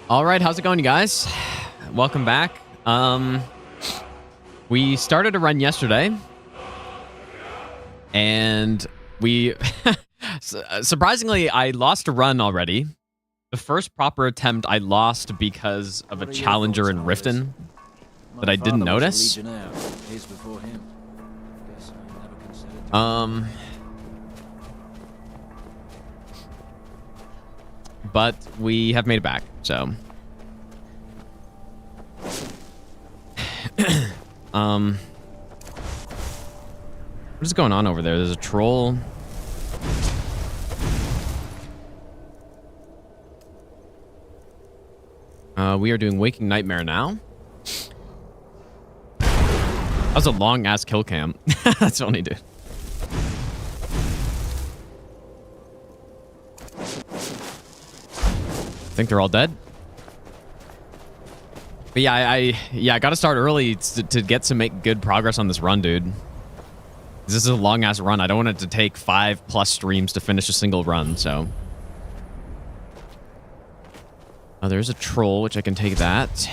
All right, how's it going, you guys? Welcome back. We started a run yesterday, and we surprisingly, I lost a run already. The first proper attempt I lost because of a challenger in Riften that I didn't notice. But we have made it back, so. What is going on over there? There's a troll. We are doing Waking Nightmare now. That was a long-ass kill cam. That's funny, dude. I think they're all dead. But yeah, I got to start early to get to make good progress on this run, dude. This is a long-ass run. I don't want it to take 5+ streams to finish a single run, so. Oh, there's a troll, which I can take that.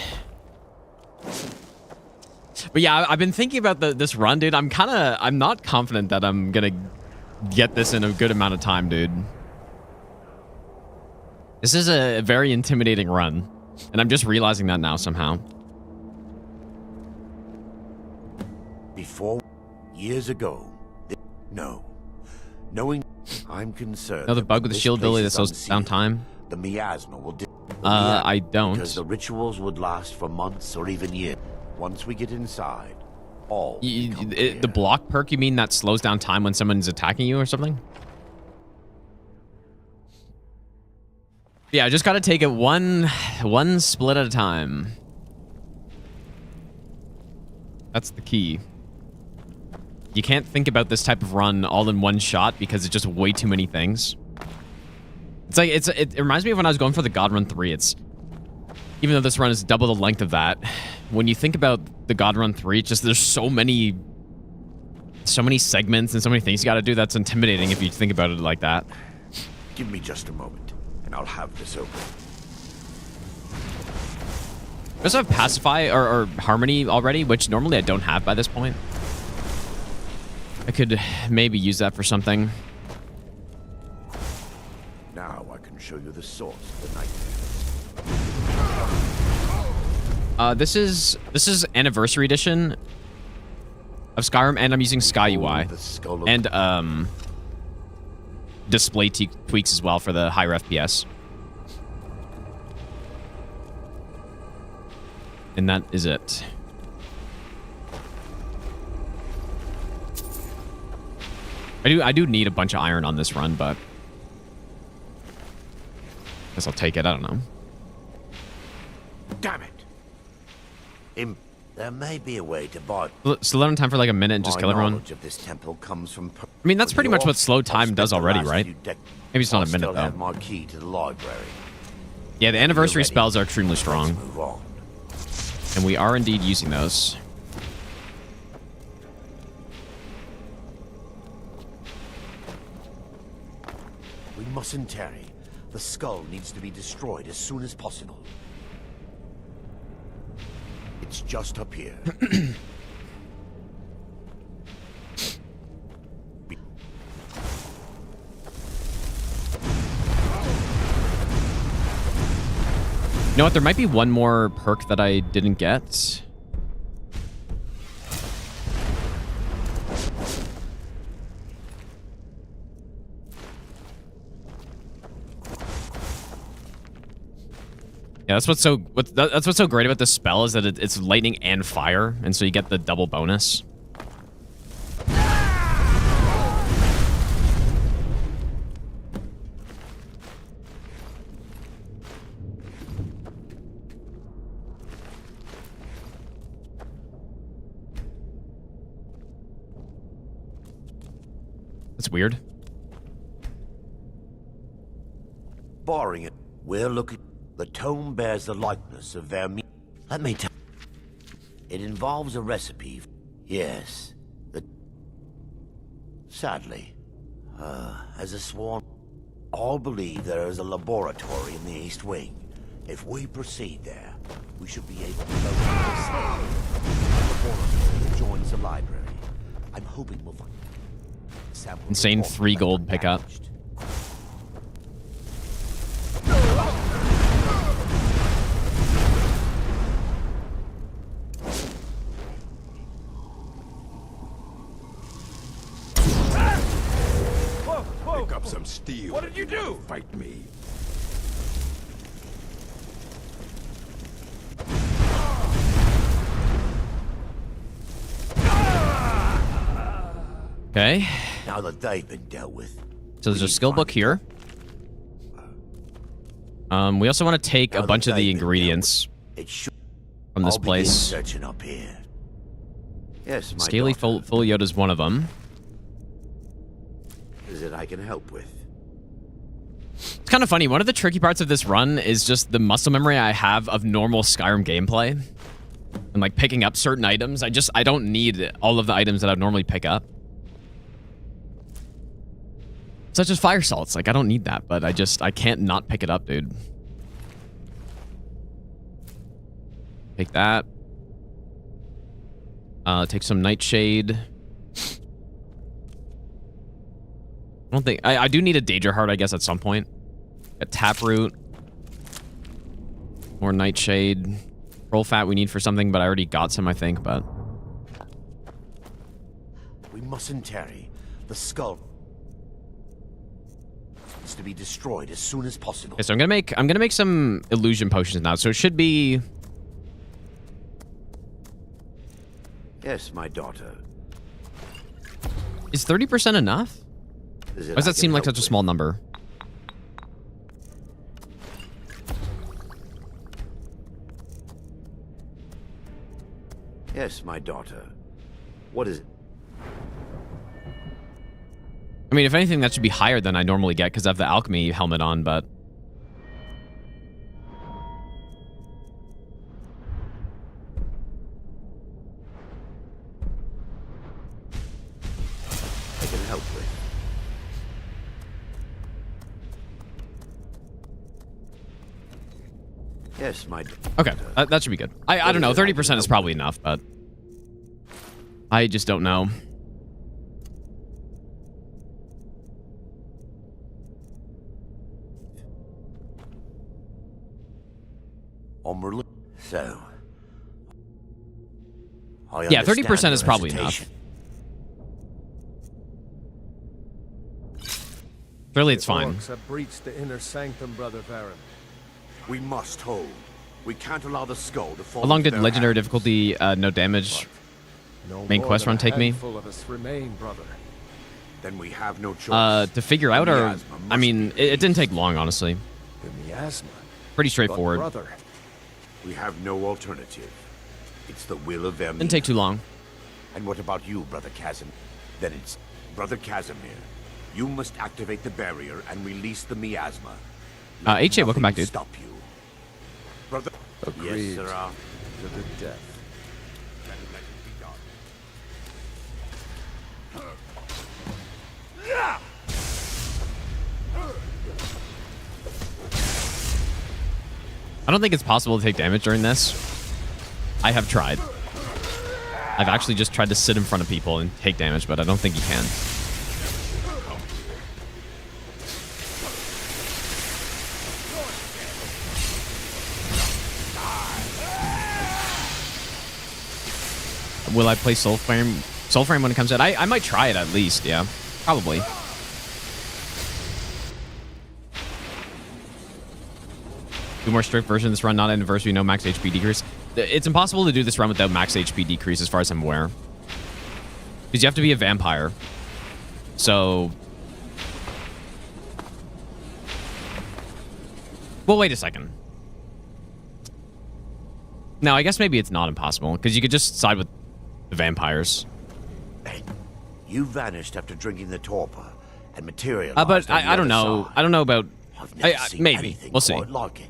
But yeah, I've been thinking about this run, dude. I'm not confident that I'm gonna get this in a good amount of time, dude. This is a very intimidating run, and I'm just realizing that now somehow. Before, years ago, no. Knowing I'm concerned. Another bug with the shield ability that slows down time. The miasma will I don't. Because the rituals would last for months or even years. Once we get inside, all the block perk, you mean that slows down time when someone's attacking you or something? Yeah, I just gotta take it one split at a time. That's the key. You can't think about this type of run all in one shot because it's just way too many things. It's like it reminds me of when I was going for the God Run 3. It's even though this run is double the length of that, when you think about the God Run 3, it's just there's so many segments and so many things you got to do. That's intimidating if you think about it like that. Give me just a moment, and I'll have this open. I also have Pacify or Harmony already, which normally I don't have by this point. I could maybe use that for something. Now I can show you the source of the nightmare. This is Anniversary Edition of Skyrim, and I'm using Sky UI and display tweaks as well for the higher FPS. And that is it. I do need a bunch of iron on this run, but I guess I'll take it. I don't know. Damn it! There may be a way to buy. Slow down time for like a minute and just kill everyone. Of this temple comes from I mean, that's pretty much what slow time does already, right? Maybe it's not a minute though. Have my key to the library. Yeah, the anniversary spells are extremely strong, Move on. and we are indeed using those. We mustn't tarry. The skull needs to be destroyed as soon as possible. It's just up here. You know what? There might be one more perk that I didn't get. Yeah, that's what's so great about this spell is that it's lightning and fire, and so you get the double bonus. That's weird. Barring it, we're looking. The tome bears the likeness of their meat. Let me tell. It involves a recipe. Yes. Sadly, as a sworn, all believe there is a laboratory in the East Wing. If we proceed there, we should be able to locate the cell. The laboratory that joins the library. I'm hoping we'll find sample Insane report 3 gold pickup. damaged. Pick up some steel. What did you do? Fight me. Okay. Now that they've been dealt with. So there's a skill book here. We also want to take a bunch of the ingredients It should from this I'll begin place. searching up here. Yes, my Scaly daughter. Foliot is one of them. Is it I can help with? It's kind of funny. One of the tricky parts of this run is just the muscle memory I have of normal Skyrim gameplay. And like picking up certain items. I don't need all of the items that I'd normally pick up. Such as fire salts. Like, I don't need that, but I can't not pick it up, dude. Take that. Take some nightshade. I don't think... I do need a Daedra Heart, I guess, at some point. A taproot. More nightshade. Troll fat we need for something, but I already got some, I think, but... We mustn't tarry. The skull is to be destroyed as soon as possible. Okay, so I'm gonna make some illusion potions now. So it should be... Yes, my daughter. Is 30% enough? Is Why it does I that can seem like help such a with? small number? Yes, my daughter. What is it? I mean, if anything, that should be higher than I normally get because I have the alchemy helmet on, but... I can help with? Yes, my Okay, that should be good. I don't know, 30% is probably enough, but... I just don't know. So. I Yeah, understand 30% is your probably hesitation. Surely it's fine. Orcs have breached the inner sanctum, Brother Varen. We must hold. We can't allow the skull to fall. How long into did their legendary hands. difficulty, no damage? No Main more quest than run a take me? handful of us remain, brother. Then we have no choice. To figure out, or... Miasma I must mean, be it didn't released. take long, honestly. The miasma. Pretty But straightforward. brother, We have no alternative. It's the will of Vermeer. Didn't take too long. And what about you, Brother Casimir? Then it's Brother Casimir. You must activate the barrier and release the miasma. Let HA, welcome nothing back, dude. Stop you, Brother. Agreed. Yes, sir. to the death. Let it be done. I don't think it's possible to take damage during this. I have tried. I've actually just tried to sit in front of people and take damage, but I don't think you can. Will I play Soulframe? Soulframe when it comes out? I might try it at least, yeah. Probably. Do more strict version of this run, not anniversary, no max HP decrease. It's impossible to do this run without max HP decrease as far as I'm aware. Because you have to be a vampire. So... Well, wait a second. No, I guess maybe it's not impossible, because you could just side with the vampires. And you vanished after drinking the torpor and materialized. But on the I don't other know. side. I don't know about... I've never seen maybe. anything We'll see. quite like it.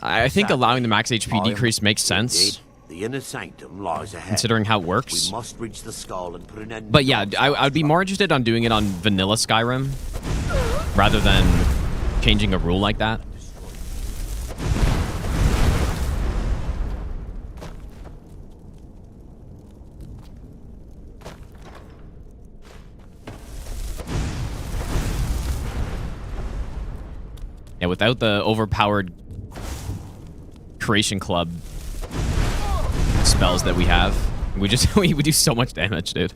I think allowing the max HP decrease makes sense, Indeed, the inner sanctum lies ahead. considering how it We works. must reach the skull and put an end. But yeah, I'd be more interested on doing it on vanilla Skyrim. rather than changing a rule like that. Yeah, without the overpowered Creation Club spells that we have, we just we do so much damage, dude.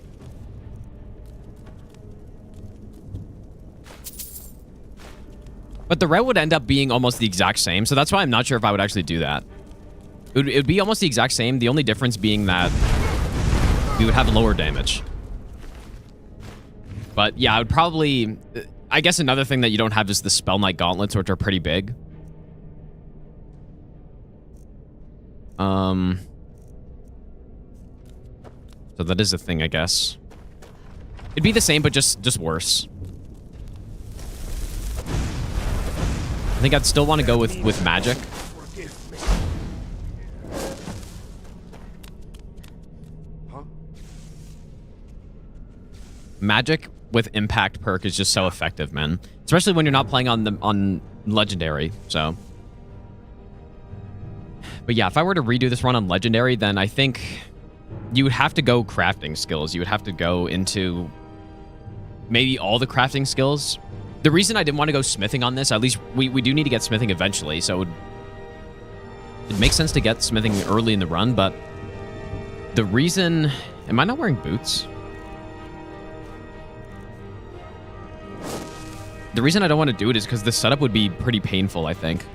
But the route would end up being almost the exact same, so that's why I'm not sure if I would actually do that. It would be almost the exact same, the only difference being that we would have lower damage. But yeah, I would probably... I guess another thing that you don't have is the Spell Knight Gauntlets, which are pretty big. So that is a thing, I guess. It'd be the same, but just worse. I think I'd still want to go with magic. Magic with impact perk is just so effective, man. Especially when you're not playing on legendary. So, but yeah, if I were to redo this run on legendary, then I think you would have to go crafting skills. You would have to go into maybe all the crafting skills. The reason I didn't want to go smithing on this, at least we do need to get smithing eventually, so it makes sense to get smithing early in the run, but the reason... Am I not wearing boots? The reason I don't want to do it is because the setup would be pretty painful, I think.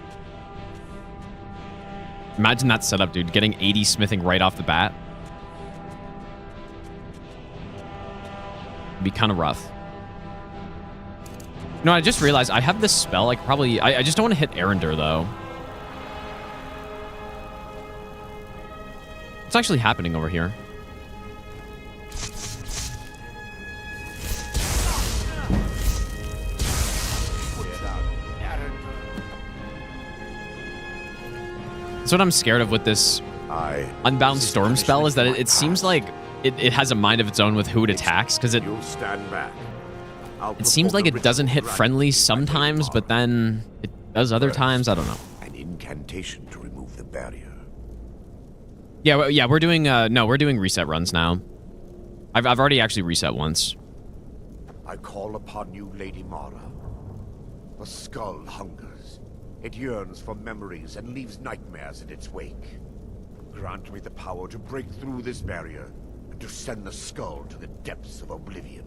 Imagine that setup, dude. Getting 80 smithing right off the bat. It'd be kind of rough. No, I just realized I have this spell. I could probably... I just don't want to hit Arender, though. What's actually happening over here? That's what I'm scared of with this Unbound Storm spell, is that it seems like it has a mind of its own with who it attacks, because it seems like it doesn't hit friendly sometimes, but then it does other times. I don't know. An incantation to remove the barrier. Yeah, we're doing no, we're doing reset runs now. I've already actually reset once. I call upon you, Lady Mara. The skull hungers. It yearns for memories and leaves nightmares in its wake. Grant me the power to break through this barrier and to send the skull to the depths of oblivion.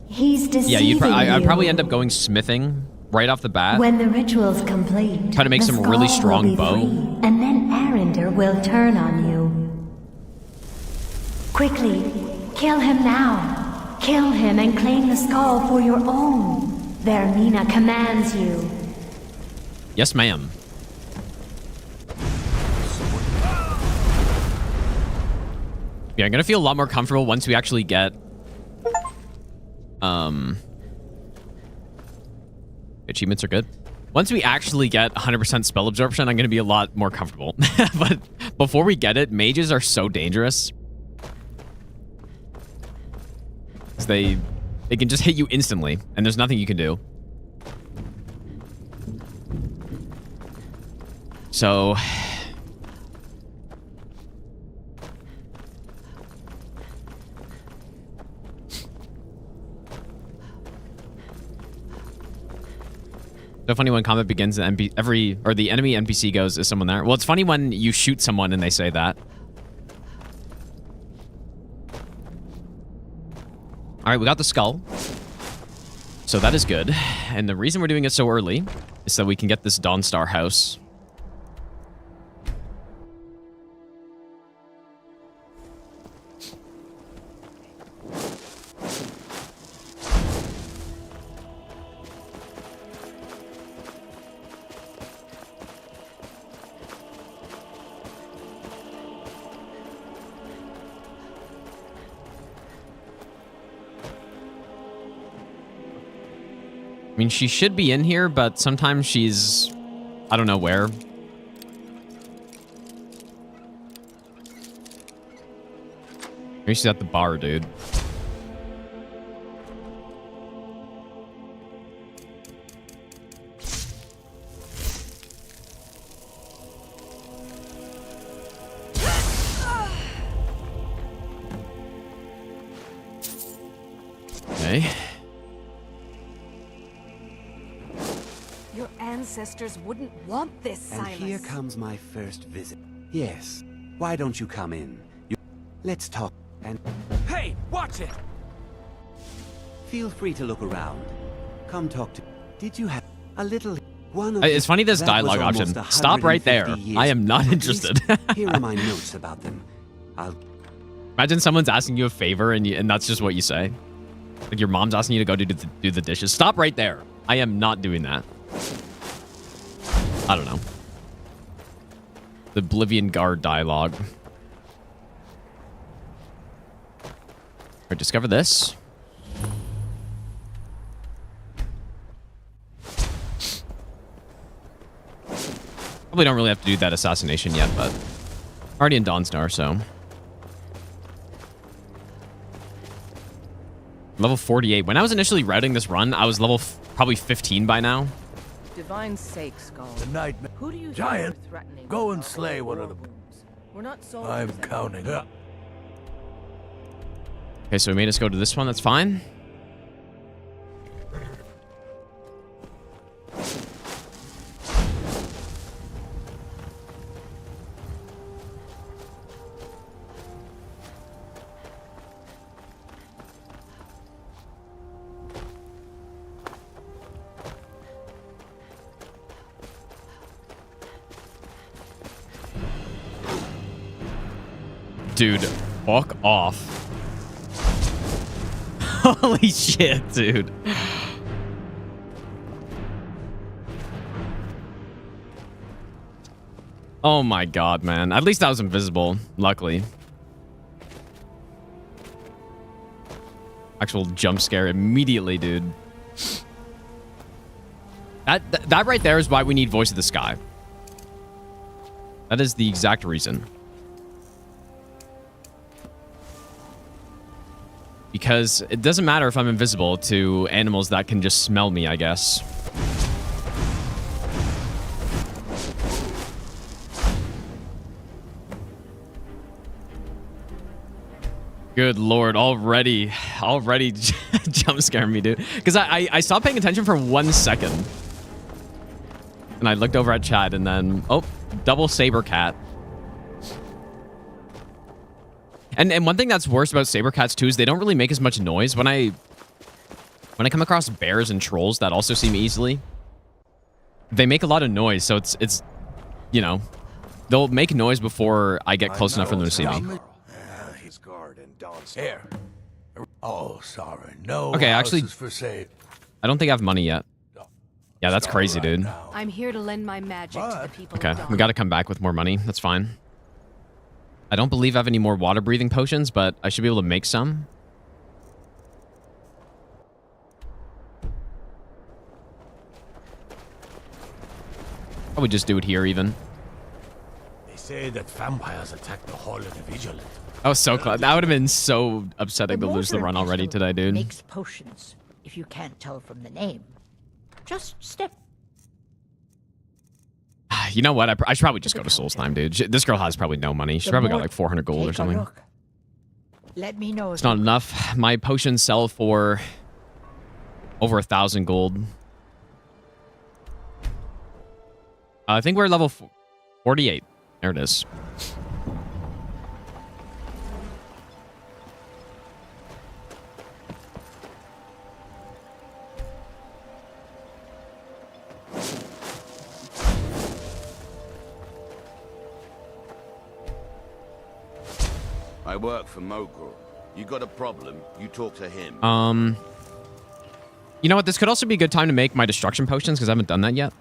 He's deceiving I'd probably end up going smithing right off the bat. When the ritual's complete, try to make some really strong bow. And then Arender will turn on you. Quickly, kill him now. Kill him and claim the skull for your own. Vermina commands you. Yes, ma'am. Yeah, I'm gonna feel a lot more comfortable once we actually get achievements are good. Once we actually get 100% spell absorption, I'm gonna be a lot more comfortable. But before we get it, mages are so dangerous. 'Cause they can just hit you instantly, and there's nothing you can do. So so funny when combat begins, the enemy NPC goes, "Is someone there?" Well, it's funny when you shoot someone and they say that. All right, we got the skull. So that is good. And the reason we're doing it so early is so we can get this Dawnstar house. I mean, she should be in here, but sometimes she's... I don't know where. Maybe she's at the bar, dude. Okay. Your ancestors wouldn't want this, And Silas. here comes my first visit. Yes. Why don't you come in? Let's talk and Hey, watch it! feel free to look around. Come talk to. Did you have a little one of It's funny this that dialogue was option. almost Stop right there. 150 years I am not at interested. least. Here are my notes about them. I'll Imagine someone's asking you a favor and that's just what you say. Like your mom's asking you to go do the dishes. Stop right there. I am not doing that. I don't know. The Oblivion Guard dialogue. Alright, discover this. Probably don't really have to do that assassination yet, but already in Dawnstar, so. Level 48. When I was initially routing this run, I was level probably 15 by now. Divine's sake, Skull. The nightmare. Who do you Giant, think we're threatening? go with and our slay one war of the- wounds? We're not soldiers. I'm anymore. counting. Okay, so we made us go to this one. That's fine. Dude, fuck off. Holy shit, dude. Oh my god, man. At least I was invisible, luckily. Actual jump scare immediately, dude. That right there is why we need Voice of the Sky. That is the exact reason. Because it doesn't matter if I'm invisible to animals that can just smell me, I guess. Good lord, already jump scaring me, dude. Because I stopped paying attention for 1 second. And I looked over at chat and then, oh, double saber cat. And one thing that's worse about saber cats too is they don't really make as much noise. When I come across bears and trolls that also see me easily, they make a lot of noise. So it's you know, they'll make noise before I get close enough for them to see me. His guard and Dawn's Here. Oh, sorry. No. Okay, actually- houses for sale. I don't think I have money yet. Yeah, that's crazy, Right dude. now. I'm here to lend my magic to the What? people Okay, of Dawn. we got to come back with more money. That's fine. I don't believe I have any more water breathing potions, but I should be able to make some. Probably just do it here even. They say that vampires attack the Hall of the Vigilant. I was so close. That would have been so upsetting to lose the run already today, dude. Makes potions, if you can't tell from the name. Just step. You know what? I should probably just go to Solstheim, dude. This girl has probably no money. She's probably got like 400 gold or Take a something. look. Let me know. It's not enough. My potions sell for over 1,000 gold. I think we're level 48. There it is. I work for Mogul. You got a problem, you talk to him. You know what? This could also be a good time to make my destruction potions because I haven't done that yet.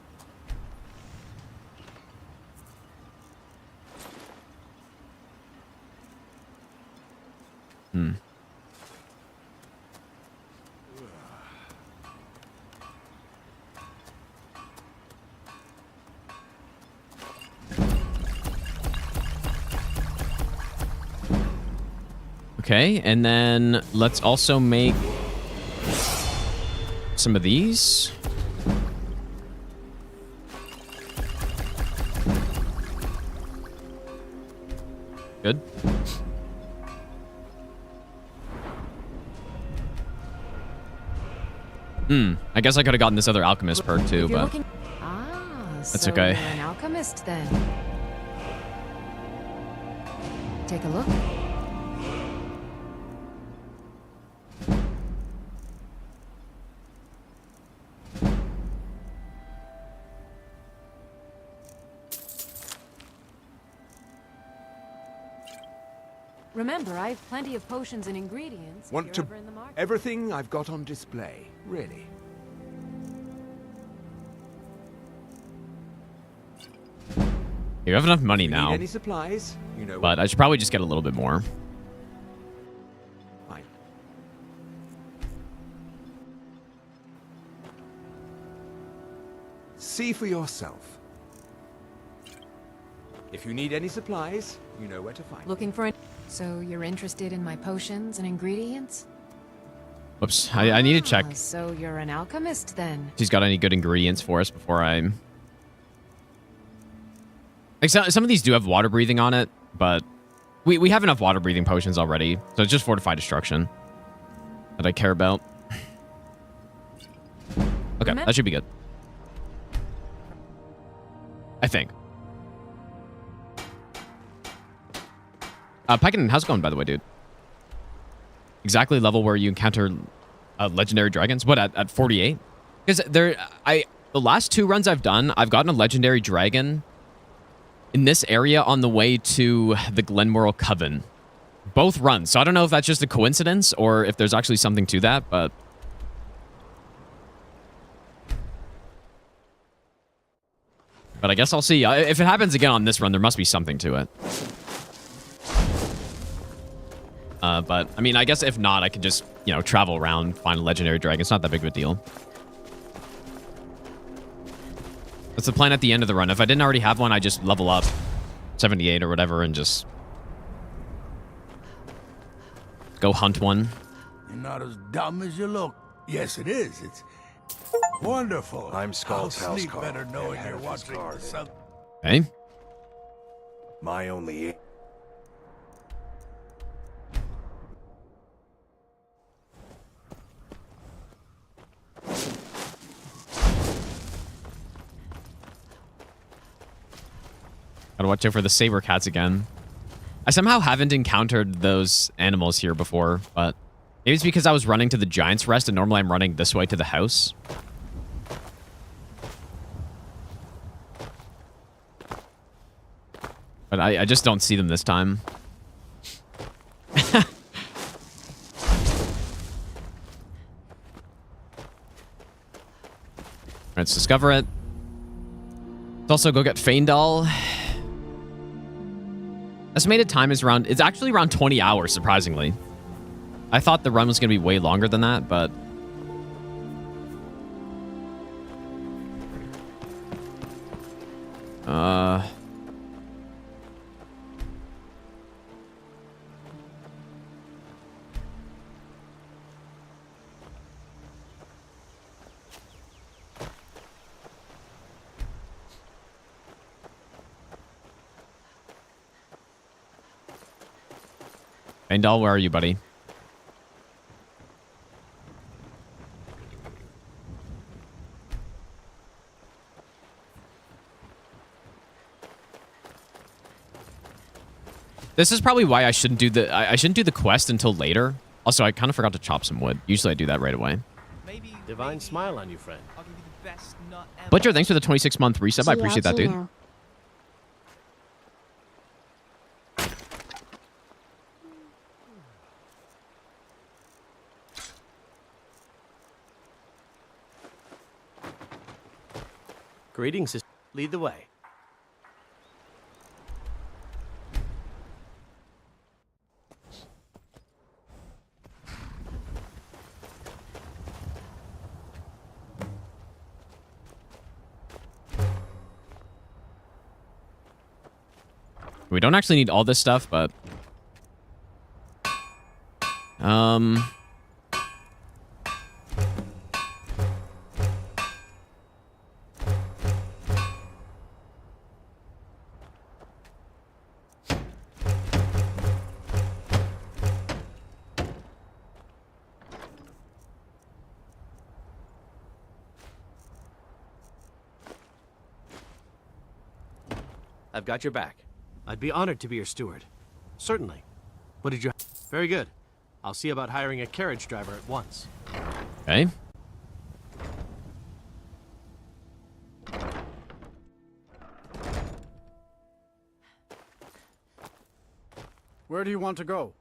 Okay, and then let's also make some of these. Good. I guess I could have gotten this other alchemist perk too, If you're but looking... Ah, that's so okay. You're an alchemist then. Take a look. Remember, I have plenty of potions and ingredients. Want if to... you're ever in the market. Everything I've got on display, really. You have enough money Need now, any supplies? You know but I should probably just get a little bit more. Fine. See for yourself. If you need any supplies, you know where to find. Looking for an... So you're interested in my potions and ingredients? Whoops, I need to check Ah, so you're an alchemist then. if he's got any good ingredients for us before I... Like, some of these do have water breathing on it, but we have enough water breathing potions already, so it's just fortified destruction that I care about. Okay, that should be good. I think. Pyken, how's it going, by the way, dude? Exactly level where you encounter legendary dragons? What, at 48? Because the last 2 runs I've done, I've gotten a legendary dragon in this area on the way to the Glenmoral Coven. Both runs. So I don't know if that's just a coincidence or if there's actually something to that, but... But I guess I'll see. If it happens again on this run, there must be something to it. But, I mean, I guess if not, I could just, you know, travel around, find a legendary dragon. It's not that big of a deal. That's the plan at the end of the run. If I didn't already have one, I just level up 78 or whatever and just go hunt one. You're not as dumb as you look. Yes, it is. It's wonderful. I'm Skull's I'll house sleep call, better knowing and you're head of his watching guard. the sun. Okay. My only... Gotta watch out for the saber cats again. I somehow haven't encountered those animals here before, but maybe it's because I was running to the Giant's Rest and normally I'm running this way to the house. But I just don't see them this time. Let's discover it. Let's also go get Feindal. Estimated time is around... It's actually around 20 hours, surprisingly. I thought the run was going to be way longer than that, but... Feindal, where are you, buddy? This is probably why I shouldn't do the I shouldn't do the quest until later. Also, I kind of forgot to chop some wood. Usually I do that right away. Divine smile on you, friend. Butcher, thanks for the 26-month resub. I appreciate that, dude. Greetings, sister. Lead the way. We don't actually need all this stuff, but... I've got your back. I'd be honored to be your steward. Certainly. What did you... Very good. I'll see about hiring a carriage driver at once. Okay. Where do you want to go?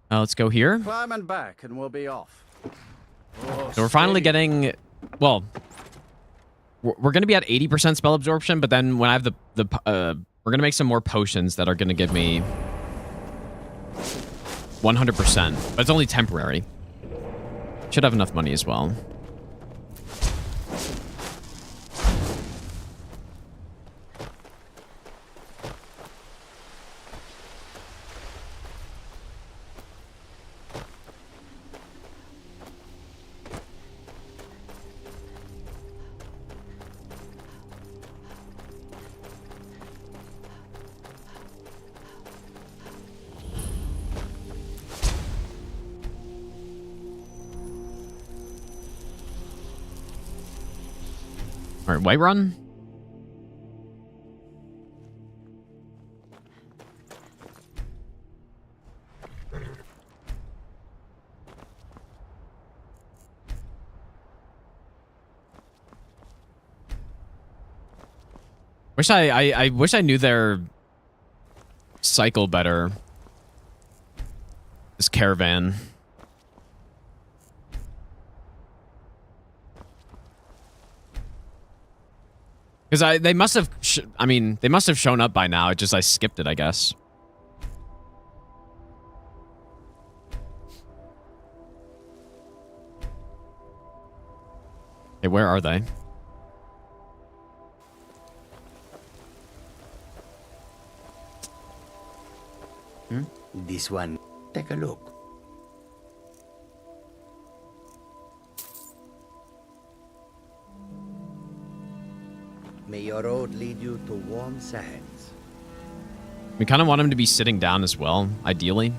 Let's go here. Climb and back, and we'll be off. Oh, So we're finally getting... Well, we're going to be at 80% spell absorption, but then when I have we're going to make some more potions that are going to give me 100%, but it's only temporary. Should have enough money as well. All right, White Run. I wish I knew their cycle better. This caravan. Because they must have, they must have shown up by now. It just, I skipped it, I guess. Hey, where are they? This one. Take a look. May your road lead you to warm sands. We kind of want him to be sitting down as well, ideally.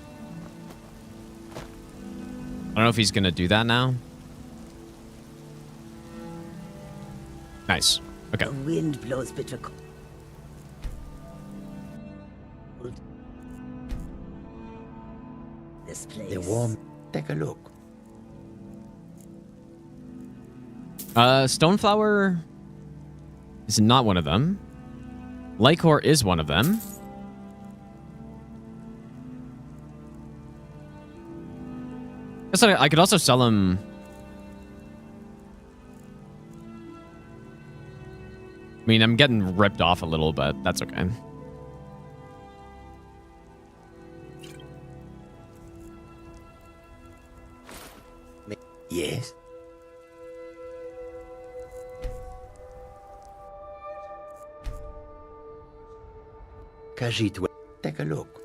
I don't know if he's going to do that now. Nice. Okay. The wind blows bitter cold. This place. The warm. Take a look. Stoneflower is not one of them. Lycor is one of them. Guess I could also sell him. I mean, I'm getting ripped off a little, but that's okay. Yes. Kajit, take a look.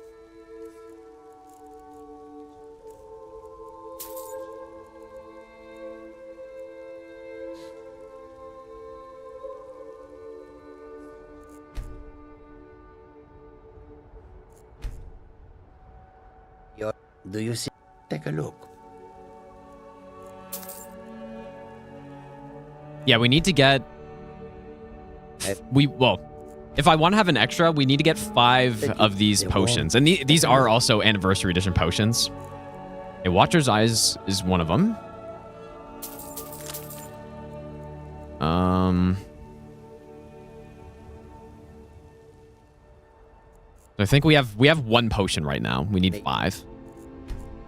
Do you see? Take a look. Yeah, we need to get... Well, if I want to have an extra, we need to get 5 of these potions. And these are also Anniversary Edition potions. Okay, Watcher's Eyes is one of them. I think we have 1 potion right now. We need 5.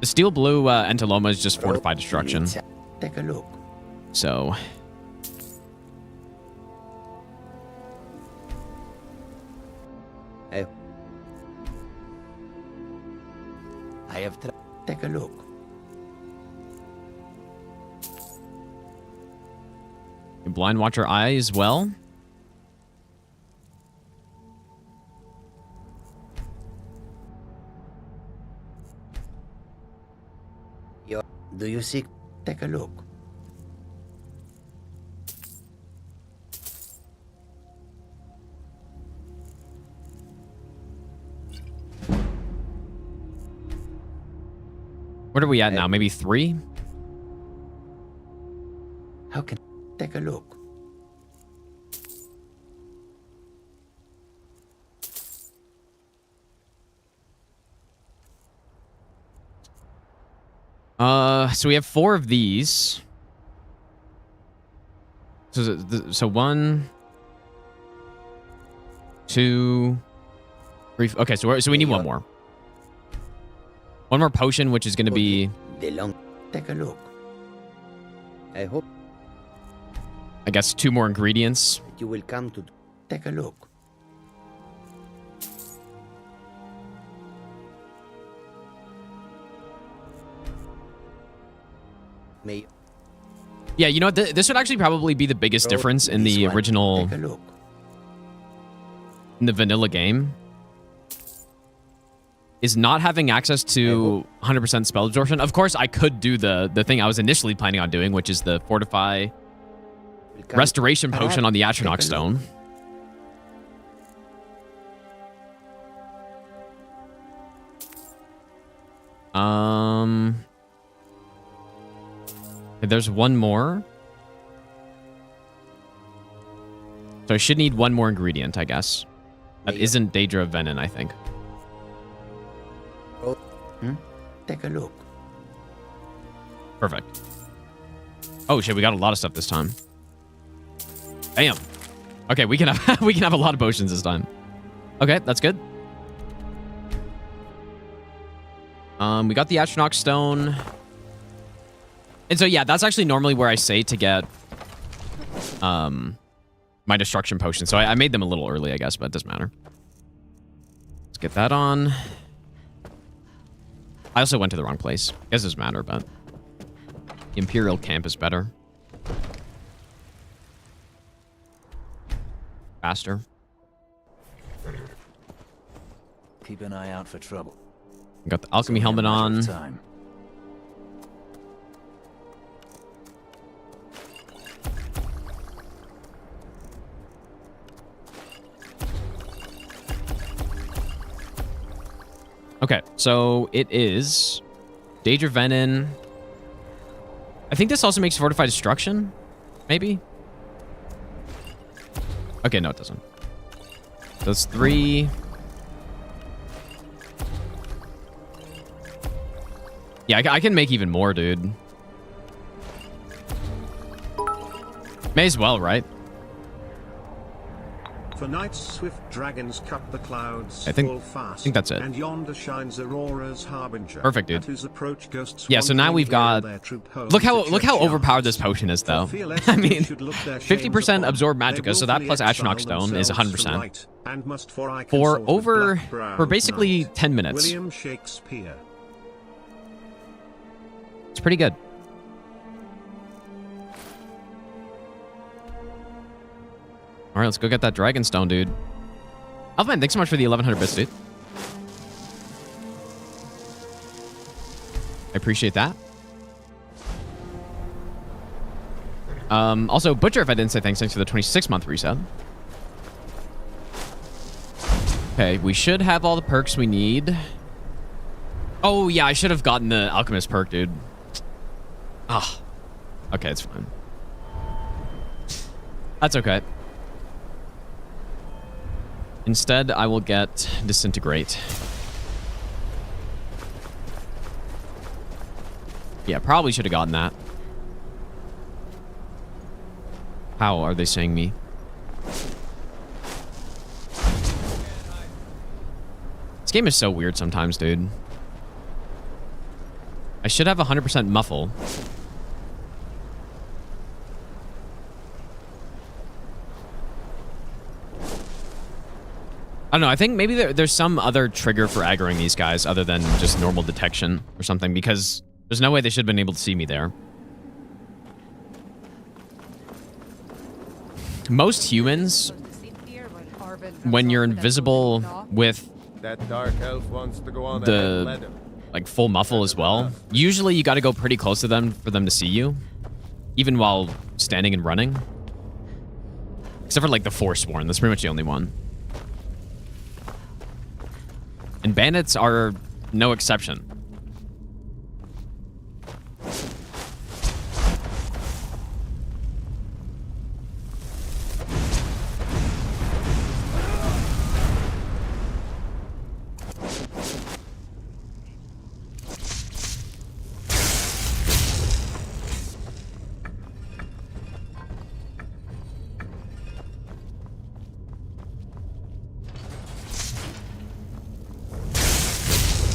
The Steel Blue Entaloma is just Fortified Destruction. Take a look. So... I have take a look. Blind Watcher Eye as well. Do you see? Take a look. What are we at now? Maybe 3? How can take a look? So we have 4 of these. So 1, 2, 3. Okay, so we need one more. One more potion, which is going to be. Take a look. I hope. I guess 2 more ingredients. You will come to take a look. May. Yeah, you know what? This would actually probably be the biggest difference in the original. Take a look. In the vanilla game. Is not having access to 100% spell absorption. Of course, I could do the thing I was initially planning on doing, which is the Fortify Restoration Potion on the Atronach Stone. There's one more. So I should need one more ingredient, I guess. That isn't Daedra Venom, I think. Take a look. Perfect. Oh shit, we got a lot of stuff this time. Damn. Okay, we can have we can have a lot of potions this time. Okay, that's good. We got the Atronach Stone. And so yeah, that's actually normally where I say to get my destruction potion. So I made them a little early, I guess, but it doesn't matter. Let's get that on. I also went to the wrong place. I guess it doesn't matter, but the Imperial camp is better. Faster. Keep an eye out for trouble. Got the alchemy helmet on. Time. Okay, so it is Daedra Venom. I think this also makes Fortified Destruction, maybe? Okay, no, it doesn't. Those 3. Yeah, I can make even more, dude. May as well, right? For nights, swift dragons cut the clouds, I think that's it. And yonder shines Aurora's harbinger. Perfect, dude. At whose approach ghosts yeah, so now we've got. Look how overpowered this potion is, though. I mean, 50% absorb magicka, so that plus Atronach Stone is 100%. For basically 10 minutes. William Shakespeare. It's pretty good. All right, let's go get that dragon stone, dude. Elfman, thanks so much for the 1100 bits, dude. I appreciate that. Also, Butcher, if I didn't say thanks for the 26-month reset. Okay, we should have all the perks we need. Oh, yeah, I should have gotten the Alchemist perk, dude. Ah. Okay, it's fine. That's okay. Instead, I will get Disintegrate. Yeah, probably should have gotten that. How are they saying me? This game is so weird sometimes, dude. I should have 100% muffle. I don't know. I think maybe there's some other trigger for aggroing these guys other than just normal detection or something, because there's no way they should have been able to see me there. Most humans, when you're invisible with that dark elf wants to go on the like full muffle as well, usually you got to go pretty close to them for them to see you, even while standing and running. Except for like the Forsworn. That's pretty much the only one. And bandits are no exception.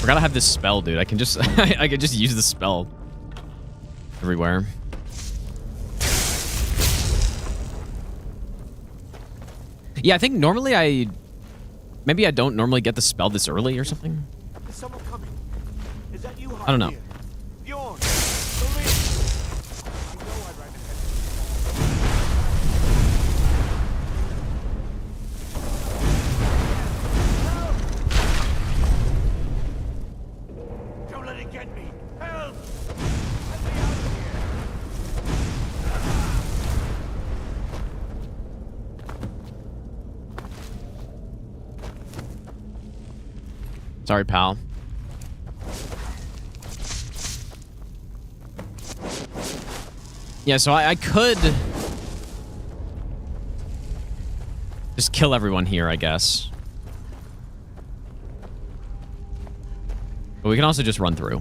Forgot I have this spell, dude. I can just I can just use the spell everywhere. Yeah, I think normally maybe I don't normally get the spell this early or something. Is someone coming? Is that you? I don't know. Bjorn, don't let it get me. Help! Let me out of here. Sorry, pal. Yeah, so I could just kill everyone here, I guess. But we can also just run through.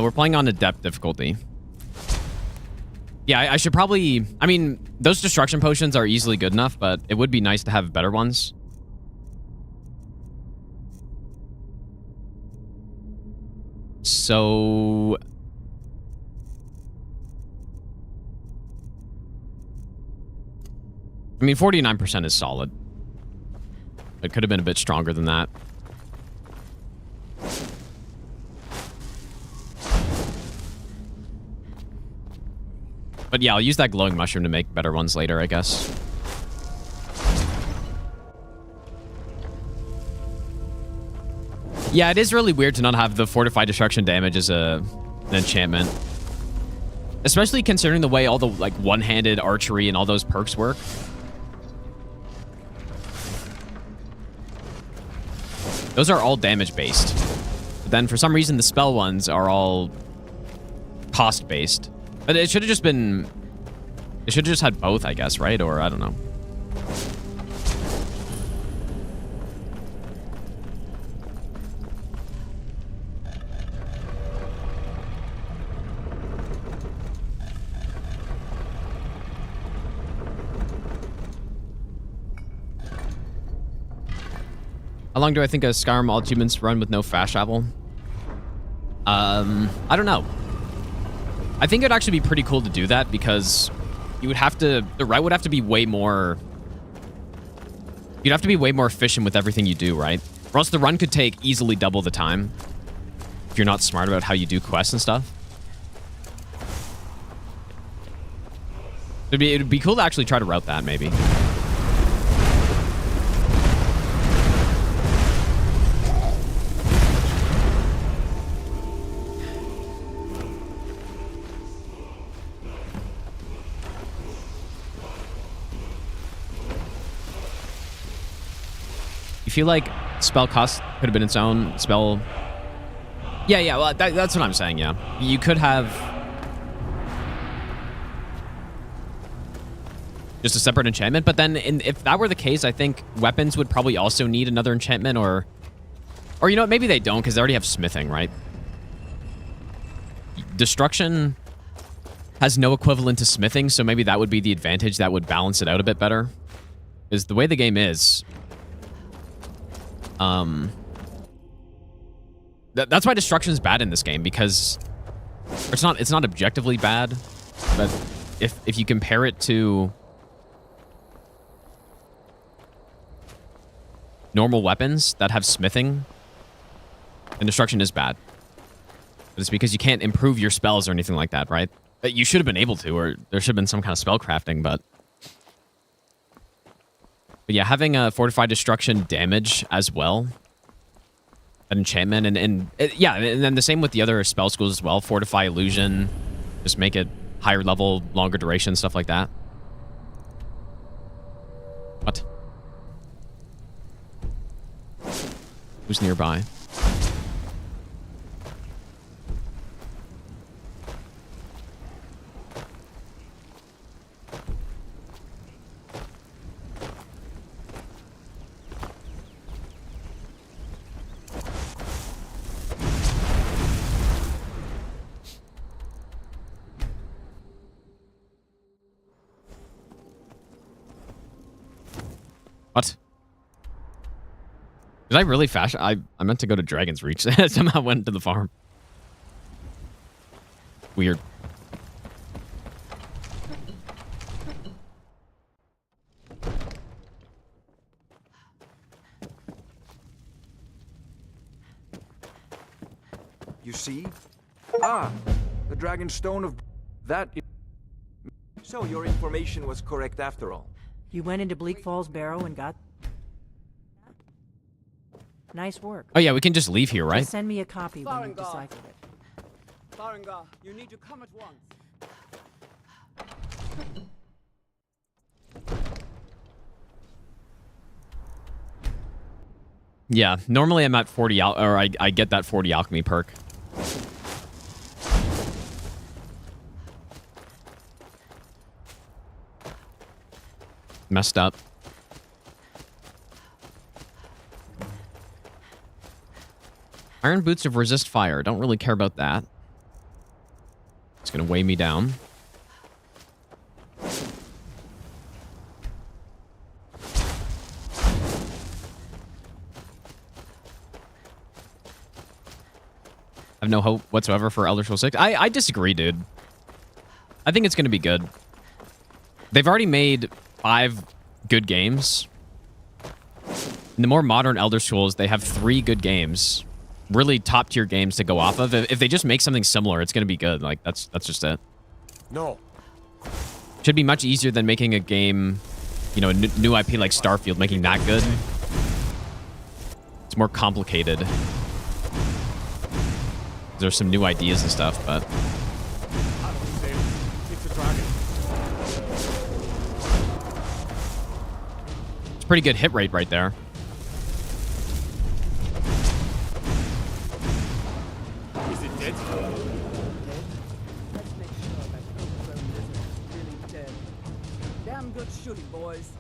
We're playing on Adept difficulty. Yeah, I should probably... I mean, those destruction potions are easily good enough, but it would be nice to have better ones. So... I mean, 49% is solid. It could have been a bit stronger than that. But yeah, I'll use that glowing mushroom to make better ones later, I guess. Yeah, it is really weird to not have the fortified destruction damage as an enchantment. Especially considering the way all the like one-handed archery and all those perks work. Those are all damage based. But then for some reason the spell ones are all cost based. But it should have just been... It should have just had both, I guess, right? Or I don't know. How long do I think a Skyrim all achievements run with no fast travel? I don't know. I think it'd actually be pretty cool to do that because you would have to... The route would have to be way more... You'd have to be way more efficient with everything you do, right? Or else the run could take easily double the time if you're not smart about how you do quests and stuff. It'd be cool to actually try to route that, maybe. You feel like spell cost could have been its own spell? Yeah, well, that's what I'm saying, yeah. You could have just a separate enchantment, but then if that were the case, I think weapons would probably also need another enchantment, or you know what, maybe they don't, because they already have smithing, right? Destruction has no equivalent to smithing, so maybe that would be the advantage that would balance it out a bit better. Because the way the game is... That's why destruction is bad in this game, because it's not objectively bad, but if you compare it to normal weapons that have smithing, then destruction is bad. But it's because you can't improve your spells or anything like that, right? You should have been able to, or there should have been some kind of spell crafting, but yeah, having a fortified destruction damage as well, an enchantment, and yeah, and then the same with the other spell schools as well. Fortify illusion, just make it higher level, longer duration, stuff like that. What? Who's nearby? What? Did I really fashion? I meant to go to Dragon's Reach. Somehow went to the farm. Weird. You see? Ah, the Dragon Stone of... that... So your information was correct after all. You went into Bleak Falls Barrow and got... Nice work. Oh yeah, we can just leave here, right? Just send me a copy when you deciphered it. Farengar, you need to come at once. Yeah, normally I'm at 40 or I get that 40 alchemy perk. Messed up. Iron boots of resist fire. Don't really care about that. It's gonna weigh me down. I have no hope whatsoever for Elder Scrolls 6. I disagree, dude. I think it's gonna be good. They've already made 5 good games. In the more modern Elder Scrolls, they have 3 good games. Really top tier games to go off of. If they just make something similar, it's gonna be good. Like that's just it. No. Should be much easier than making a game, you know, a new IP like Starfield, making that good. It's more complicated. There's some new ideas and stuff, but It's a dragon. it's a pretty good hit rate right there. Is it dead? Let's make sure that overgrown lizard is really dead. Damn good shooting, boys.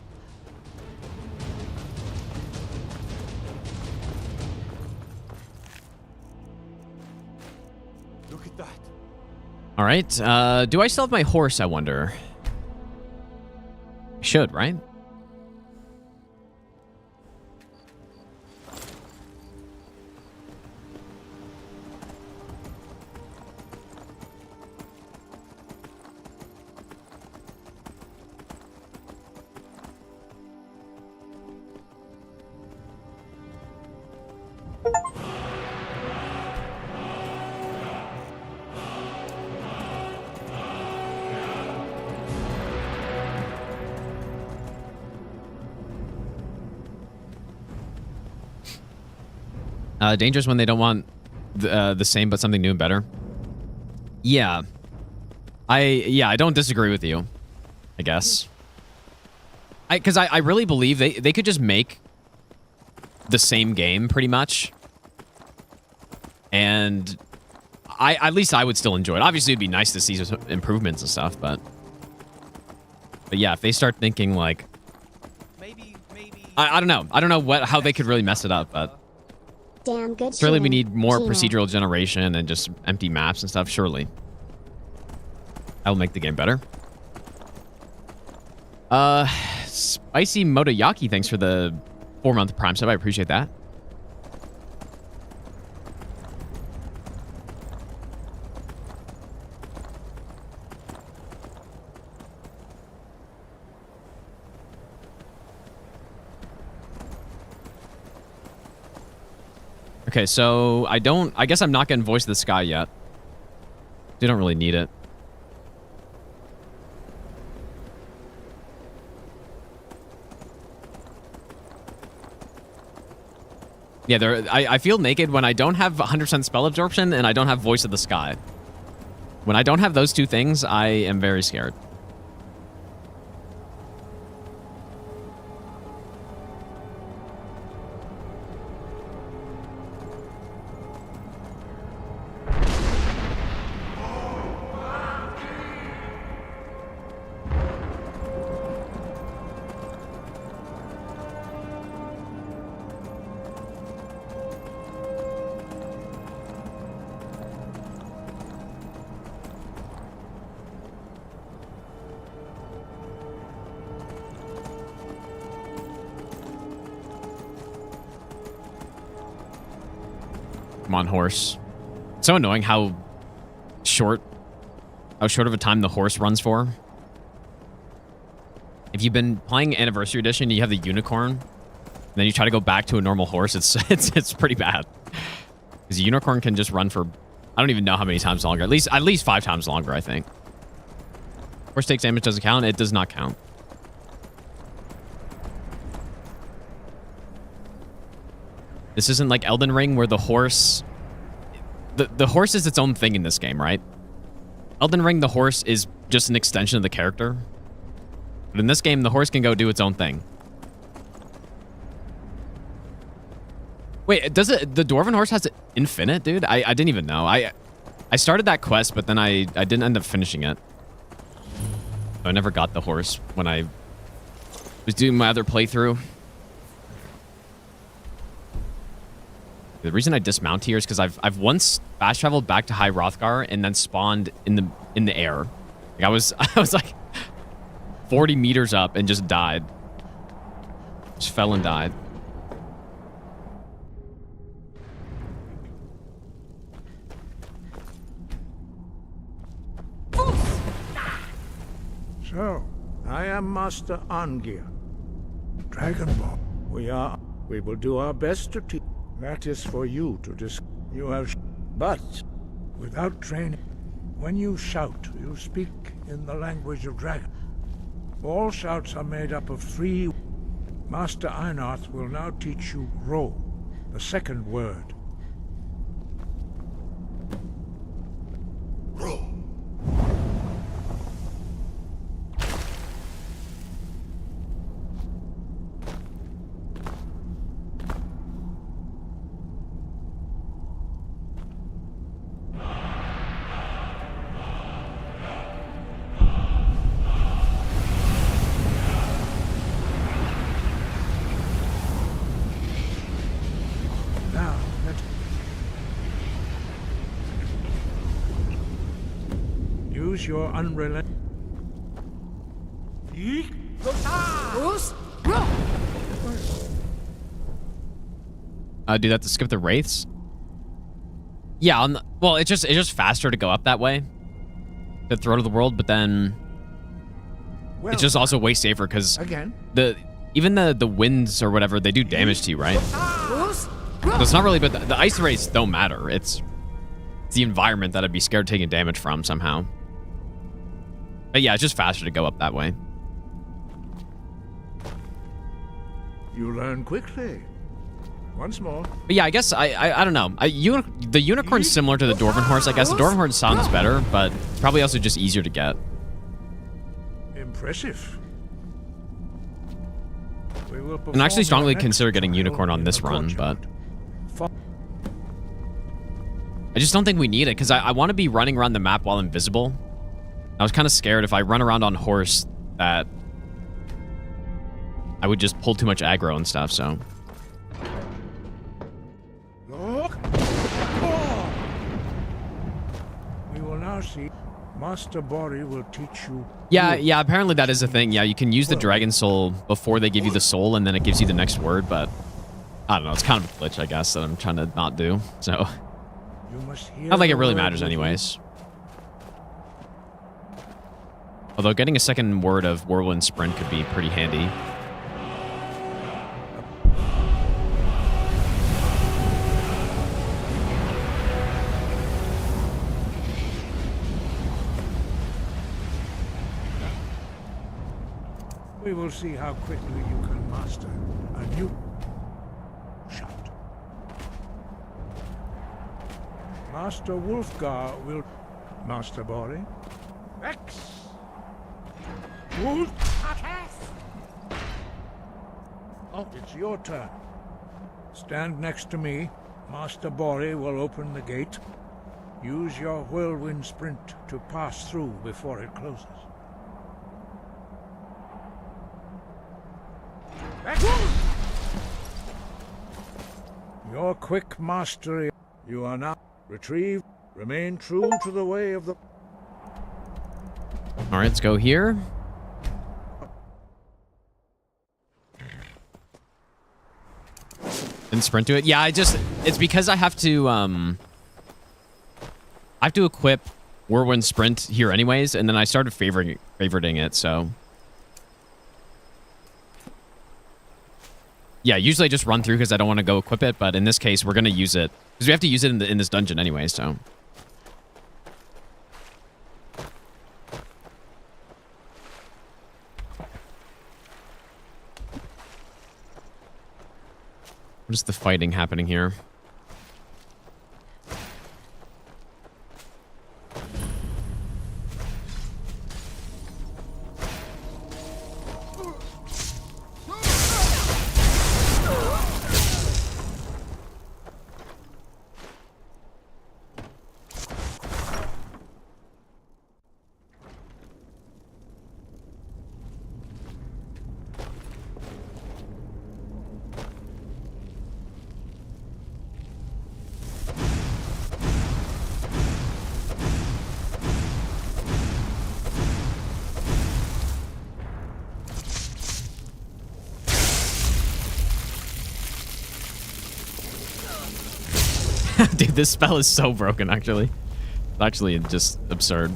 Look at that. All right. Do I still have my horse, I wonder? I should, right? Dangerous when they don't want the same but something new and better. Yeah. I don't disagree with you, I guess. Because I really believe they could just make the same game pretty much. And at least I would still enjoy it. Obviously, it'd be nice to see some improvements and stuff, but yeah, if they start thinking like, I don't know. I don't know how they could really mess it up, but Damn good. surely we need more Gina. procedural generation and just empty maps and stuff. Surely that'll make the game better. Spicy Motoyaki, thanks for the 4-month Prime sub. I appreciate that. Okay, so I guess I'm not getting Voice of the Sky yet. You don't really need it. Yeah, I feel naked when I don't have 100% spell absorption and I don't have Voice of the Sky. When I don't have those two things, I am very scared. Come on, horse. It's so annoying how short of a time the horse runs for. If you've been playing Anniversary Edition, you have the unicorn, and then you try to go back to a normal horse, it's pretty bad. Because the unicorn can just run for, I don't even know how many times longer. At least 5 times longer, I think. Horse takes damage doesn't count. It does not count. This isn't like Elden Ring where the horse... The horse is its own thing in this game, right? Elden Ring, the horse is just an extension of the character. But in this game, the horse can go do its own thing. Wait, does it... The Dwarven horse has infinite, dude? I didn't even know. I started that quest, but then I didn't end up finishing it. So I never got the horse when I was doing my other playthrough. The reason I dismount here is because I've once fast traveled back to High Hrothgar and then spawned in the air. Like I was like 40 meters up and just died. Just fell and died. So, I am Master Angir. Dragonborn. We will do our best to teach. That is for you to discuss. You have... But, without training, when you shout, you speak in the language of dragon. All shouts are made up of 3... Master Einarth will now teach you Ro, the second word. Ro. Your unrelenting... Do that to skip the wraiths? Yeah, well, it's just faster to go up that way. The Throat of the World, but then it's just also way safer because even the winds or whatever, they do damage to you, right? So it's not really, but the ice wraiths don't matter. It's the environment that I'd be scared taking damage from somehow. But yeah, it's just faster to go up that way. You learn quickly. Once more. But yeah, I guess I don't know. The unicorn's similar to the Dwarven horse, I guess. The Dwarven horse sounds better, but it's probably also just easier to get. Impressive. And I actually strongly consider getting unicorn on this run, but I just don't think we need it because I want to be running around the map while invisible. I was kind of scared if I run around on horse that I would just pull too much aggro and stuff, so. Look. We will now see. Master Bori will teach you. Yeah, apparently that is a thing. Yeah, you can use the Dragon Soul before they give you the soul, and then it gives you the next word, but I don't know. It's kind of a glitch, I guess, that I'm trying to not do, so. I don't think it really matters anyways. Although getting a second word of Whirlwind Sprint could be pretty handy. We will see how quickly you can master a new shot. Master Wolfgar will... Master Bori? X! Wolf! Oh, it's your turn. Stand next to me. Master Bori will open the gate. Use your whirlwind sprint to pass through before it closes. Your quick mastery. You are now retrieved. Remain true to the way of the... All right, let's go here. And sprint to it. Yeah, it's because I have to equip Whirlwind Sprint here anyways, and then I started favoriting it, so. Yeah, usually I just run through because I don't want to go equip it, but in this case, we're going to use it. Because we have to use it in this dungeon anyway, so. What is the fighting happening here? Dude, this spell is so broken, actually. It's actually just absurd.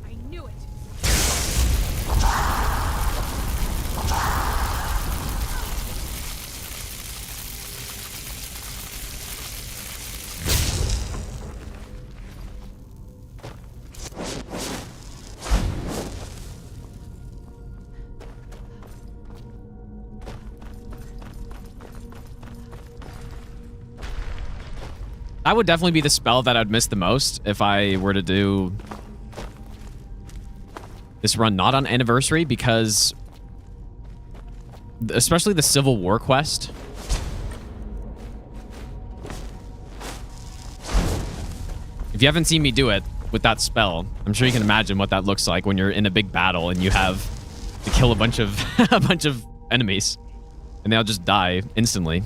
I knew it. That would definitely be the spell that I'd miss the most if I were to do this run not on Anniversary, because especially the Civil War quest. If you haven't seen me do it with that spell, I'm sure you can imagine what that looks like when you're in a big battle and you have to kill a bunch of a bunch of enemies and they'll just die instantly.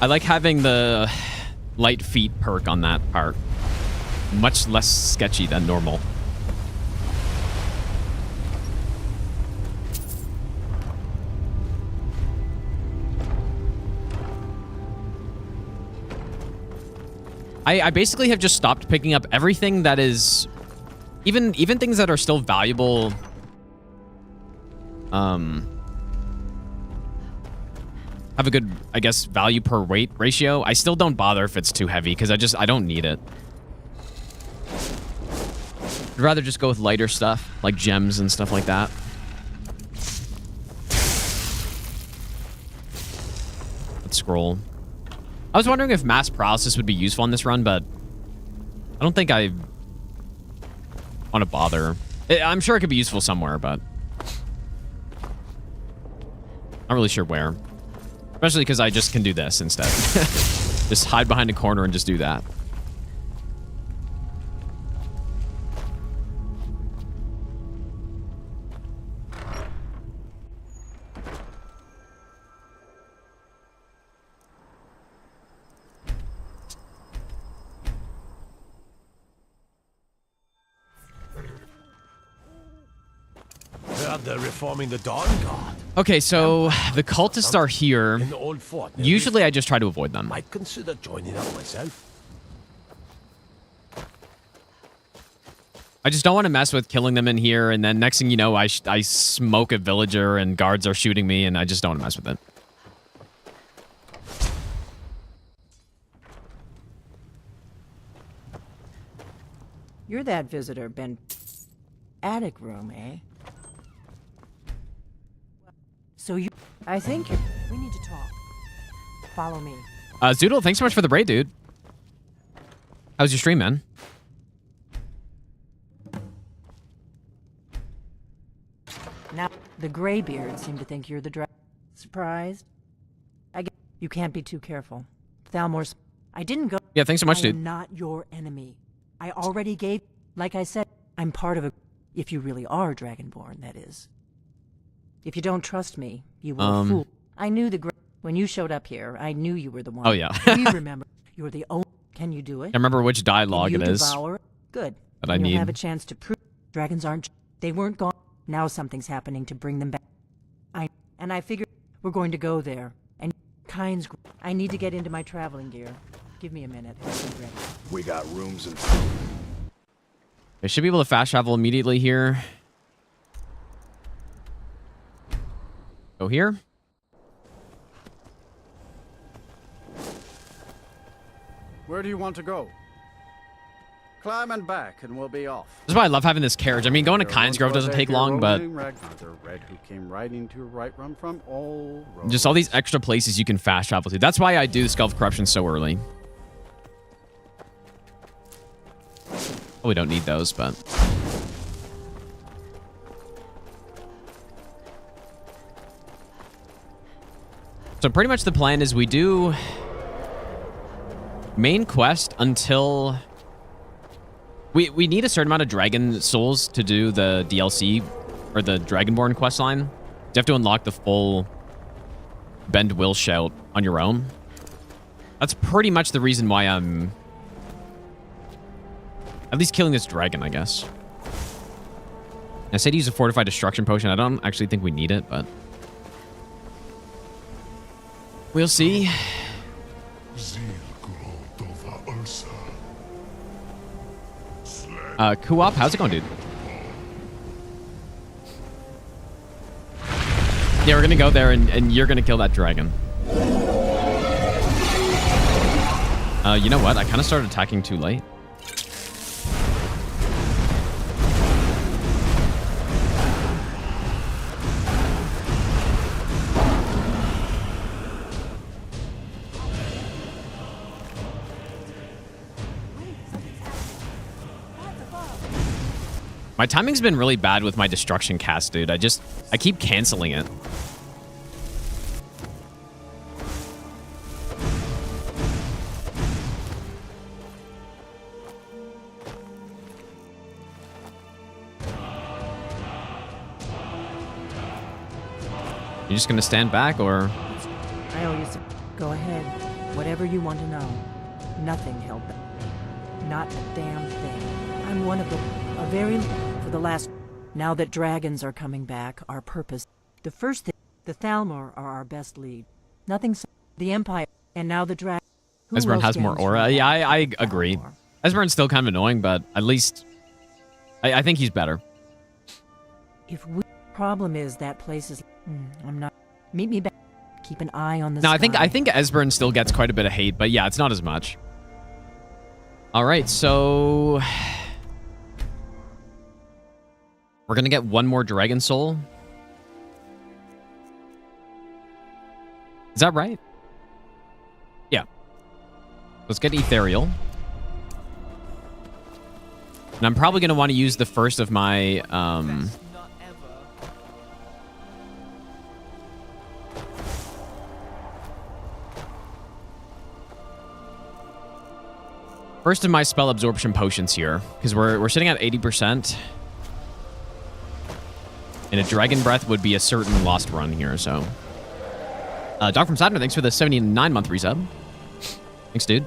I like having the light feet perk on that part. Much less sketchy than normal. I basically have just stopped picking up everything that is... Even things that are still valuable... have a good, I guess, value per weight ratio. I still don't bother if it's too heavy, because I don't need it. I'd rather just go with lighter stuff, like gems and stuff like that. Let's scroll. I was wondering if mass paralysis would be useful on this run, but I don't think I want to bother. I'm sure it could be useful somewhere, but not really sure where. Especially because I just can do this instead. Just hide behind a corner and just do that. They're reforming the Dawn Guard. Okay, so the cultists are here. In the old fort. Usually I just try to avoid them. Might consider joining up myself. I just don't want to mess with killing them in here, and then next thing you know, I smoke a villager and guards are shooting me, and I just don't want to mess with it. You're that visitor, Ben. Attic room, eh? So you... I think you're... We need to talk. Follow me. Zoodle, thanks so much for the raid, dude. How's your stream, man? Now, the Greybeards seem to think you're the Surprised? I guess you can't be too careful. Thalmor's... I didn't go... Yeah, thanks so much, dude. I'm not your enemy. I already gave... Like I said, I'm part of a... If you really are Dragonborn, that is. If you don't trust me, you will fool. I knew when you showed up here, I knew you were the one. Oh, yeah. You remember. You're the only... Can you do it? I remember which dialogue it is. Devour? Good. That I need. You'll have a chance to prove dragons aren't... They weren't gone. Now something's happening to bring them back. And I figured we're going to go there. And I need to get into my traveling gear. Give me a minute. We got rooms and... I should be able to fast travel immediately here. Go here. Where do you want to go? Climb and back, and we'll be off. This is why I love having this carriage. I mean, going to Kynes Grove doesn't take long, but just all these extra places you can fast travel to. That's why I do the Skull of Corruption so early. Oh, we don't need those, but... So pretty much the plan is we do main quest until... We need a certain amount of dragon souls to do the DLC or the Dragonborn quest line. You have to unlock the full Bend Will Shout on your own. That's pretty much the reason why I'm at least killing this dragon, I guess. I said use a fortified destruction potion. I don't actually think we need it, but we'll see. Kuop, how's it going, dude? Yeah, we're gonna go there and you're gonna kill that dragon. You know what? I kind of started attacking too late. My timing's been really bad with my destruction cast, dude. I keep canceling it. You just gonna stand back, or? I owe you some. Go ahead. Whatever you want to know. Nothing held back. Not a damn thing. I'm one of the... a very... for the last... Now that dragons are coming back, our purpose... The first thing... The Thalmor are our best lead. Nothing... The Empire... And now the dragon... Esbern has more aura. Yeah, I agree. Esbern's still kind of annoying, but at least... I think he's better. If we... Problem is that place is... I'm not... Meet me back. Keep an eye on the No, sky. I think Esbern still gets quite a bit of hate, but yeah, it's not as much. All right, so... We're going to get one more Dragon Soul. Is that right? Yeah. Let's get Ethereal. And I'm probably going to want to use the first of my... First of my spell absorption potions here, because we're sitting at 80%. And a Dragon Breath would be a certain lost run here, so. Doc from Saturn, thanks for the 79-month resub. Thanks, dude.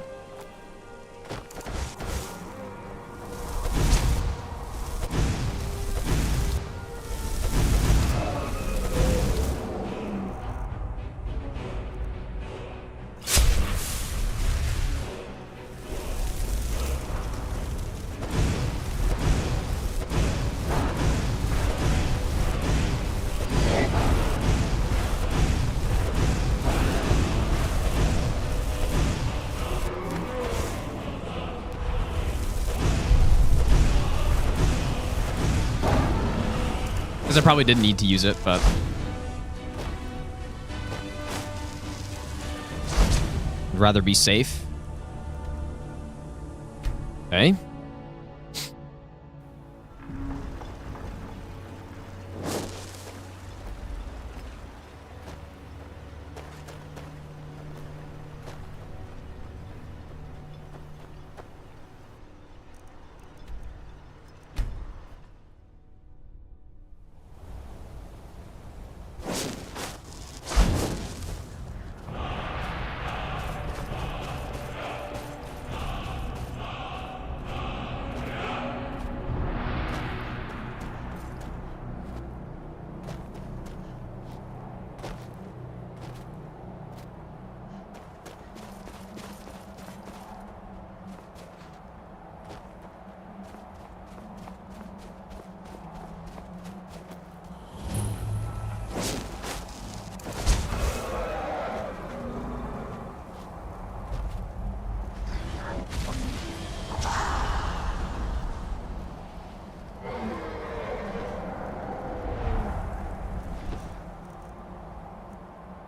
I probably didn't need to use it, but... I'd rather be safe. Okay.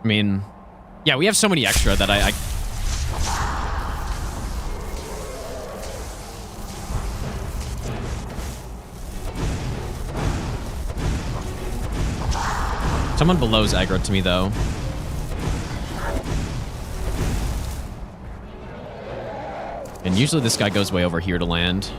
I mean, yeah, we have so many extra that I Someone below's aggro to me, though. And usually this guy goes way over here to land.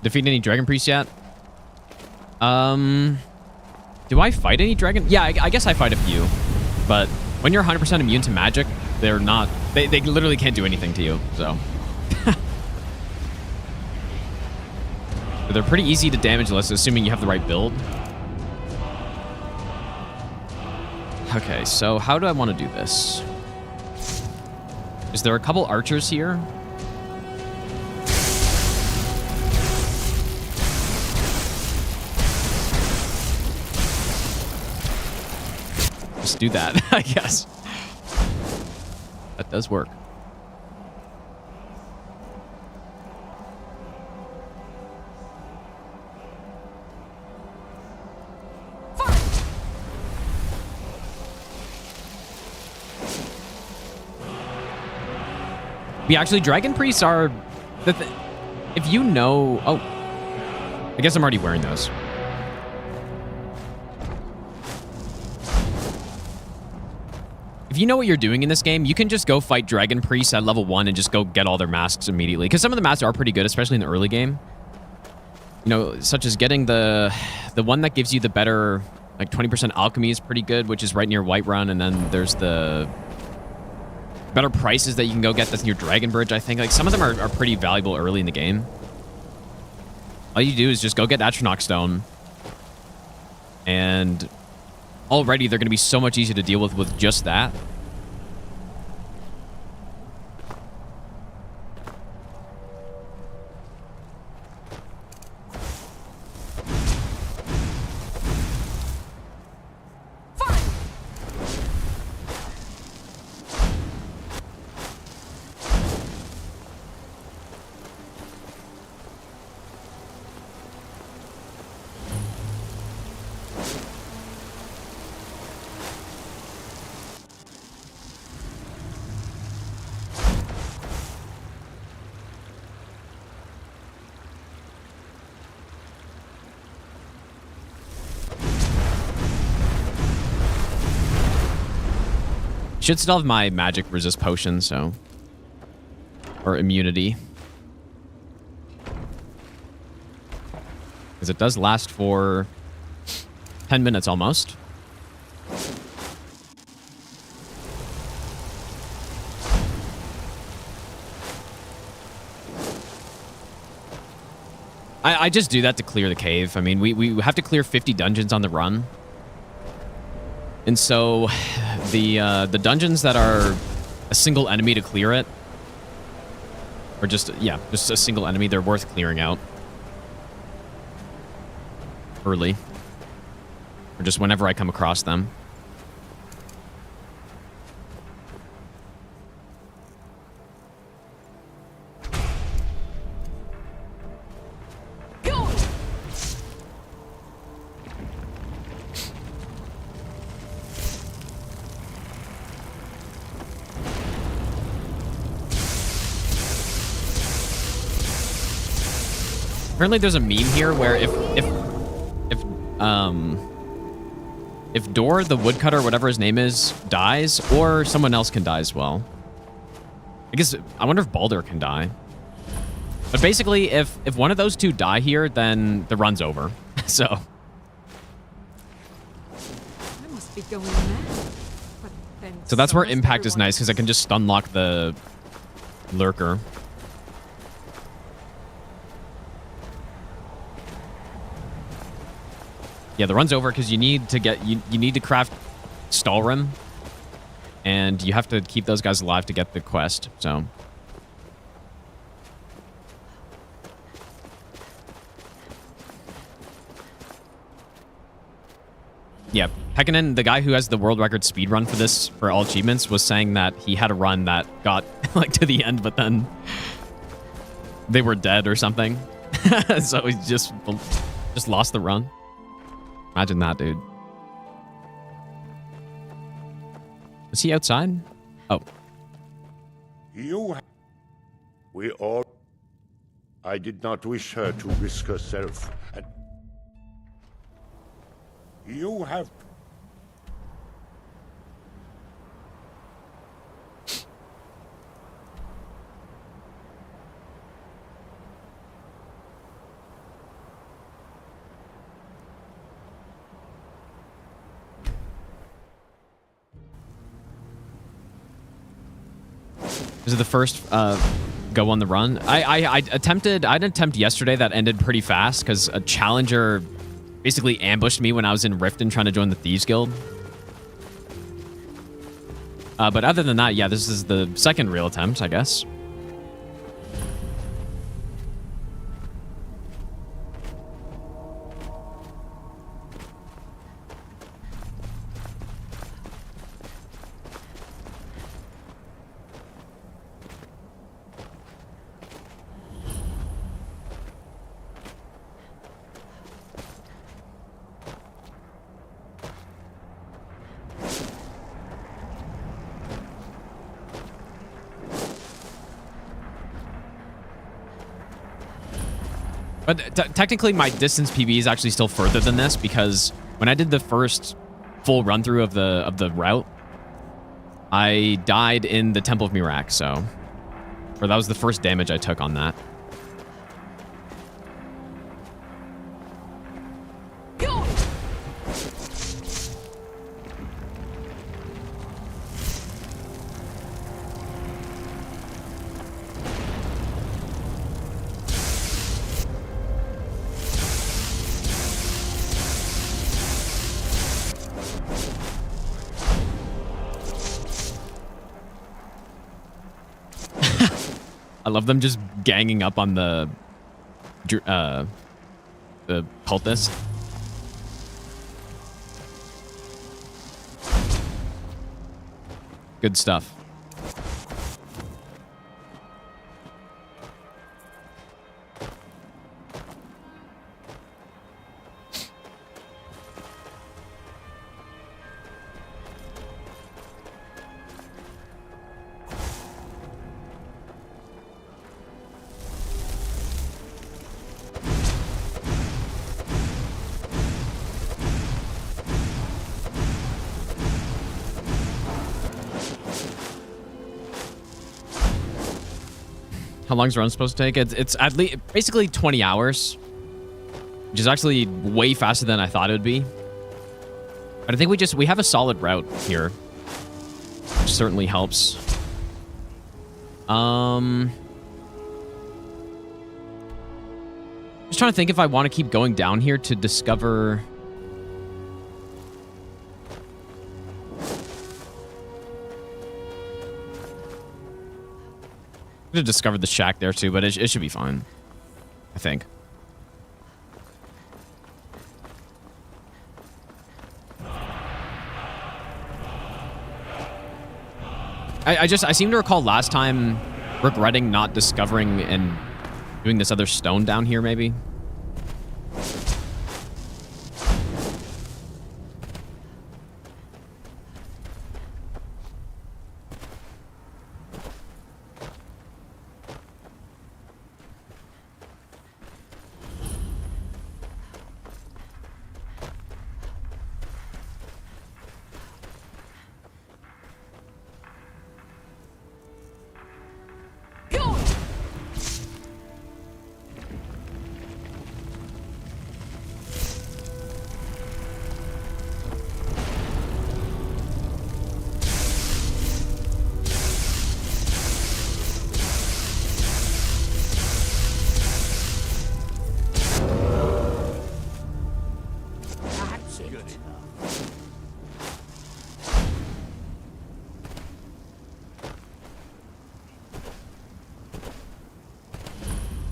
Defeat any Dragon Priests yet? Do I fight any Dragon? Yeah, I guess I fight a few. But when you're 100% immune to magic, they're not... They literally can't do anything to you, so... But they're pretty easy to damage, assuming you have the right build. Okay, so how do I want to do this? Is there a couple archers here? Do that, I guess. That does work. Yeah, actually, Dragon Priests are If you know... Oh. I guess I'm already wearing those. If you know what you're doing in this game, you can just go fight Dragon Priests at level 1 and just go get all their masks immediately. Because some of the masks are pretty good, especially in the early game. You know, such as getting the one that gives you the better, like 20% alchemy is pretty good, which is right near Whiterun. And then there's the better prices that you can go get that's near Dragon Bridge, I think. Like, some of them are pretty valuable early in the game. All you do is just go get Atronach Stone. And already they're going to be so much easier to deal with just that. Should still have my magic resist potion, so... Or immunity. Because it does last for 10 minutes almost. I just do that to clear the cave. I mean, we have to clear 50 dungeons on the run. And so the dungeons that are a single enemy to clear it, or just a single enemy, they're worth clearing out early, or just whenever I come across them. Apparently there's a meme here where if Dor, the woodcutter, whatever his name is, dies, or someone else can die as well. I wonder if Baldur can die. But basically, if one of those two die here, then the run's over. So. I must be going mad. But then So that's where must impact is everyone nice, because I can just stun lock the lurker. Yeah, the run's over because you need to get you need to craft Stalrim, and you have to keep those guys alive to get the quest. So yeah, Pekkanen, the guy who has the world record speed run for this for all achievements, was saying that he had a run that got like to the end, but then they were dead or something. So he just lost the run. Imagine that, dude. Is he outside? Oh. We all... I did not wish her to risk herself. And you have... This is the first go on the run. I attempted an attempt yesterday that ended pretty fast because a challenger basically ambushed me when I was in Riften trying to join the Thieves Guild. But other than that, yeah, this is the second real attempt, I guess. But technically, my distance PB is actually still further than this because when I did the first full run through of the route, I died in the Temple of Mirak, so that was the first damage I took on that. I love them just ganging up on the cultist. Good stuff. How long's the run supposed to take? It's at least basically 20 hours, which is actually way faster than I thought it would be. But I think we have a solid route here, which certainly helps. Just trying to think if I want to keep going down here to discover. Could have discovered the shack there too, but it should be fine, I think. I seem to recall last time regretting not discovering and doing this other stone down here, maybe.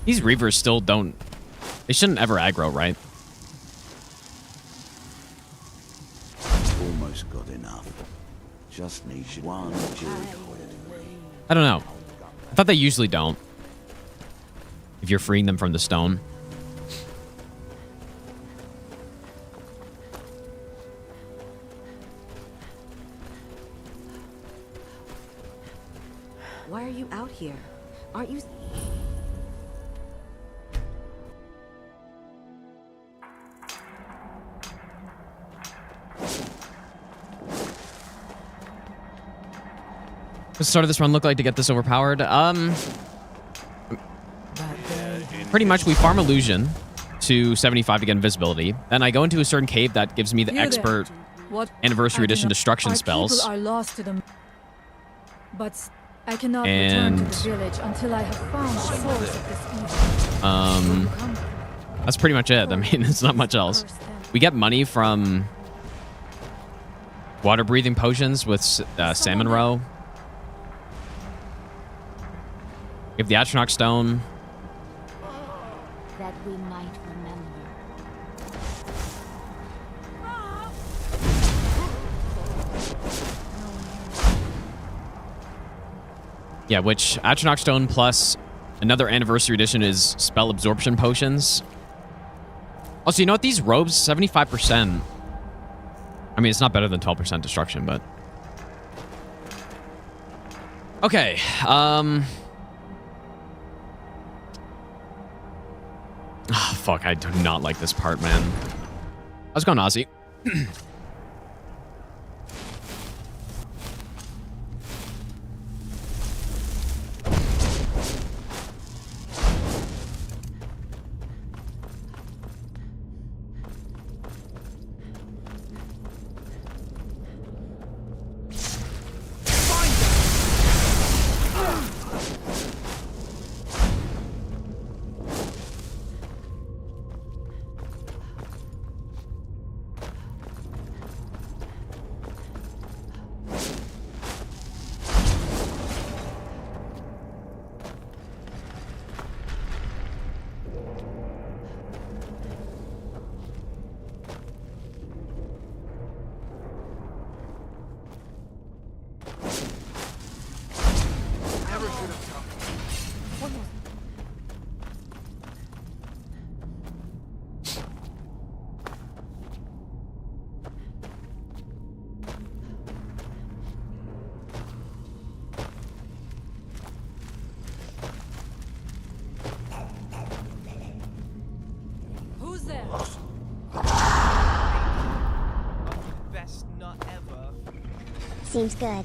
These Reavers still don't... They shouldn't ever aggro, right? Almost got enough. Just need one jig. I don't know. I thought they usually don't. If you're freeing them from the stone. Why are you out here? Aren't you... What's the start of this run look like to get this overpowered? Pretty much we farm illusion to 75 to get invisibility. Then I go into a certain cave that gives me the expert anniversary edition destruction spells. Are lost to them, but I cannot return to the village until I have found the source of this evil. That's pretty much it. I mean, it's not much else. We get money from water breathing potions with salmon roe. We have the Atronach stone. That we might remember. Yeah, which Atronach stone plus another anniversary edition is spell absorption potions. Also, you know what? These robes, 75%. I mean, it's not better than 12% destruction, but... Okay, Oh, fuck, I do not like this part, man. How's it going, Ozzy? Who's there? Best nut ever. Seems good.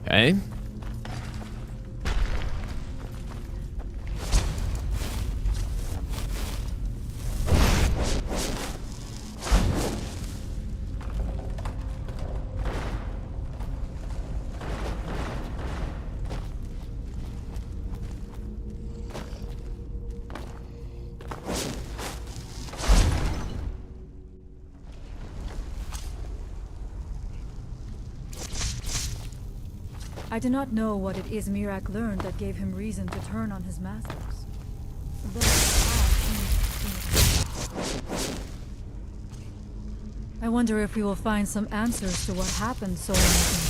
Okay. I do not know what it is Mirak learned that gave him reason to turn on his masters. Though I wonder if we will find some answers to what happened so long ago.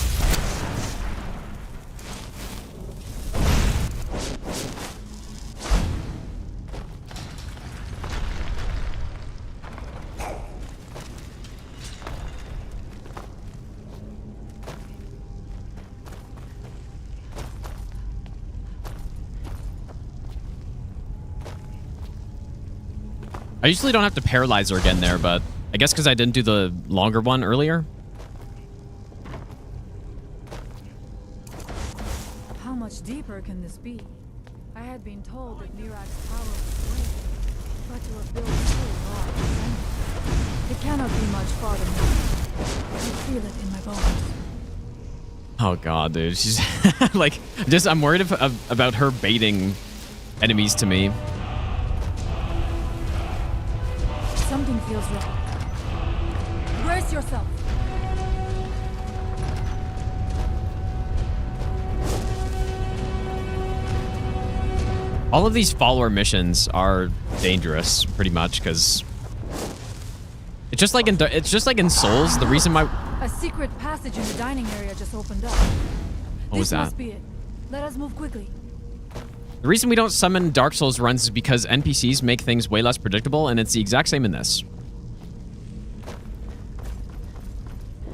I usually don't have to paralyze her again there, but I guess because I didn't do the longer one earlier. How much deeper can this be? I had been told that Mirak's power was great, but to have built so large, it cannot be much farther now. I feel it in my bones. Oh god, dude, she's like, I'm worried about her baiting enemies to me. Something feels wrong. Brace yourself. All of these follower missions are dangerous, pretty much, because it's just like in Souls. The reason why A secret passage in the dining area just opened up. What was This that? must be it. Let us move quickly. The reason we don't summon Dark Souls runs is because NPCs make things way less predictable, and it's the exact same in this.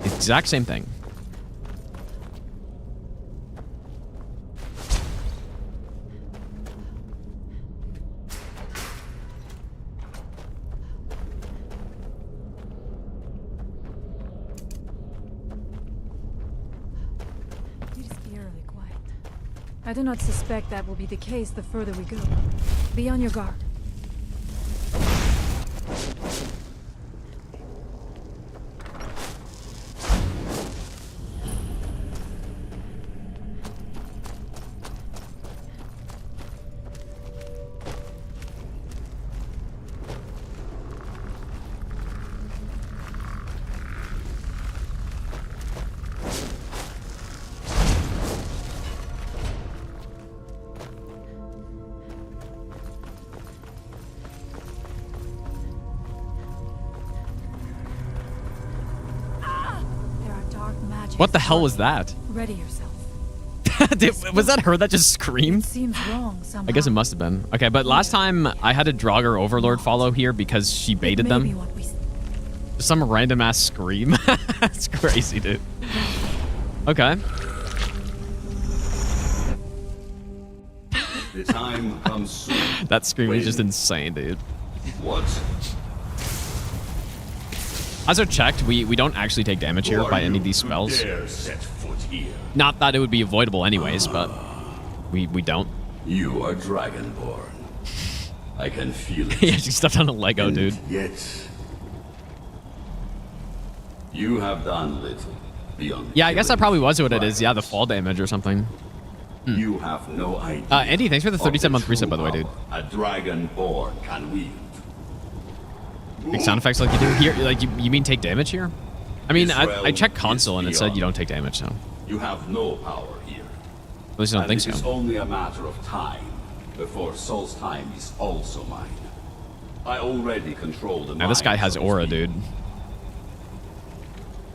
Exact same thing. It is eerily quiet. I do not suspect that will be the case the further we go. Be on your guard. What the hell was that? Ready yourself. Was that her that just screamed? Seems wrong somehow. I guess it must have been. Okay, but last time I had a Draugr Overlord follow here because she baited them. Just some random ass scream. That's crazy, dude. Okay. The time comes soon. That scream is just insane, dude. What? As I checked, we don't actually take damage here by any of these spells. Dare set foot here. Not that it would be avoidable anyways, but we don't. You are Dragonborn. I can feel it. Yeah, she stepped on a Lego, And dude. Yet, you have done little beyond. Yeah, I guess that probably was what it is. Yeah, the fall damage or something. You have no idea. Andy, thanks for the 37-month reset, by the way, dude. A Dragonborn can wield. Big sound effects like you do here. Like you mean take damage here? I mean, I checked console and it said you don't take damage, so. You have no power here. At least I don't think so. It is only a matter of time before Sol's time is also mine. I already control the. Now this guy has aura, dude.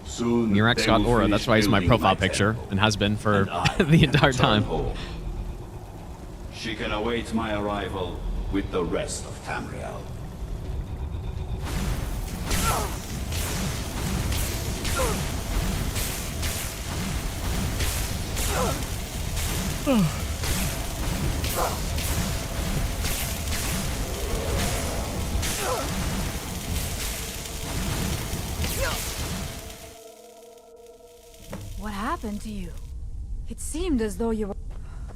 Soon Murak's got aura. That's why he's my profile picture and has been for the entire time. Home. She can await my arrival with the rest of Tamriel. What happened to you? It seemed as though you were...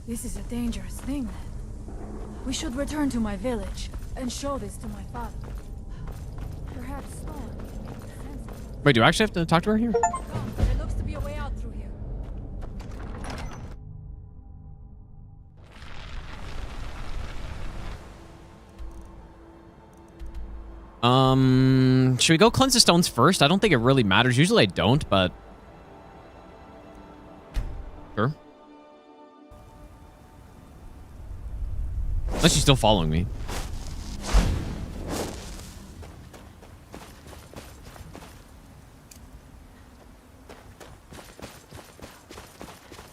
This is a dangerous thing, then. We should return to my village and show this to my father. Perhaps Spawn can make sense of it. Wait, do I actually have to talk to her here? Come, there looks to be a way out through here. Should we go cleanse the stones first? I don't think it really matters. Usually I don't, but... Sure. Unless she's still following me.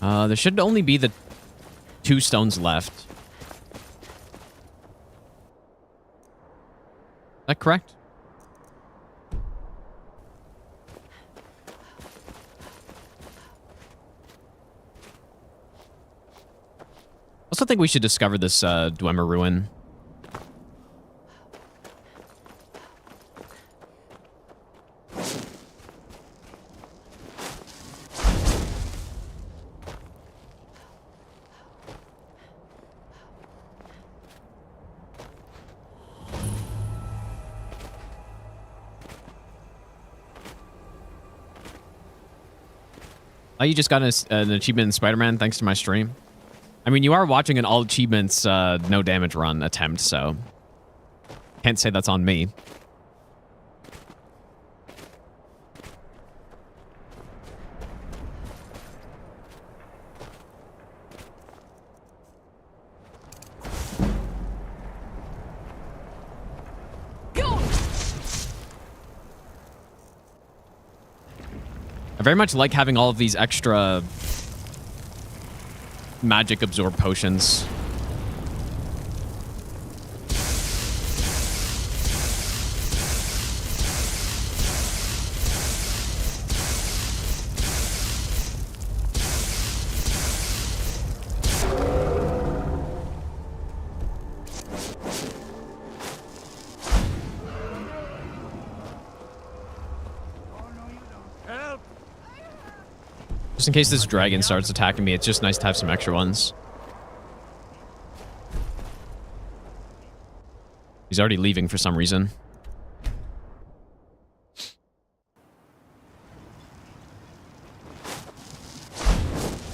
There should only be the 2 stones left. Is that correct? I also think we should discover this Dwemer ruin. Oh, you just got an achievement in Spider-Man thanks to my stream. I mean, you are watching an all achievements no damage run attempt, so can't say that's on me. I very much like having all of these extra magic absorb potions. Just in case this dragon starts attacking me, it's just nice to have some extra ones. He's already leaving for some reason.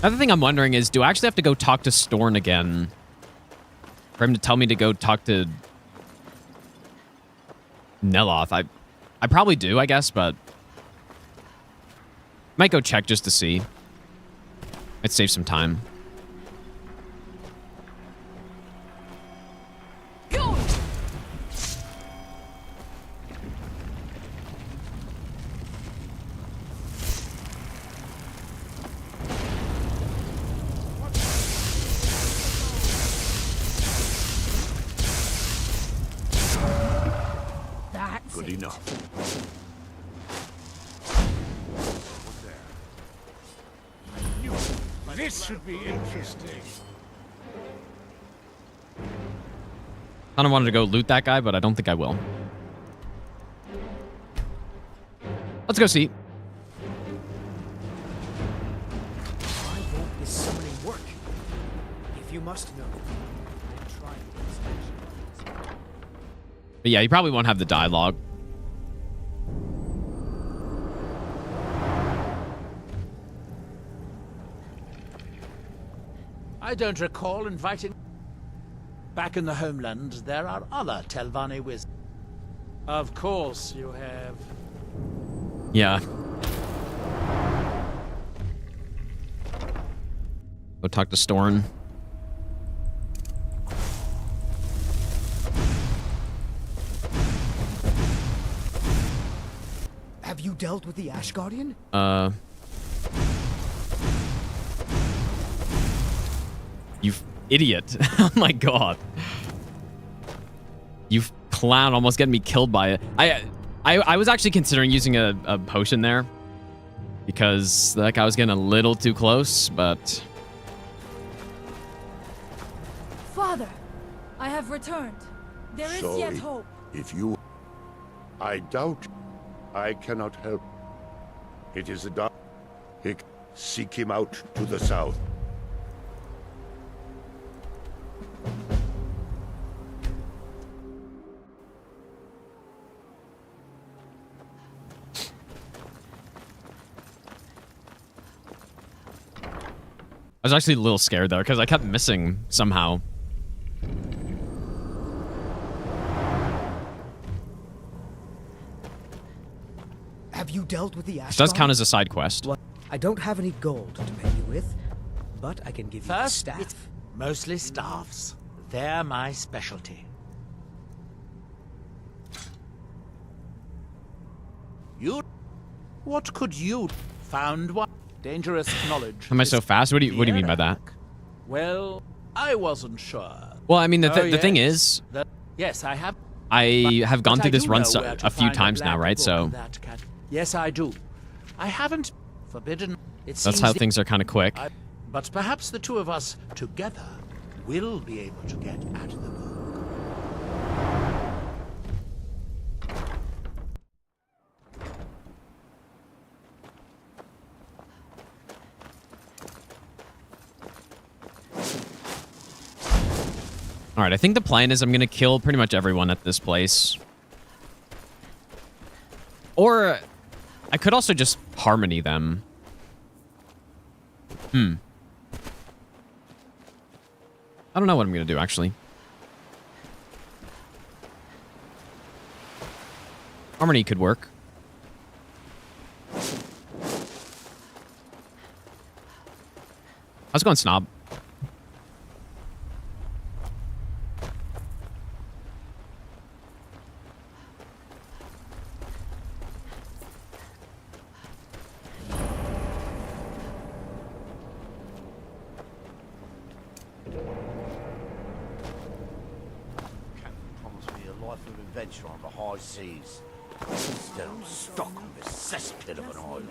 Another thing I'm wondering is, do I actually have to go talk to Storn again? For him to tell me to go talk to Neloth? I probably do, I guess, but... might go check just to see. Might save some time. Enough. This should be interesting. Kind of wanted to go loot that guy, but I don't think I will. Let's go see. Why won't this summoning work? If you must know, then try it. But yeah, you probably won't have the dialogue. I don't recall inviting... Back in the homeland, there are other Telvanni wizards. Of course you have. Yeah. Go talk to Storn. Have you dealt with the Ash Guardian? You idiot. Oh my god. You clown, almost getting me killed by it. I was actually considering using a potion there. Because that guy was getting a little too close, but... Father, I have returned. There is yet Sorry. hope. If you... I doubt. I cannot help. It is a dark... Hick, seek him out to the south. I was actually a little scared there because I kept missing somehow. Have you dealt with the Ash Which does Guardian? count as a side quest. Well, I don't have any gold to pay you with, but I can give you the First, staff. it's mostly staffs. They're my specialty. You... What could you... Found one. Dangerous knowledge. Am I so fast? What do you mean by that? Well, I wasn't sure. Well, I mean, the Oh, thing yes. is, Yes, I have. I have gone But through I this do run know where to a few find times now, black right? book So that yes, I do. I haven't forbidden. It that's seems how things are kind of quick. But perhaps the two of us together will be able to get at the book. All right, I think the plan is I'm going to kill pretty much everyone at this place. Or I could also just harmony them. I don't know what I'm going to do, actually. Harmony could work. How's it going, Snob? Promise me a life of adventure on the high seas. Instead, I'm stuck on this cesspit of an island.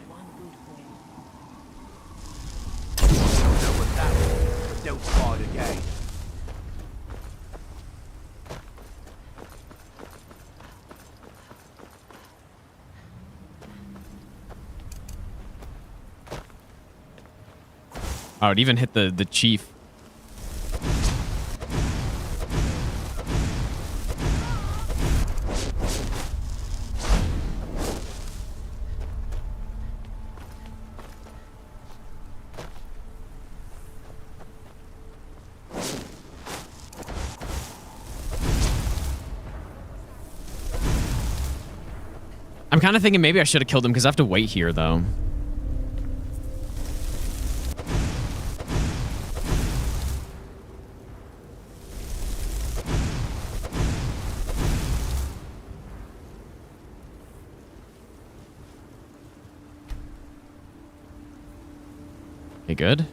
Don't know what that is, but don't try it again. Oh, it even hit the chief. I'm kind of thinking maybe I should have killed him because I have to wait here, though. Okay, good.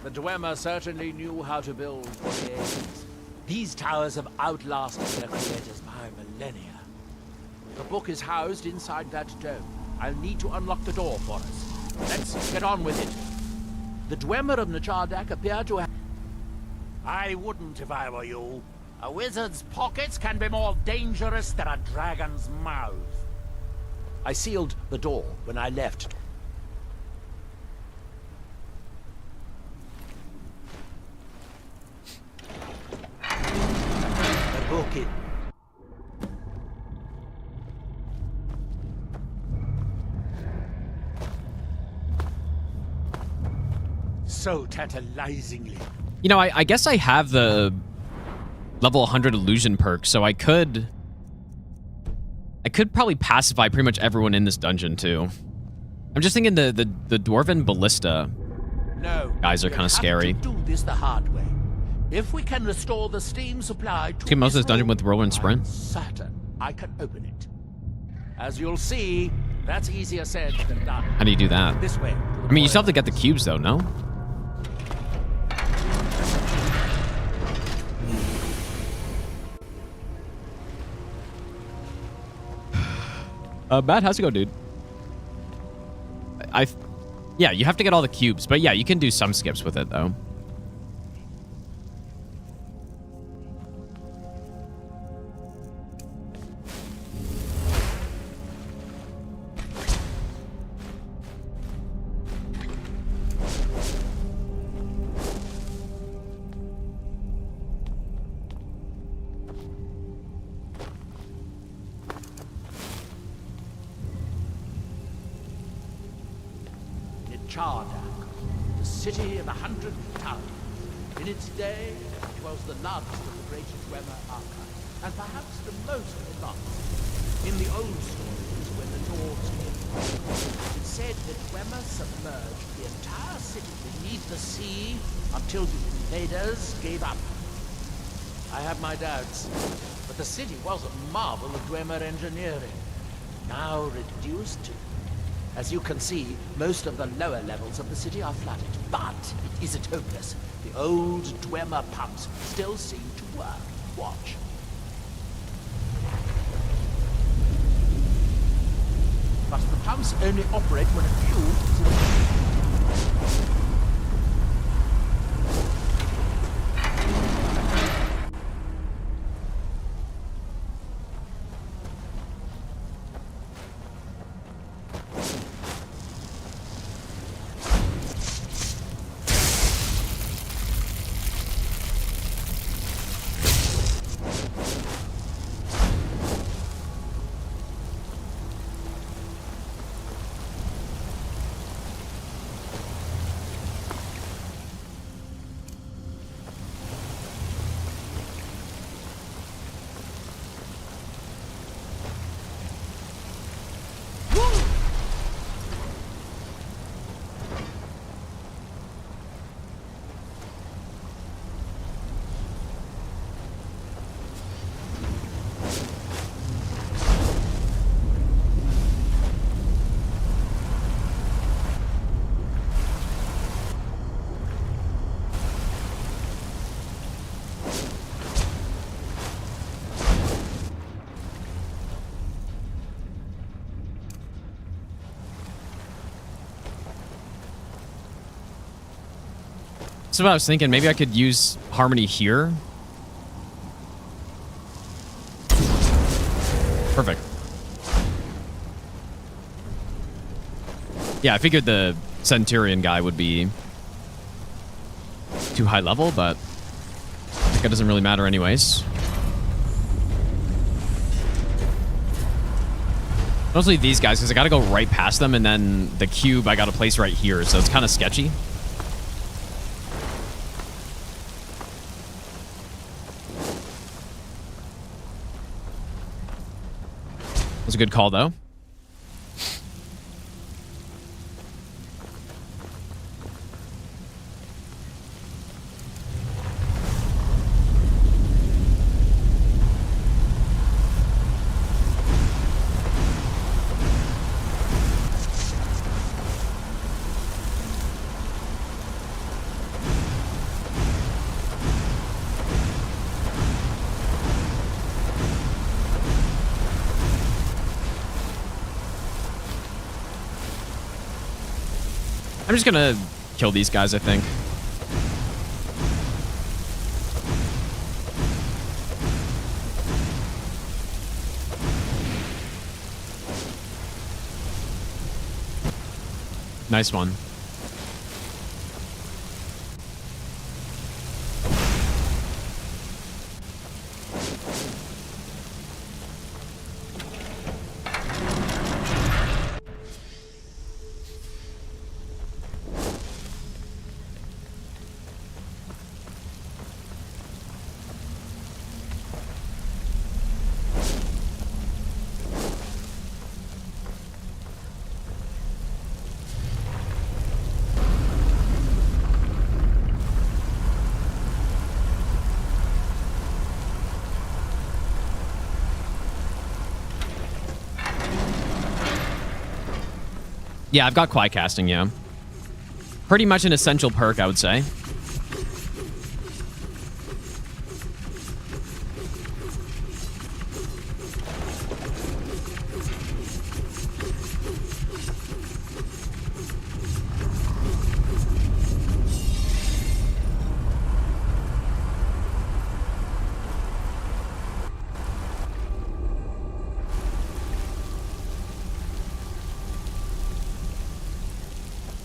The Dwemer certainly knew how to build for the ages. These towers have outlasted their creators by millennia. The book is housed inside that dome. I'll need to unlock the door for us. Let's get on with it. The Dwemer of Nachardak appear to have... I wouldn't if I were you. A wizard's pockets can be more dangerous than a dragon's mouth. I sealed the door when I left. The book is... So tantalizingly. You know, I guess I have the level 100 illusion perk, so I could probably pacify pretty much everyone in this dungeon too. I'm just thinking the dwarven ballista guys are kind of scary. Do this the hard way. If we can restore the steam supply to Get most of this dungeon with roll and sprint. I'm certain I can open it. As you'll see, that's easier said than done. How do you do that? This way. I mean, you still have to get the cubes though, no? Matt, how's it go, dude? Yeah, you have to get all the cubes, but yeah, you can do some skips with it, though. Nachardak, the city of 100 towns. In its day, it was the largest of the great Dwemer archives, and perhaps the most advanced. In the old stories, when the Dwarves came, it said that Dwemer submerged the entire city beneath the sea until the invaders gave up. I have my doubts, but the city was a marvel of Dwemer engineering, now reduced to... As you can see, most of the lower levels of the city are flooded, but it isn't hopeless. The old Dwemer pumps still seem to work. Watch. But the pumps only operate when a cube is in... That's what I was thinking. Maybe I could use Harmony here. Perfect. Yeah, I figured the Centurion guy would be too high level, but I think it doesn't really matter anyways. Mostly these guys, because I gotta go right past them, and then the cube I gotta place right here, so it's kind of sketchy. That's a good call, though. I'm just gonna kill these guys, I think. Nice one. Yeah, I've got quiet casting, yeah. Pretty much an essential perk, I would say.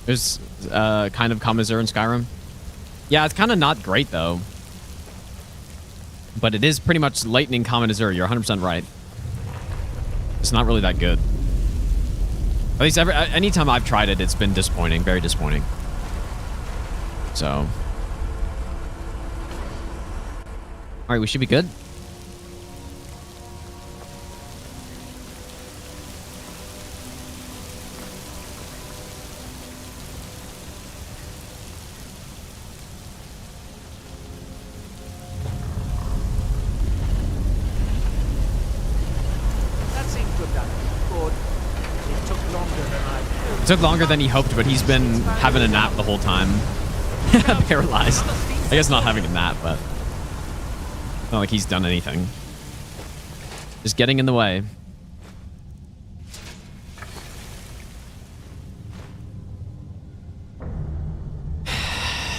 There's kind of Kamazur in Skyrim. Yeah, it's kind of not great, though. But it is pretty much lightning Kamazur. You're 100% right. It's not really that good. At least anytime I've tried it, it's been disappointing. Very disappointing. So. Alright, we should be good. It took longer than he hoped, but he's been having a nap the whole time. Paralyzed. I guess not having a nap, but not like he's done anything. Just getting in the way.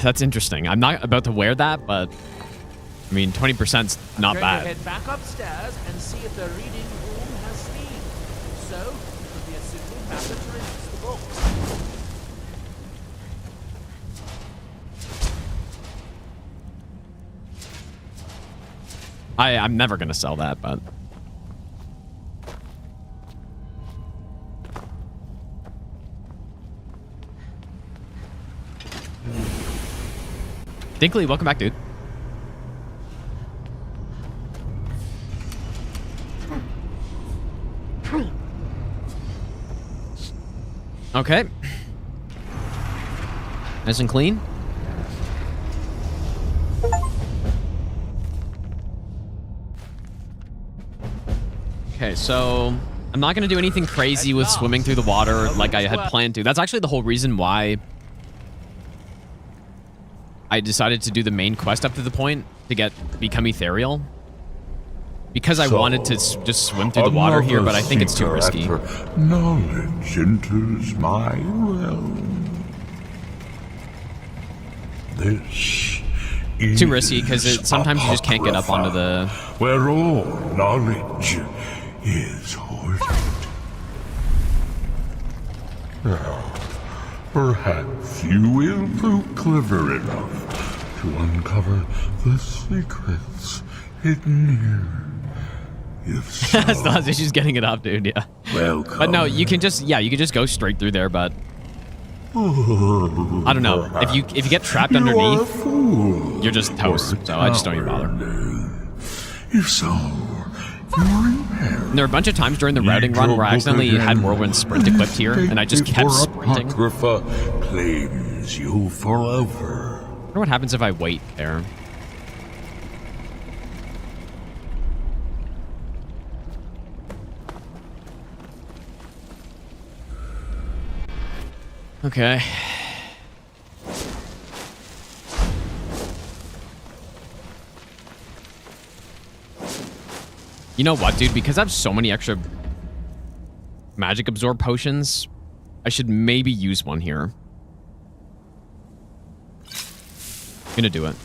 That's interesting. I'm not about to wear that, but I mean, 20%'s not bad. Head back upstairs and see if the reading room has steam. So, it would be a simple matter to release the books. I'm never gonna sell that, but Dinkley, welcome back, dude. Okay. Nice and clean. Okay, so I'm not going to do anything crazy with swimming through the water like I had planned to. That's actually the whole reason why I decided to do the main quest up to the point to become ethereal. Because I wanted to just swim through the water here, but I think it's too risky. Knowledge enters my realm. This is too risky because sometimes you just can't get up onto the... Where all knowledge is hoarded. Now, perhaps you will prove clever enough to uncover the secrets hidden here. As long as she's getting it up, dude, yeah. Welcome. But no, you can just go straight through there, but I don't know. If you get trapped underneath, you're just toast. So I just don't even bother. If so, there are a bunch of times during the routing run where I accidentally had Whirlwind Sprint equipped here, and I just kept sprinting. Claims you forever. I wonder what happens if I wait there. Okay. You know what, dude? Because I have so many extra magic absorb potions, I should maybe use one here. Gonna do it.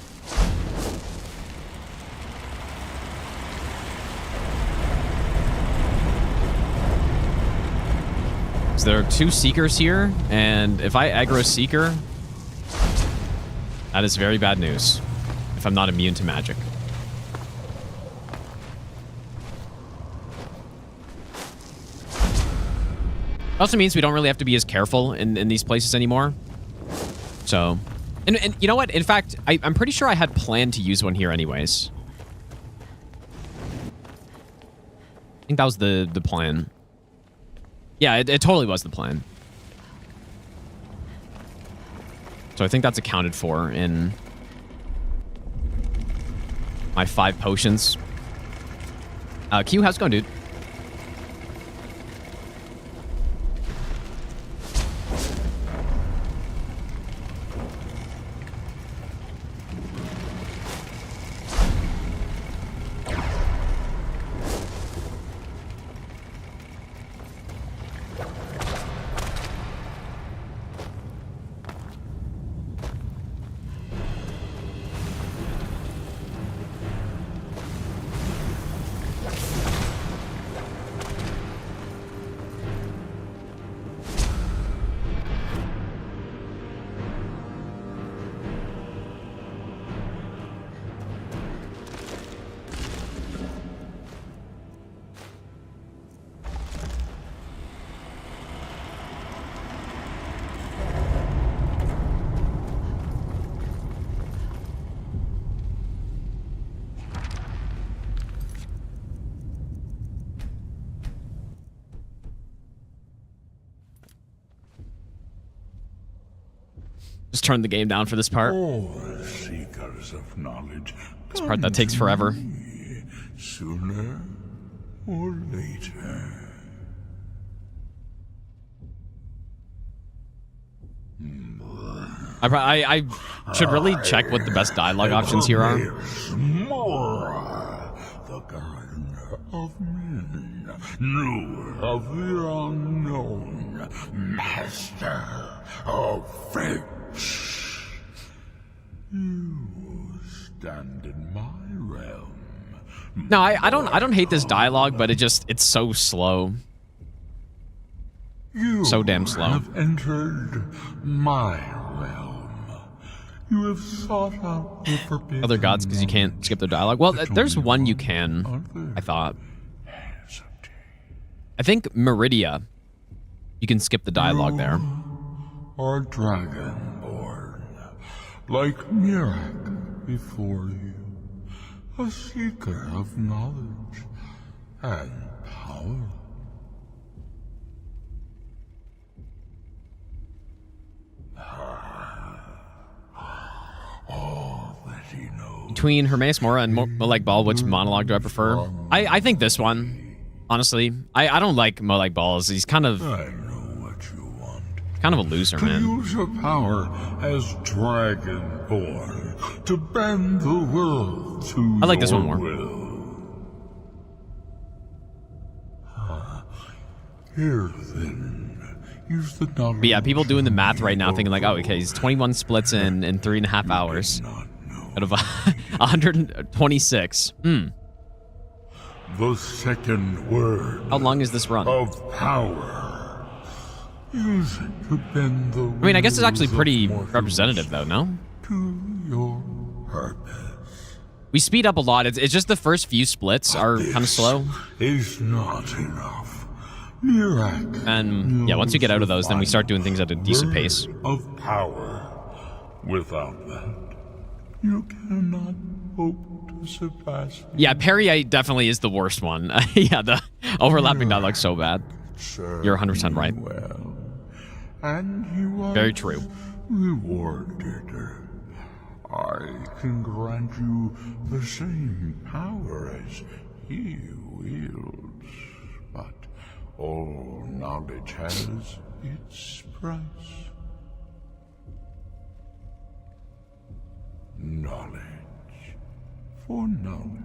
So there are 2 Seekers here, and if I aggro Seeker, that is very bad news. If I'm not immune to magic. It also means we don't really have to be as careful in these places anymore. So, and you know what? In fact, I'm pretty sure I had planned to use one here anyways. I think that was the plan. Yeah, it totally was the plan. So I think that's accounted for in my 5 potions. Q, how's it going, dude? Just turn the game down for this part. Seekers of knowledge. This part that takes forever. Sooner or later. I should really check what the best dialogue options here are. More, the gardener of men, knower of the unknown, master of fate. You stand in my realm. No, I don't hate this dialogue, but it's so slow. You so damn slow. have entered my realm. You have sought out the forbidden. Other gods, because you can't skip the dialogue. Well, there's one you can, I thought. I think Meridia. You can skip the dialogue there. Or dragonborn, like Mirak before you, a seeker of knowledge and power. All that he knows. Between Hermaeus Mora and Molag Bal, which monologue do I prefer? I think this one, honestly. I don't like Molag Bal's. He's kind of a loser, man. To use your power as dragonborn, to bend the world to I like this your one more. will. Here then, use the knowledge. But yeah, people doing the math right now thinking like, oh, okay, he's 21 splits in 3.5 hours out of 126. The second word. How long is this run? Of power. Use it to bend the I mean, I guess it's actually pretty representative, though, no? To your purpose. We speed up a lot. It's just the first few splits are kind of slow. Is not enough. Mirak. And yeah, once you get out of those, then we start doing things at a decent pace. Of power. Without that, you cannot hope to surpass me. Yeah, Perry definitely is the worst one. Yeah, the overlapping dialogue's so bad. You're 100% right. Well, and he was very true. Rewarded. I can grant you the same power as he wields, but all knowledge has its price. Knowledge for knowledge.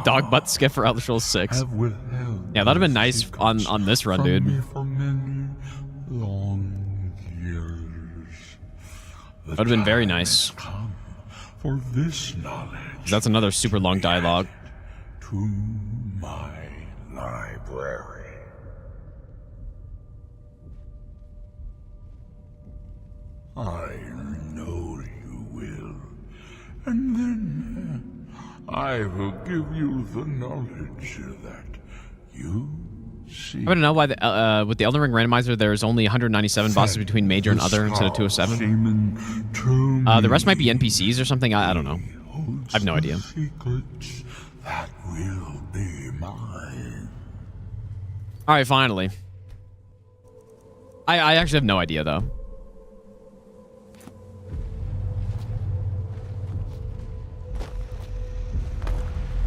Dog butt skip for Elder Scrolls 6. Yeah, that'd have been nice on this run, dude. For many long years. That would have been very nice. Come for this knowledge. That's another super long dialogue. To my library. I know you will. And then I will give you the knowledge that you see. I want to know why with the Elden Ring randomizer, there's only 197 bosses between major and other instead of 207. The rest might be NPCs or something. I don't know. I have no idea. Secrets that will be mine. All right, finally. I actually have no idea though.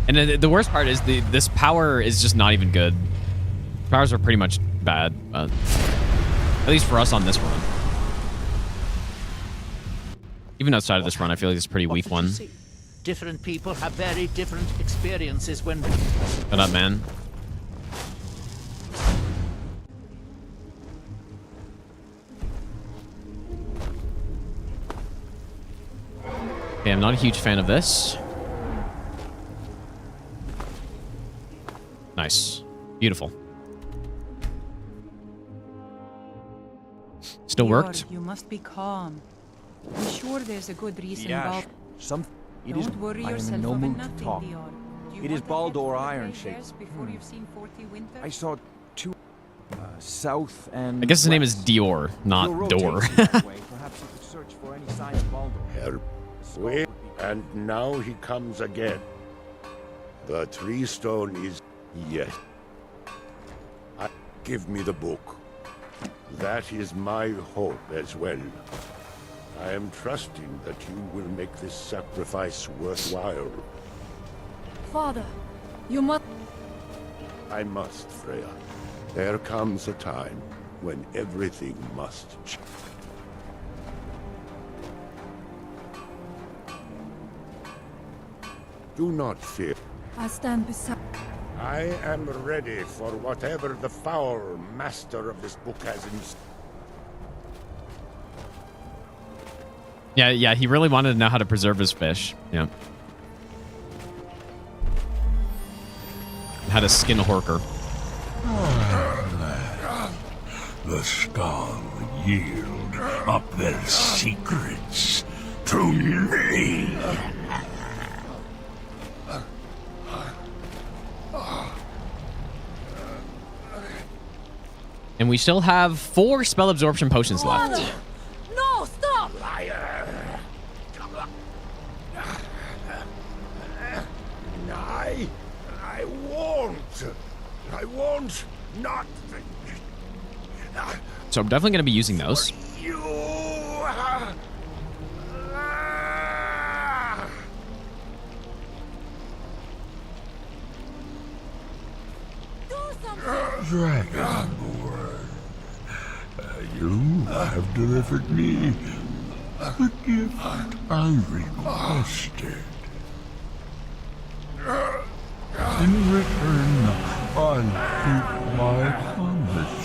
And the worst part is this power is just not even good. Powers are pretty much bad, but at least for us on this run. Even outside of this run, I feel like it's a pretty weak one. Different people have very different experiences when... Shut up, man. Okay, I'm not a huge fan of this. Nice. Beautiful. Still worked? You must be calm. I'm sure there's a good reason Yeah, about... Don't worry I am yourself in no over mood to nothing, talk. Dion. Do you It is want to head Baldur to the Iron Grey Shape. Hairs before you've seen 40 winters? I saw two south and I guess his name is west. Dior, not If you'll Door. rotate this way, perhaps you could search for any signs of Baldur. Help. Wait, and now he comes again. The tree stone is... Yes. Give me the book. That is my hope as well. I am trusting that you will make this sacrifice worthwhile. Father, you must... I must, Freya. There comes a time when everything must change. Do not fear. I stand beside... I am ready for whatever the foul master of this book has in store. Yeah, he really wanted to know how to preserve his fish. Yeah. How to skin a horker. The skull yield up their secrets to me. And we still have 4 spell absorption potions left. No, stop! Liar! I won't not. So I'm definitely going to be using those. You. Dragonborn, you have delivered me the gift I requested. In return, I keep my promise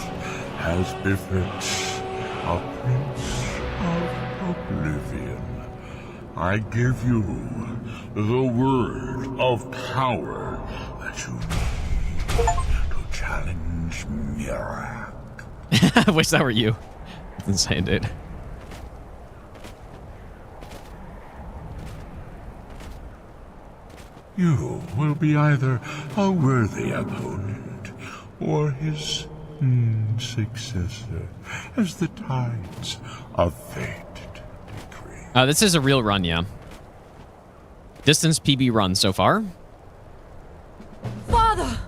as befits a prince of oblivion. I give you the word of power that you need to challenge Mirak. I wish that were you. That's insane, dude. You will be either a worthy opponent or his successor, as the tides of fate decree. This is a real run, yeah. Distance PB run so far. Father!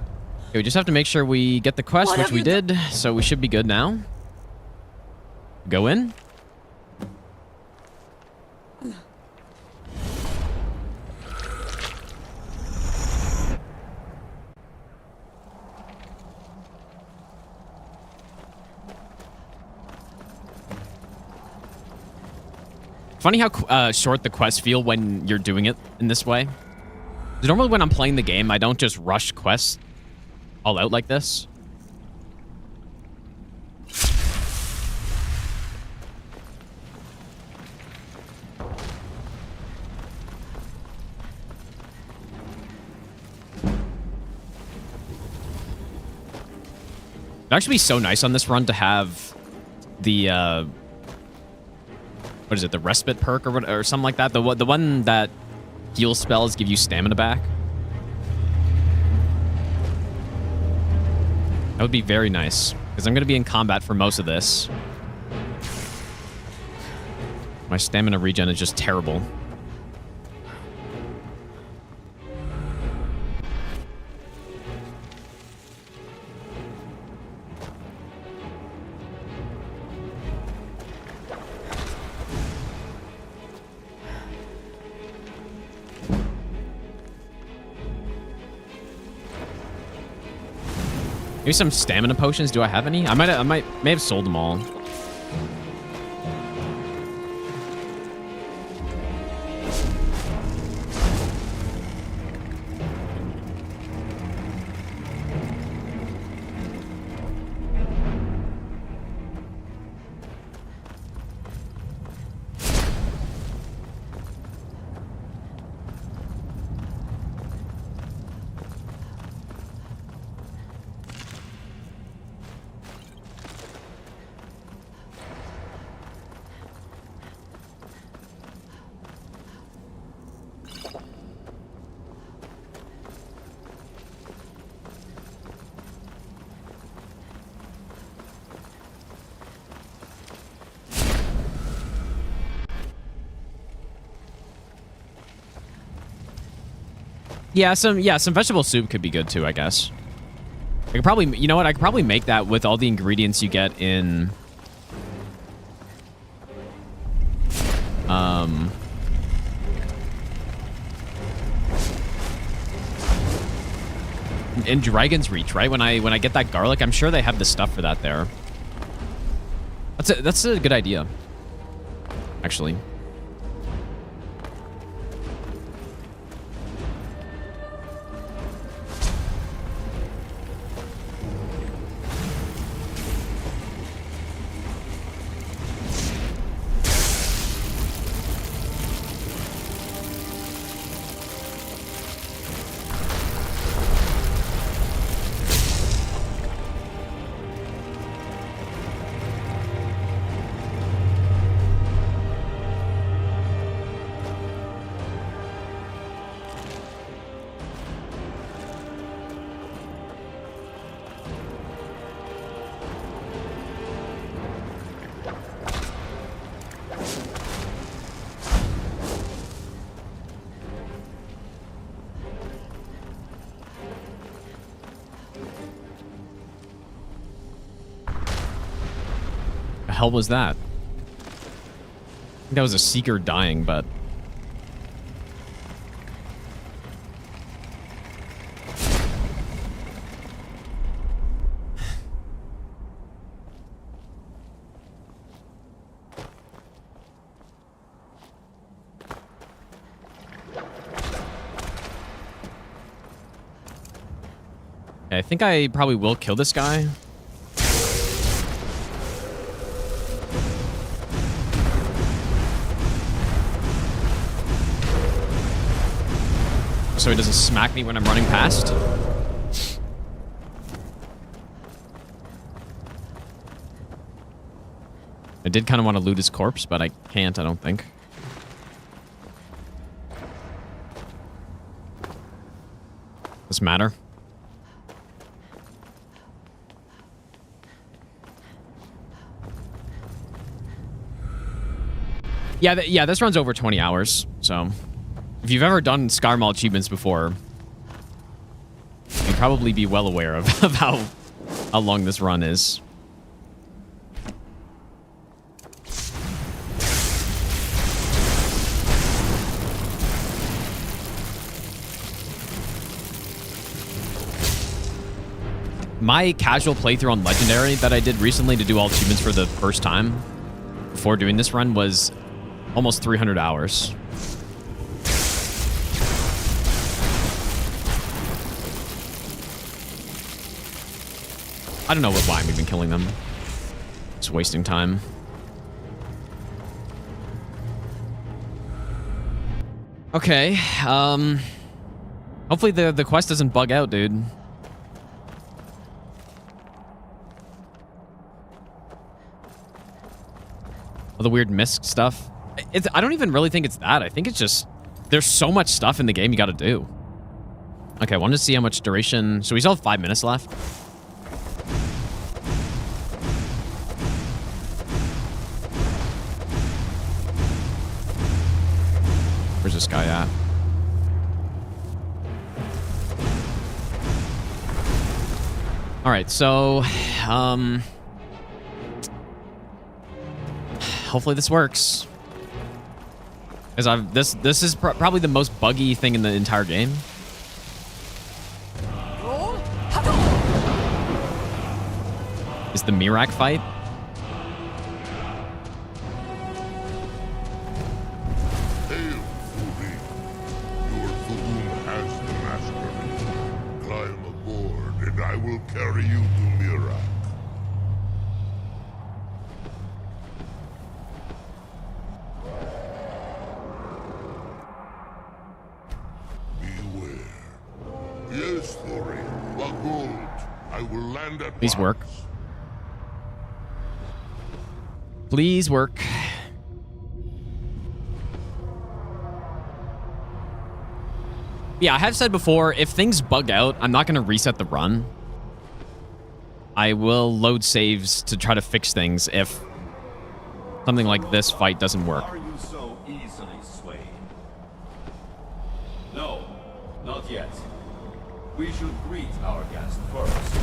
Okay, we just have to make sure we get the quest, which we did, so we should be good now. Go in. Funny how short the quests feel when you're doing it in this way. Normally when I'm playing the game, I don't just rush quests all out like this. It'd actually be so nice on this run to have the, what is it, the respite perk or something like that? The one that heal spells give you stamina back. That would be very nice, because I'm going to be in combat for most of this. My stamina regen is just terrible. Maybe some stamina potions. Do I have any? I may have sold them all. Yeah, some vegetable soup could be good too, I guess. I could probably, you know what? I could probably make that with all the ingredients you get in in Dragon's Reach, right? When I get that garlic, I'm sure they have the stuff for that there. That's a good idea, actually. The hell was that? I think that was a seeker dying, but I think I probably will kill this guy. So he doesn't smack me when I'm running past. I did kind of want to loot his corpse, but I can't, I don't think. Doesn't matter. Yeah, this runs over 20 hours, so if you've ever done Skyrim achievements before, you'd probably be well aware of how long this run is. My casual playthrough on Legendary that I did recently to do all achievements for the first time before doing this run was almost 300 hours. I don't know why I'm even killing them. It's wasting time. Okay, hopefully the quest doesn't bug out, dude. All the weird mist stuff. I don't even really think it's that. I think it's just there's so much stuff in the game you got to do. Okay, I wanted to see how much duration. So we still have 5 minutes left. Where's this guy at? All right, so hopefully this works. Because this is probably the most buggy thing in the entire game. Is the Mirak fight? Hail, Uri. Your Thulum has the mastery. Climb aboard, and I will carry you to Mirak. Beware. Yes, Uri. Bagold. I will land at Please once. work. Please work. Yeah, I have said before, if things bug out, I'm not going to reset the run. I will load saves to try to fix things if something like this fight doesn't work. Are you so easily swayed? No, not yet. We should greet our guest first.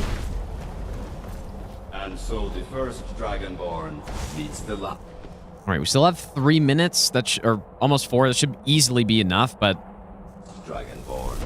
And so the first Dragonborn meets the last. All right, we still have 3 minutes, or almost 4. That should easily be enough, but Dragonborn.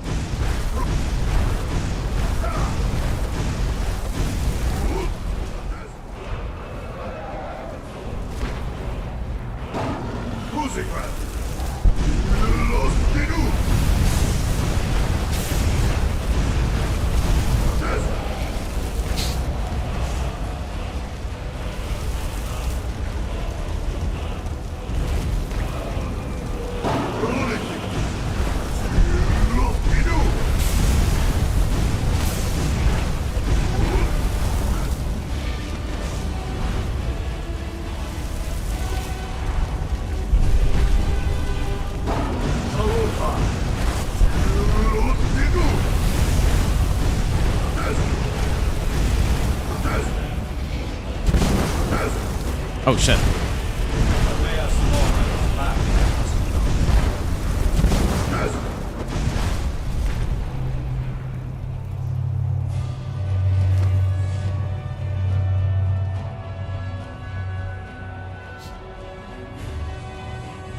oh shit.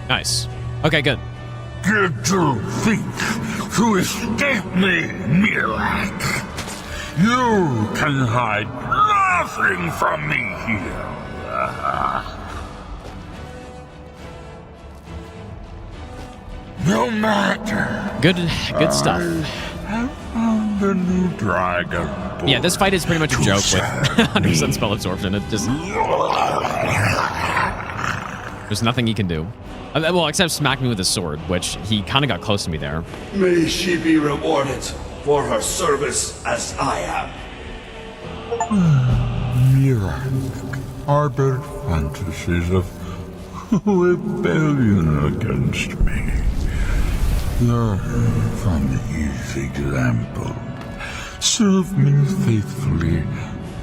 Nice. Okay, good. Did you think to escape me, Mirak? You can hide nothing from me here. No matter. Good stuff. I found a new dragon. Yeah, this fight is pretty much a joke with 100% spell absorption. It just there's nothing he can do. Well, except smack me with his sword, which he kind of got close to me there. May she be rewarded for her service as I am. Mirak harbored fantasies of rebellion against me. Learn from his example. Serve me faithfully,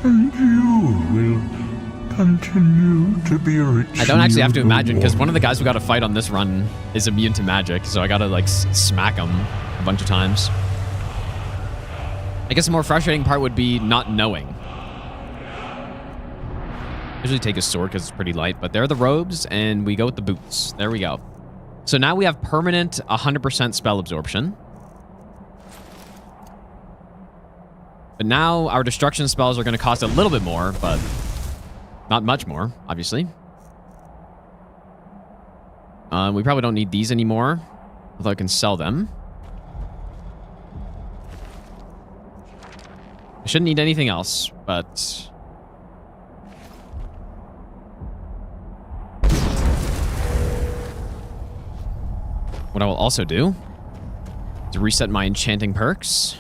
and you will continue to be rich. I don't actually have to imagine, because one of the guys we got to fight on this run is immune to magic, so I got to, like, smack him a bunch of times. I guess the more frustrating part would be not knowing. Usually take his sword because it's pretty light, but there are the robes, and we go with the boots. There we go. So now we have permanent 100% spell absorption. But now our destruction spells are going to cost a little bit more, but not much more, obviously. We probably don't need these anymore, although I can sell them. I shouldn't need anything else, but what I will also do is reset my enchanting perks.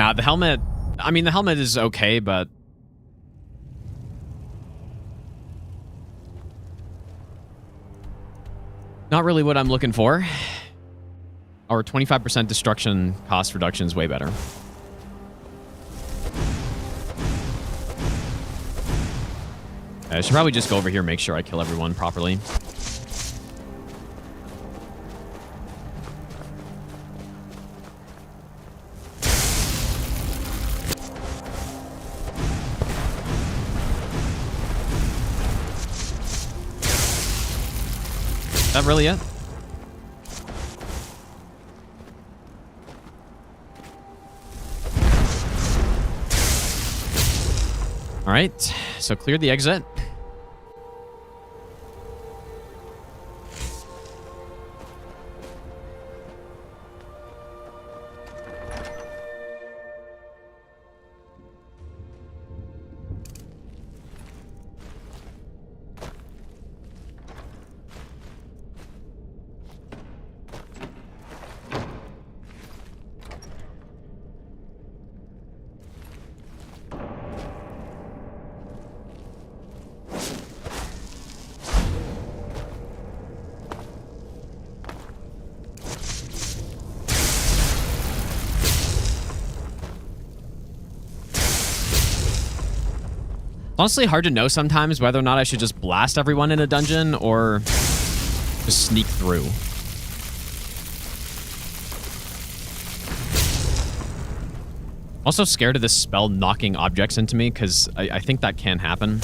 Nah, the helmet... I mean, the helmet is okay, but... not really what I'm looking for. Our 25% destruction cost reduction is way better. I should probably just go over here and make sure I kill everyone properly. Is that really it? All right, so clear the exit. Honestly, hard to know sometimes whether or not I should just blast everyone in a dungeon or just sneak through. Also scared of this spell knocking objects into me because I think that can happen.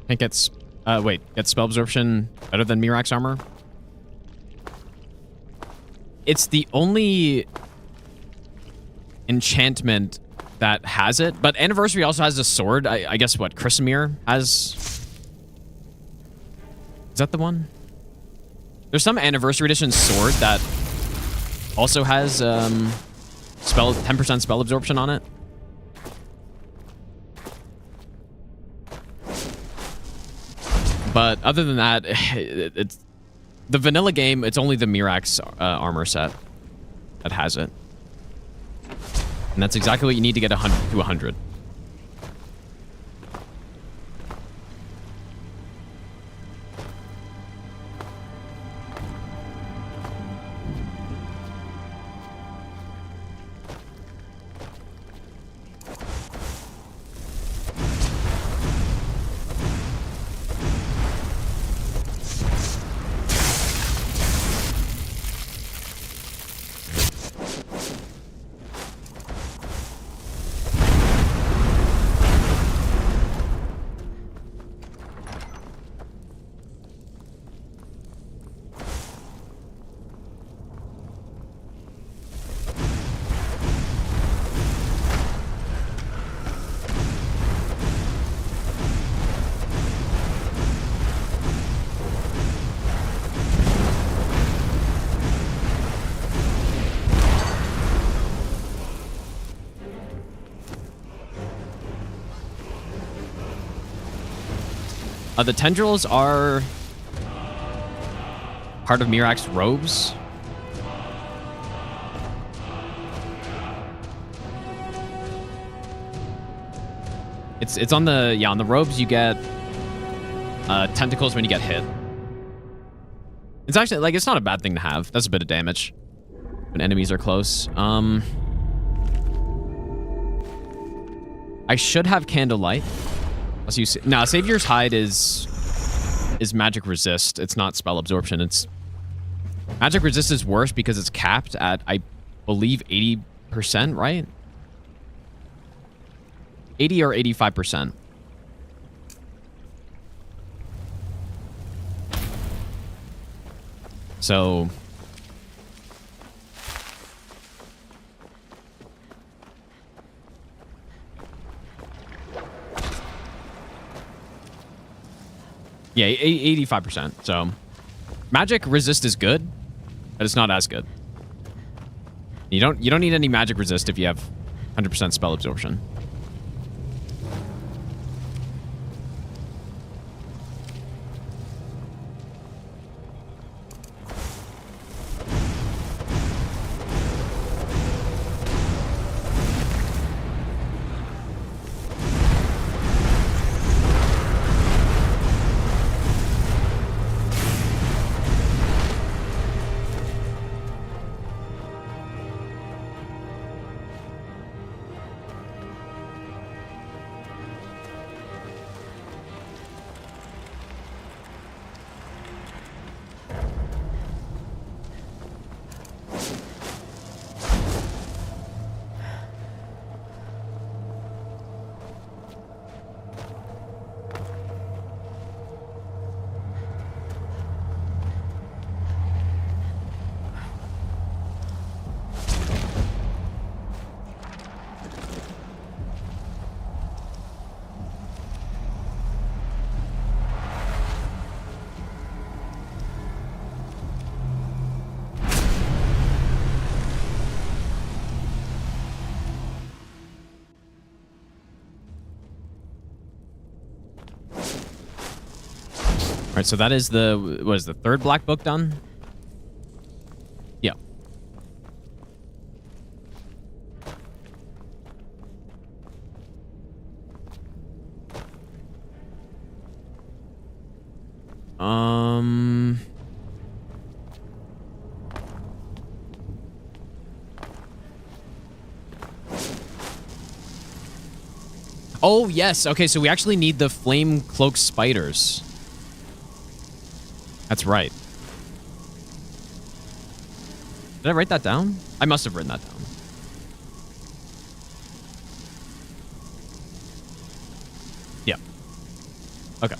I think it's... wait, get spell absorption better than Mirax armor? It's the only enchantment that has it, but Anniversary also has a sword. I guess what, Chrisimir has... Is that the one? There's some Anniversary Edition sword that also has 10% spell absorption on it. But other than that, it's the vanilla game. It's only the Mirax armor set that has it, and that's exactly what you need to get 100 to 100. The tendrils are part of Mirax's robes. It's on the on the robes you get tentacles when you get hit. It's actually like it's not a bad thing to have. That's a bit of damage when enemies are close. I should have Candlelight. Now, Savior's Hide is magic resist. It's not spell absorption. It's magic resist is worse because it's capped at, I believe, 80%, right? 80 or 85%. So... yeah, 85%. So, magic resist is good, but it's not as good. You don't need any magic resist if you have 100% spell absorption. All right, so that is the third black book done? Yeah. Oh, yes. Okay, so we actually need the flame cloak spiders. That's right. Did I write that down? I must have written that down. Yeah. Okay.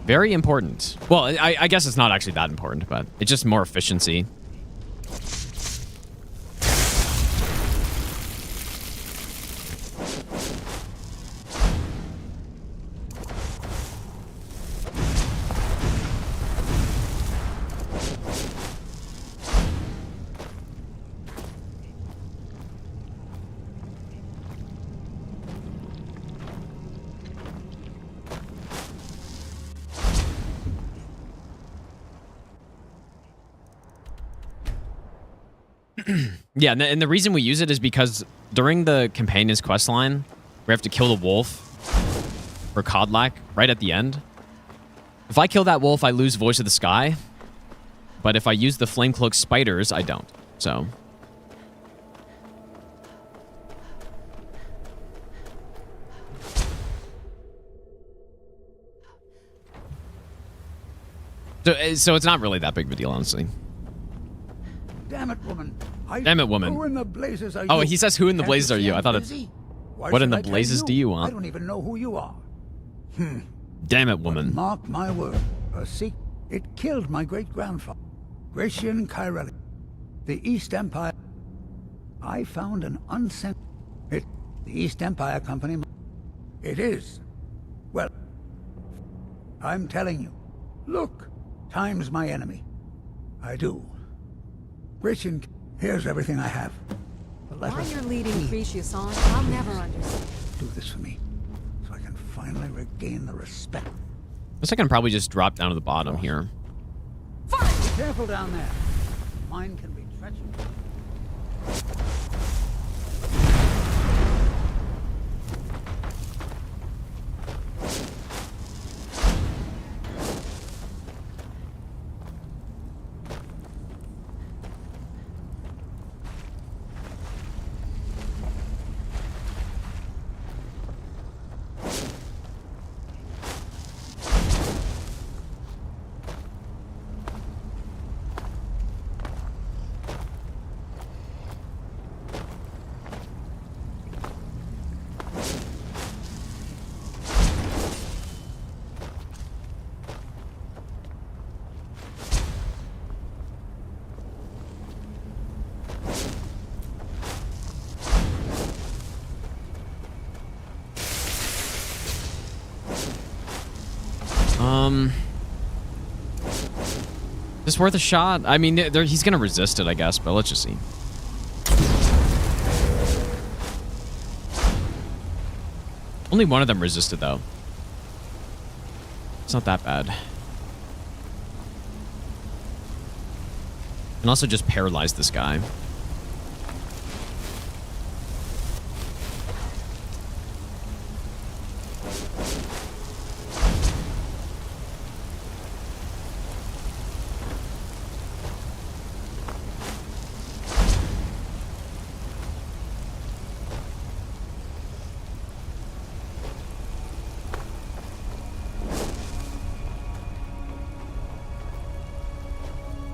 Very important. Well, I guess it's not actually that important, but it's just more efficiency. Yeah, and the reason we use it is because during the companion's quest line, we have to kill the wolf for Kodlak right at the end. If I kill that wolf, I lose Voice of the Sky. But if I use the Flame Cloak spiders, I don't. So... So it's not really that big of a deal, honestly. Damn it, woman. Damn it, woman. Who in the blazes are you? Oh, he says, who in the blazes are you? I thought it's... What in the blazes do you I want? don't even know who you are. Damn it, woman. Mark my word. A Sikh. It killed my great-grandfather. Gratian Kyreli. The East Empire. I found an unsent... The East Empire Company... It is. Well... I'm telling you. Look. Time's my enemy. I do. Gratian, here's everything I have. Why you're leading Cretius on, I'll never understand. Do this for me, so I can finally regain the respect. Looks like I can probably just drop down to the bottom here. Be careful down there. Mine can be treacherous. Is this worth a shot? I mean, he's gonna resist it, I guess, but let's just see. Only one of them resisted, though. It's not that bad. And also just paralyze this guy.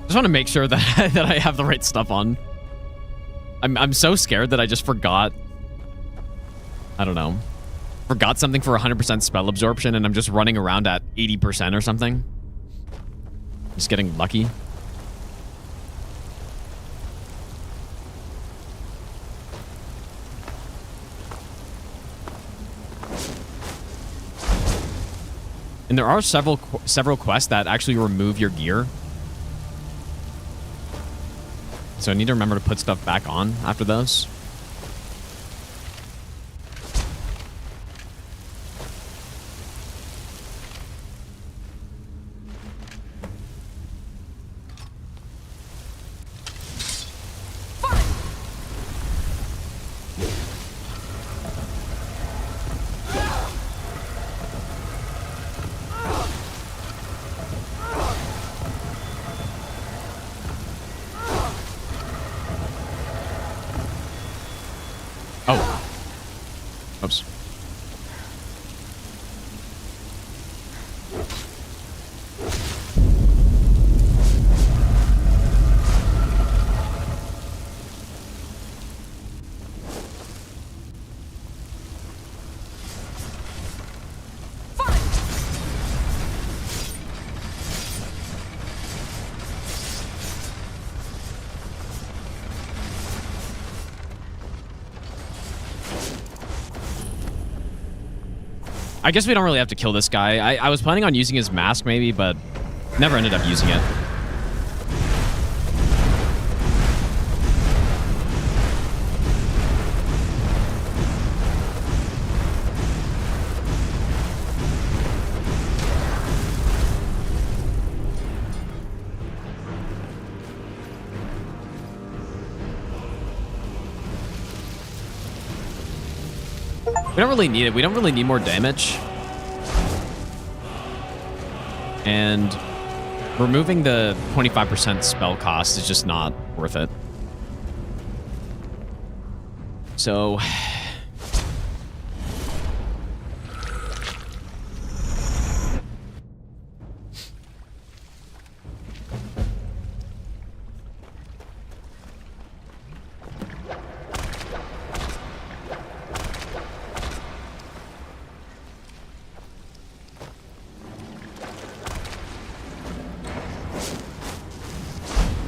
I just want to make sure that that I have the right stuff on. I'm so scared that I just forgot. I don't know. Forgot something for 100% spell absorption, and I'm just running around at 80% or something. Just getting lucky. And there are several quests that actually remove your gear. So I need to remember to put stuff back on after those. Oops. I guess we don't really have to kill this guy. I was planning on using his mask maybe, but never ended up using it. We don't really need it. We don't really need more damage. And removing the 25% spell cost is just not worth it. So...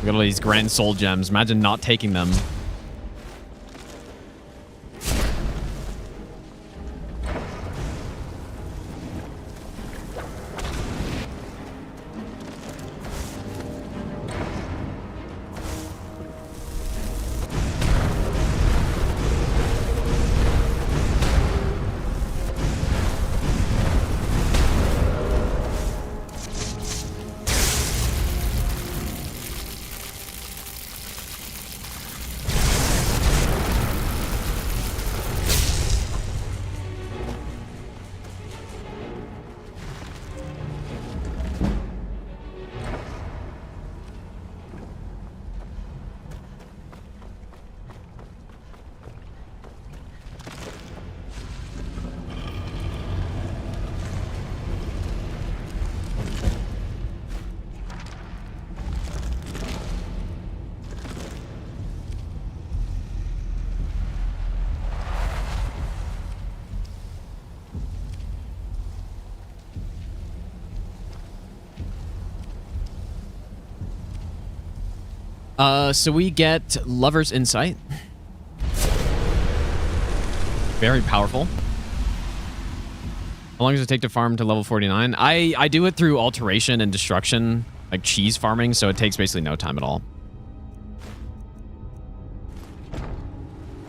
Look at all these grand soul gems. Imagine not taking them. So we get Lover's Insight. Very powerful. How long does it take to farm to level 49? I do it through alteration and destruction, like cheese farming, so it takes basically no time at all.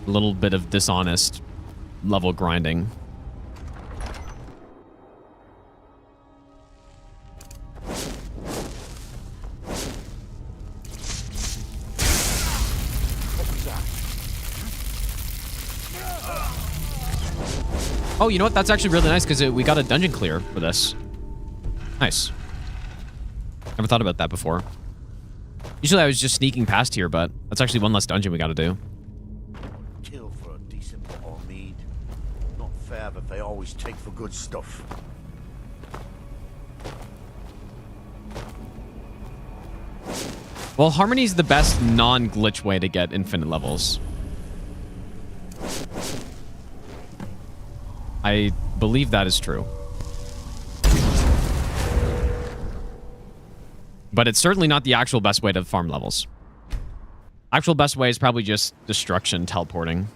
A little bit of dishonest level grinding. Oh, you know what? That's actually really nice because we got a dungeon clear for this. Nice. Never thought about that before. Usually I was just sneaking past here, but that's actually one less dungeon we got to do. Kill for a decent or mead. Not fair that they always take for good stuff. Well, Harmony's the best non-glitch way to get infinite levels. I believe that is true. But it's certainly not the actual best way to farm levels. Actual best way is probably just destruction teleporting.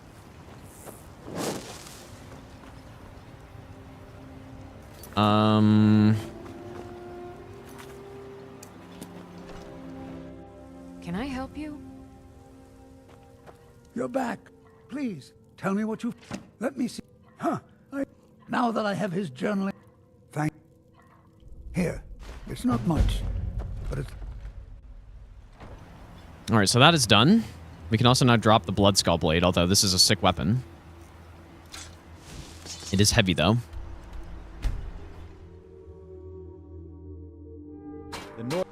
Can I help you? You're back. Please, tell me what you... Let me see. Huh. Now that I have his journaling... Thank... Here. It's not much, but it's... Alright, so that is done. We can also now drop the Blood Skull Blade, although this is a sick weapon. It is heavy, though. The North.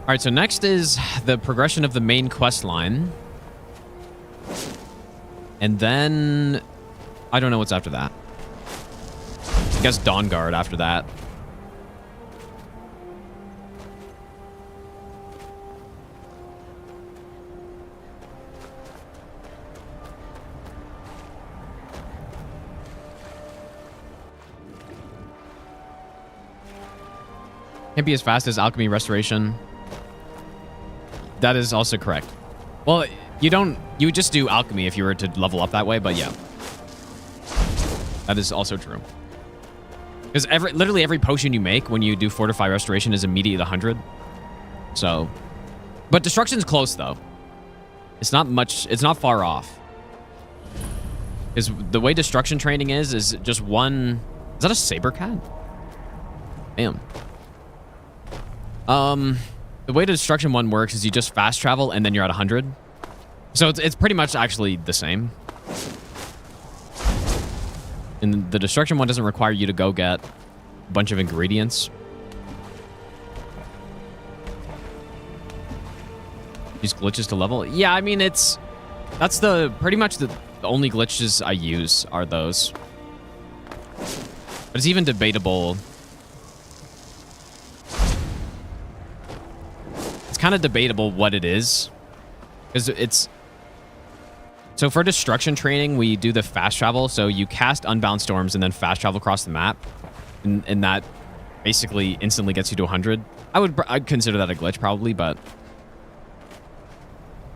All right, so next is the progression of the main quest line. And then... I don't know what's after that. I guess Dawnguard after that. Can't be as fast as Alchemy Restoration. That is also correct. Well, you would just do alchemy if you were to level up that way, but yeah. That is also true. Because literally every potion you make when you do Fortify Restoration is immediate 100. So, but Destruction's close though. It's not much, it's not far off. Because the way Destruction training is just one, is that a saber cat? Damn. The way the Destruction one works is you just fast travel and then you're at 100. So it's pretty much actually the same. And the Destruction one doesn't require you to go get a bunch of ingredients. Use glitches to level? Yeah, I mean, that's pretty much the only glitches I use are those. But it's even debatable. It's kind of debatable what it is, because it's so for Destruction training we do the fast travel, so you cast Unbound Storms and then fast travel across the map, and that basically instantly gets you to 100. I'd consider that a glitch probably, but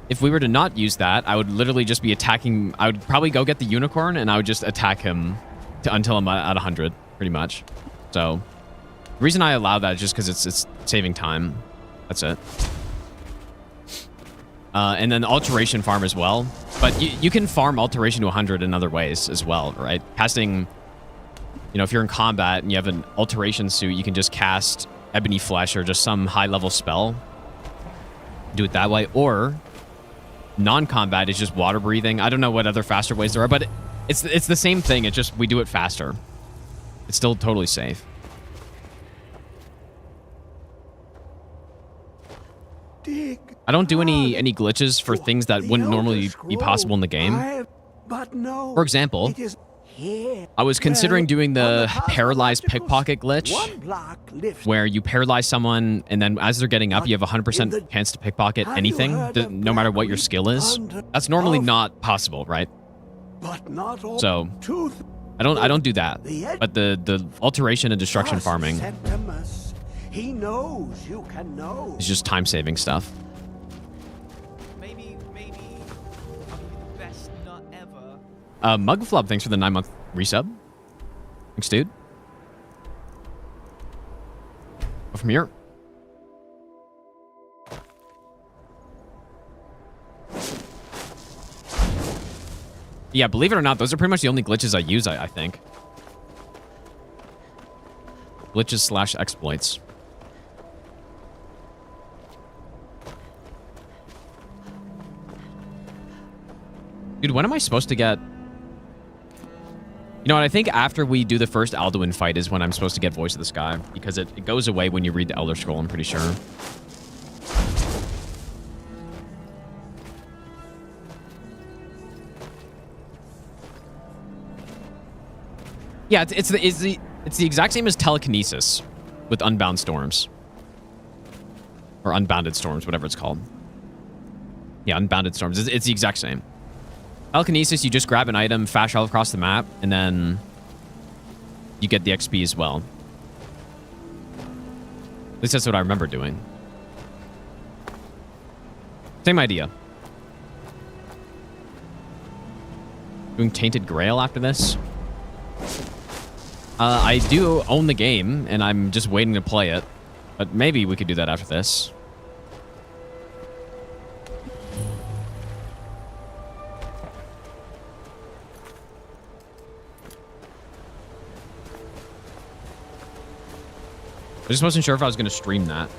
if we were to not use that, I would literally just be attacking. I would probably go get the unicorn and I would just attack him until I'm at 100 pretty much. So the reason I allow that is just because it's saving time. That's it. And then Alteration farm as well. But you can farm Alteration to 100 in other ways as well, right? Casting, if you're in combat and you have an Alteration suit, you can just cast Ebony Flesh or just some high-level spell. Do it that way. Or non-combat is just water breathing. I don't know what other faster ways there are, but it's the same thing. It's just we do it faster. It's still totally safe. I don't do any glitches for things that wouldn't normally be possible in the game. For example, I was considering doing the paralyzed pickpocket glitch, where you paralyze someone, and then as they're getting up, you have 100% chance to pickpocket anything, no matter what your skill is. That's normally not possible, right? So I don't do that. But the alteration and destruction farming He knows you can know. is just time-saving stuff. Maybe I'll be the best nut ever. Mugflub, thanks for the 9-month resub. Thanks, dude. Go from here. Yeah, believe it or not, those are pretty much the only glitches I use, I think. Glitches / exploits. Dude, when am I supposed to get... You know what, I think after we do the first Alduin fight is when I'm supposed to get Voice of the Sky, because it goes away when you read the Elder Scroll, I'm pretty sure. Yeah, it's the exact same as telekinesis with Unbound Storms. Or Unbounded Storms, whatever it's called. Yeah, Unbounded Storms. It's the exact same. Telekinesis, you just grab an item, fash all across the map, and then you get the XP as well. At least that's what I remember doing. Same idea. Doing Tainted Grail after this? I do own the game, and I'm just waiting to play it. But maybe we could do that after this. I just wasn't sure if I was going to stream that.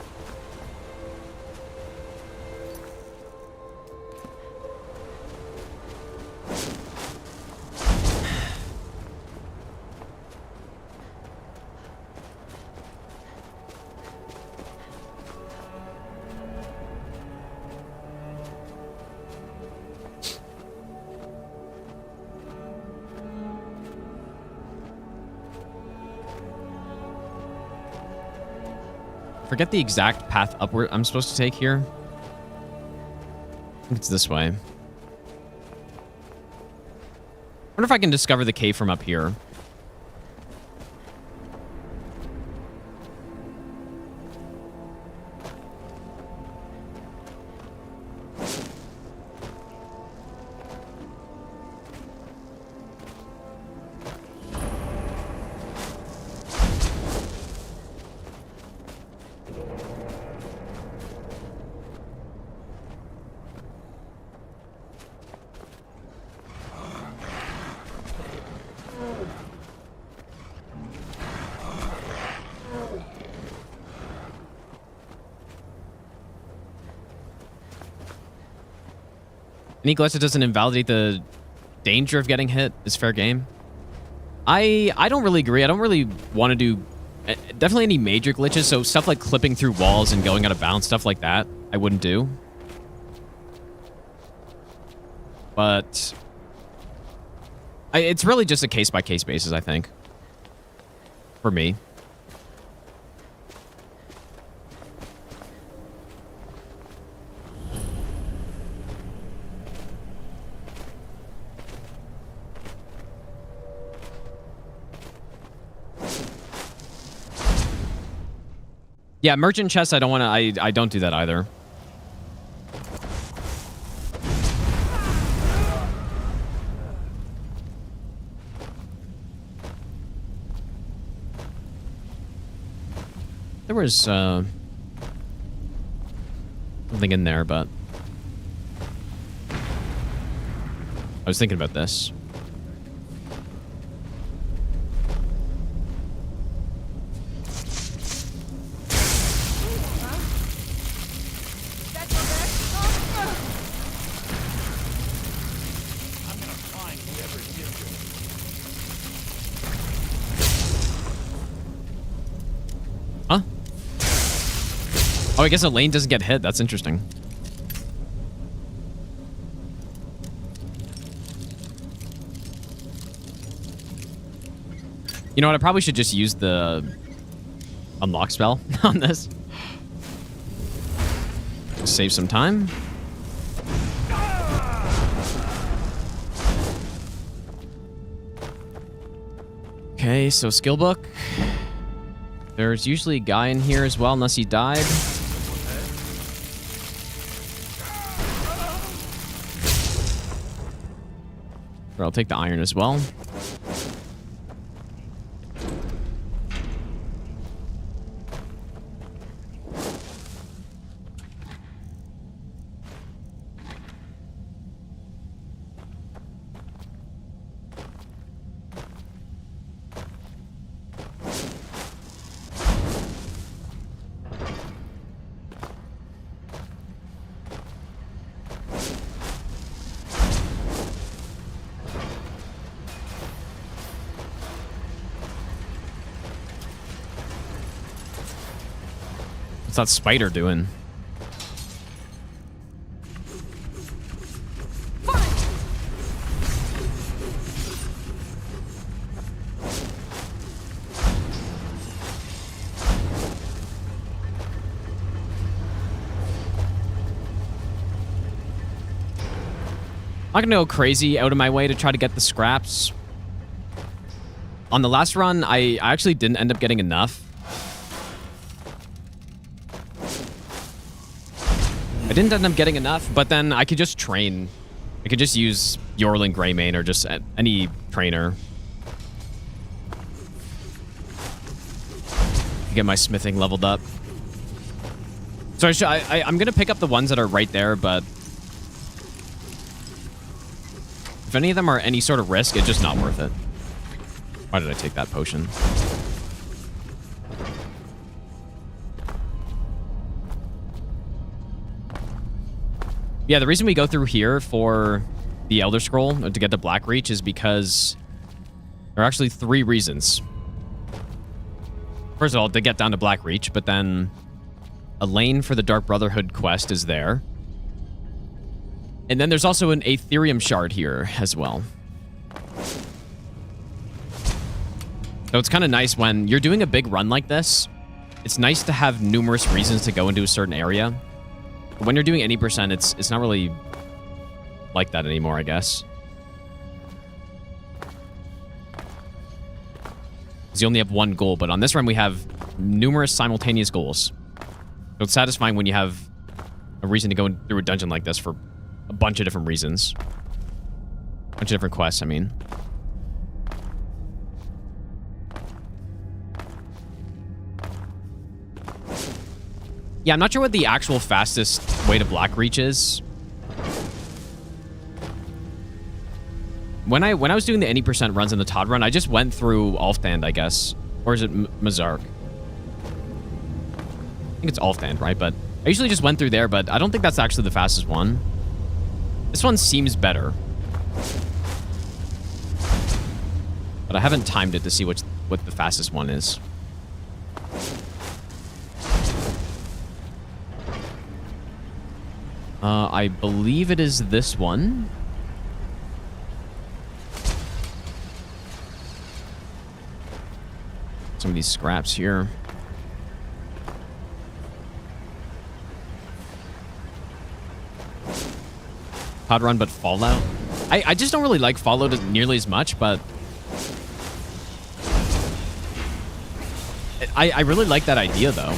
Forget the exact path upward I'm supposed to take here. I think it's this way. I wonder if I can discover the cave from up here. Any glitch that doesn't invalidate the danger of getting hit is fair game. I don't really agree. I don't really want to do definitely any major glitches. So stuff like clipping through walls and going out of bounds, stuff like that, I wouldn't do. But it's really just a case-by-case basis, I think. For me. Yeah, merchant chests, I don't want to... I don't do that either. There was something in there, but I was thinking about this. Huh? Oh, I guess a lane doesn't get hit. That's interesting. You know what? I probably should just use the unlock spell on this. Save some time. Okay, so skill book. There's usually a guy in here as well, unless he died. Or I'll take the iron as well. What's that spider doing? I'm not gonna go crazy out of my way to try to get the scraps. On the last run, I actually didn't end up getting enough. I didn't end up getting enough, but then I could just train. I could just use Yorlin Greymane or just any trainer. Get my smithing leveled up. So I'm going to pick up the ones that are right there, but if any of them are any sort of risk, it's just not worth it. Why did I take that potion? Yeah, the reason we go through here for the Elder Scroll to get the Black Reach is because there are actually 3 reasons. First of all, to get down to Black Reach, but then a lane for the Dark Brotherhood quest is there. And then there's also an Aetherium shard here as well. So it's kind of nice when you're doing a big run like this. It's nice to have numerous reasons to go into a certain area. When you're doing any percent, it's not really like that anymore, I guess. Because you only have one goal, but on this run we have numerous simultaneous goals. So it's satisfying when you have a reason to go through a dungeon like this for a bunch of different reasons. A bunch of different quests, I mean. Yeah, I'm not sure what the actual fastest way to Black Reach is. When I was doing the any percent runs in the Todd run, I just went through Alfdand, I guess. Or is it Mazark? I think it's Alfdand, right? But I usually just went through there, but I don't think that's actually the fastest one. This one seems better. But I haven't timed it to see what the fastest one is. I believe it is this one. Some of these scraps here. Todd run, but Fallout. I just don't really like Fallout nearly as much, but I really like that idea, though.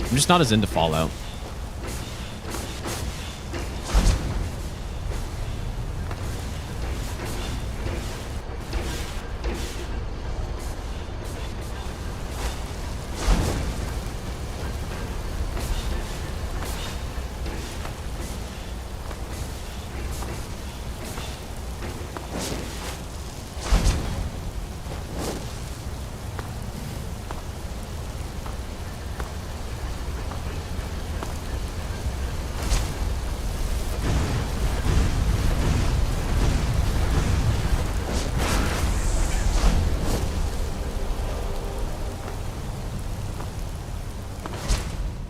I'm just not as into Fallout.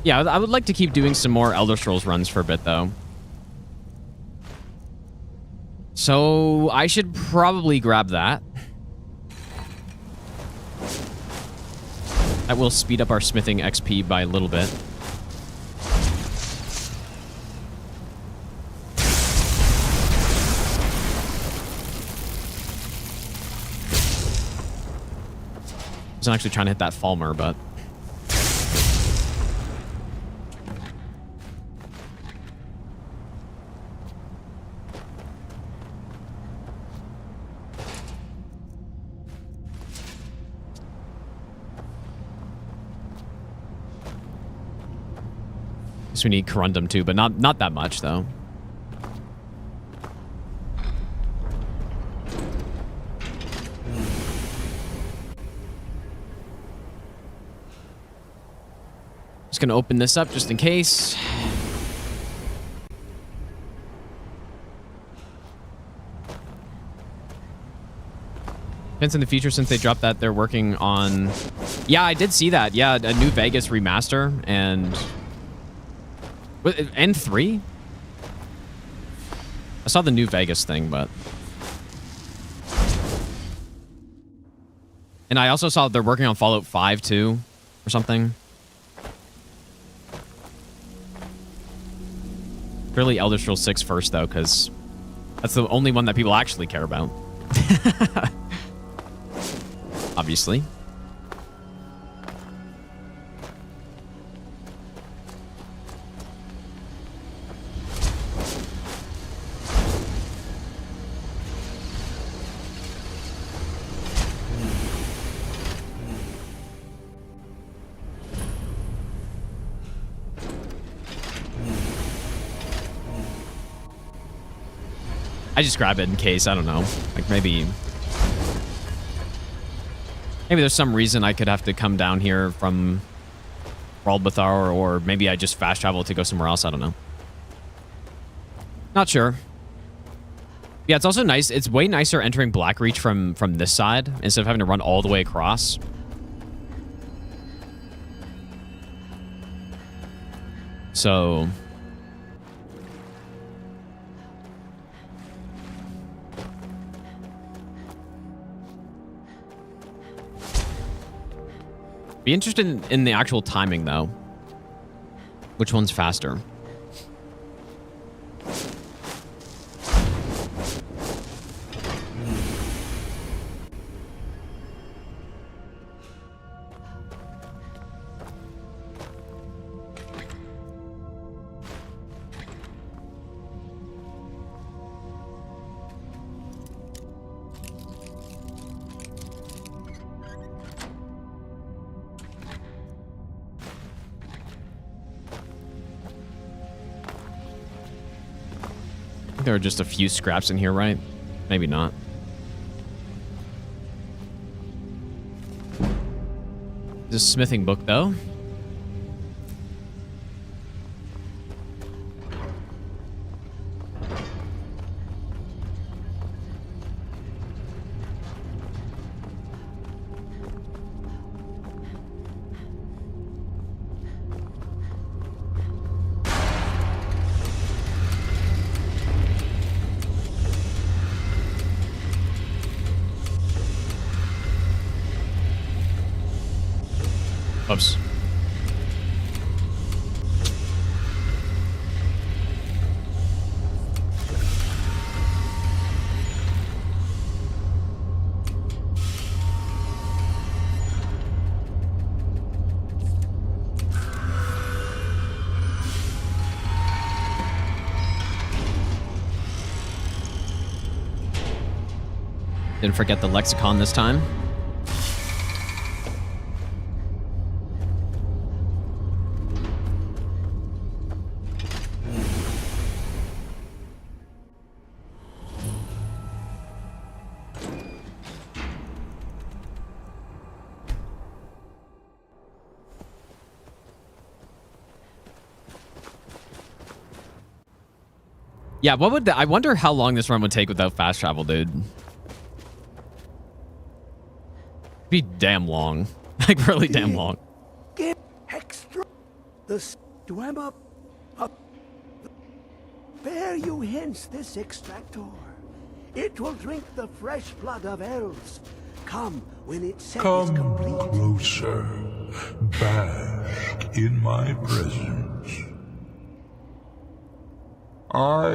Yeah, I would like to keep doing some more Elder Scrolls runs for a bit, though. So I should probably grab that. That will speed up our smithing XP by a little bit. I wasn't actually trying to hit that Falmer, but... we need corundum too, but not that much though. Just gonna open this up just in case. Depends in the future since they dropped that they're working on. Yeah, I did see that. Yeah, a New Vegas remaster and. And 3? I saw the New Vegas thing, but... And I also saw they're working on Fallout 5, too, or something. Really Elder Scrolls 6 first, though, because that's the only one that people actually care about. Obviously. I just grab it in case, I don't know. Like maybe there's some reason I could have to come down here from Ralbathar, or maybe I just fast travel to go somewhere else, I don't know. Not sure. Yeah, it's also nice. It's way nicer entering Blackreach from this side instead of having to run all the way across. So... Be interested in the actual timing, though. Which one's faster? There are just a few scraps in here, right? Maybe not. This smithing book, though. Oops. Didn't forget the lexicon this time. Yeah, what would I wonder how long this run would take without fast travel, dude. Be damn long. Like really damn long. Get extra. The swam up. Bear you hence this extractor. It will drink the fresh blood of elves. Come when its set is Come complete. closer. Bask in my presence. I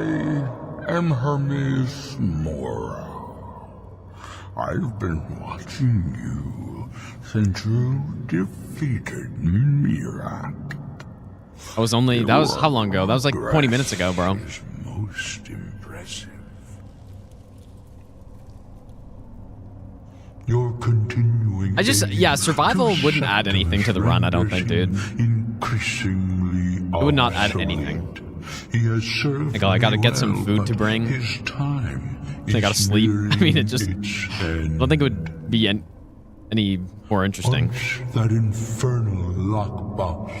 am Hermes Mora. I've been watching you since you defeated Mirak. That was how long ago? That was like 20 minutes ago, bro. Most impressive. You're continuing. Survival wouldn't add anything to the run, I don't think, dude. Increasingly it would not add anything. He has served I gotta get some food to bring. His time I gotta sleep. I mean, I don't think it would be any more interesting. Once that infernal lockbox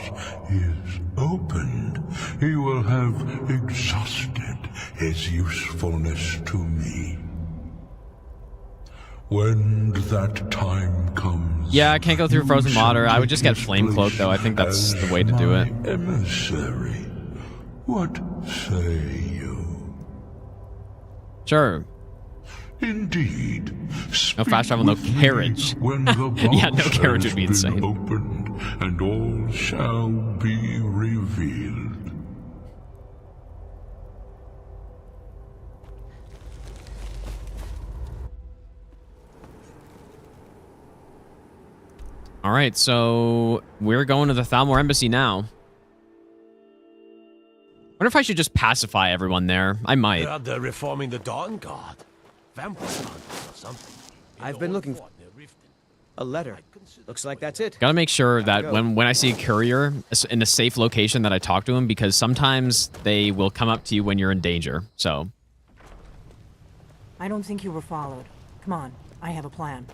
is opened, he will have exhausted his usefulness to me. When that time comes... Yeah, I can't go through frozen water. I would just get flame cloak, though. I think that's the way to do it. Emissary, what say you? Sure. Indeed. No fast travel, no carriage. Yeah, no carriage would be insane. Opened, and all shall be revealed. All right, so we're going to the Thalmor Embassy now. I wonder if I should just pacify everyone there. I might. They're reforming the Dawn Guard. Vampire hunters or something. I've been looking for a letter. Looks like that's it. Gotta make sure that when I see a courier in a safe location that I talk to him, because sometimes they will come up to you when you're in danger, so. I don't think you were followed. Come on, I have a plan.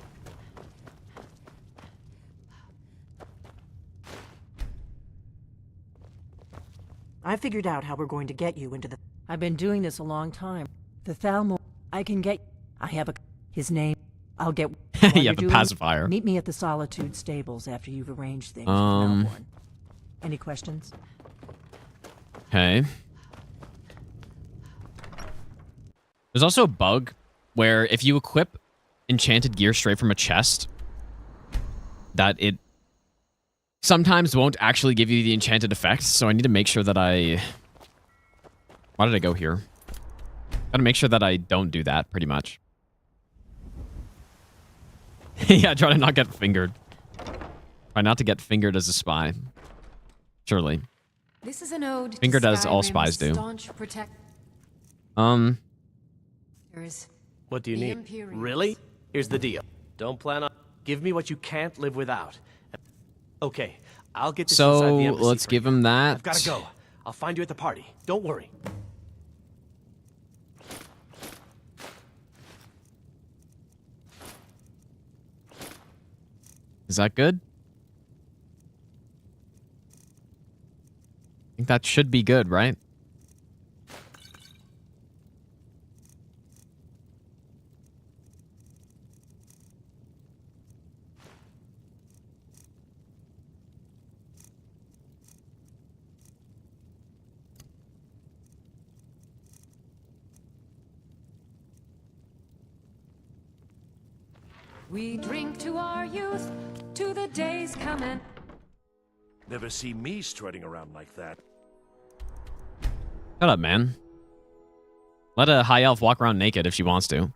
I figured out how we're going to get you into the... I've been doing this a long time. The Thalmor... I can get... I have his name. I'll get... Yeah, the pacifier. Meet me at the Solitude Stables after you've arranged things with Melbourne. Any questions? Okay. There's also a bug where if you equip enchanted gear straight from a chest, that it sometimes won't actually give you the enchanted effects, so I need to make sure that I... Why did I go here? Gotta make sure that I don't do that, pretty much. Yeah, try to not get fingered. Try not to get fingered as a spy. Surely. This is an ode Fingered to as all Skyrim's spies do. staunch What do you need? Really? Here's the deal. Don't plan on... Give me what you can't live without. Okay, I'll get this inside the embassy. Let's give him that. I've gotta go. I'll find you at the party. Don't worry. Is that good? I think that should be good, right? We drink to our youth, to the days coming. Never see me strutting around like that. Shut up, man. Let a high elf walk around naked if she wants to.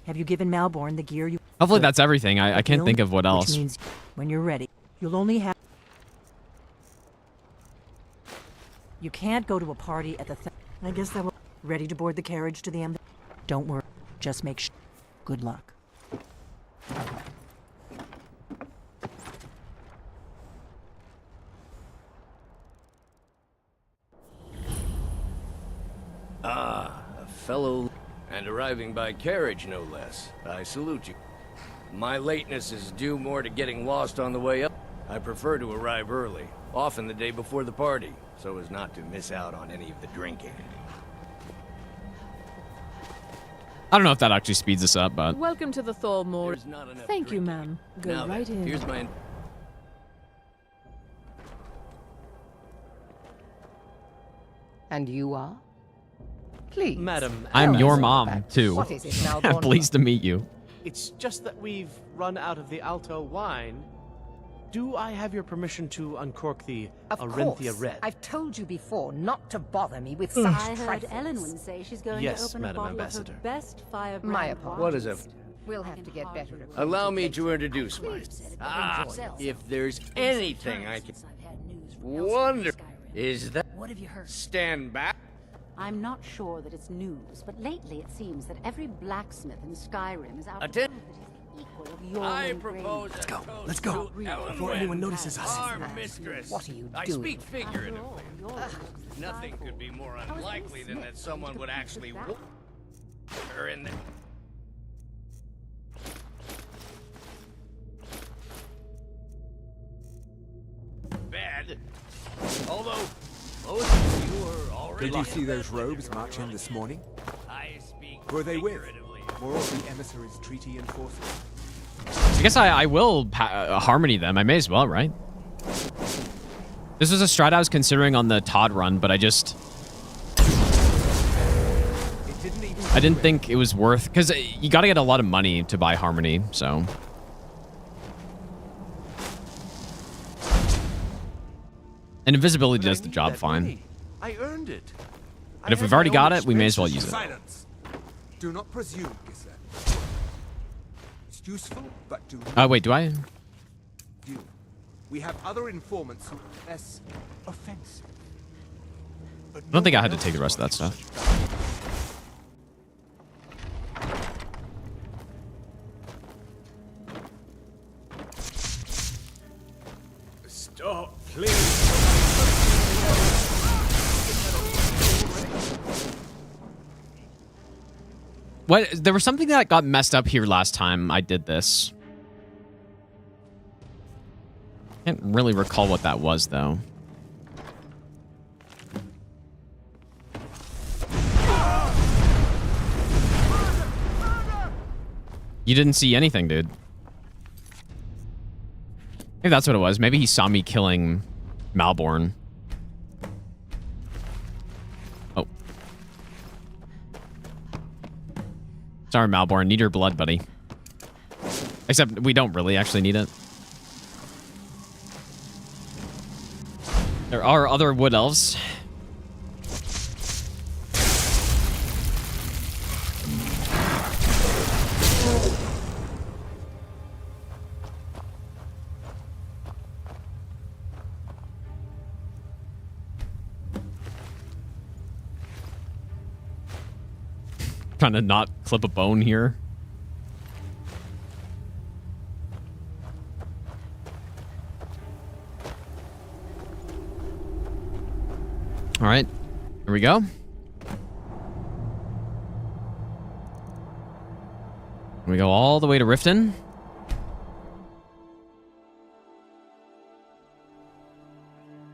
Have you given Malborn the gear you... Hopefully that's everything. I can't think of what else. Which means when you're ready, you'll only have... You can't go to a party at the... I guess that will... Ready to board the carriage to the embassy? Don't worry. Just make sure. Good luck. Ah, a fellow... And arriving by carriage, no less. I salute you. My lateness is due more to getting lost on the way up. I prefer to arrive early, often the day before the party, so as not to miss out on any of the drinking. I don't know if that actually speeds us up, but... Welcome to the Thalmor. Thank you, ma'am. Go Now right then, in. here's my... And you are? Please. Madam, I'm your mom, too. What is it now, Don? Pleased to meet you. It's just that we've run out of the Alto wine. Do I have your permission to uncork the Arinthia Red? I've told you before not to bother me with I such heard trifles. Ellen would say she's going Yes, to open Madam a bottle Ambassador. of her best firebrand My apologies. What is it? We'll have to get better at Allow me to introduce myself. If there's anything I can wonder, is that What have you heard? stand back. I'm not sure that it's news, but lately it seems that every blacksmith in Skyrim is out to Attend- prove that he's the equal of your I propose. Let's go. Let's go. Before anyone notices us. Our mistress. What are you I doing? speak figuratively. Nothing could be more unlikely than that someone would actually whoop her in the bed. Although most of you are already. Did you see those robes marching this morning? I speak Who are they with? figuratively. More of the emissaries' treaty enforcement. I guess I will harmony them. I may as well, right? This was a strat I was considering on the Todd run, but I didn't think it was worth, because you got to get a lot of money to buy harmony, so. And invisibility does the job fine. I earned it. But if we've already got it, we may as well use it. Silence. Do not presume, Giselle. It's useful, but do not. Oh, wait, do I? do. We have other informants who are less offensive. I don't think I had to take the rest of that stuff. Stop, please. What? There was something that got messed up here last time I did this. Can't really recall what that was, though. You didn't see anything, dude. Maybe that's what it was. Maybe he saw me killing Malborn. Oh. Sorry, Malborn. Need your blood, buddy. Except we don't really actually need it. There are other wood elves. Trying to not clip a bone here. All right, here we go. We go all the way to Riften.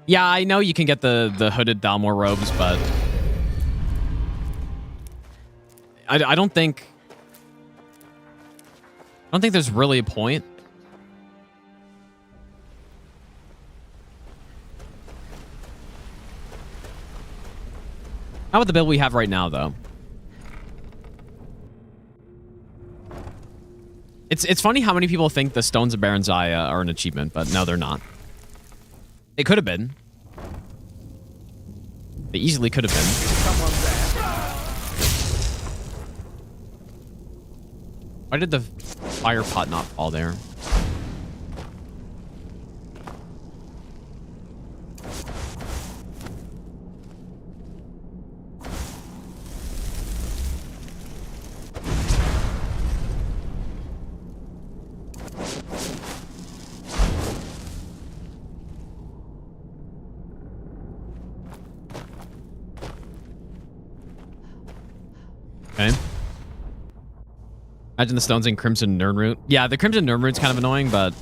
Yeah, I know you can get the hooded Dalmor robes, but I don't think there's really a point. How about the build we have right now, though? It's funny how many people think the Stones of Baron Zaya are an achievement, but no, they're not. They could have been. They easily could have been. Why did the fire pot not fall there? Okay. Imagine the stones in Crimson Nirnroot. Yeah, the Crimson Nirnroot's kind of annoying, but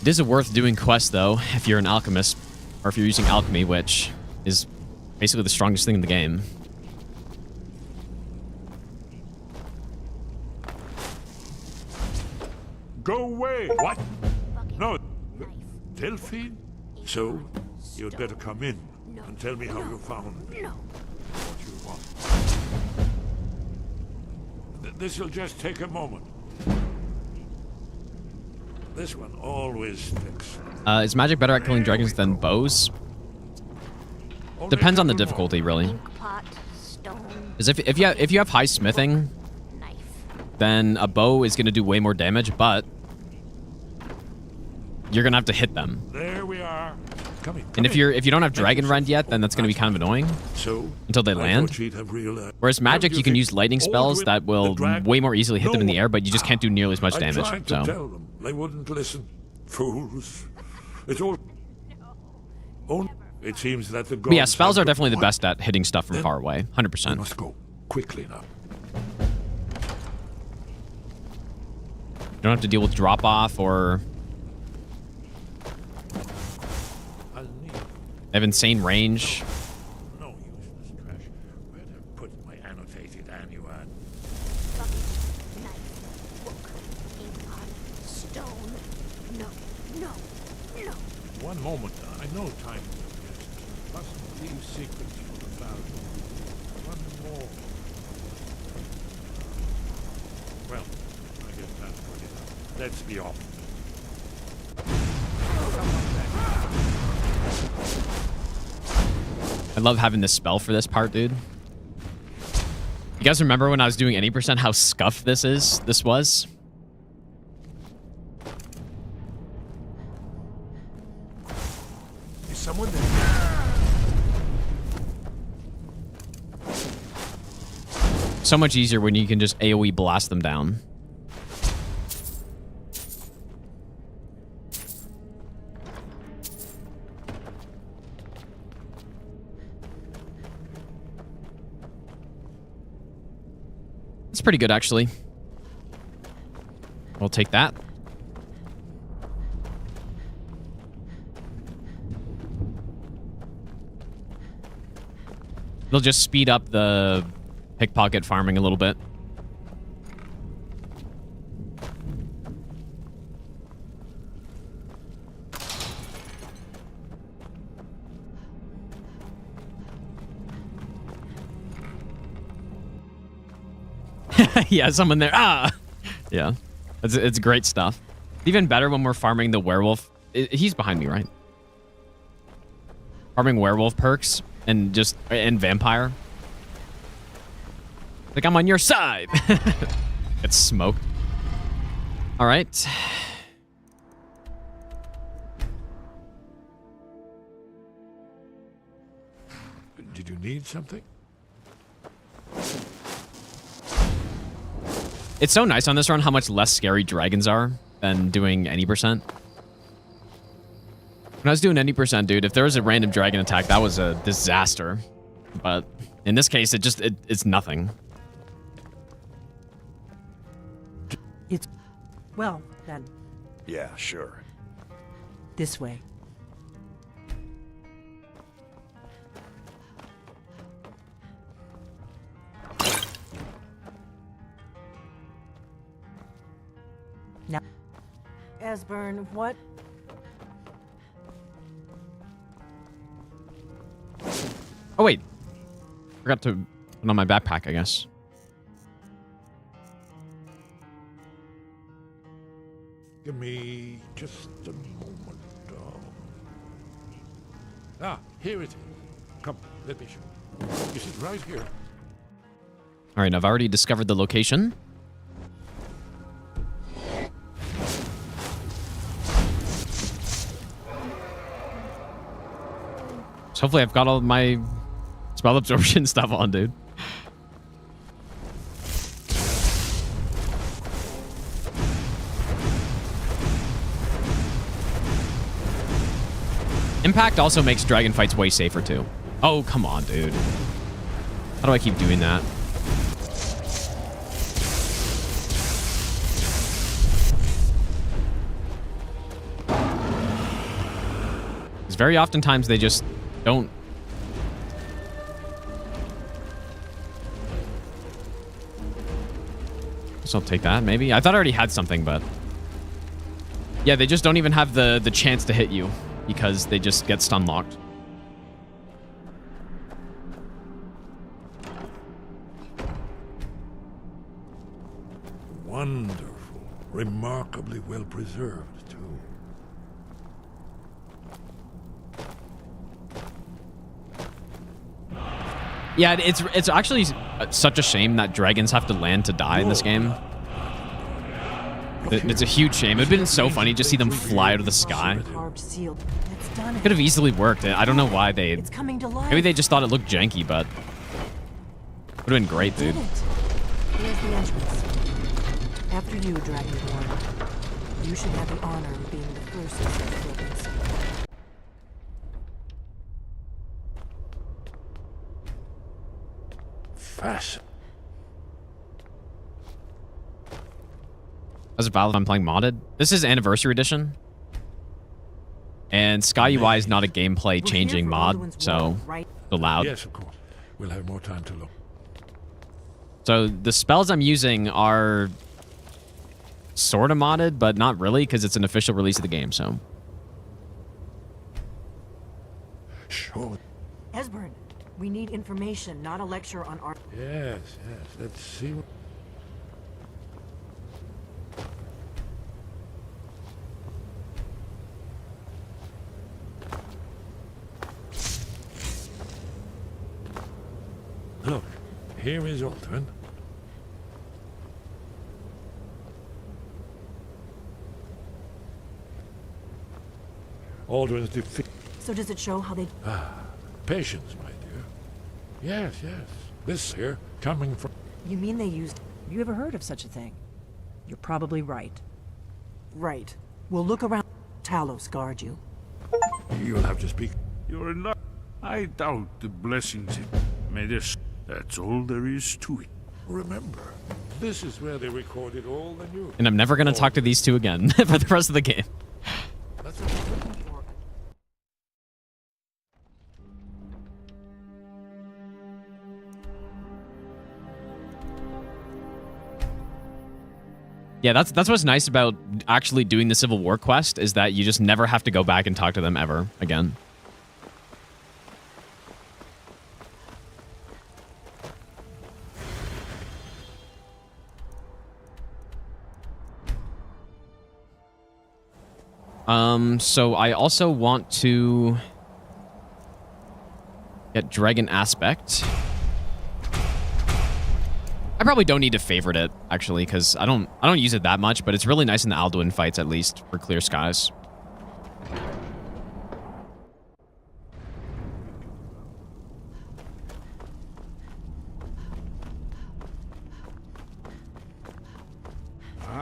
it is a worth doing quest, though, if you're an alchemist, or if you're using alchemy, which is basically the strongest thing in the game. Go away! What? No. Delphine? So, you'd better come in. and tell me how you found what you want. This'll just take a moment. This one always sticks. Is magic better at killing dragons than bows? Depends on the difficulty, really. Because if you have high smithing, then a bow is going to do way more damage, but you're going to have to hit them. There we are. And if you don't have Dragon Rend yet, then that's going to be kind of annoying until they land. Whereas magic, you can use lightning spells that will way more easily hit them in the air, but you just can't do nearly as much damage. I tried to tell them. They wouldn't listen. Fools. It's all... It seems that the But yeah, spells are definitely the best at hitting stuff from far away. 100%. We must go quickly now. You don't have to deal with drop-off or... They have insane range. No useless trash. Where to put my annotated annuad? Stone. No. One moment. I know time is of the essence. Must leave secrets for the thousand. One more. Well, I guess that's good enough. Let's be off. I love having this spell for this part, dude. You guys remember when I was doing any percent how scuffed this was? Is someone there? So much easier when you can just AoE blast them down. It's pretty good, actually. We'll take that. They'll just speed up the pickpocket farming a little bit. Yeah, someone there. Ah! Yeah. It's great stuff. Even better when we're farming the werewolf. He's behind me, right? Farming werewolf perks and vampire. Like, I'm on your side. It's smoked. All right. Did you need something? It's so nice on this run how much less scary dragons are than doing any percent. When I was doing any percent, dude, if there was a random dragon attack, that was a disaster. But in this case, it's nothing. It's... Well, then. Yeah, sure. This way. Now, Esbern, what? Oh, wait. Forgot to put on my backpack, I guess. Give me just a moment. Ah, here it is. Come, let me show you. This is right here. All right, I've already discovered the location. So hopefully I've got all my spell absorption stuff on, dude. Impact also makes dragon fights way safer, too. Oh, come on, dude. How do I keep doing that? Because very oftentimes they just don't. So I'll take that, maybe. I thought I already had something, but... Yeah, they just don't even have the chance to hit you because they just get stun locked. Wonderful. Remarkably well preserved, too. Yeah, it's actually such a shame that dragons have to land to die in this game. It's a huge shame. It would have been so funny to see them fly out of the sky. Could have easily worked. I don't know why they... It's coming to life. Maybe they just thought it looked janky, but... Would have been great, dude. Here's the entrance. After you, Dragonborn. You should have the honor of being the first to set the buildings. Fascinating. As a valid, I'm playing modded. This is Anniversary Edition. And Sky UI is not a gameplay changing mod, so it's allowed. Yes, of course. We'll have more time to look. So the spells I'm using are sort of modded, but not really, because it's an official release of the game, so. Sure. Esbern, we need information, not a lecture on art. Yes. Let's see. Look, here is Aldrin. Aldrin's defeat. So does it show how they... Patience, my dear. Yes. This here, coming from... You mean they used... You ever heard of such a thing? You're probably right. Right. We'll look around. Talos guard you. You'll have to speak. You're not... I doubt the blessings may this... That's all there is to it. Remember, this is where they recorded all the news. And I'm never going to talk to these two again for the rest of the game. That's what I'm looking for. Yeah, that's what's nice about actually doing the Civil War quest, is that you just never have to go back and talk to them ever again. So I also want to get Dragon Aspect. I probably don't need to favorite it, actually, because I don't use it that much, but it's really nice in the Alduin fights, at least, for clear skies.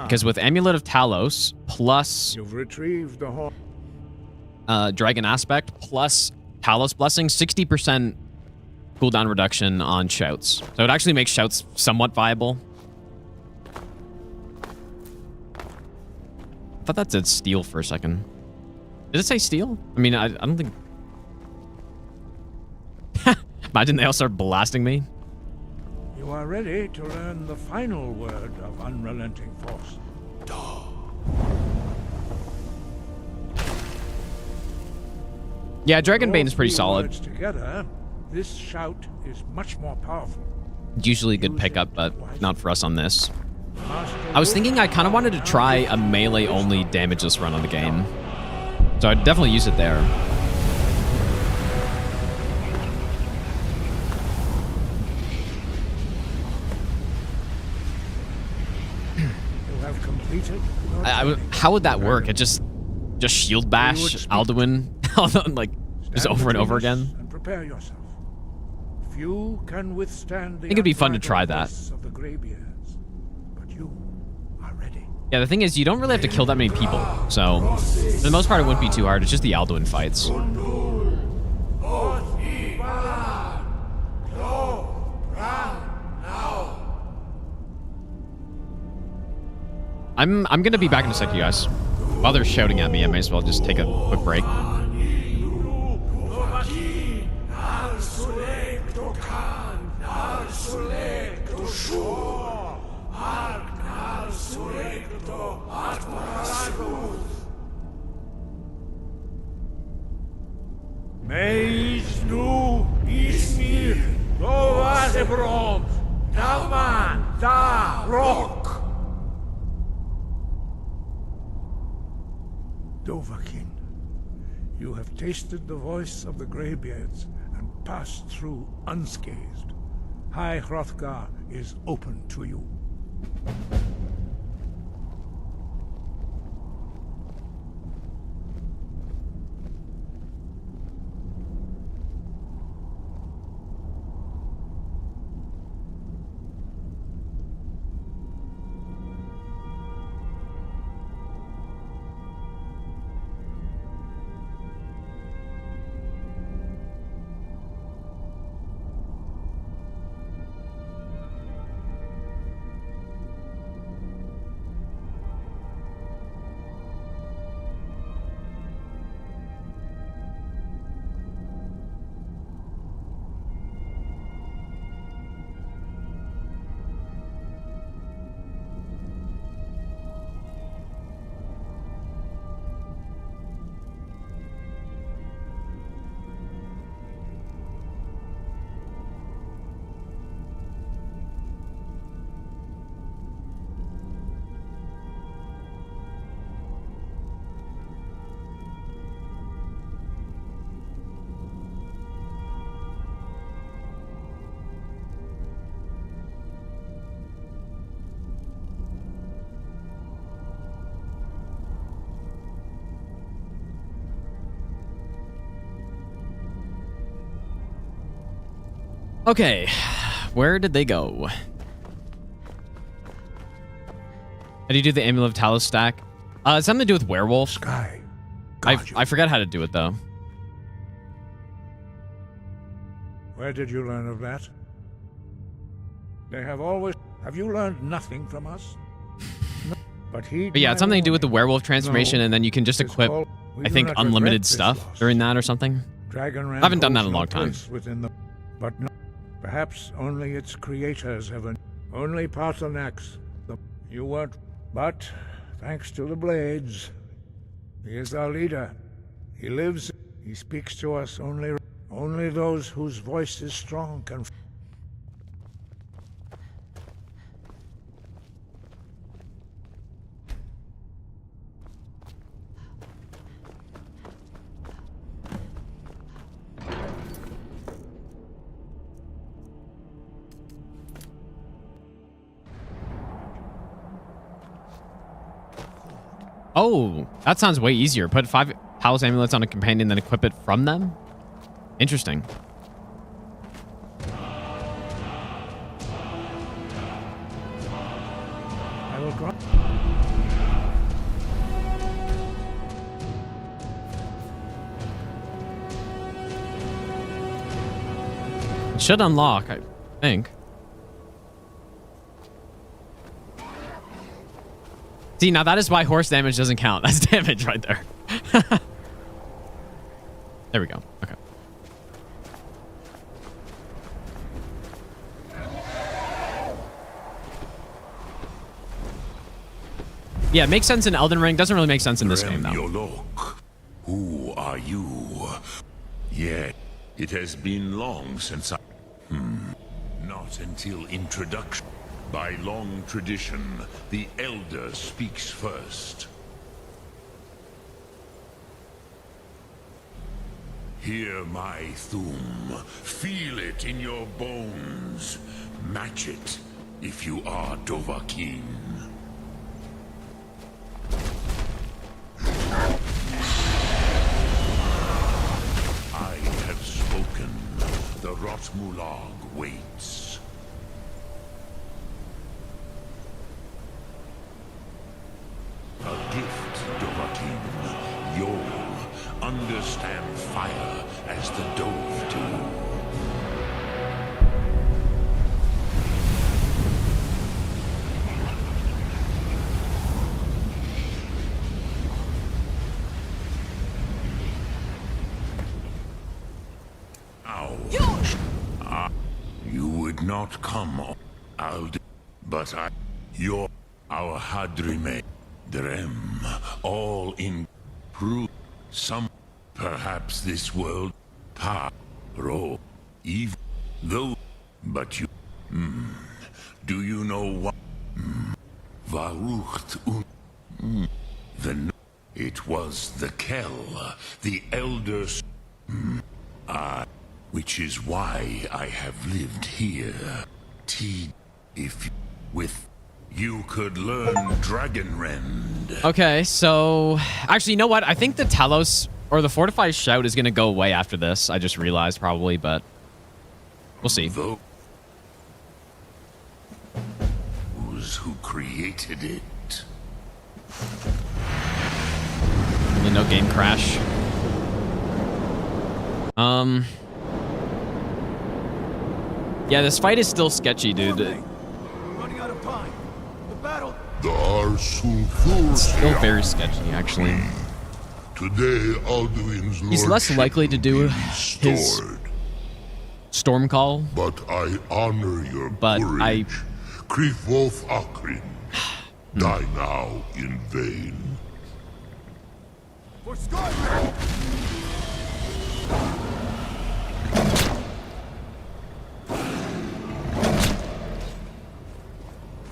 Because with Amulet of Talos, plus... You've retrieved the horn. Dragon Aspect, plus Talos Blessing, 60% cooldown reduction on shouts. So it actually makes shouts somewhat viable. I thought that said steel for a second. Did it say steel? I mean, I don't think... Imagine they all start blasting me. You are ready to learn the final word of unrelenting force. Yeah, Dragonbane is pretty solid. Words together, this shout is much more powerful. Usually a good pickup, but not for us on this. I was thinking I kind of wanted to try a melee-only damageless run on the game. So I'd definitely use it there. You have completed. How would that work? It just shield bash Alduin like just over and over again? And prepare yourself. Few can withstand the I think it'd be fun to try that. of the Greybeards, but you are ready. Yeah, the thing is, you don't really have to kill that many people, so for the most part, it wouldn't be too hard. It's just the Alduin fights. I'm gonna be back in a sec, you guys. While they're shouting at me, I may as well just take a quick break. Meis nu ismir rovasebrom, Dalman da rock. Dovahkiin. You have tasted the voice of the Greybeards and passed through unscathed. High Hrothgar is open to you. Okay, where did they go? How do you do the Amulet of Talos stack? It's something to do with werewolf. Sky. I forgot how to do it though. Where did you learn of that? They have always... Have you learned nothing from us? No. But yeah, it's something to do with the werewolf transformation, and then you can just equip, I think, unlimited stuff during that or something. I haven't done that in a long time. But no, perhaps only its creators have only Paarthurnax. You weren't... But, thanks to the Blades, he is our leader. He lives... He speaks to us only those whose voice is strong can... Oh, that sounds way easier. Put 5 Talos amulets on a companion, then equip it from them? Interesting. I will go. It should unlock, I think. See, now that is why horse damage doesn't count. That's damage right there. There we go. Okay. Yeah, it makes sense in Elden Ring. Doesn't really make sense in this game, though. Yolok, who are you? Yeah, it has been long since I... Not until introduction. By long tradition, the Elder speaks first. Hear my Thum. Feel it in your bones. Match it if you are Dovahkiin. I have spoken. The Rotmulag waits. A gift, Dovahkiin. You'll understand fire as the Dove do. You would not come, Aldi, but our Hadrime, Drem, all in proof. Some, perhaps this world, ro, evil, though, but you, do you know what? Varucht the It was the Kell, the elders. Which is why I have lived here. If with you could learn Dragonrend. Okay, so actually, you know what? I think the Talos or the Fortified Shout is gonna go away after this. I just realized probably, but we'll see. Those who created it. No game crash. Yeah, this fight is still sketchy, dude. Running out of time. The battle. It's still very sketchy, actually. Today, Alduin's He's less likely to do his storm call. But I honor your courage. Kriegwolf Akrin. Die now in vain. For Skyrim!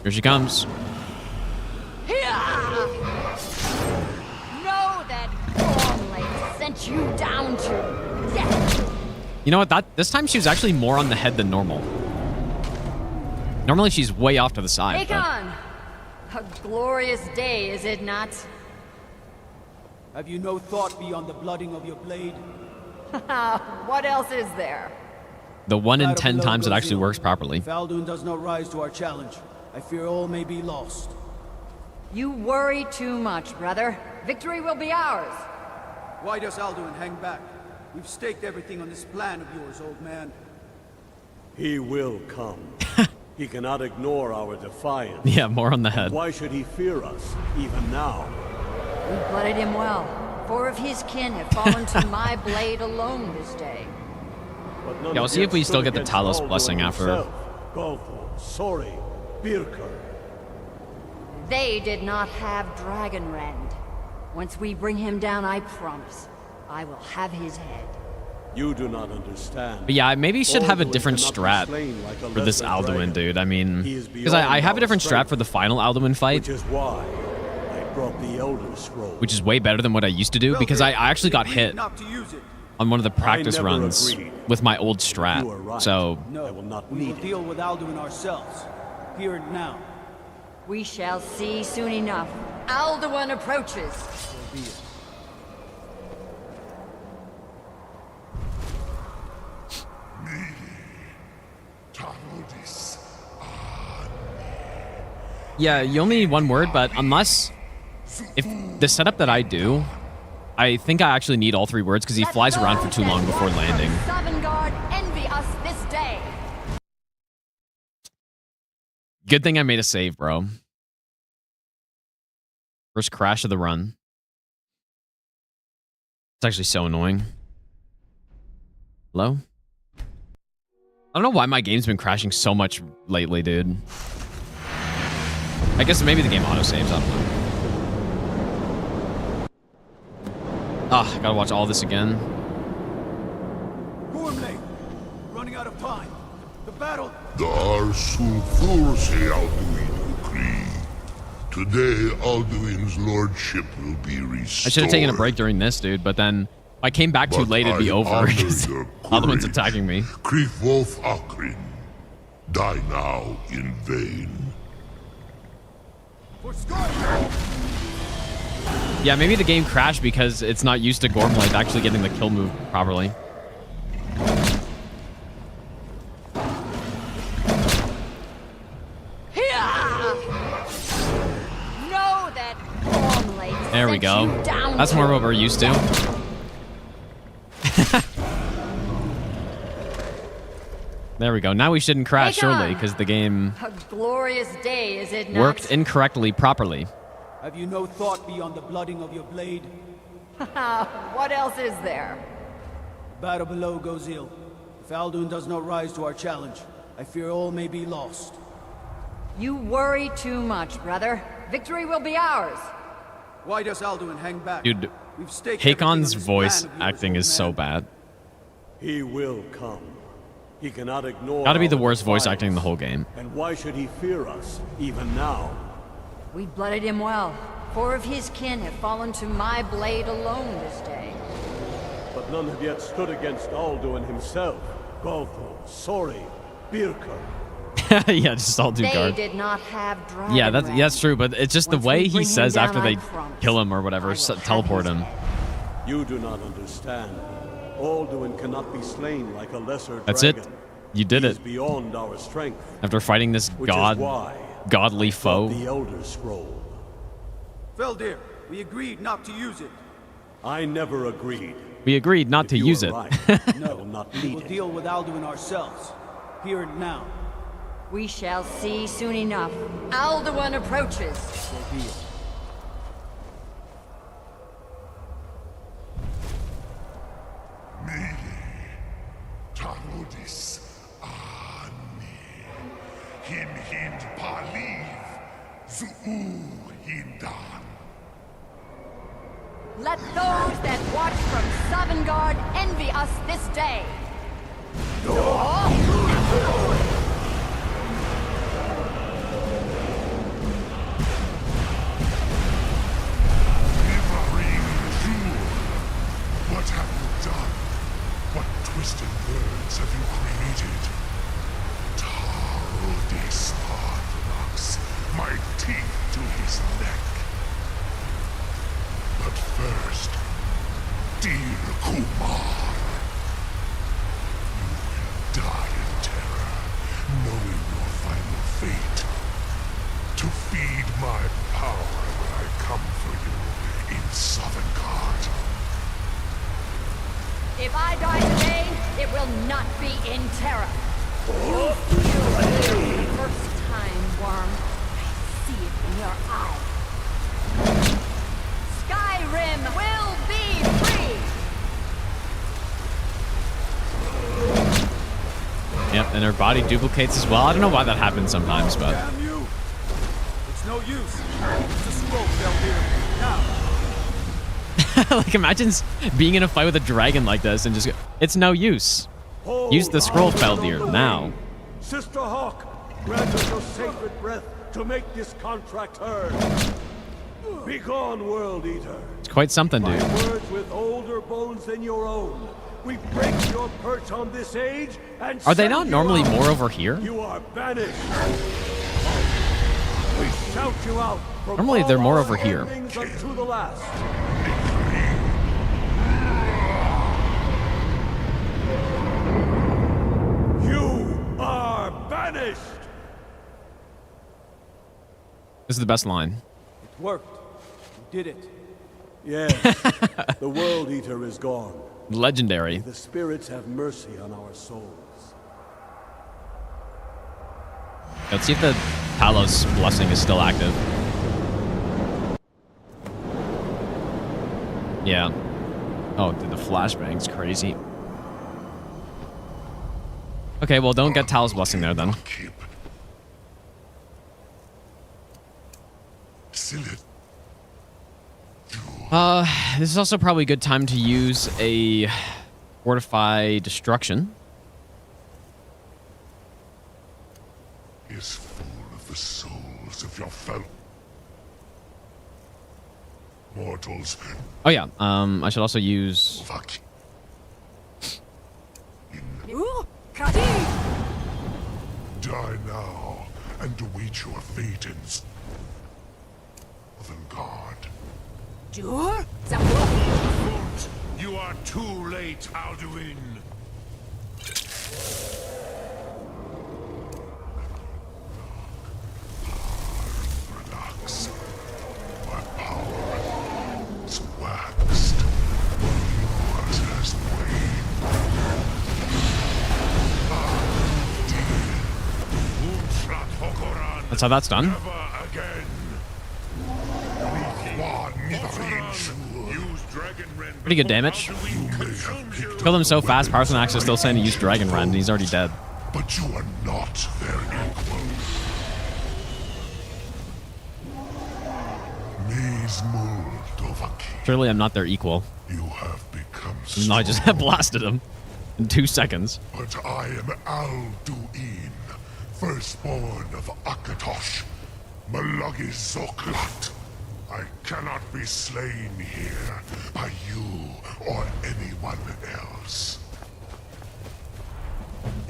Here she comes. Know that Gormley sent you down to death. You know what? This time she was actually more on the head than normal. Normally she's way off to the side. Hakon! A glorious day, is it not? Have you no thought beyond the blooding of your blade? What else is there? The 1 in 10 times it actually works properly. If Alduin does not rise to our challenge, I fear all may be lost. You worry too much, brother. Victory will be ours. Why does Alduin hang back? We've staked everything on this plan of yours, old man. He will come. He cannot ignore our defiance. Yeah, more on the head. Why should he fear us, even now? We blooded him well. 4 of his kin have fallen to my blade alone this day. Yeah, we'll see if we still get the Talos blessing after. Golthor, Sori, Birker. They did not have Dragonrend. Once we bring him down, I promise, I will have his head. You do not understand. But yeah, maybe you should have a different strat for this Alduin, dude. I mean, because I have a different strat for the final Alduin fight. Which is why I brought the Elder Scroll. Which is way better than what I used to do, because I actually got hit on one of the practice runs with my old strat. So No, we will deal with Alduin ourselves. Here and now. We shall see soon enough. Alduin approaches. So be it. yeah, you only need one word, but if the setup that I do, I think I actually need all 3 words because he flies around for too long before landing. Sovngarde envy us this day. Good thing I made a save, bro. First crash of the run. It's actually so annoying. Hello? I don't know why my game's been crashing so much lately, dude. I guess maybe the game autosaves, I don't know. Ah, I gotta watch all this again. Gormley! Running out of time. The battle. The Arsul Thurse Alduin decree. Today, Alduin's lordship will be restored. I should have taken a break during this, dude, but then if I came back too late, it'd be over. Alduin's attacking me. Kriegwolf Akrin. Die now in vain. For Skyrim! Yeah, maybe the game crashed because it's not used to Gormlith actually getting the kill move properly. Know that Gormley There we sent go. you down That's to more what we're used to. There we go. Now we shouldn't crash, surely, because the game A glorious day, is it not? worked incorrectly properly. Have you no thought beyond the blooding of your blade? What else is there? Battle below goes ill. If Alduin does not rise to our challenge, I fear all may be lost. You worry too much, brother. Victory will be ours. Why does Alduin hang back? Dude, We've staked Hakon's everything on this voice plan of yours, acting old is so man. bad. He will come. He cannot ignore. Gotta be the our worst voice defiance. acting in the whole game. And why should he fear us, even now? We blooded him well. 4 of his kin have fallen to my blade alone this day. But none have yet stood against Alduin himself. Golthor, Sori, Birka. Yeah, just all do They guard. did not have dragon Yeah, that's rend. true, but it's just the Once way we he bring him says down, after I they promise kill him or whatever, teleport him. You do not understand. Alduin cannot be slain like a lesser That's dragon. it. You did He it. is beyond our strength. After fighting this Which is why godly I foe. fought the Elder Scroll. Feldir, we agreed not to use it. I never agreed. We agreed not to You use are it. right. I will not We need will it. deal with Alduin ourselves. Here and now. We shall see soon enough. Alduin approaches. So be it. Tarudis ani him hind paliv zuu hindan. Let those that watch from Sovngarde envy us this day. What have you done? What twisted words have you created? Tarudis Arthrox, my teeth to his neck. But first, dear Kumar, you will die in terror, knowing your final fate. To feed my power when I come for you in Sovngarde. If I die today, it will not be in terror. First time, worm. I see it in your eye. Skyrim will be free! Yep, and her body duplicates as well. I don't know why that happens sometimes, but... Damn you! It's no use. It's a scroll, Feldir. Now. Like, imagine being in a fight with a dragon like this and just go, it's no use. Use the scroll Feldir now. Sister Hawk, grant us your sacred breath to make this contract heard. Begone, World Eater. It's quite something, dude. My words with older bones than your own. We break your perch on this age and Are they send not you normally out. more over here? You are banished. We shout you out from Normally they're all more our over here. endings unto the last. You are banished. This is the best line. It worked. We did it. Yes, the World Eater is gone. Legendary. The spirits have mercy on our souls. Let's see if the Talos blessing is still active. Yeah. Oh, dude, the flashbang's crazy. Okay, well, don't get Talos blessing there then. This is also probably a good time to use a Fortify Destruction. Is full of the souls of your fellow mortals. Oh yeah, I should also use... Die now and await your fate in Sovngarde. You are too late, Alduin. Relax. My power is waxed, while yours has waned. That's how that's done. Pretty good damage. Killed him so fast, Parsonix is still saying to use Dragon Rend, and he's already dead. But you are not their equal. Surely I'm not their equal. You have become No, I just blasted him in 2 seconds. But I am Alduin, firstborn of Akatosh, Malagi Zoklat. I cannot be slain here by you or anyone else.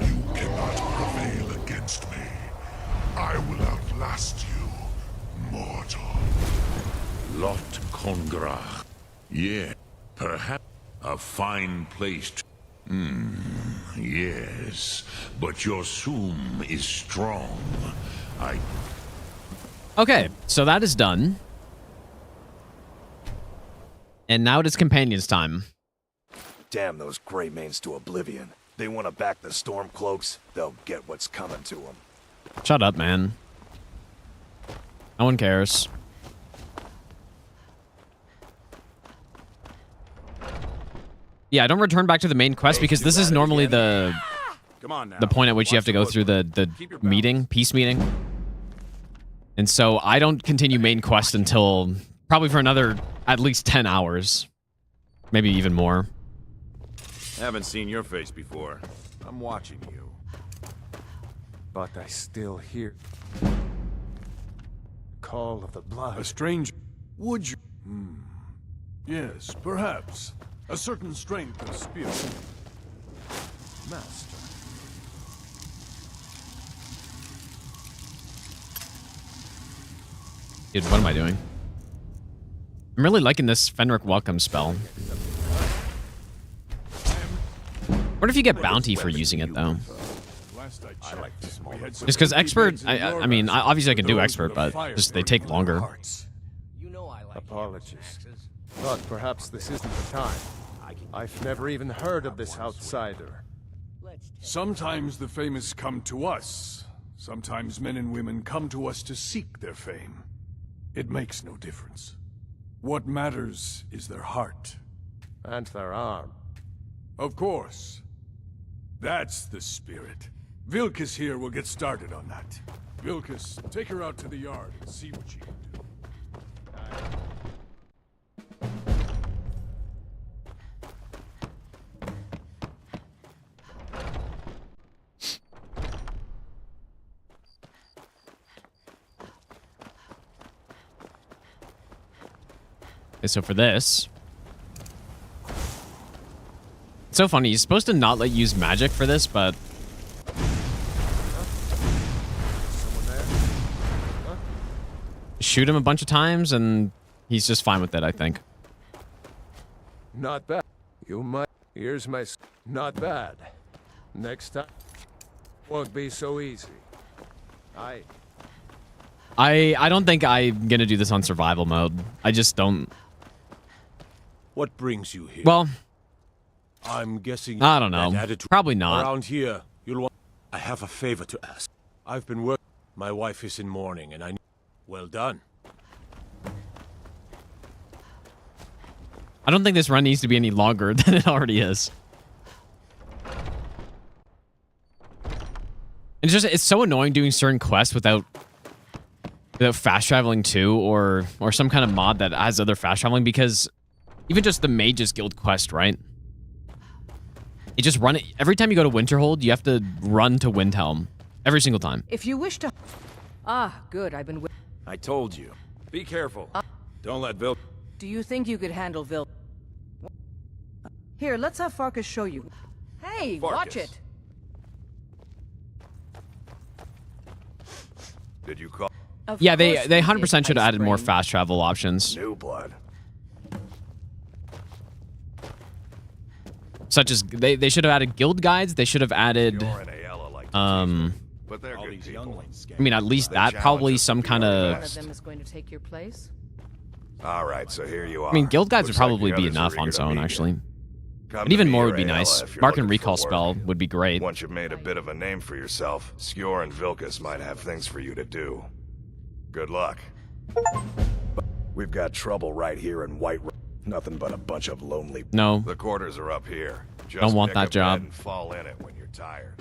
You cannot prevail against me. I will outlast you, mortal. Lot Congrach. Yeah, perhaps a fine place to... yes, but your Sum is strong. Okay, so that is done. And now it is Companions time. Damn those Greymanes to oblivion. They want to back the Stormcloaks, they'll get what's coming to them. Shut up, man. No one cares. Yeah, I don't return back to the main quest because this is normally the point at which you have to go through the meeting, peace meeting. And so I don't continue main quest until probably for another at least 10 hours. Maybe even more. Haven't seen your face before. I'm watching you. But I still hear call of the blood. A stranger. Would you? Yes, perhaps. A certain strength of spirit. Master. Dude, what am I doing? I'm really liking this Fenric Welcome spell. What if you get bounty for using it, though? Just because expert, I mean, obviously I can do expert, but just they take longer. Apologies. But perhaps this isn't the time. I've never even heard of this outsider. Sometimes the famous come to us. Sometimes men and women come to us to seek their fame. It makes no difference. What matters is their heart. And their arm. Of course. That's the spirit. Vilkas here will get started on that. Vilkas, take her out to the yard and see what she can do. Okay, so for this... It's so funny, he's supposed to not let you use magic for this, but... Shoot him a bunch of times, and he's just fine with it, I think. Not bad. You might... Here's my... Not bad. Next time... Won't be so easy. I don't think I'm gonna do this on survival mode. I just don't... What brings you here? Well... I'm guessing... I don't know. Probably not. Around here, you'll want... I have a favor to ask. I've been working... My wife is in mourning, and I need... Well done. I don't think this run needs to be any longer than it already is. It's so annoying doing certain quests without fast traveling too, or some kind of mod that has other fast traveling, because even just the Mages Guild quest, right? You just run it every time you go to Winterhold. You have to run to Windhelm every single time. If you wish to... Ah, good. I've been... I told you. Be careful. Don't let Vil... Do you think you could handle Vil... Here, let's have Farkas show you. Hey, watch it. Did you call? Yeah, they 100% should have added more fast travel options. New blood. Such as they should have added guild guides. They should have added I mean, at least that, probably some kind of... One of them is going to take your place. All right, so here you are. I mean, guild guides would probably be enough on its own, actually. But even more would be nice. Mark and recall spell would be great. Once you've made a bit of a name for yourself, Skjor and Vilkas might have things for you to do. Good luck. We've got trouble right here in White. Nothing but a bunch of lonely... No. The quarters are up here. Just don't want pick that a job. bed and fall in it when you're tired.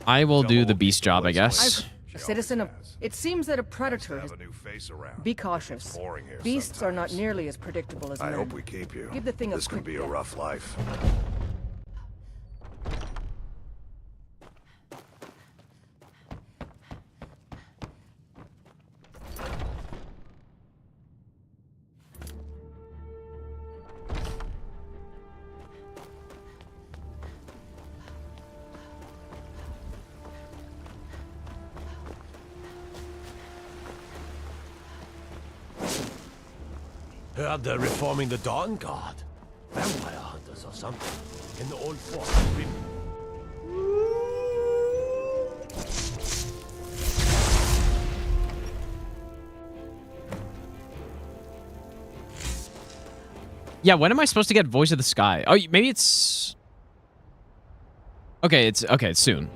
I will do the beast job, I guess. A citizen of... It seems that a predator has... Be cautious. Beasts are not nearly as predictable as men. I hope we keep you. Give the thing This can be a rough life. Heard they're reforming the Dawn Guard. Vampire hunters or something. In the old fort. Yeah, when am I supposed to get Voice of the Sky? Oh, maybe it's... Okay, it's soon.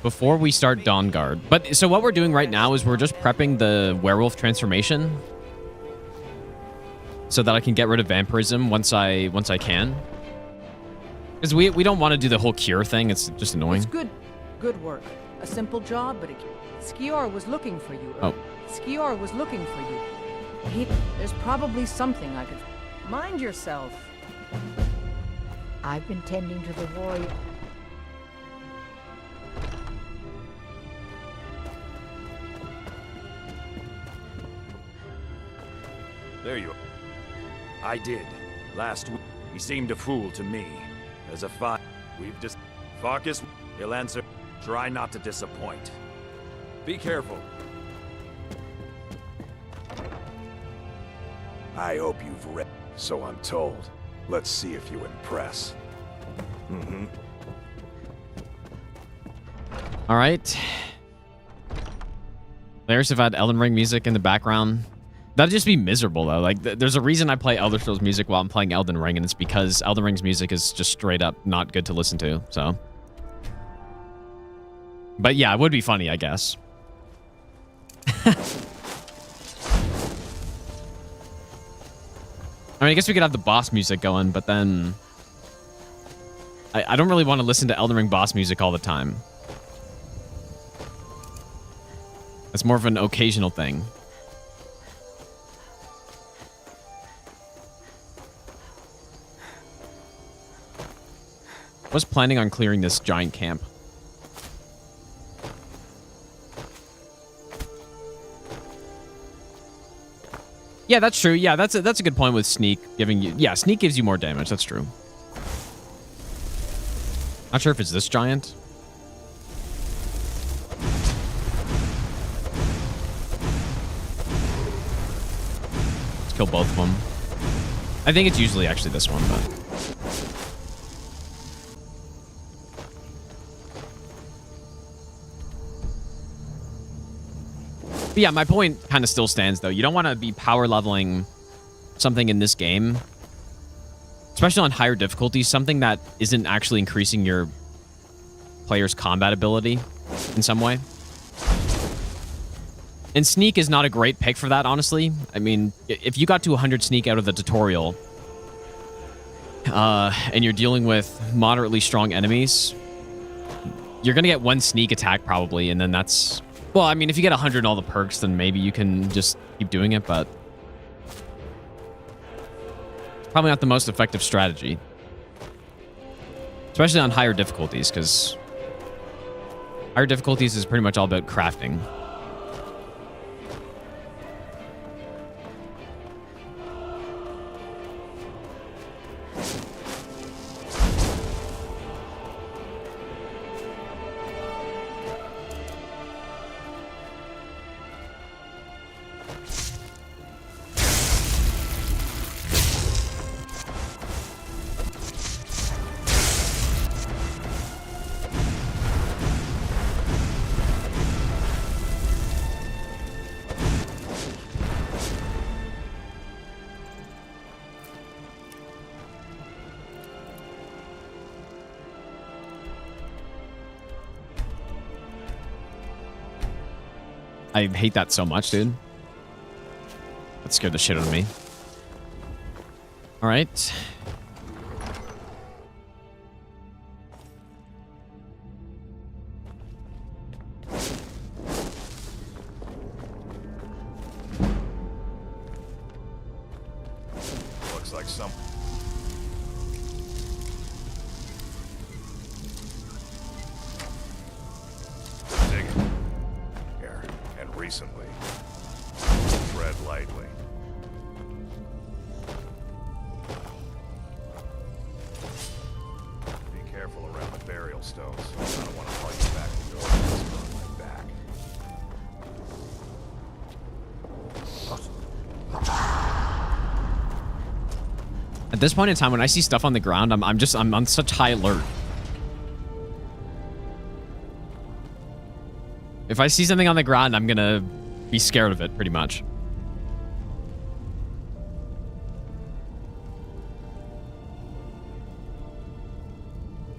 Before we start Dawn Guard. But, so what we're doing right now is we're just prepping the werewolf transformation. So that I can get rid of vampirism once I can. Because we don't want to do the whole cure thing, it's just annoying. It's good work. A simple job, but Skior was looking for you. Oh. Skior was looking for you. There's probably something I could... Mind yourself. I've been tending to the warrior. There you are. I did. Last week, he seemed a fool to me. As a fight, we've just... Farkas, he'll answer. Try not to disappoint. Be careful. I hope you've read. So I'm told. Let's see if you impress. Mm-hmm. All right. Players have had Elden Ring music in the background. That'd just be miserable, though. Like, there's a reason I play Elder Scrolls music while I'm playing Elden Ring, and it's because Elden Ring's music is just straight up not good to listen to, so. But yeah, it would be funny, I guess. I mean, I guess we could have the boss music going, but then... I don't really want to listen to Elden Ring boss music all the time. It's more of an occasional thing. I was planning on clearing this giant camp. Yeah, that's true. Yeah, that's a good point with Sneak giving you... Yeah, Sneak gives you more damage. That's true. Not sure if it's this giant. Let's kill both of them. I think it's usually actually this one, but... But yeah, my point kind of still stands, though. You don't want to be power leveling something in this game, especially on higher difficulties, something that isn't actually increasing your player's combat ability in some way. And Sneak is not a great pick for that, honestly. I mean, if you got to 100 Sneak out of the tutorial, and you're dealing with moderately strong enemies, you're going to get one Sneak attack probably, and then that's... Well, I mean, if you get 100 in all the perks, then maybe you can just keep doing it, but... It's probably not the most effective strategy. Especially on higher difficulties, because... Higher difficulties is pretty much all about crafting. I hate that so much, dude. That scared the shit out of me. All right. Looks like some... Dig it. Here, and recently. Tread lightly. Be careful around the burial stones. I don't want to haul you back to go on my back. At this point in time, when I see stuff on the ground, I'm on such high alert. If I see something on the ground, I'm gonna be scared of it, pretty much.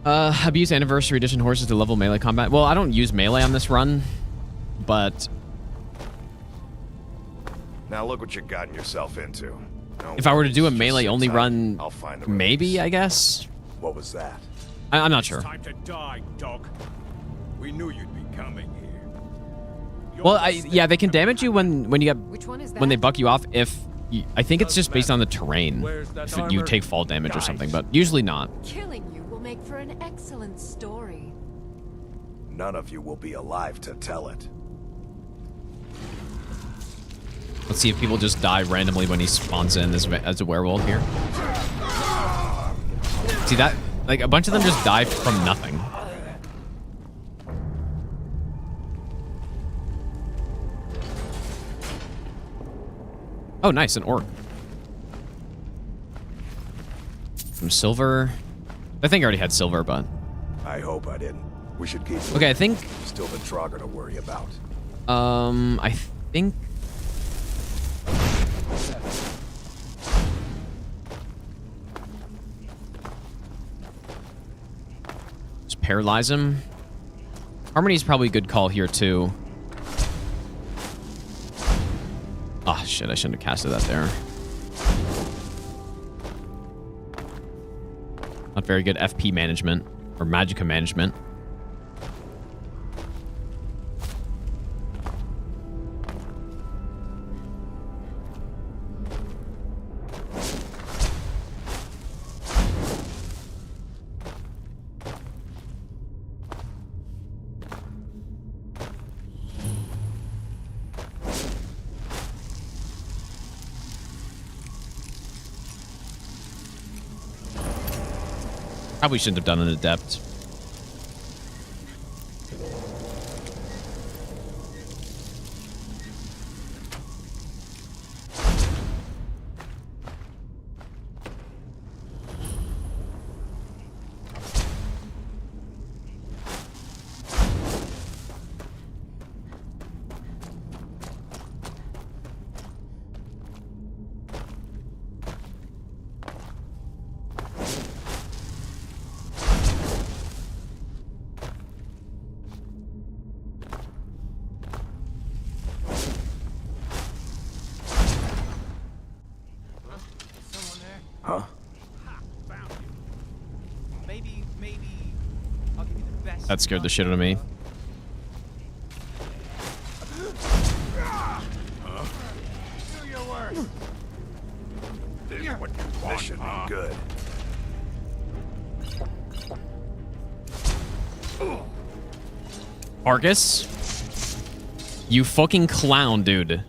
Abuse Anniversary Edition horses to level melee combat. Well, I don't use melee on this run, but... Now look what you've gotten yourself into. If I were to do a melee-only run, maybe, I guess? What was that? I'm not sure. Time to die, dog. We knew you'd be coming here. Well, yeah, they can damage you when you get when they buck you off. If you, I think it's just based on the terrain. If you take fall damage or something, but usually not. Killing you will make for an excellent story. None of you will be alive to tell it. Let's see if people just die randomly when he spawns in as a werewolf here. See that? Like, a bunch of them just die from nothing. Oh, nice, an orc. Some silver. I think I already had silver, but... I hope I didn't. We should keep... Okay, I think... Still the Draugr to worry about. I think... Just paralyze him. Harmony's probably a good call here, too. Oh, shit, I shouldn't have casted that there. Not very good FP management, or magicka management. Probably shouldn't have done an adept. Huh? Maybe I'll give you the best. That scared the shit out of me. Do your worst. This should be good. Argus? You fucking clown, dude.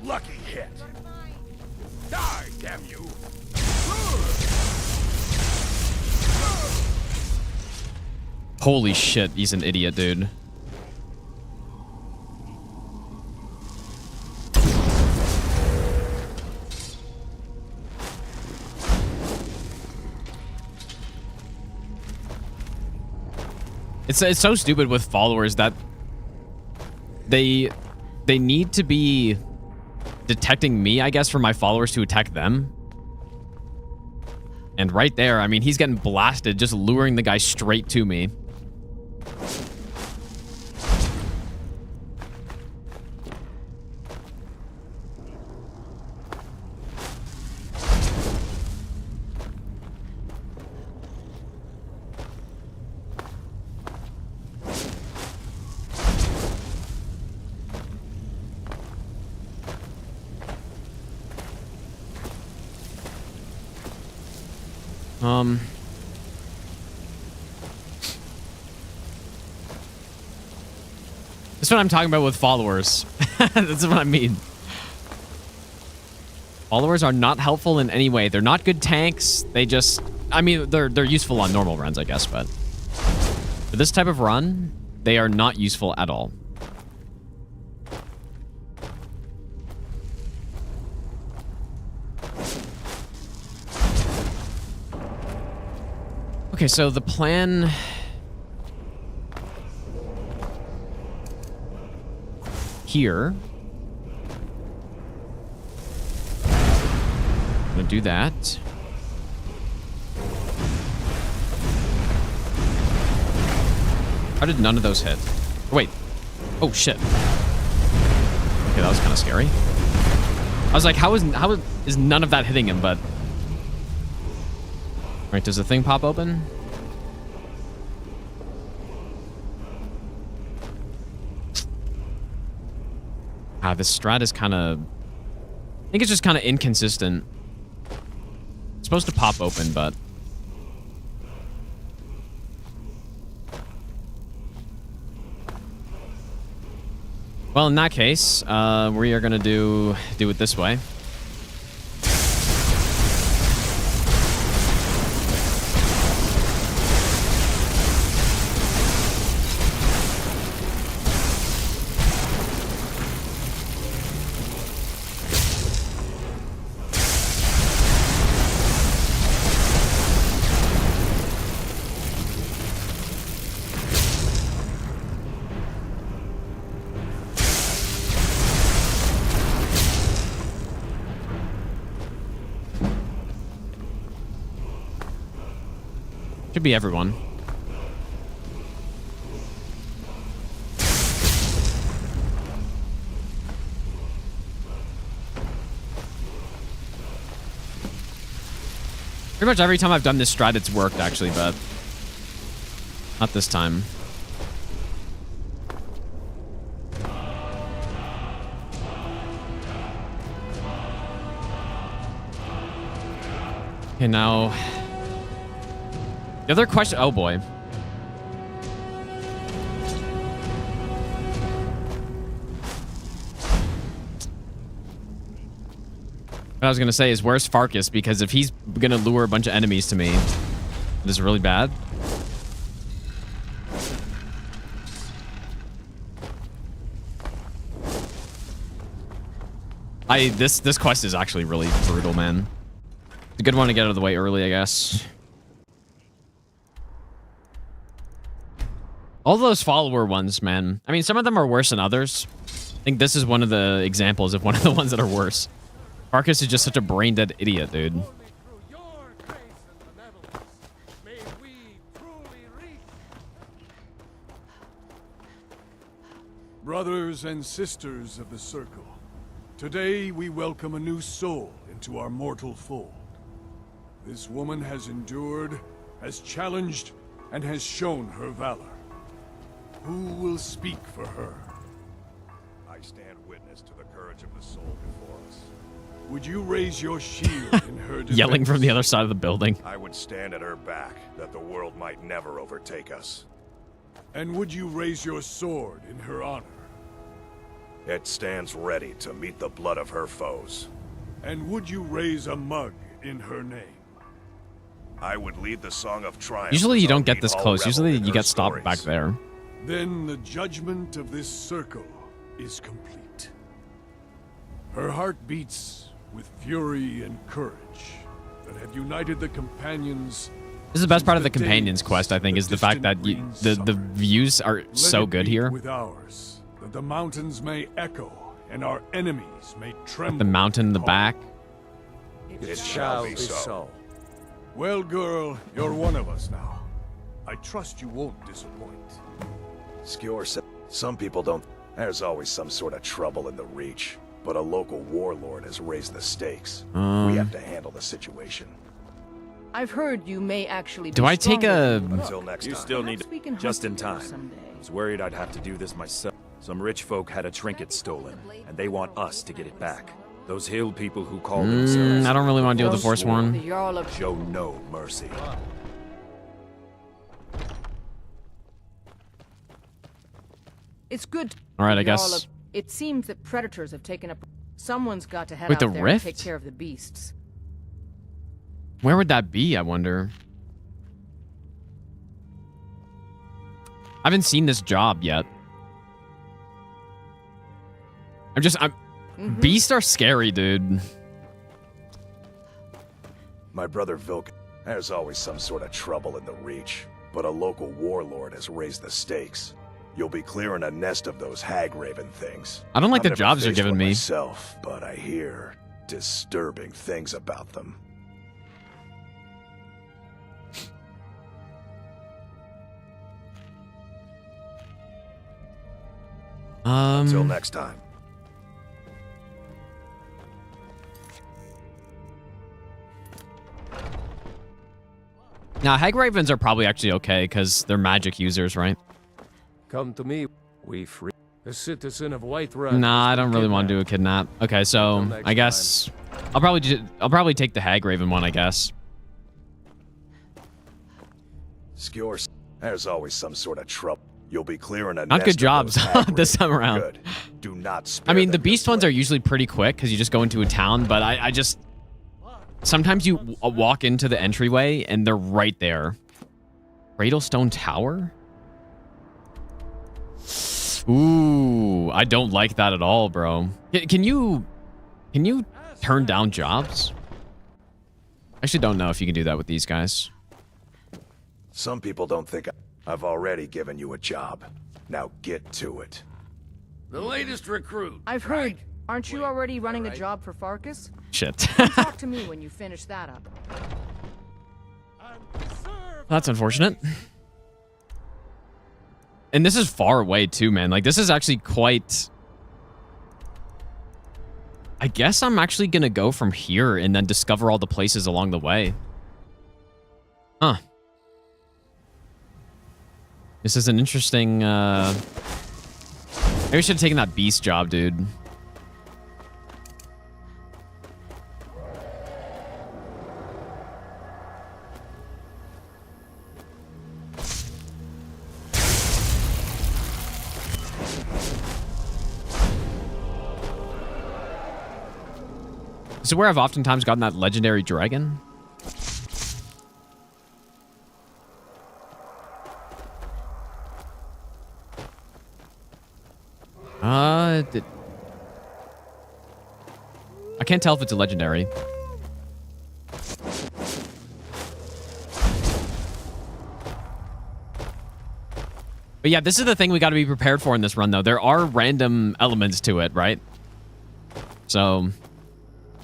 Lucky hit. Die, damn you. Holy shit, he's an idiot, dude. It's so stupid with followers that they need to be detecting me, I guess, for my followers to attack them. And right there, I mean, he's getting blasted, just luring the guy straight to me. That's what I'm talking about with followers. That's what I mean. Followers are not helpful in any way. They're not good tanks. They just... I mean, they're useful on normal runs, I guess, but... For this type of run, they are not useful at all. Okay, so the plan... here... I'm gonna do that. How did none of those hit? Wait. Oh, shit. Okay, that was kind of scary. I was like, how is none of that hitting him, but... Right, does the thing pop open? Ah, this strat is kind of... I think it's just kind of inconsistent. It's supposed to pop open, but... Well, in that case, we are gonna do it this way. Should be everyone. Pretty much every time I've done this strat, it's worked, actually, but not this time. Okay, now... The other question... Oh, boy. What I was going to say is, where's Farkas? Because if he's going to lure a bunch of enemies to me, this is really bad. This quest is actually really brutal, man. It's a good one to get out of the way early, I guess. All those follower ones, man. I mean, some of them are worse than others. I think this is one of the examples of one of the ones that are worse. Farkas is just such a brain-dead idiot, dude. Brothers and sisters of the Circle, today we welcome a new soul into our mortal fold. This woman has endured, has challenged, and has shown her valor. Who will speak for her? I stand witness to the courage of the soul before us. Would you raise your shield in her defense? Yelling from the other side of the building. I would stand at her back, that the world might never overtake us. And would you raise your sword in her honor? It stands ready to meet the blood of her foes. And would you raise a mug in her name? I would lead the song of triumph. Usually you don't get this close. Usually you get stopped back there. Then the judgment of this circle is complete. Her heart beats with fury and courage that have united the companions. This is the best part of the companions quest, I think, is the fact that the views are so good here. With ours, that the mountains may echo and our enemies may tremble. The mountain in the back. It shall be so. Well, girl, you're one of us now. I trust you won't disappoint. Skjor said, some people don't. There's always some sort of trouble in the Reach, but a local warlord has raised the stakes. We have to handle the situation. I've heard you may actually be Do I take a... Until next time. You still need to... Just in time. I was worried I'd have to do this myself. Some rich folk had a trinket stolen, and they want us to get it back. Those hill people who call themselves... I don't really want to deal with the Forsworn. Show no mercy. It's good. All right, I guess. It seems that predators have taken up... Someone's got to head Wait, out the there rift? and take care of the beasts. Where would that be, I wonder? I haven't seen this job yet. Beasts are scary, dude. My brother Vilk, there's always some sort of trouble in the Reach, but a local warlord has raised the stakes. You'll be clearing a nest of those hag raven things. I don't like the I've never jobs you're faced giving one me. myself, but I hear disturbing things about them. Until next time. Now, hag ravens are probably actually okay because they're magic users, right? Come to me. We free. A citizen of Whiterun. Nah, I don't really want to do a kidnap. Okay, so I guess I'll probably take the hag raven one, I guess. Skjor, there's always some sort of trouble. You'll be clearing a Not nest good of jobs those hag this time ravens. around. Good. Do not spare I mean, the them beast ones are usually pretty quick because you just go into a town, but I just... Sometimes you walk into the entryway and they're right there. Cradlestone Tower? Ooh, I don't like that at all, bro. Can you turn down jobs? I actually don't know if you can do that with these guys. Some people don't think I've already given you a job. Now get to it. The latest recruit. I've heard. Aren't you already running a job for Farkas? Shit. Talk to me when you finish that up. That's unfortunate. And this is far away too, man. Like, this is actually quite... I guess I'm actually gonna go from here and then discover all the places along the way. Huh. This is an interesting, Maybe I should have taken that beast job, dude. This is where I've oftentimes gotten that legendary dragon. I can't tell if it's a legendary. But yeah, this is the thing we got to be prepared for in this run, though. There are random elements to it, right? So,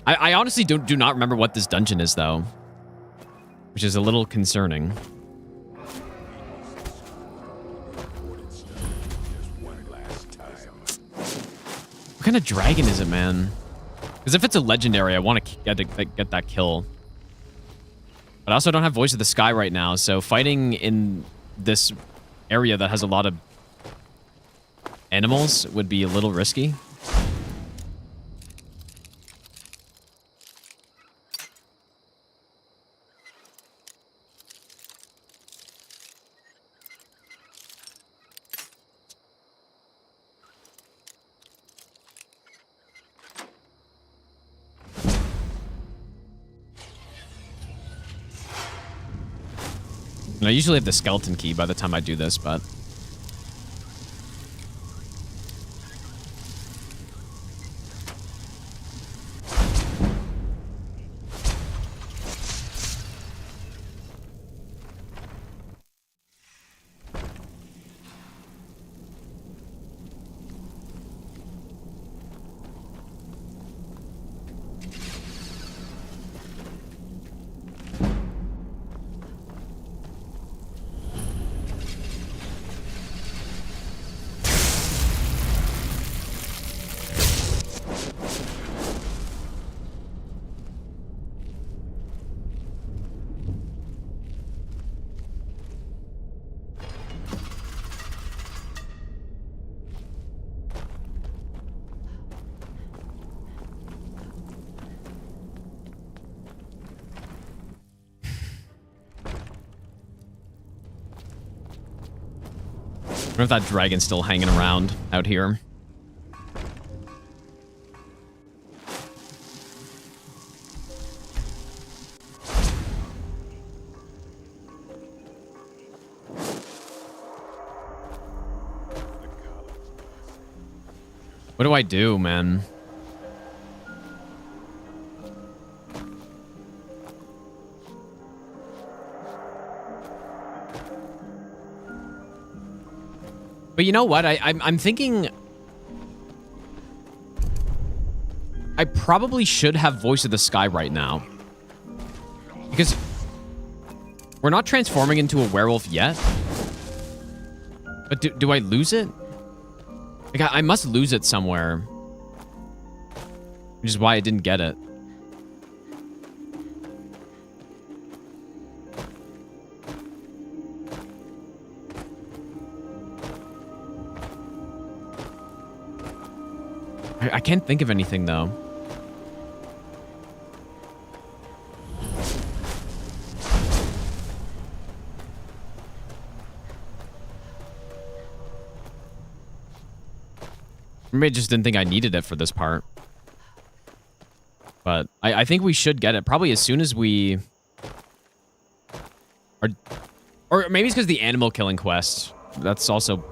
I honestly do not remember what this dungeon is, though, which is a little concerning. What kind of dragon is it, man? Because if it's a legendary, I want to get that kill. But I also don't have Voice of the Sky right now, so fighting in this area that has a lot of animals would be a little risky. And I usually have the skeleton key by the time I do this, but... I wonder if that dragon's still hanging around out here. What do I do, man? But you know what? I'm thinking I probably should have Voice of the Sky right now. Because we're not transforming into a werewolf yet. But do I lose it? Like, I must lose it somewhere. Which is why I didn't get it. I can't think of anything, though. Maybe I just didn't think I needed it for this part. But I think we should get it probably as soon as we are... Or maybe it's because the animal killing quest. That's also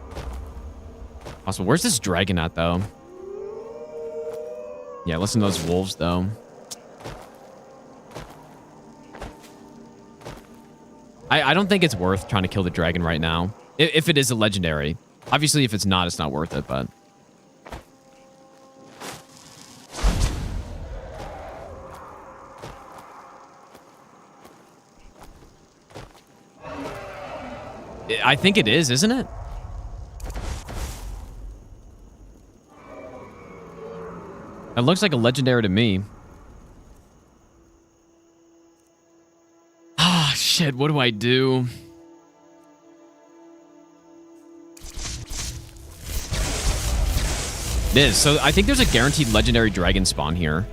possible. Where's this dragon at, though? Yeah, listen to those wolves, though. I don't think it's worth trying to kill the dragon right now. If it is a legendary. Obviously, if it's not, it's not worth it, but... I think it is, isn't it? It looks like a legendary to me. Ah, shit, what do I do? It is. So I think there's a guaranteed legendary dragon spawn here.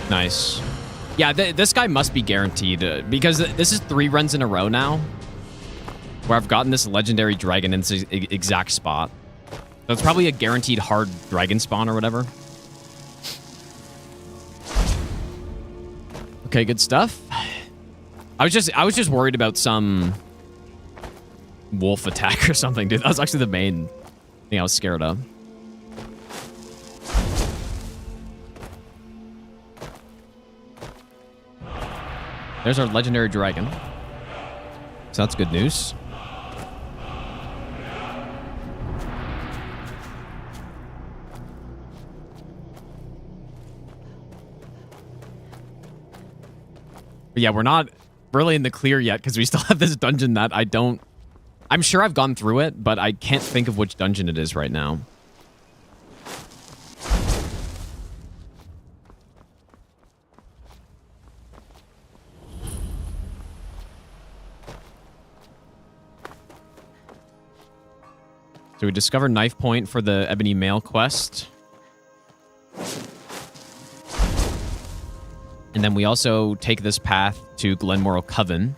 Nice. Yeah, this guy must be guaranteed because this is 3 runs in a row now where I've gotten this legendary dragon in its exact spot. So it's probably a guaranteed hard dragon spawn or whatever. Okay, good stuff. I was just worried about some wolf attack or something, dude. That was actually the main thing I was scared of. There's our legendary dragon. So that's good news. But yeah, we're not really in the clear yet because we still have this dungeon that I'm sure I've gone through it, but I can't think of which dungeon it is right now. So we discover knife point for the Ebony Mail quest. And then we also take this path to Glenmorrow Coven.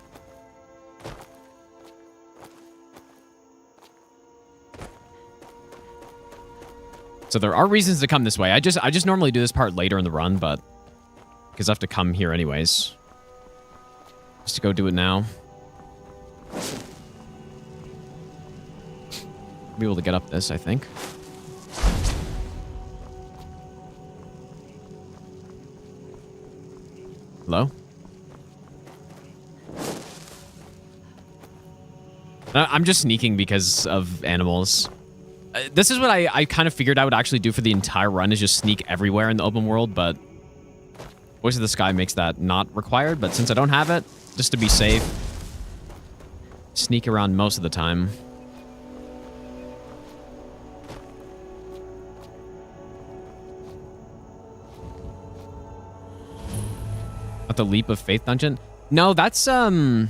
So there are reasons to come this way. I just normally do this part later in the run, but because I have to come here anyways. Just to go do it now. Be able to get up this, I think. Hello? I'm just sneaking because of animals. This is what I kind of figured I would actually do for the entire run, is just sneak everywhere in the open world, but Voice of the Sky makes that not required, but since I don't have it, just to be safe. Sneak around most of the time. At the Leap of Faith dungeon? No, that's, it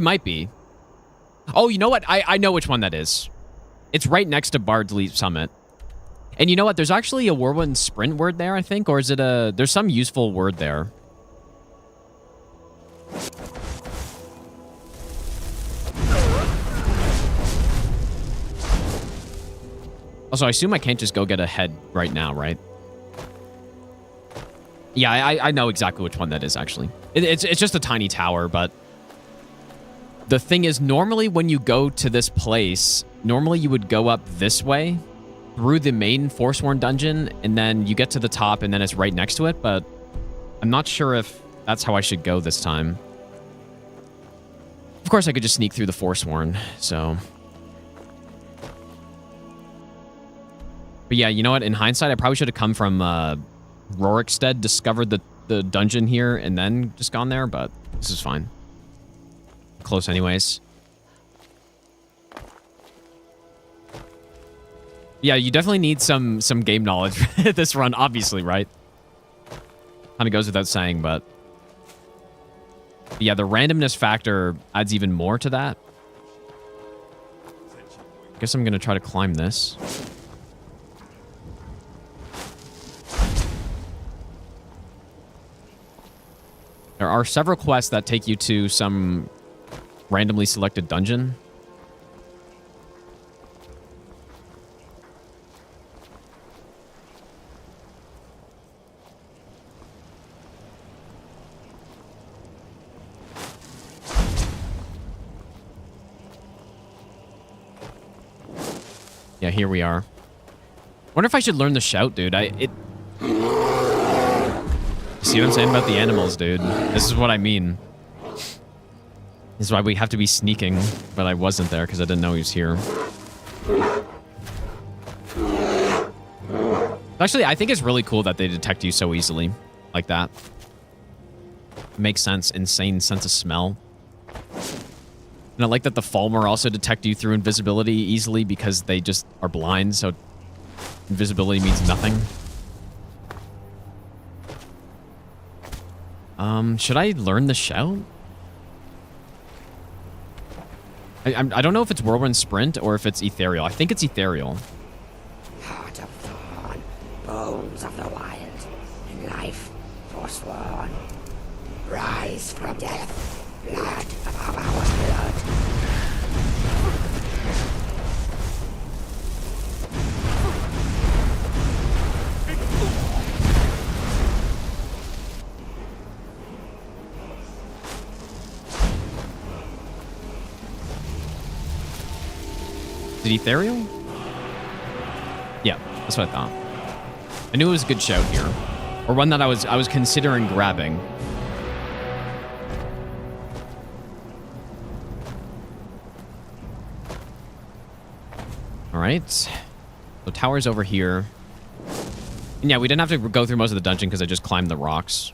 might be. Oh, you know what? I know which one that is. It's right next to Bard's Leap Summit. And you know what? There's actually a whirlwind sprint word there, I think. Or is it a... There's some useful word there. Also, I assume I can't just go get a head right now, right? Yeah, I know exactly which one that is, actually. It's just a tiny tower, but... The thing is, normally when you go to this place, normally you would go up this way through the main Forsworn dungeon, and then you get to the top, and then it's right next to it, but I'm not sure if that's how I should go this time. Of course, I could just sneak through the Forsworn, so... But yeah, you know what? In hindsight, I probably should have come from Rorikstead, discovered the dungeon here, and then just gone there, but this is fine. Close anyways. Yeah, you definitely need some game knowledge at this run, obviously, right? Kind of goes without saying, but... Yeah, the randomness factor adds even more to that. Guess I'm going to try to climb this. There are several quests that take you to some randomly selected dungeon. Yeah, here we are. Wonder if I should learn the shout, dude. See what I'm saying about the animals, dude? This is what I mean. This is why we have to be sneaking, but I wasn't there because I didn't know he was here. Actually, I think it's really cool that they detect you so easily, like that. Makes sense. Insane sense of smell. And I like that the Falmer also detect you through invisibility easily because they just are blind, so invisibility means nothing. Should I learn the shout? I don't know if it's Whirlwind Sprint or if it's Ethereal. I think it's Ethereal. Heart of Thorn, bones of the wild, in life forsworn. Rise from death, blood of our blood. Is it Ethereal? Yeah, that's what I thought. I knew it was a good shout here. Or one that I was considering grabbing. Alright. So tower's over here. And yeah, we didn't have to go through most of the dungeon because I just climbed the rocks.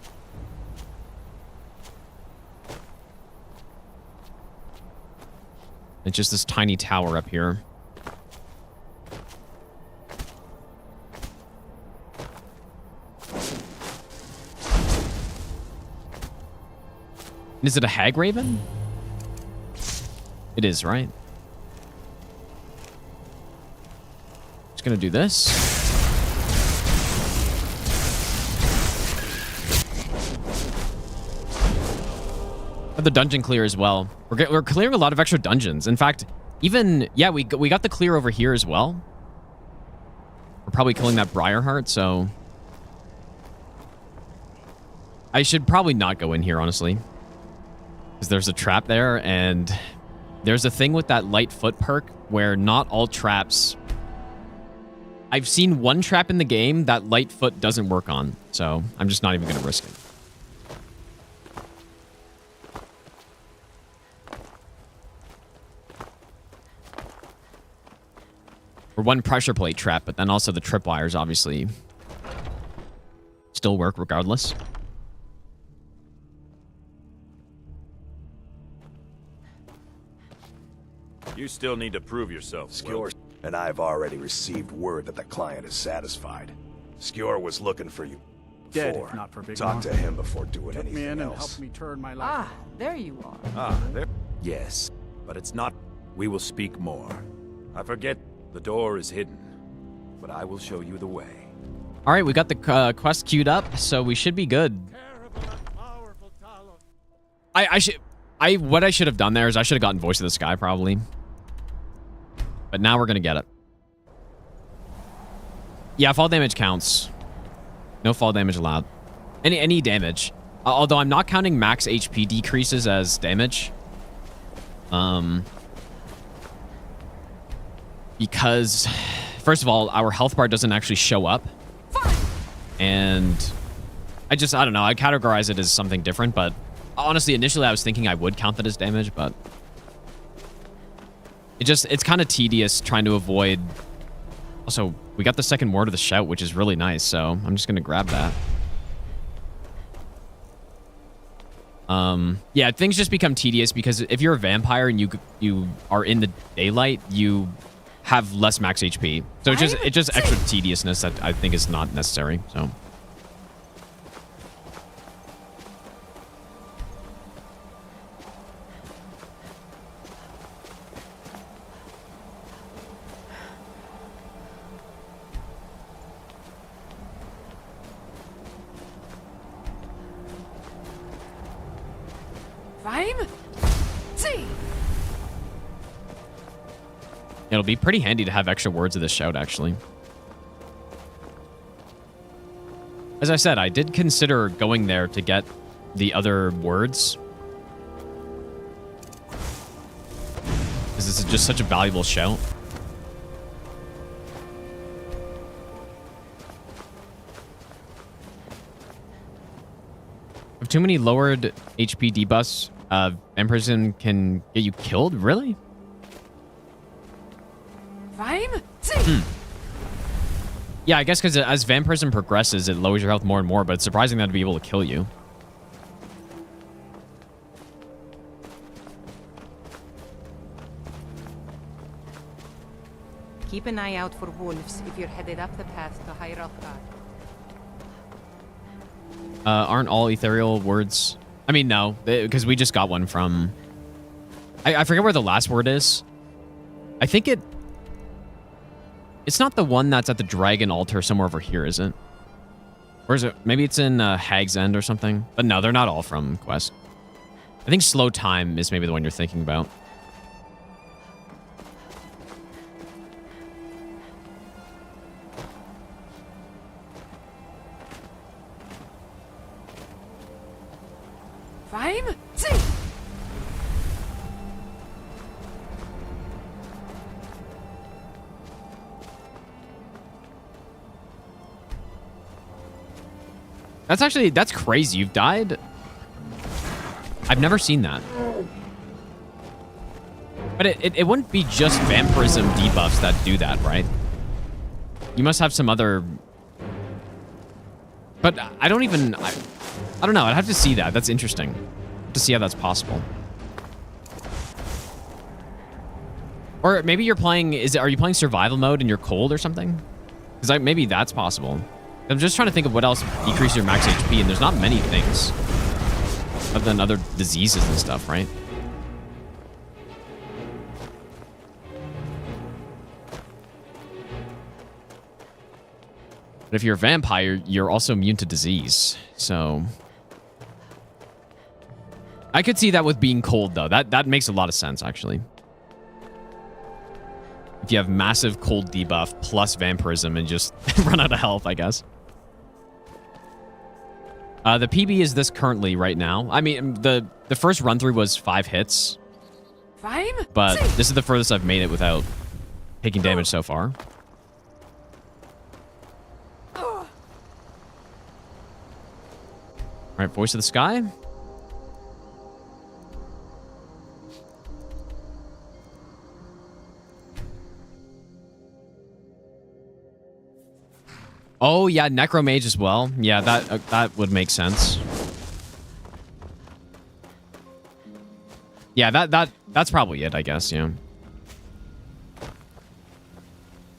It's just this tiny tower up here. Is it a hag raven? It is, right? Just gonna do this. Have the dungeon clear as well. We're clearing a lot of extra dungeons. In fact, even yeah, we got the clear over here as well. We're probably killing that Briarheart, so I should probably not go in here, honestly. Because there's a trap there, and there's a thing with that light foot perk where not all traps... I've seen one trap in the game that light foot doesn't work on, so I'm just not even going to risk it. Or one pressure plate trap, but then also the tripwires obviously still work regardless. You still need to prove yourself. Skjor and I've already received word that the client is satisfied. Skjor was looking for you Dead, before. if not for big Talk Mom. to him before doing Took me anything in and else. helped me turn my life. Ah, there you are. Ah, there. Yes, but it's not. We will speak more. I forget the door is hidden, but I will show you the way. All right, we got the quest queued up, so we should be good. What I should have done there is I should have gotten Voice of the Sky probably. But now we're gonna get it. Yeah, fall damage counts. No fall damage allowed. Any damage. Although I'm not counting max HP decreases as damage. Because, first of all, our health bar doesn't actually show up. And I don't know. I categorize it as something different, but honestly, initially I was thinking I would count that as damage, but it's kind of tedious trying to avoid. Also, we got the second word of the shout, which is really nice, so I'm just going to grab that. Yeah, things just become tedious because if you're a vampire and you are in the daylight, you have less max HP. So it's just extra tediousness that I think is not necessary, so. It'll be pretty handy to have extra words of this shout, actually. As I said, I did consider going there to get the other words. Because this is just such a valuable shout. If too many lowered HP debuffs, Vampirism can get you killed? Really? Yeah, I guess because as Vampirism progresses, it lowers your health more and more, but it's surprising that to be able to kill you. Keep an eye out for wolves if you're headed up the path to Hyralkar. Aren't all ethereal words? I mean, no, because we just got one from... I forget where the last word is. I think it's not the one that's at the dragon altar somewhere over here, is it? Or is it? Maybe it's in Hag's End or something. But no, they're not all from Quest. I think Slow Time is maybe the one you're thinking about. That's crazy. You've died? I've never seen that. But it wouldn't be just vampirism debuffs that do that, right? You must have some other... But I don't even... I don't know. I'd have to see that. That's interesting. To see how that's possible. Or maybe you're playing... Are you playing survival mode and you're cold or something? Because maybe that's possible. I'm just trying to think of what else decreases your max HP, and there's not many things other than other diseases and stuff, right? But if you're a vampire, you're also immune to disease, so... I could see that with being cold, though. That makes a lot of sense, actually. If you have massive cold debuff plus vampirism and just run out of health, I guess. The PB is this currently right now. I mean, the first run through was 5 hits. But this is the furthest I've made it without taking damage so far. All right, Voice of the Sky. Oh, yeah, Necromage as well. Yeah, that would make sense. Yeah, that's probably it, I guess, yeah.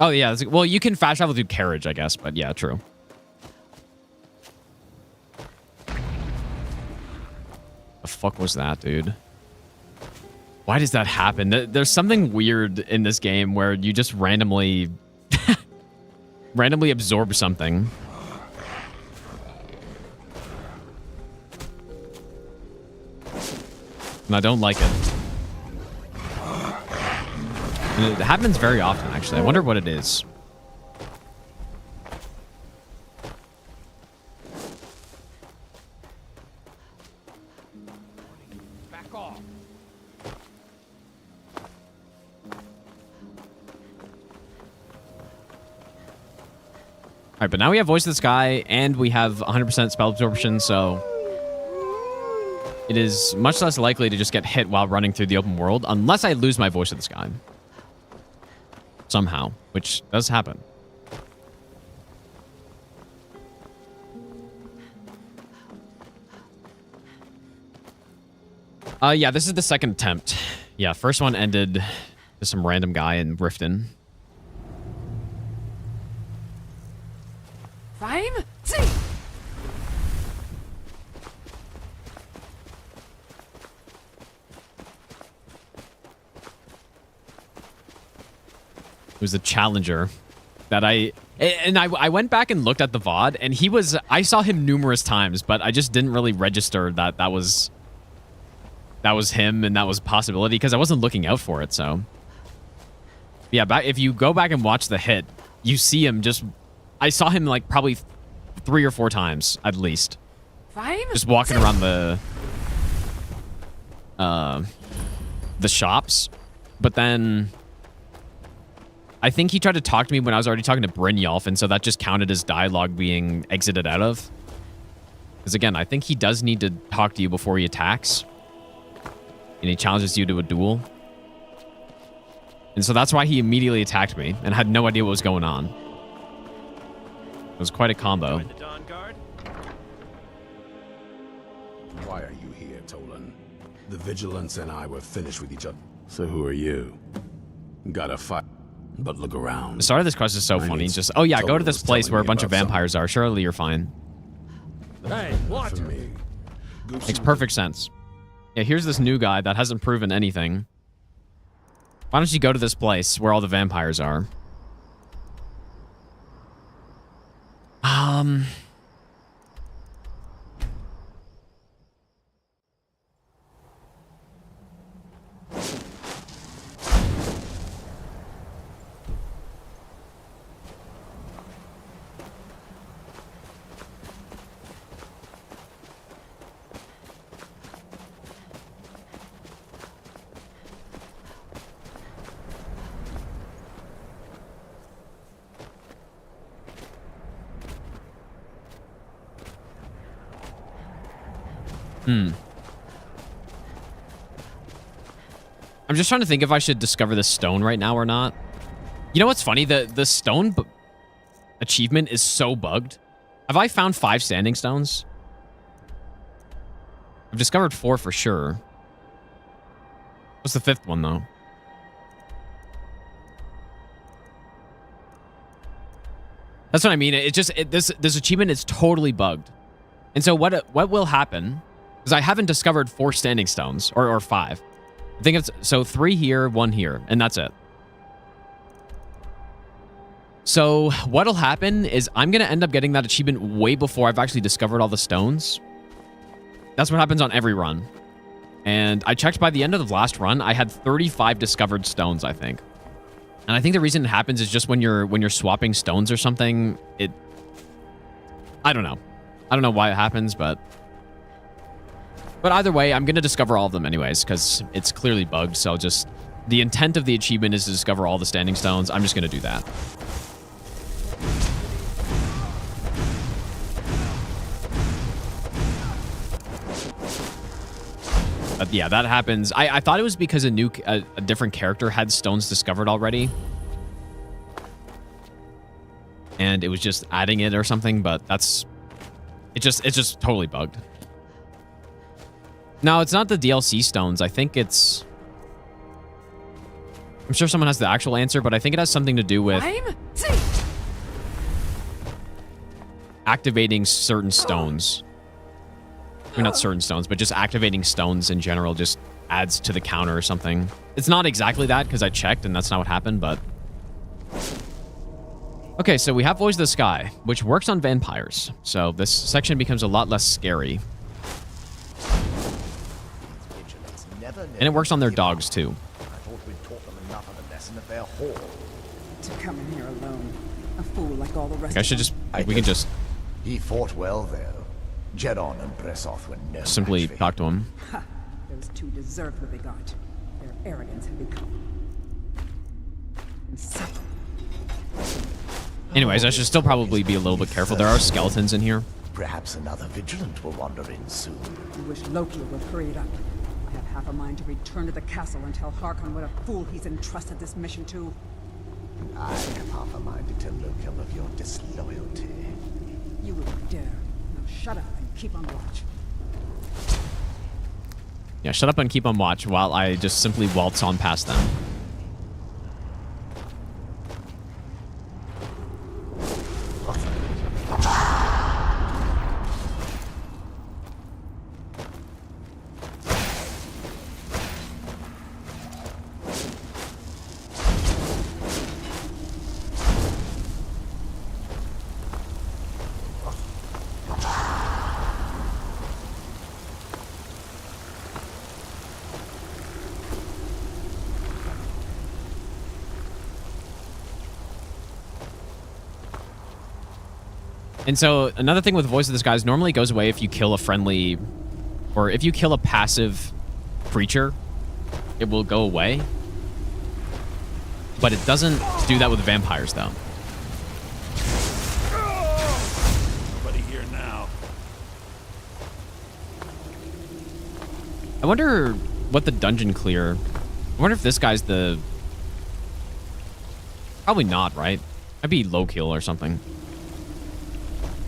Oh, yeah. Well, you can fast travel through carriage, I guess. But yeah, true. The fuck was that, dude? Why does that happen? There's something weird in this game where you just randomly absorb something. And I don't like it. And it happens very often, actually. I wonder what it is. Back off. All right, but now we have Voice of the Sky, and we have 100% spell absorption, so it is much less likely to just get hit while running through the open world, unless I lose my Voice of the Sky. Somehow, which does happen. Yeah, this is the second attempt. Yeah, first one ended with some random guy in Riften. 5, 6. It was a challenger that I went back and looked at the VOD, and I saw him numerous times, but I just didn't really register that was him and that was a possibility because I wasn't looking out for it. So yeah, if you go back and watch the hit, you see him I saw him like probably 3 or 4 times at least. 5, just walking around the shops. But then I think he tried to talk to me when I was already talking to Brynjolf, and so that just counted as dialogue being exited out of. Because again, I think he does need to talk to you before he attacks. And he challenges you to a duel. And so that's why he immediately attacked me and had no idea what was going on. It was quite a combo. Why are you here, Tolan? The Vigilance and I were finished with each other. So who are you? Gotta fight. But look around. The start of this quest is so funny. Just, oh yeah, go to this place where a bunch of vampires are. Surely you're fine. Hey, what? Makes perfect sense. Yeah, here's this new guy that hasn't proven anything. Why don't you go to this place where all the vampires are? I'm just trying to think if I should discover this stone right now or not. You know what's funny? The stone achievement is so bugged. Have I found 5 standing stones? I've discovered 4 for sure. What's the 5th one, though? That's what I mean. It just this achievement is totally bugged. And so what will happen? Because I haven't discovered 4 standing stones or 5. I think it's so 3 here, 1 here, and that's it. So what'll happen is I'm gonna end up getting that achievement way before I've actually discovered all the stones. That's what happens on every run. And I checked by the end of the last run, I had 35 discovered stones, I think. And I think the reason it happens is just when you're swapping stones or something, I don't know. I don't know why it happens, but either way, I'm going to discover all of them anyways, because it's clearly bugged, so the intent of the achievement is to discover all the standing stones. I'm just going to do that. But yeah, that happens. I thought it was because a different character had stones discovered already. And it was just adding it or something, but it's just totally bugged. No, it's not the DLC stones. I think it's I'm sure someone has the actual answer, but I think it has something to do with activating certain stones. I mean, not certain stones, but just activating stones in general just adds to the counter or something. It's not exactly that because I checked and that's not what happened, but... Okay, so we have Voice of the Sky, which works on vampires. So this section becomes a lot less scary. And it works on their dogs, too. I thought we'd taught them enough of a lesson at their hall. To come in here alone. A fool like all the rest I should just... We can just... He fought well, though. Jedon and Bresoth were no simply match for talk to him. Ha! Those two deserved what they got. Their arrogance had become insufferable. Anyways, I should still probably be a little bit careful. There are skeletons in here. Perhaps another vigilant will wander in soon. I wish Loki would hurry it up. I have half a mind to return to the castle and tell Harkon what a fool he's entrusted this mission to. I have half a mind to tell Loki of your disloyalty. You would dare. Now shut up and keep on watch. Yeah, shut up and keep on watch while I just simply waltz on past them. And so another thing with Voice of the Sky is normally goes away if you kill a friendly, or if you kill a passive creature, it will go away. But it doesn't do that with vampires, though. Nobody here now. I wonder what the dungeon clear... I wonder if this guy's the... Probably not, right? I'd be low kill or something.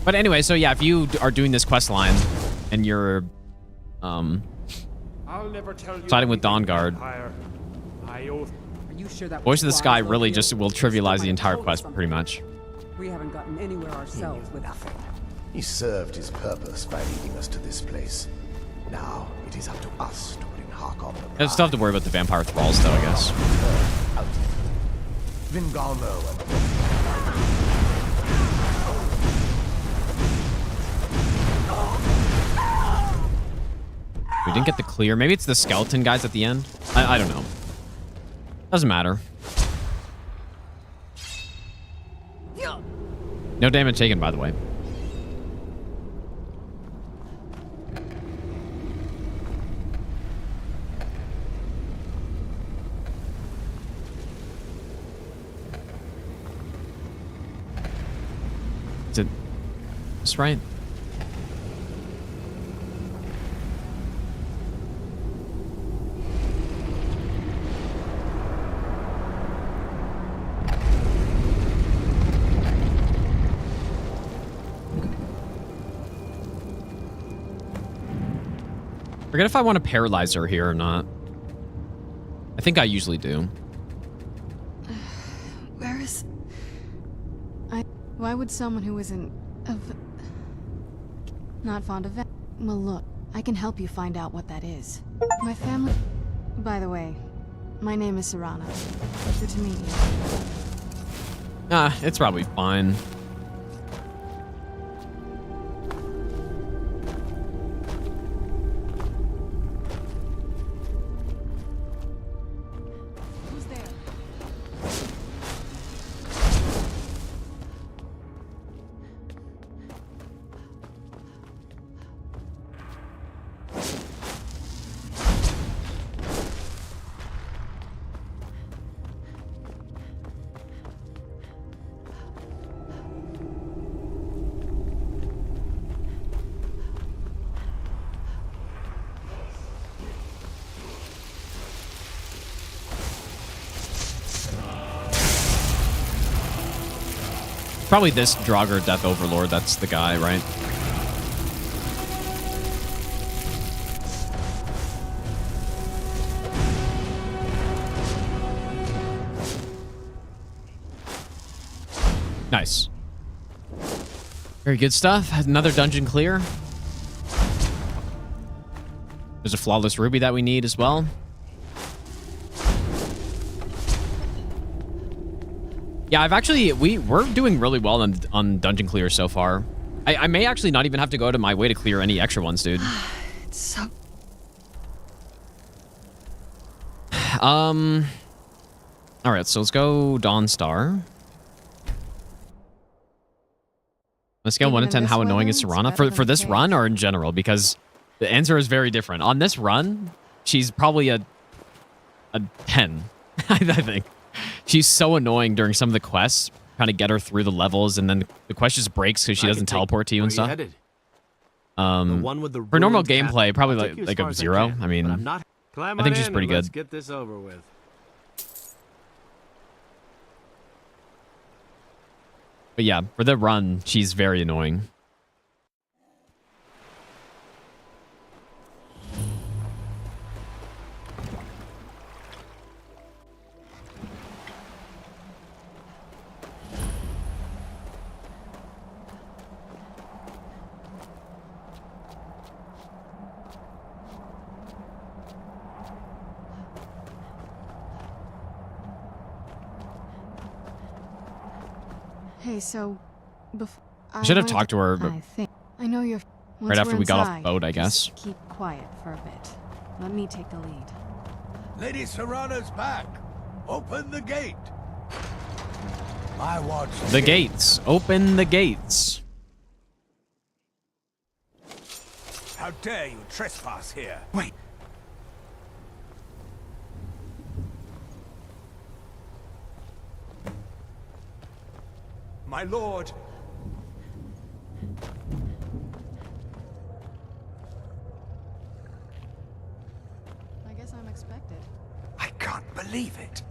But anyway, so yeah, if you are doing this quest line and you're siding with Dawnguard, Are you sure that Voice of the was Sky wise, really Loki? just will trivialize the entire quest pretty much. We haven't gotten anywhere ourselves with nothing. He served his purpose by leading us to this place. Now it is up to us to bring Harkon the I still have to worry about the vampire thralls, though, I guess. Vingalmo and We didn't get the clear. Maybe it's the skeleton guys at the end. I don't know. Doesn't matter. No damage taken, by the way. Is it this right? Forget if I want to paralyze her here or not. I think I usually do. Where is... Why would someone who isn't... not fond of... Well, look, I can help you find out what that is. My family... By the way, my name is Serana. Good to meet you. It's probably fine. Probably this Draugr Death Overlord, that's the guy, right? Nice. Very good stuff. Another dungeon clear. There's a flawless ruby that we need as well. Yeah, I've actually... We're doing really well on dungeon clear so far. I may actually not even have to go to my way to clear any extra ones, dude. It's so... All right, so let's go Dawnstar. On a scale of 1 to 10, how annoying is Serana? For this run or in general? Because the answer is very different. On this run, she's probably a 10, I think. She's so annoying during some of the quests. Kind of get her through the levels, and then the quest just breaks because she doesn't teleport to you and stuff. For normal gameplay, probably like a 0. I mean, I think she's pretty good. Let's get this over with. But yeah, for the run, she's very annoying. Hey, so I should have talked to her, but I know you're right after we got off the boat, I guess. Just keep quiet for a bit. Let me take the lead. Lady Serana's back. Open the gate. I watch The gates. Open the gates. How dare you trespass here? Wait. My lord. I guess I'm expected. I can't believe it.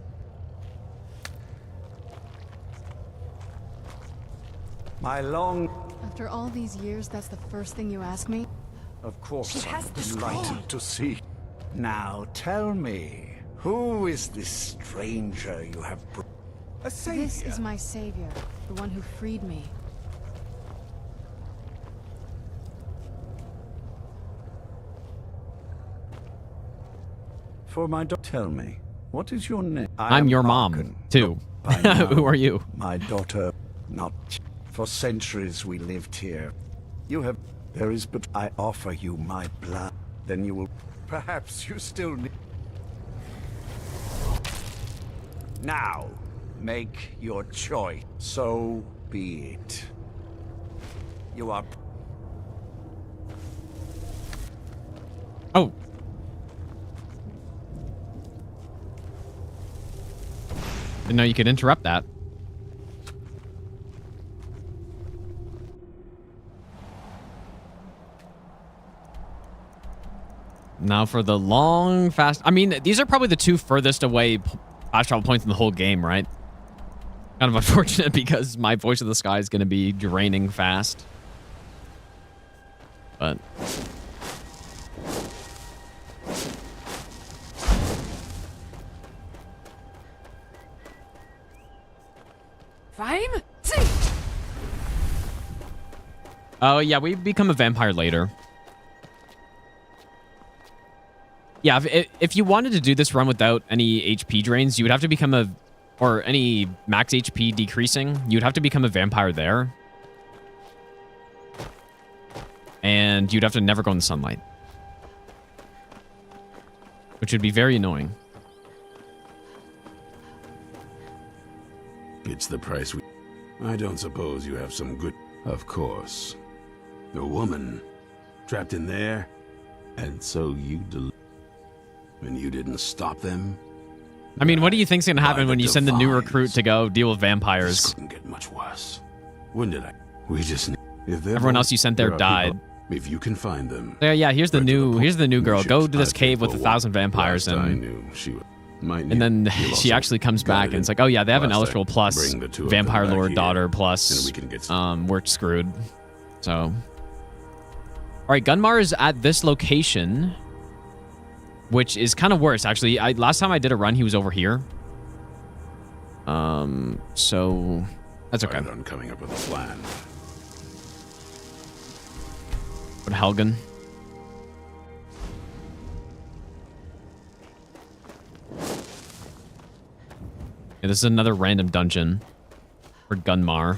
My long... After all these years, that's the first thing you ask me? Of course, She has I'm the delighted scroll. to see. Now tell me, who is this stranger you have brought? A savior? This is my savior, the one who freed me. For my daughter, tell me, what is your name? I'm your mom, too. Who are you? My daughter, not... For centuries we lived here. You have... There is but... I offer you my blood. Then you will... Perhaps you still need... Now, make your choice. So be it. You are... Oh. Didn't know you could interrupt that. Now for the long, fast... I mean, these are probably the two furthest away fast travel points in the whole game, right? Kind of unfortunate because my Voice of the Sky is going to be draining fast. But... Oh, yeah, we become a vampire later. Yeah, if you wanted to do this run without any HP drains, you would have to become a... Or any max HP decreasing, you'd have to become a vampire there. And you'd have to never go in the sunlight. Which would be very annoying. It's the price we... I don't suppose you have some good... Of course. A woman trapped in there, and so you and you didn't stop them? I mean, what do you think's gonna happen when you send the new recruit to go deal with vampires? This couldn't get much worse. When did I? We just need... If Everyone else you sent there died. If you can find them. Yeah, here's the new girl. Go to this cave with 1,000 vampires and... I knew she might and then she actually comes back and it's like, oh yeah, they have an eligible plus vampire lord daughter plus we're screwed. So alright, Gunmar is at this location, which is kind of worse actually. Last time I did a run he was over here. So That's okay. Right on coming up with a plan. But Helgen. Yeah, this is another random dungeon for Gunmar.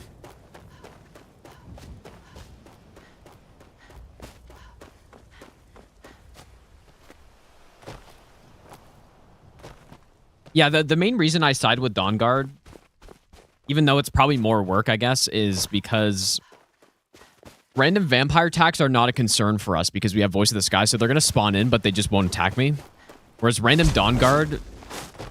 Yeah, the main reason I side with Dawnguard, even though it's probably more work, I guess, is because random vampire attacks are not a concern for us because we have Voice of the Sky, so they're going to spawn in, but they just won't attack me. Whereas random Dawnguard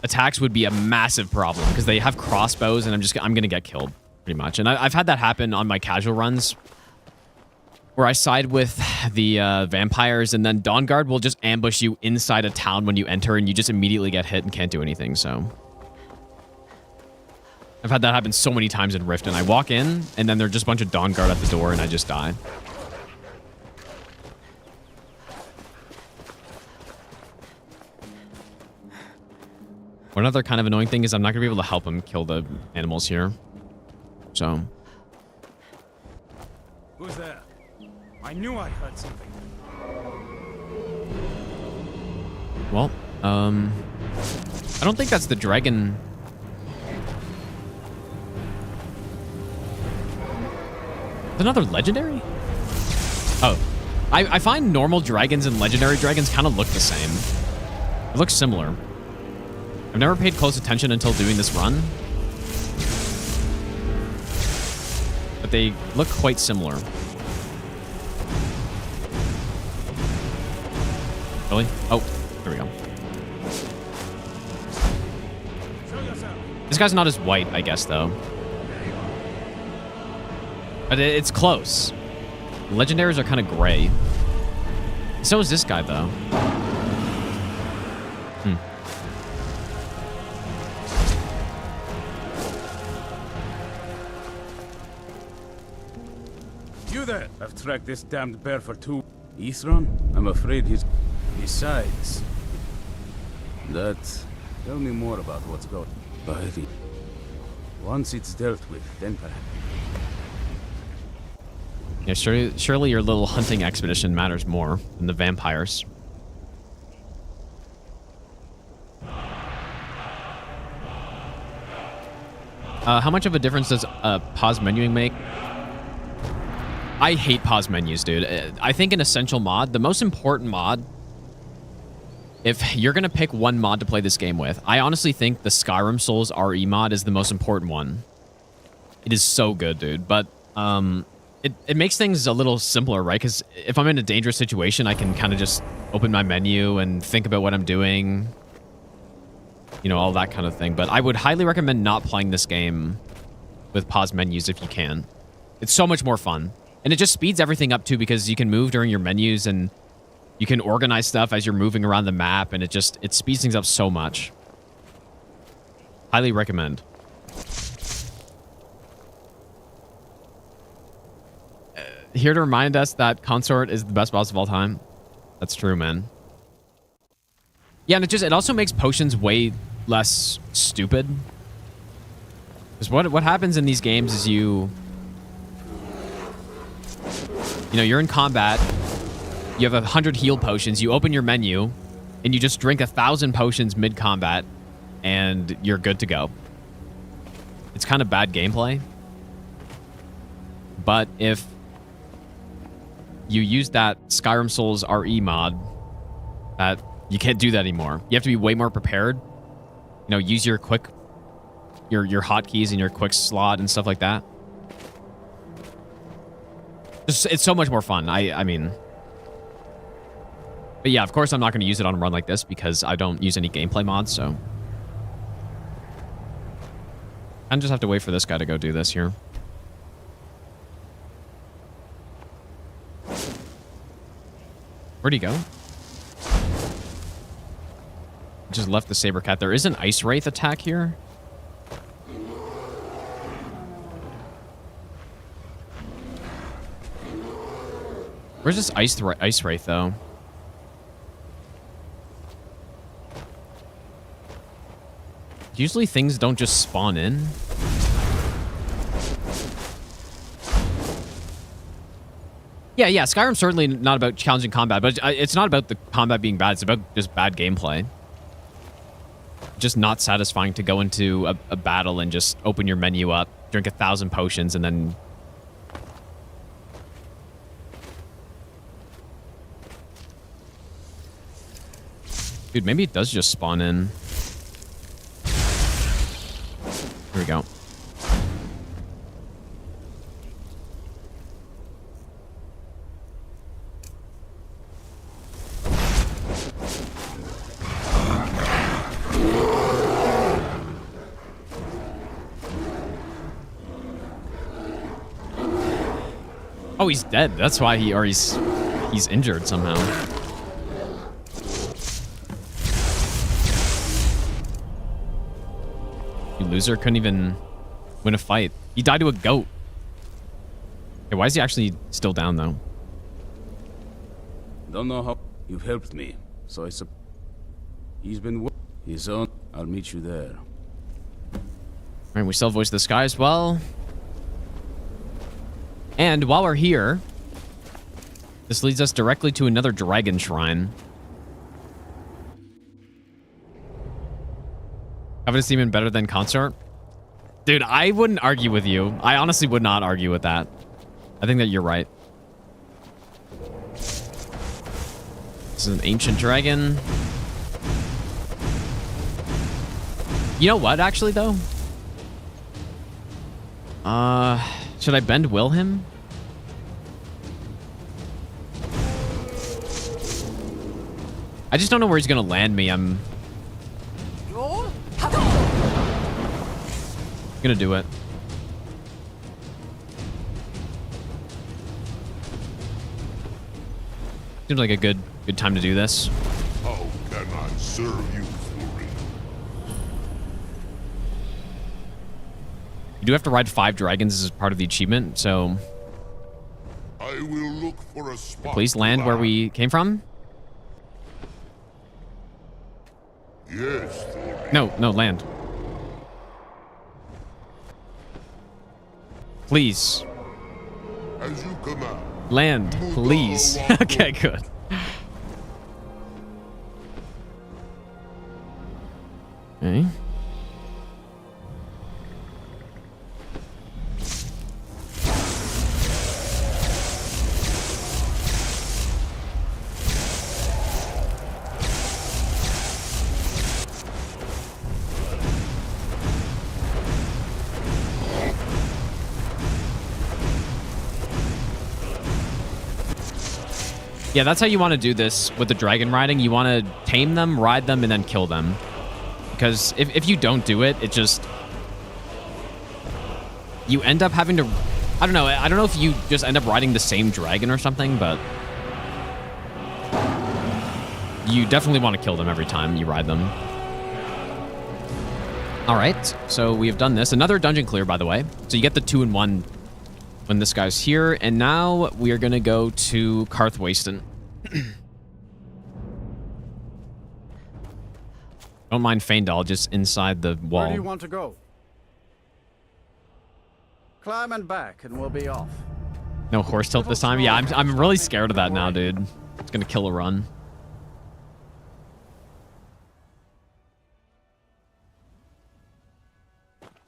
attacks would be a massive problem because they have crossbows and I'm going to get killed pretty much. And I've had that happen on my casual runs where I side with the vampires and then Dawnguard will just ambush you inside a town when you enter and you just immediately get hit and can't do anything, so. I've had that happen so many times in Rift and I walk in and then there's just a bunch of Dawnguard at the door and I just die. One other kind of annoying thing is I'm not going to be able to help him kill the animals here. So. Who's there? I knew I heard something. Well, I don't think that's the dragon. Another legendary? Oh. I find normal dragons and legendary dragons kind of look the same. It looks similar. I've never paid close attention until doing this run. But they look quite similar. Really? Oh, there we go. This guy's not as white, I guess, though. But it's close. Legendaries are kind of gray. So is this guy, though. You there? I've tracked this damned bear for 2. Isran? I'm afraid he's... Besides... That... Tell me more about what's going on. By the... Once it's dealt with, then perhaps... Yeah, surely your little hunting expedition matters more than the vampires. How much of a difference does pause menuing make? I hate pause menus, dude. I think an essential mod, the most important mod, if you're going to pick one mod to play this game with, I honestly think the Skyrim Souls RE mod is the most important one. It is so good, dude. But it makes things a little simpler, right? Because if I'm in a dangerous situation, I can kind of just open my menu and think about what I'm doing. You know, all that kind of thing. But I would highly recommend not playing this game with pause menus if you can. It's so much more fun. And it just speeds everything up too because you can move during your menus and you can organize stuff as you're moving around the map and it speeds things up so much. Highly recommend. Here to remind us that Consort is the best boss of all time. That's true, man. Yeah, and it also makes potions way less stupid. Because what happens in these games is you know, you're in combat, you have 100 heal potions, you open your menu, and you just drink 1,000 potions mid-combat, and you're good to go. It's kind of bad gameplay. But if you use that Skyrim Souls RE mod, you can't do that anymore. You have to be way more prepared. You know, use your hotkeys and your quick slot and stuff like that. It's so much more fun. I mean... But yeah, of course I'm not going to use it on a run like this because I don't use any gameplay mods, so... I just have to wait for this guy to go do this here. Where'd he go? Just left the Saber Cat. There is an Ice Wraith attack here. Where's this Ice Wraith, though? Usually things don't just spawn in. Yeah. Skyrim's certainly not about challenging combat, but it's not about the combat being bad. It's about just bad gameplay. Just not satisfying to go into a battle and just open your menu up, drink 1,000 potions, and then... Dude, maybe it does just spawn in. Here we go. Oh, he's dead. That's why he's injured somehow. You loser, couldn't even win a fight. He died to a goat. Okay, why is he actually still down though? Don't know how you've helped me, so he's been his own. I'll meet you there. All right, we still have Voice of the Sky as well. And while we're here, this leads us directly to another dragon shrine. Covetous Demon better than Consort? Dude, I wouldn't argue with you. I honestly would not argue with that. I think that you're right. This is an ancient dragon. You know what, actually, though? Should I bend will him? I just don't know where he's gonna land me. I'm gonna do it. Seems like a good time to do this. How can I serve you, Fury? You do have to ride 5 dragons as part of the achievement, so I will look for a spot. please land where we came from. Yes, Fury. No, land. Please. As you command. Land, please. Okay, good. Okay. Yeah, that's how you want to do this with the dragon riding. You want to tame them, ride them, and then kill them. Because if you don't do it, it just... You end up having to... I don't know. I don't know if you just end up riding the same dragon or something, but... You definitely want to kill them every time you ride them. Alright, so we have done this. Another dungeon clear, by the way. So you get the 2-in-1 when this guy's here. And now we are going to go to Karthwasten. Don't mind Feindal, just inside the wall. Where do you want to go? Climb and back, and we'll be off. No horse tilt this time? Yeah, I'm really scared of that now, dude. It's gonna kill a run.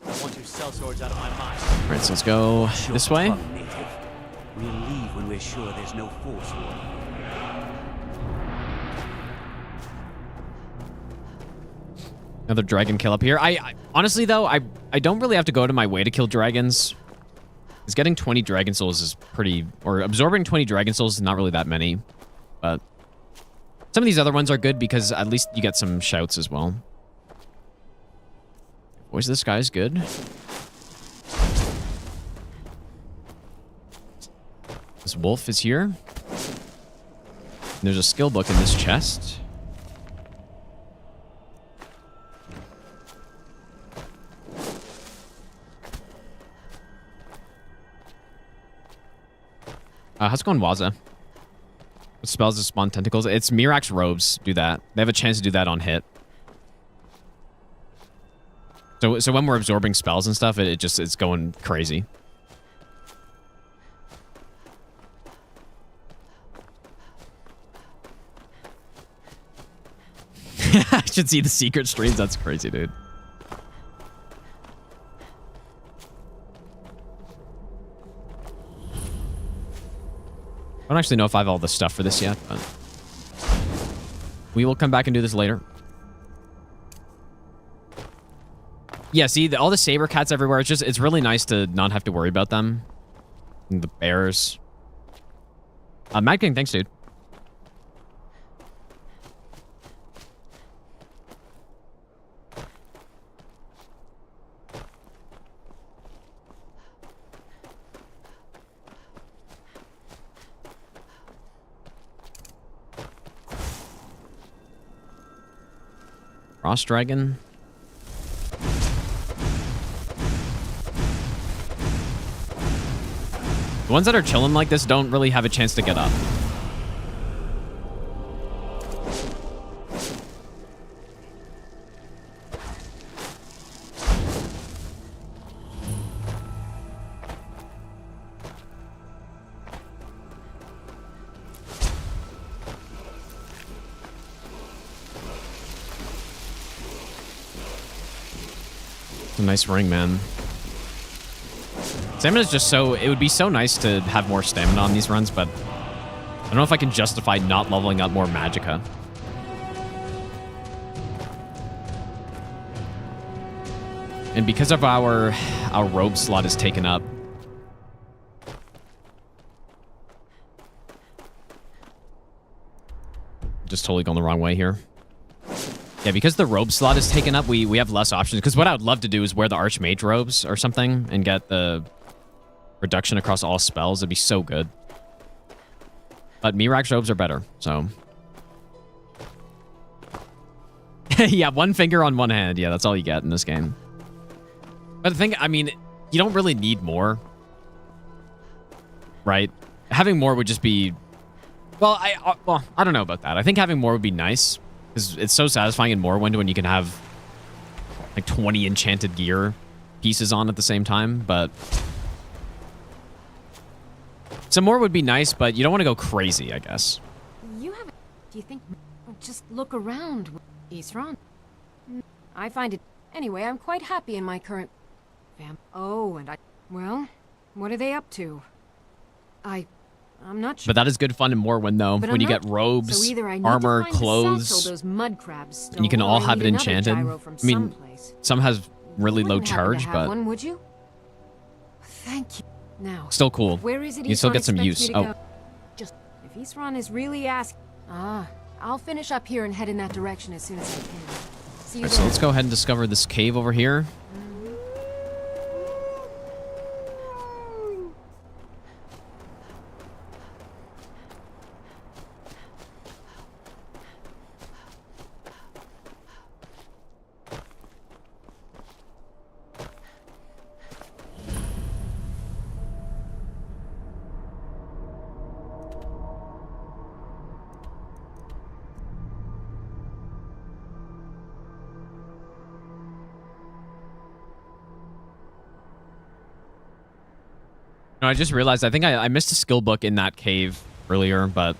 I want to sell swords out of my mind. Alright, so let's go this way. We'll leave when we're sure there's no force war. Another dragon kill up here. I honestly, though, I don't really have to go to my way to kill dragons. Because getting 20 dragon souls is pretty... Or absorbing 20 dragon souls is not really that many. But some of these other ones are good because at least you get some shouts as well. Voice of the Sky is good. This wolf is here. And there's a skill book in this chest. How's it going, Waza? What spells that spawn tentacles? It's Mirax robes do that. They have a chance to do that on hit. So when we're absorbing spells and stuff, it's going crazy. should see the secret streams. That's crazy, dude. I don't actually know if I have all the stuff for this yet, but we will come back and do this later. Yeah, see, all the saber cats everywhere. It's really nice to not have to worry about them. And the bears. Mad King, thanks, dude. Frost Dragon. The ones that are chilling like this don't really have a chance to get up. It's a nice ring, man. Stamina's just so... It would be so nice to have more stamina on these runs, but I don't know if I can justify not leveling up more Magicka. And because of our robe slot is taken up, just totally going the wrong way here. Yeah, because the robe slot is taken up, we have less options. Because what I would love to do is wear the Archmage robes or something and get the reduction across all spells. It'd be so good. But Mirax robes are better, so. Yeah, one finger on one hand. Yeah, that's all you get in this game. But the thing, I mean, you don't really need more. Right? Having more would just be... Well, I don't know about that. I think having more would be nice. Because it's so satisfying in Morrowind when you can have like 20 enchanted gear pieces on at the same time, but some more would be nice, but you don't want to go crazy, I guess. You have... Do you think... Just look around, Isran. I find it... Anyway, I'm quite happy in my current... Oh, and I... Well, what are they up to? I'm not sure. But that is good fun in Morrowind, though, when you get robes, so either I need armor, to find clothes, those mud crabs and you can all have it enchanted. I I mean, some has really low charge, but one, would you? Thank you. Now, still cool. Where is it you still get some use. Oh, just if Isran is really asking, I'll finish up here and head in that direction as soon as I can. See you right, so let's go ahead and discover this cave over here. No, I just realized I think I missed a skill book in that cave earlier, but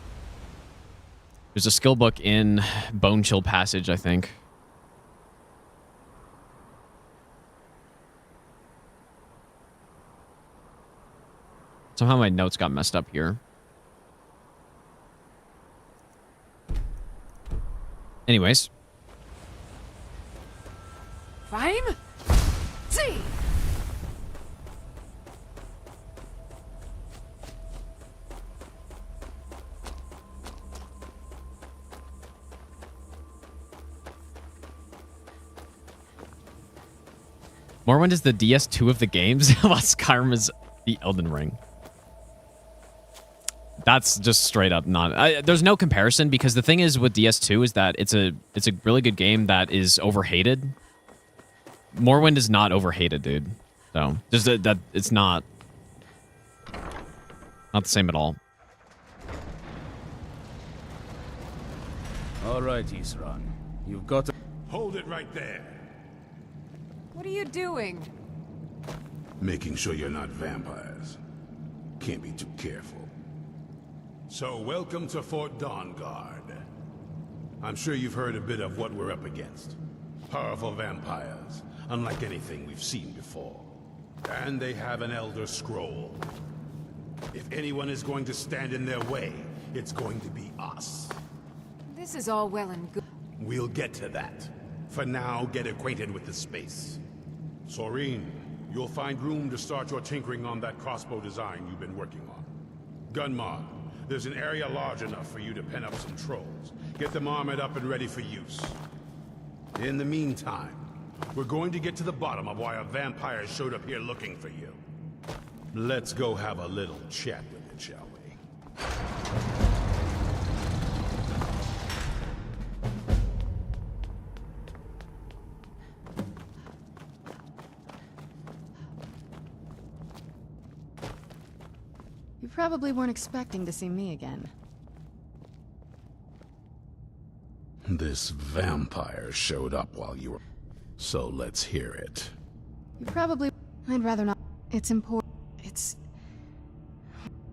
there's a skill book in Bone Chill Passage, I think. Somehow my notes got messed up here. Anyways. Fine. See. Morrowind is the DS2 of the games, while Skyrim is the Elden Ring. That's just straight up not... there's no comparison, because the thing is with DS2 is that it's a really good game that is overhated. Morrowind is not overhated, dude. So, just that it's not the same at all. All right, Isran. You've got to... Hold it right there. What are you doing? Making sure you're not vampires. Can't be too careful. So welcome to Fort Dawnguard. I'm sure you've heard a bit of what we're up against. Powerful vampires, unlike anything we've seen before. And they have an Elder Scroll. If anyone is going to stand in their way, it's going to be us. This is all well and good. We'll get to that. For now, get acquainted with the space. Soreen, you'll find room to start your tinkering on that crossbow design you've been working on. Gunmar, there's an area large enough for you to pen up some trolls. Get them armored up and ready for use. In the meantime, we're going to get to the bottom of why a vampire showed up here looking for you. Let's go have a little chat with it, shall we? You probably weren't expecting to see me again. This vampire showed up while you were... So let's hear it. You probably... I'd rather not. It's important. It's...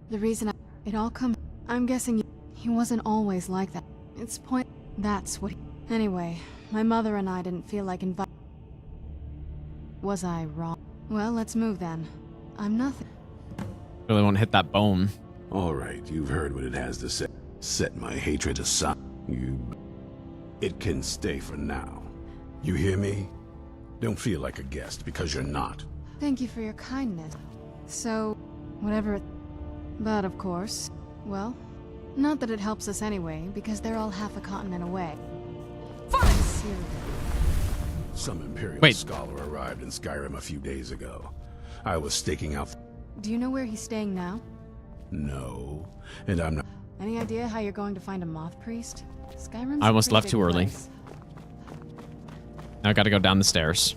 The reason it all comes... I'm guessing he wasn't always like that. It's point... That's what he... Anyway, my mother and I didn't feel like inviting... Was I wrong? Well, let's move then. I'm nothing. Really won't hit that bone. All right, you've heard what it has to say. Set my hatred aside. It can stay for now. You hear me? Don't feel like a guest, because you're not. Thank you for your kindness. So, whatever it... But of course, well, not that it helps us anyway, because they're all half a continent away. Fine! Some Imperial scholar arrived in Skyrim a few days ago. I was staking out... Do you know where he's staying now? No, and I'm not... Any idea how you're going to find a moth priest? Skyrim's I almost a left pretty too big early. place. Now I gotta go down the stairs.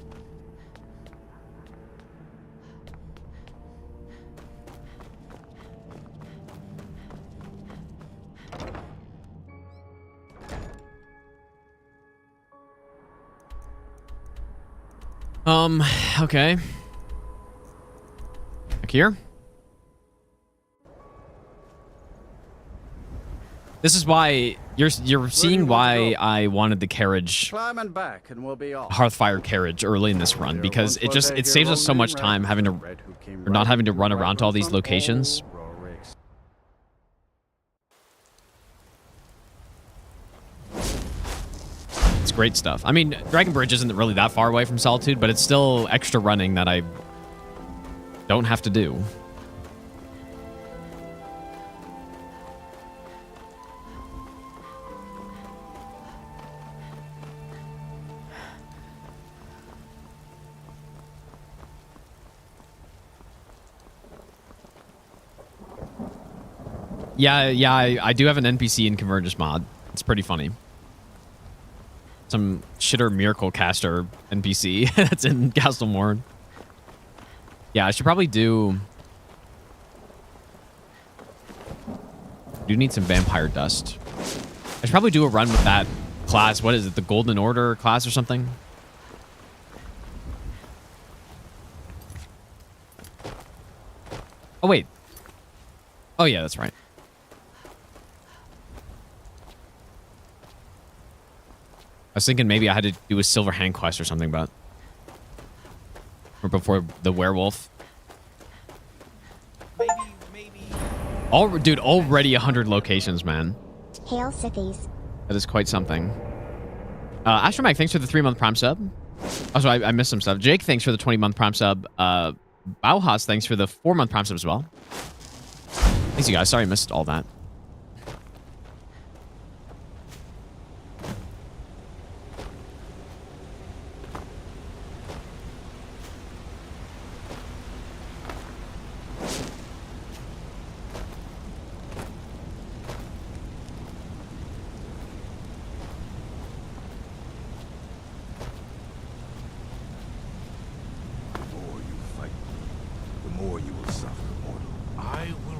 Okay. Back here. This is why you're seeing why I wanted the carriage, Climbing back and we'll be off. Hearthfire carriage early in this run, because it saves us so much time having to, or not having to run around to all these locations. It's great stuff. I mean, Dragon Bridge isn't really that far away from Solitude, but it's still extra running that I don't have to do. Yeah, I do have an NPC in Convergence mod. It's pretty funny. Some shitter miracle caster NPC that's in Castle Morn. Yeah, I should probably do need some vampire dust. I should probably do a run with that class. What is it? The Golden Order class or something? Oh, wait. Oh, yeah, that's right. I was thinking maybe I had to do a Silver Hand quest or something, but... Or before the werewolf. Dude, already 100 locations, man. Hail cities. That is quite something. Astromag, thanks for the 3-month Prime sub. Also, I missed some stuff. Jake, thanks for the 20-month Prime sub. Bauhaus, thanks for the 4-month Prime sub as well. Thanks, you guys. Sorry I missed all that.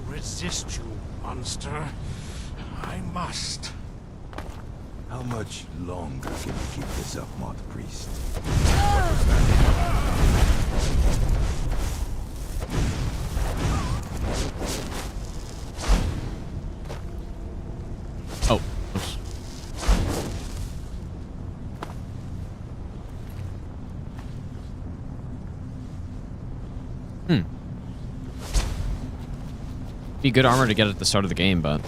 Resist you, monster. I must. How much longer can you keep this up, Moth Priest? Oh. Oops. Be good armor to get at the start of the game, but...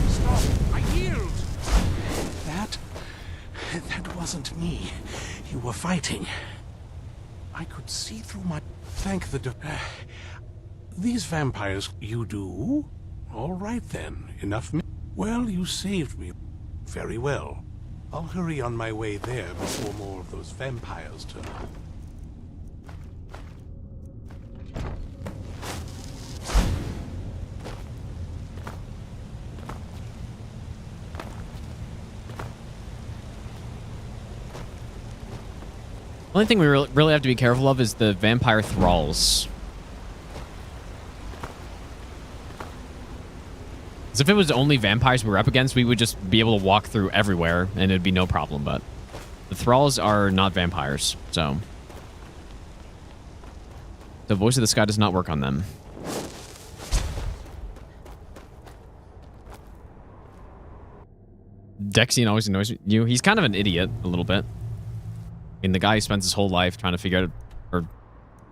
Stop! I yield! That wasn't me. You were fighting. I could see through my... Thank the... These vampires... You do? All right then. Enough... Well, you saved me. Very well. I'll hurry on my way there before more of those vampires turn up. The only thing we really have to be careful of is the vampire thralls. Because if it was only vampires we were up against, we would just be able to walk through everywhere and it'd be no problem, but the thralls are not vampires, so... The voice of the sky does not work on them. Dexian always annoys you. He's kind of an idiot, a little bit. I mean, the guy spends his whole life trying to figure out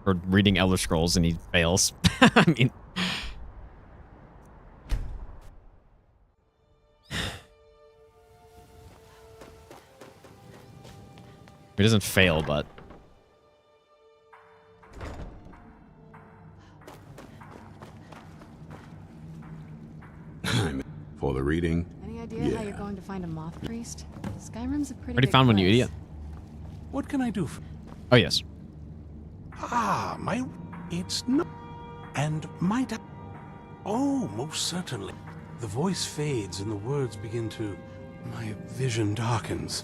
or reading Elder Scrolls and he fails. I mean... He doesn't fail, but... For the reading? Any idea how you're going to find a moth priest? Skyrim's a pretty Already big found one, you place. idiot. What can I do for... Oh, yes. Ah, it's not... And might I... Oh, most certainly. The voice fades and the words begin to... My vision darkens.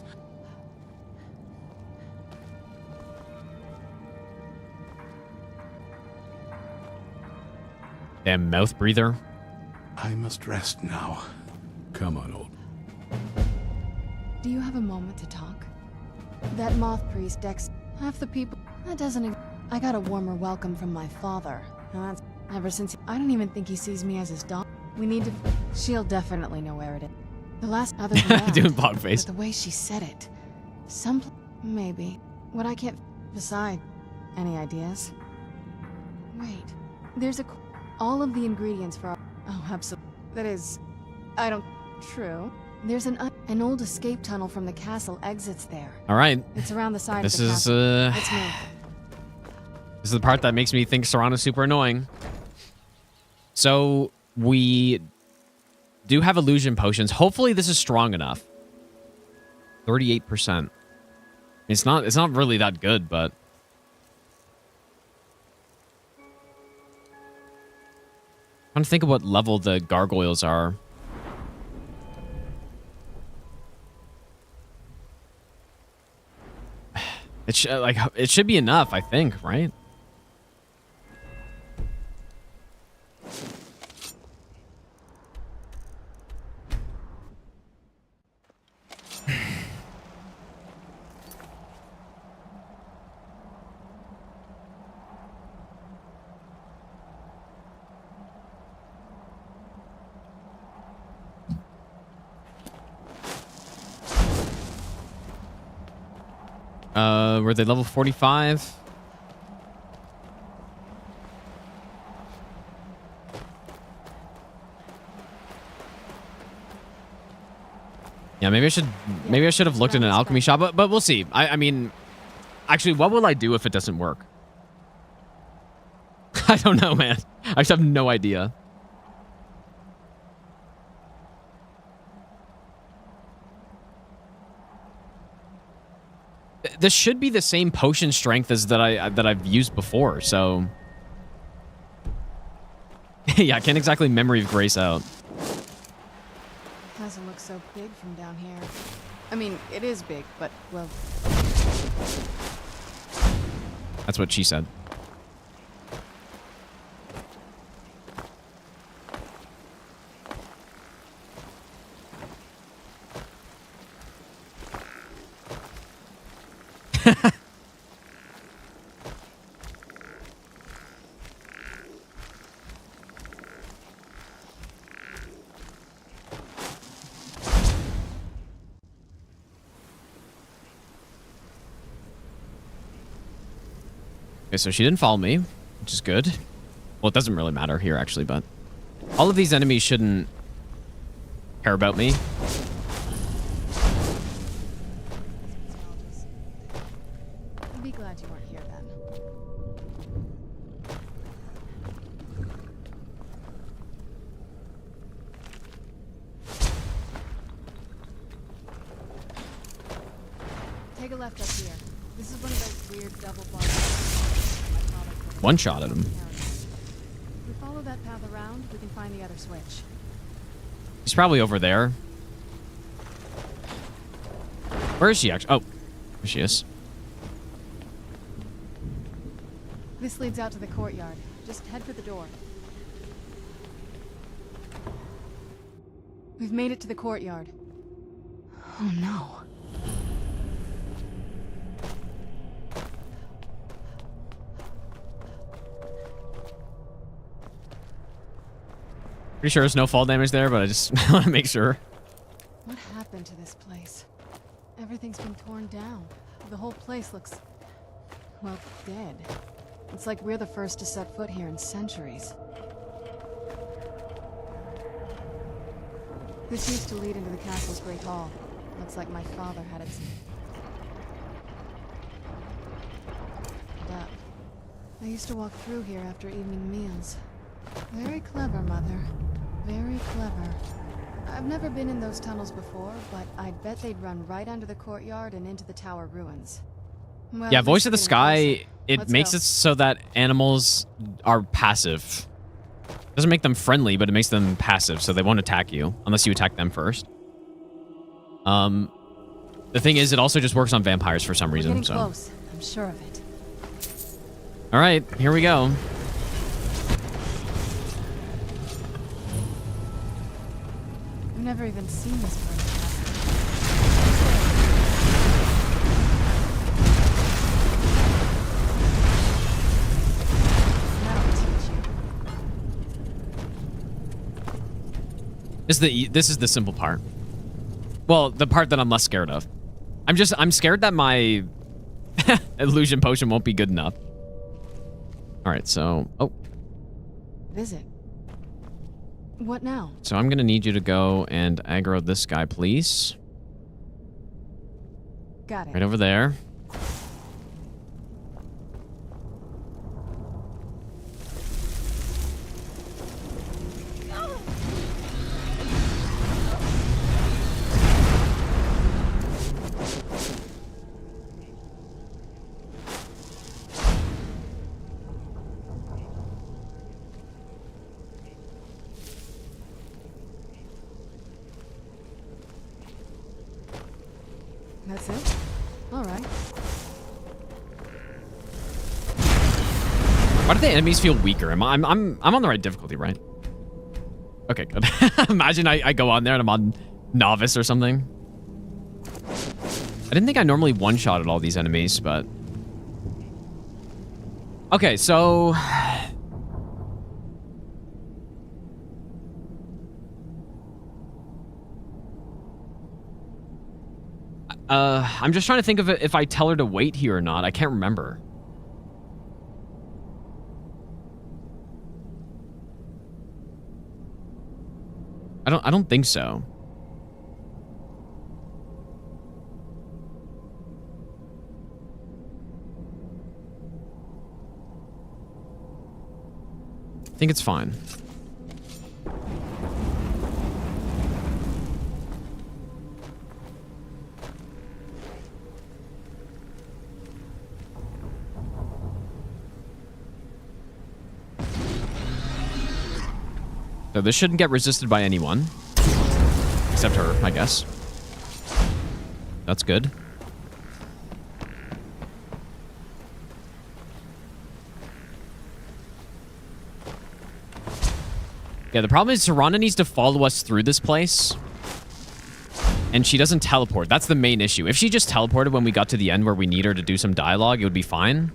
Damn mouth breather. I must rest now. Come on, old. Do you have a moment to talk? That moth priest, Dex, half the people... That doesn't... I got a warmer welcome from my father. And that's... Ever since... I don't even think he sees me as his dog. We need to... She'll definitely know where it is. The last... Other than that... Doing bog face. But the way she said it... Maybe. What I can't... Beside... Any ideas? Wait. There's a... All of the ingredients for our... Oh, absolutely. That is... I don't... True. There's an old escape tunnel from the castle exits there. All right. It's around the side This of the is, castle. Let's move. This is the part that makes me think Serrano's super annoying. So, we do have illusion potions. Hopefully this is strong enough. 38%. It's not really that good, but... I'm trying to think of what level the gargoyles are. It should be enough, I think, right? Were they level 45? Yeah, maybe I should have looked in an alchemy shop, but we'll see. I mean, actually, what will I do if it doesn't work? I don't know, man. I just have no idea. This should be the same potion strength as that I've used before, so yeah, I can't exactly memory of grace out. Doesn't look so big from down here. I mean, it is big, but well. That's what she said. Okay, so she didn't follow me, which is good. Well, it doesn't really matter here, actually, but all of these enemies shouldn't care about me. I'd be glad you weren't here then. Take a left up here. This is one of those weird double bars. One shot at him. If we follow that path around, we can find the other switch. He's probably over there. Where is she actually? Oh, there she is. This leads out to the courtyard. Just head for the door. We've made it to the courtyard. Oh no. Pretty sure there's no fall damage there, but I just want to make sure. What happened to this place? Everything's been torn down. The whole place looks, well, dead. It's like we're the first to set foot here in centuries. This used to lead into the castle's great hall. Looks like my father had it. Up. I used to walk through here after evening meals. Very clever, Mother. Very clever. I've never been in those tunnels before, but I bet they'd run right under the courtyard and into the tower ruins. Well, Yeah, Voice of the getting Sky, closer. it Let's makes go. it so that animals are passive. Doesn't make them friendly, but it makes them passive, so they won't attack you unless you attack them first. The thing is, it also just works on vampires for some We're reason. getting So, close. I'm sure of it. all right, here we go. I've never even seen this part of the castle. That'll teach you. This is the simple part. Well, the part that I'm less scared of. I'm scared that my illusion potion won't be good enough. All right, so Visit. What now? So I'm gonna need you to go and aggro this guy, please. Got it. Right over there. That's it? All right. Why do the enemies feel weaker? I'm on the right difficulty, right? Okay, good. Imagine I go on there and I'm on novice or something. I didn't think I normally one-shotted all these enemies, but... Okay, so... I'm just trying to think of it if I tell her to wait here or not. I can't remember. I don't think so. I think it's fine. So this shouldn't get resisted by anyone. Except her, I guess. That's good. Yeah, the problem is Serana needs to follow us through this place. And she doesn't teleport. That's the main issue. If she just teleported when we got to the end where we need her to do some dialogue, it would be fine.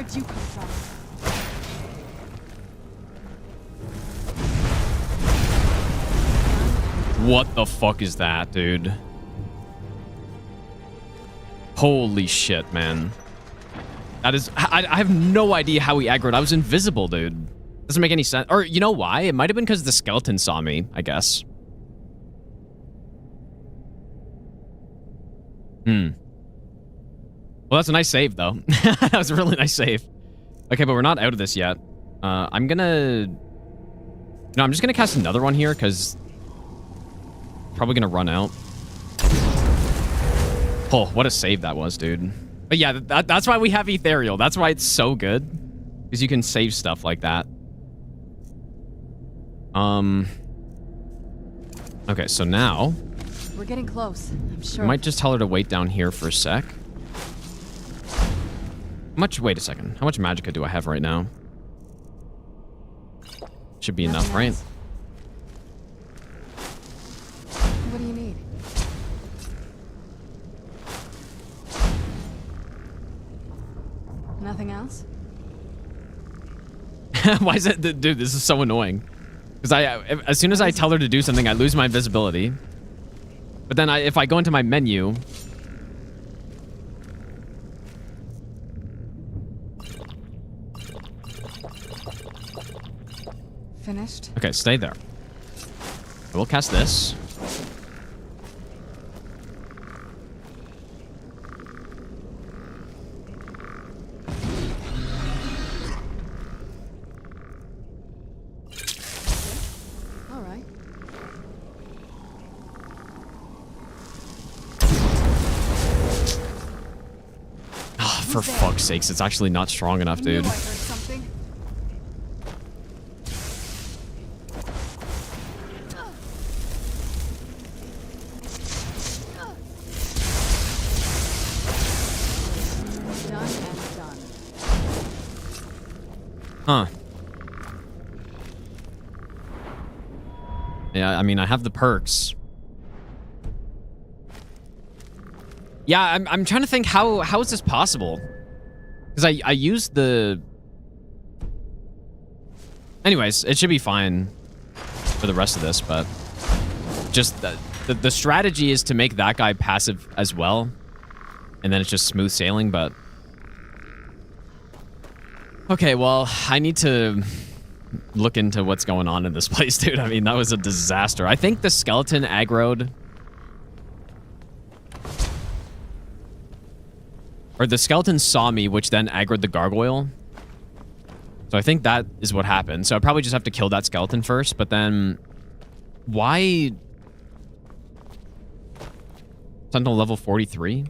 Where'd you come from? What the fuck is that, dude? Holy shit, man. That is... I have no idea how he aggroed. I was invisible, dude. Doesn't make any sense. Or, you know why? It might have been because the skeleton saw me, I guess. Well, that's a nice save, though. That was a really nice save. Okay, but we're not out of this yet. I'm gonna... No, I'm just gonna cast another one here, because... Probably gonna run out. Oh, what a save that was, dude. But yeah, that's why we have Ethereal. That's why it's so good. Because you can save stuff like that. Okay, so now... We're getting close, I'm sure. I might just tell her to wait down here for a sec. Wait a second. How much magicka do I have right now? Should be enough, right? What do you need? Nothing else? Why is it... Dude, this is so annoying. Because as soon as I tell her to do something, I lose my invisibility. But then if I go into my menu... Finished? Okay, stay there. I will cast this. All right. Oh, for fuck's sakes, it's actually not strong enough, dude. I heard something. Huh. Yeah, I mean, I have the perks. Yeah, I'm trying to think how is this possible? Because I used the... Anyways, it should be fine for the rest of this, but just the strategy is to make that guy passive as well, and then it's just smooth sailing, but... Okay, well, I need to look into what's going on in this place, dude. I mean, that was a disaster. I think the skeleton aggroed... Or the skeleton saw me, which then aggroed the gargoyle. So I think that is what happened. So I probably just have to kill that skeleton first, but then... Why... Sentinel level 43?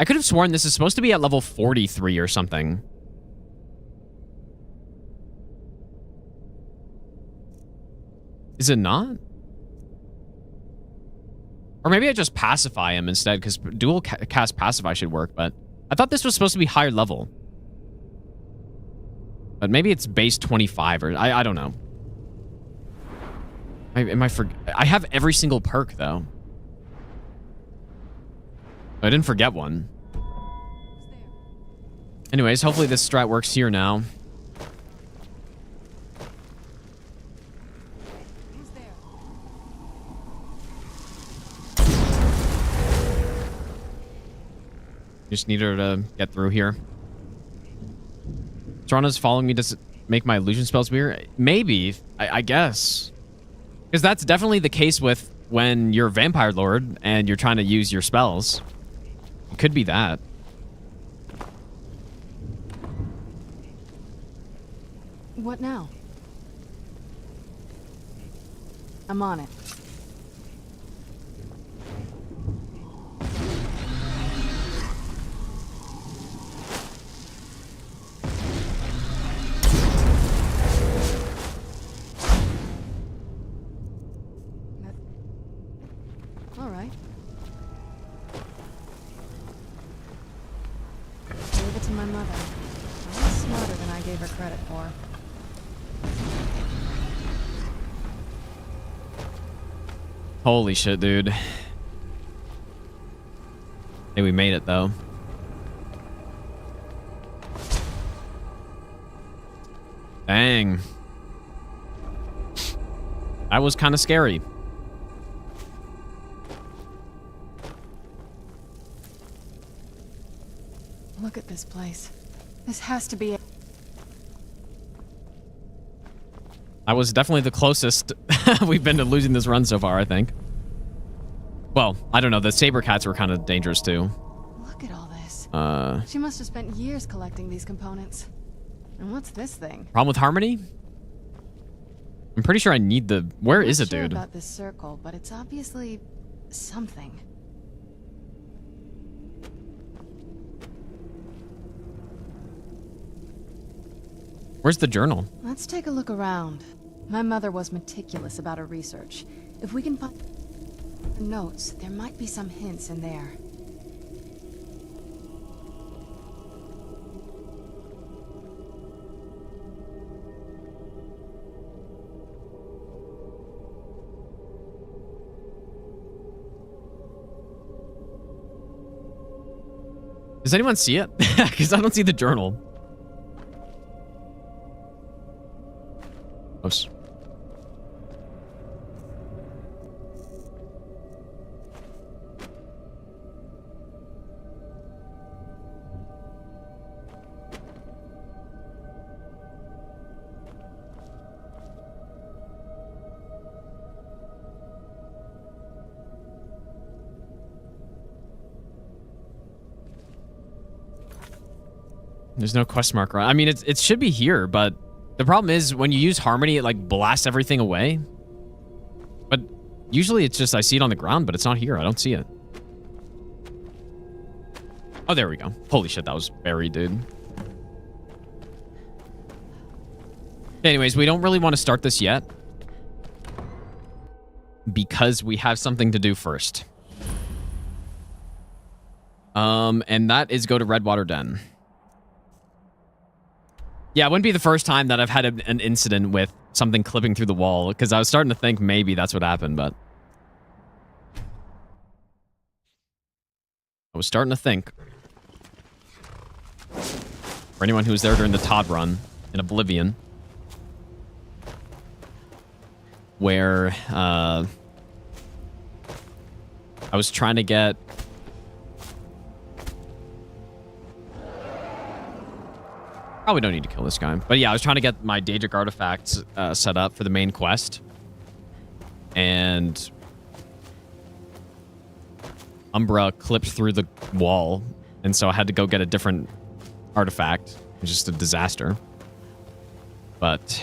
I could have sworn this is supposed to be at level 43 or something. Is it not? Or maybe I just pacify him instead, because dual cast pacify should work, but I thought this was supposed to be higher level. But maybe it's base 25 or I don't know. I have every single perk though. I didn't forget one. Anyways, hopefully this strat works here now. Just need her to get through here. Toronto's following me to make my illusion spells weird? Maybe, I guess. Because that's definitely the case with when you're a vampire lord and you're trying to use your spells. It could be that. What now? I'm on it. All right. Gave it to my mother. I was smarter than I gave her credit for. Holy shit, dude. Hey, we made it, though. Dang. That was kind of scary. Look at this place. This has to be it. That was definitely the closest we've been to losing this run so far, I think. Well, I don't know. The saber cats were kind of dangerous, too. Look at all this. She must have spent years collecting these components. And what's this thing? Problem with Harmony? I'm pretty sure I need the... Where is it, Not sure dude? about this circle, but it's obviously something. Where's the journal? Let's take a look around. My mother was meticulous about her research. If we can find her notes, there might be some hints in there. Does anyone see it? Because I don't see the journal. Oops. There's no quest marker. I mean, it should be here, but the problem is when you use Harmony, it like blasts everything away. But usually it's just I see it on the ground, but it's not here. I don't see it. Oh, there we go. Holy shit, that was buried, dude. Anyways, we don't really want to start this yet because we have something to do first. And that is go to Redwater Den. Yeah, it wouldn't be the first time that I've had an incident with something clipping through the wall, because I was starting to think maybe that's what happened, but... I was starting to think. For anyone who was there during the Todd run in Oblivion, where I was trying to get... Probably don't need to kill this guy. But yeah, I was trying to get my Daedric artifacts set up for the main quest. And Umbra clipped through the wall. And so I had to go get a different artifact. It was just a disaster. But...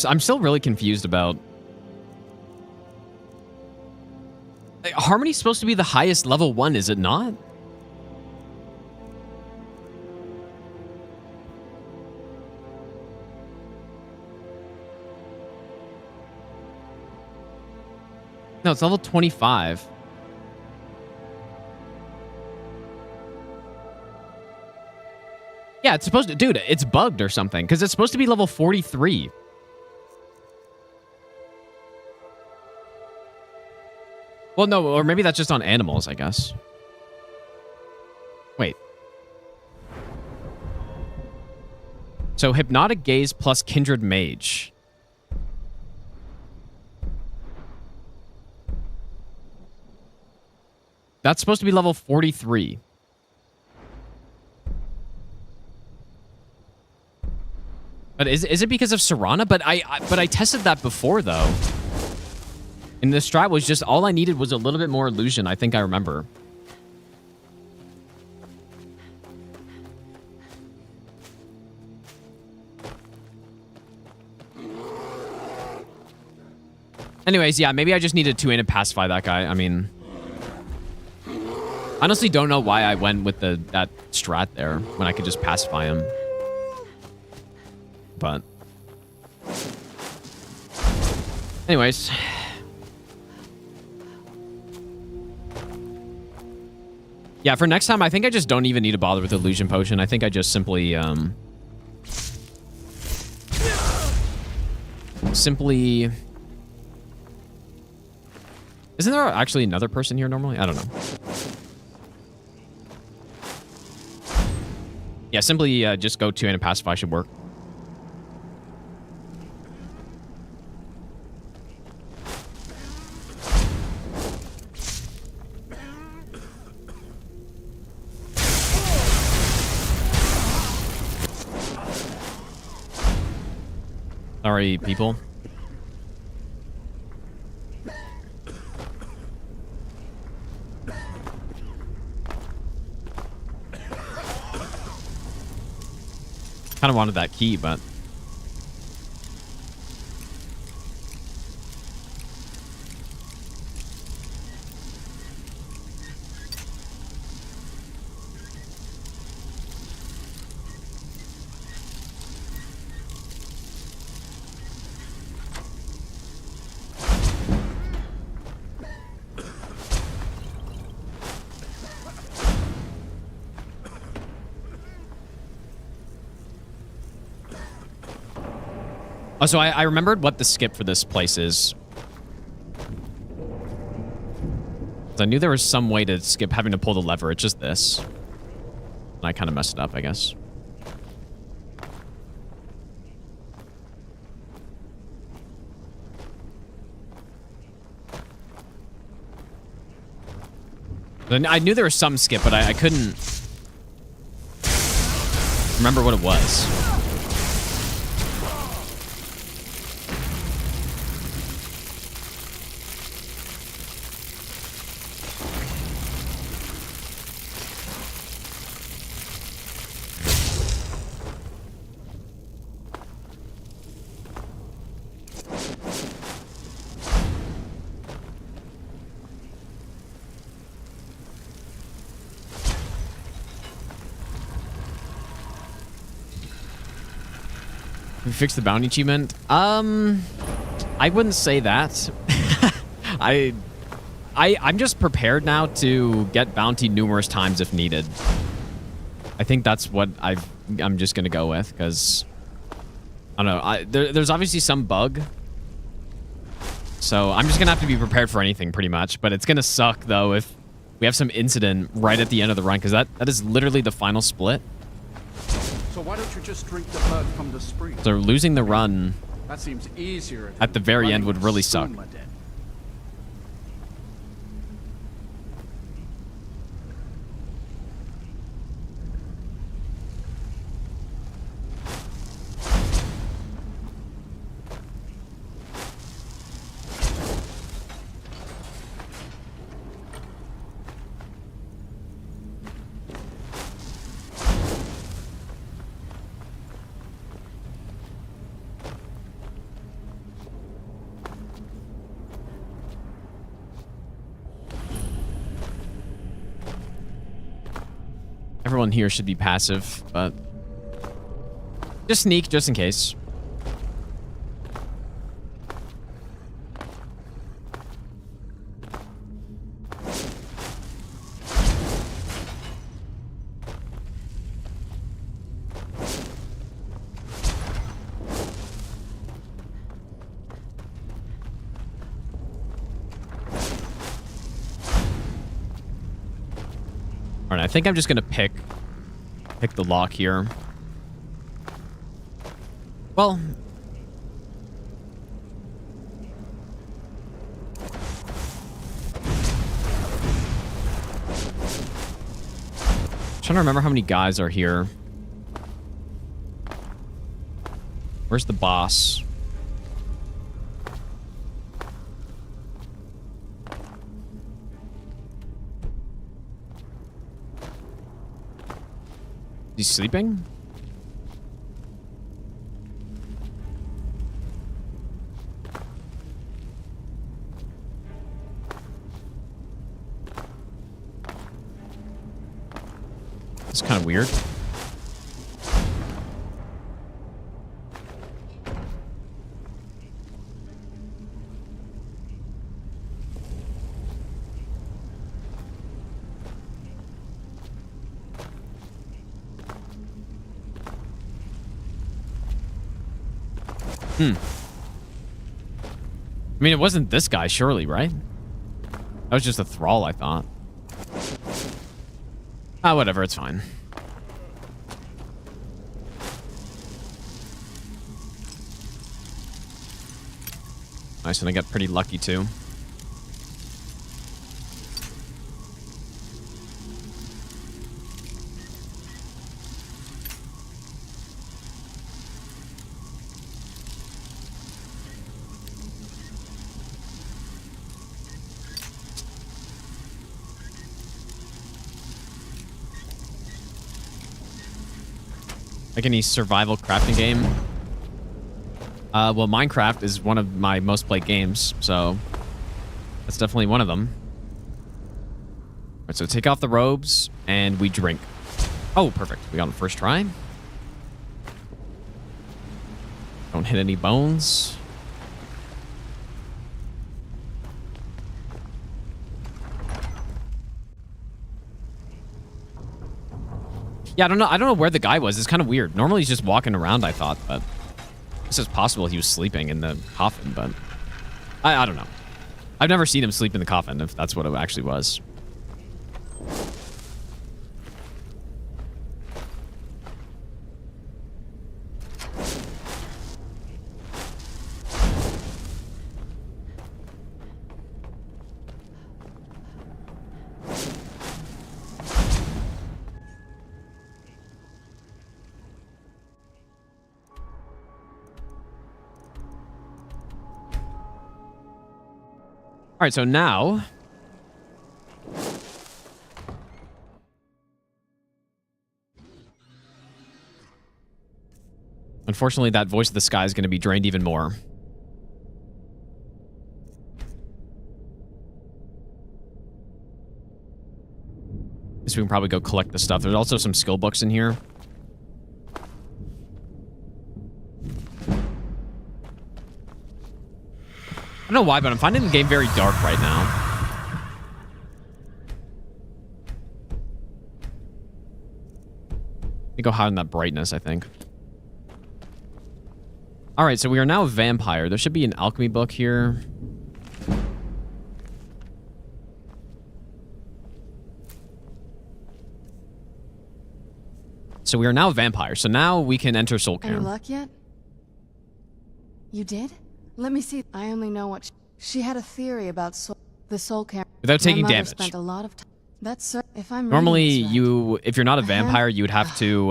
I'm still really confused about... Like, Harmony's supposed to be the highest level 1, is it not? No, it's level 25. Yeah, it's supposed to... Dude, it's bugged or something, because it's supposed to be level 43. Well, no, or maybe that's just on animals, I guess. Wait. So, Hypnotic Gaze plus Kindred Mage. That's supposed to be level 43. But is it because of Serana? But I tested that before, though. And the strat was just, all I needed was a little bit more illusion, I think I remember. Anyways, yeah, maybe I just needed 2 to pacify that guy. I mean, honestly don't know why I went with that strat there when I could just pacify him. But anyways. Yeah, for next time, I think I just don't even need to bother with Illusion Potion. I think I just simply, Isn't there actually another person here normally? I don't know. Yeah, simply just go 2 and pacify should work. Sorry, people. Kind of wanted that key, but oh, so I remembered what the skip for this place is. I knew there was some way to skip having to pull the lever. It's just this. And I kind of messed it up, I guess. I knew there was some skip, but I couldn't remember what it was. We fixed the bounty achievement. I wouldn't say that. I'm just prepared now to get bounty numerous times if needed. I think that's what I'm just gonna go with, because I don't know. There's obviously some bug, so I'm just gonna have to be prepared for anything pretty much. But it's gonna suck though if we have some incident right at the end of the run, because that is literally the final split. So why don't you just drink the blood from the spring? So losing the run That seems easier at the very end would really suck. Everyone here should be passive, but just sneak just in case. All right, I think I'm just gonna pick the lock here. Well, trying to remember how many guys are here. Where's the boss? He's sleeping? It's kind of weird. I mean, it wasn't this guy, surely, right? That was just a thrall, I thought. Ah, whatever, it's fine. Nice, and I got pretty lucky, too. Like any survival crafting game? Well, Minecraft is one of my most played games, so that's definitely one of them. All right, so take off the robes, and we drink. Oh, perfect. We got the first try. Don't hit any bones. Yeah, I don't know where the guy was. It's kind of weird. Normally he's just walking around, I thought, but it's just possible he was sleeping in the coffin, but I don't know. I've never seen him sleep in the coffin, if that's what it actually was. All right, so now unfortunately that voice of the sky is going to be drained even more. Guess we can probably go collect the stuff. There's also some skill books in here. I don't know why, but I'm finding the game very dark right now. Let me go high on that brightness, I think. All right, so we are now a vampire. There should be an alchemy book here. So we are now a vampire. So now we can enter Soul Any Cairn. luck yet? You did? Let me see. I only know what she had a theory about the soul care. Without taking My mother damage. spent a lot of time. That's if I'm Normally, reading this right. if you're not a vampire, you would have to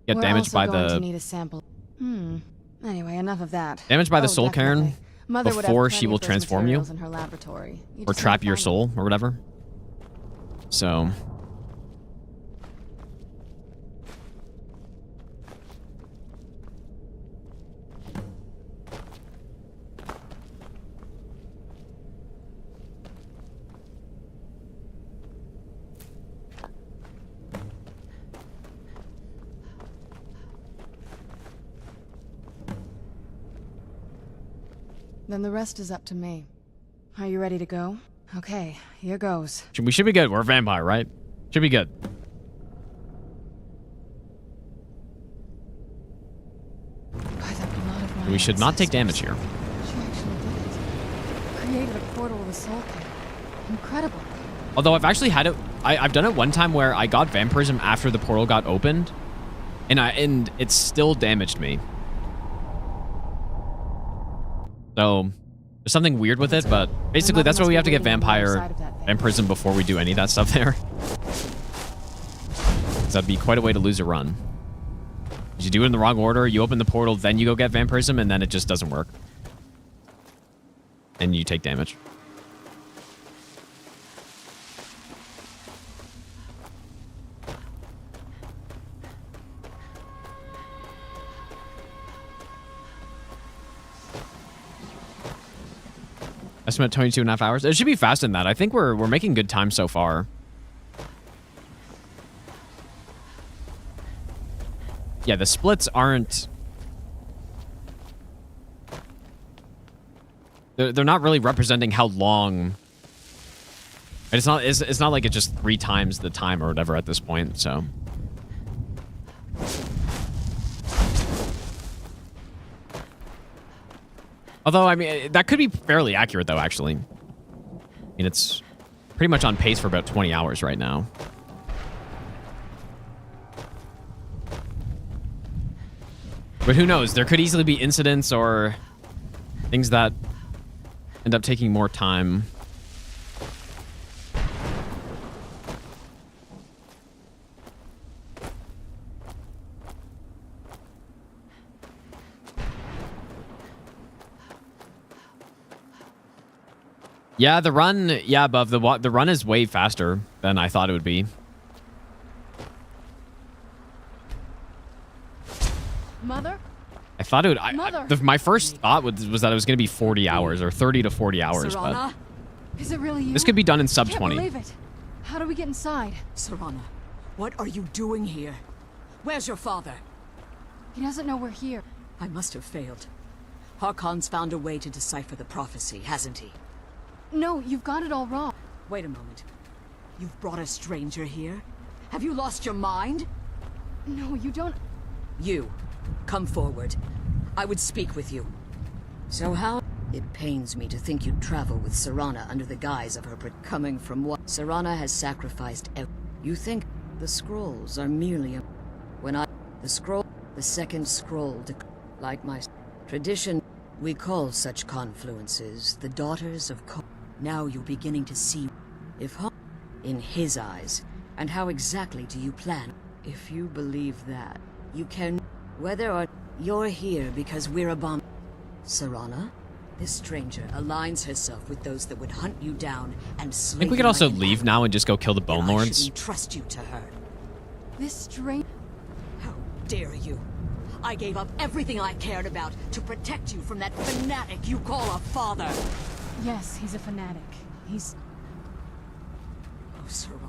get We're damaged also by going the to need a sample. Anyway, enough of that. damaged by the Oh, Soul Cairn definitely. Mother would have before plenty she will of those transform you materials in her laboratory. You or just trap gotta your find soul or whatever. So. Then the rest is up to me. Are you ready to go? Okay, here goes. We should be good. We're a vampire, right? Should be good. We should not take damage here. She actually did it. Created a portal with a soul care. Incredible. Although I've actually had it, I've done it one time where I got vampirism after the portal got opened, and it still damaged me. So there's something weird with it, but basically that's why we have to get vampirism before we do any of that stuff there. 'Cause that'd be quite a way to lose a run. You do it in the wrong order, you open the portal, then you go get vampirism, and then it just doesn't work. And you take damage. Estimate 22.5 hours. It should be faster than that. I think we're making good time so far. Yeah, the splits aren't... They're not really representing how long... It's not like it's just 3 times the time or whatever at this point, so... Although, I mean, that could be fairly accurate, though, actually. I mean, it's pretty much on pace for about 20 hours right now. But who knows? There could easily be incidents or things that end up taking more time. Yeah, the run, yeah, above the run is way faster than I thought it would be. Mother? I thought it would. My first thought was that it was going to be 40 hours or 30 to 40 hours. Serana? Is it really you? This could be done in sub I can't 20. believe it. How do we get inside? Serana, what are you doing here? Where's your father? He doesn't know we're here. I must have failed. Harkon's found a way to decipher the prophecy, hasn't he? No, you've got it all wrong. Wait a moment. You've brought a stranger here? Have you lost your mind? No, you don't... You, come forward. I would speak with you. So how? It pains me to think you'd travel with Serana under the guise of her coming from what? Serana has sacrificed You think the scrolls are merely a... The second scroll like my tradition, we call such confluences the Daughters of Now you're beginning to see if in his eyes, and how exactly do you plan? If you believe that, you can... Whether or you're here because we're a bomb... Serana? This stranger aligns herself with those that would hunt you down and slay I think we could also leave now and just go kill the Bone I Lords. shouldn't trust you to her. This stranger... How dare you? I gave up everything I cared about to protect you from that fanatic you call a father. Yes, he's a fanatic. He's... Oh, Serana.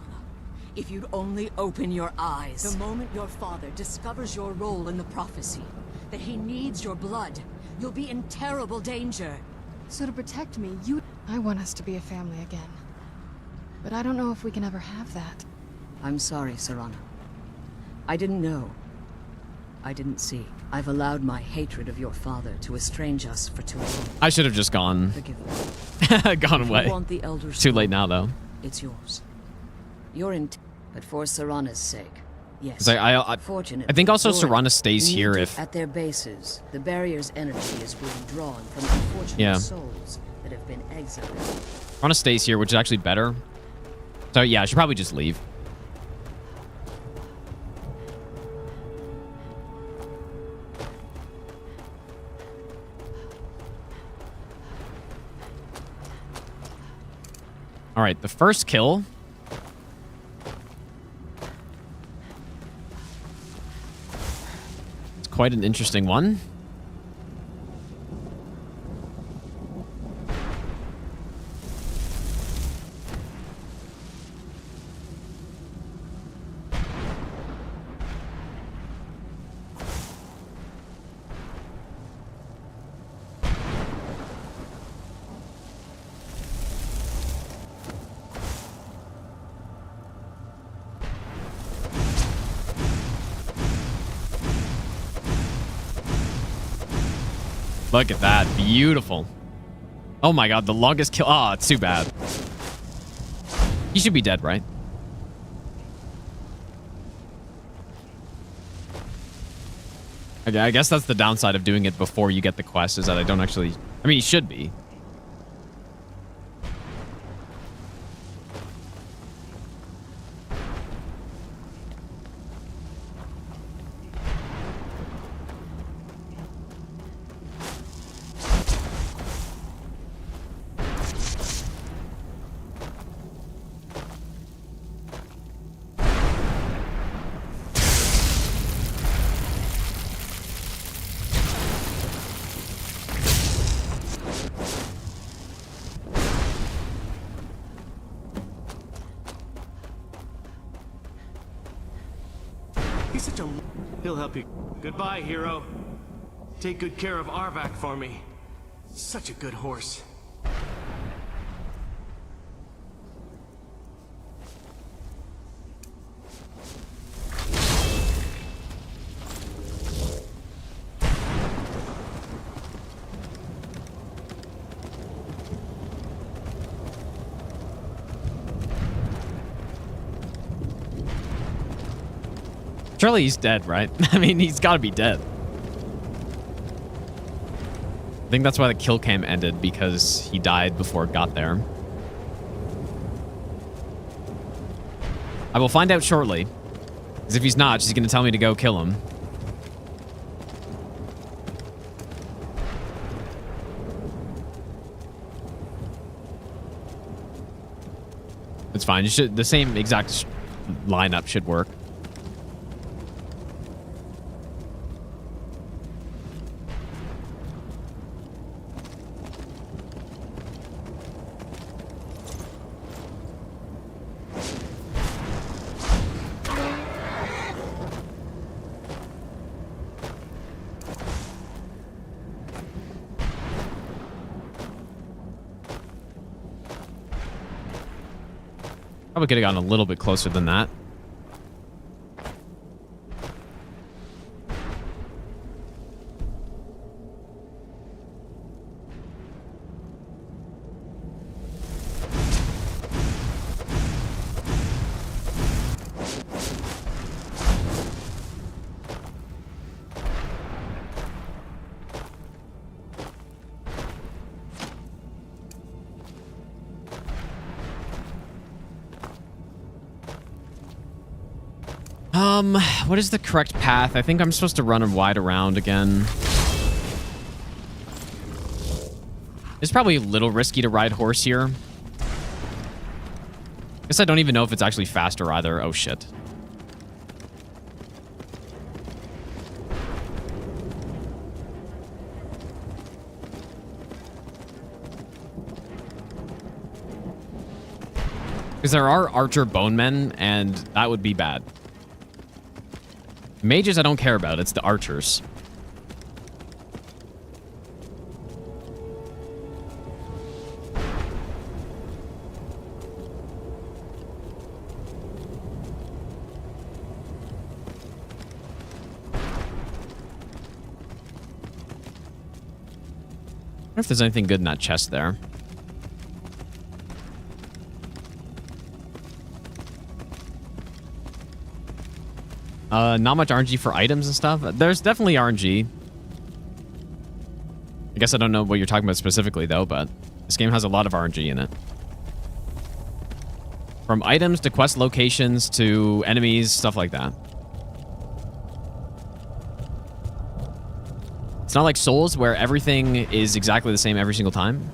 If you'd only open your eyes. The moment your father discovers your role in the prophecy, that he needs your blood, you'll be in terrible danger. So to protect me, you... I want us to be a family again. But I don't know if we can ever have that. I'm sorry, Serana. I didn't know. I didn't see. I've allowed my hatred of your father to estrange us for too long. I should have just gone. Forgive me. Gone If away. You want the Elder Too late now, though. It's yours. You're in... But for Serana's sake, yes. 'Cause I think also Serana stays here if... At their bases, the barrier's energy is being drawn from unfortunate souls that have been exiled. Serana stays here, which is actually better. So yeah, I should probably just leave. All right, the first kill. It's quite an interesting one. Look at that. Beautiful. Oh my god, the longest kill. Oh, it's too bad. He should be dead, right? Okay, I guess that's the downside of doing it before you get the quest, is that I don't actually... I mean, he should be. He's such a... He'll help you. Goodbye, hero. Take good care of Arvak for me. Such a good horse. Surely he's dead, right? I mean, he's got to be dead. I think that's why the kill cam ended, because he died before it got there. I will find out shortly. Because if he's not, she's going to tell me to go kill him. It's fine. The same exact lineup should work. Probably could have gotten a little bit closer than that. What is the correct path? I think I'm supposed to run wide around again. It's probably a little risky to ride horse here. Guess I don't even know if it's actually faster either. Oh, shit. Because there are archer bonemen, and that would be bad. Mages I don't care about. It's the archers. I wonder if there's anything good in that chest there. Not much RNG for items and stuff. There's definitely RNG. I guess I don't know what you're talking about specifically, though, but this game has a lot of RNG in it. From items to quest locations to enemies, stuff like that. It's not like Souls, where everything is exactly the same every single time.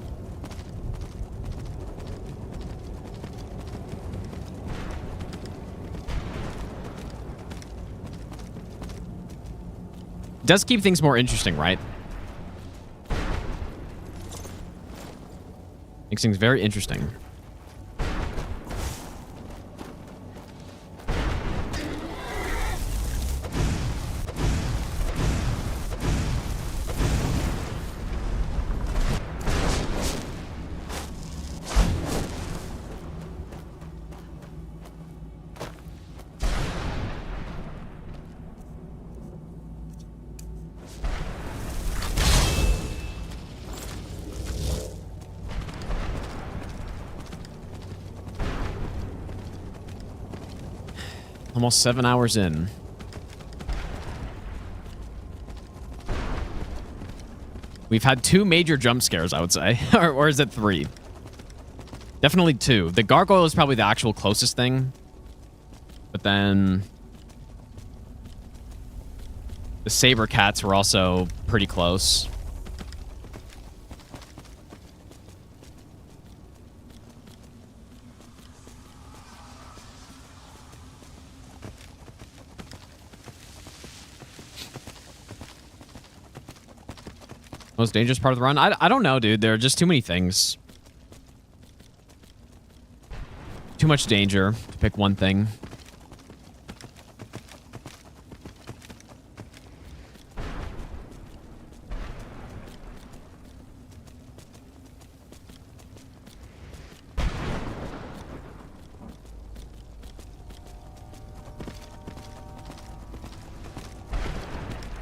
Does keep things more interesting, right? Makes things very interesting. Almost 7 hours in. We've had 2 major jump scares, I would say. or is it 3? Definitely 2. The gargoyle is probably the actual closest thing. But then... the saber cats were also pretty close. Most dangerous part of the run? I don't know, dude. There are just too many things. Too much danger to pick one thing.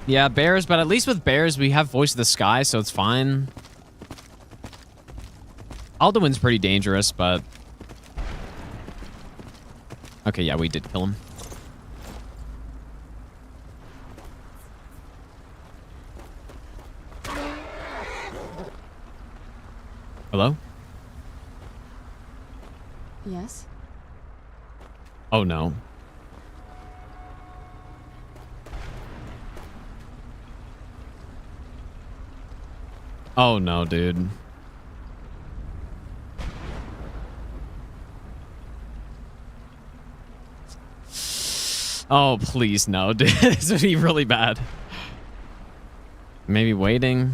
Yeah, bears, but at least with bears, we have Voice of the Sky, so it's fine. Alduin's pretty dangerous, but... Okay, yeah, we did kill him. Hello? Yes? Oh, no. Oh, no, dude. Oh, please, no, dude. This would be really bad. Maybe waiting.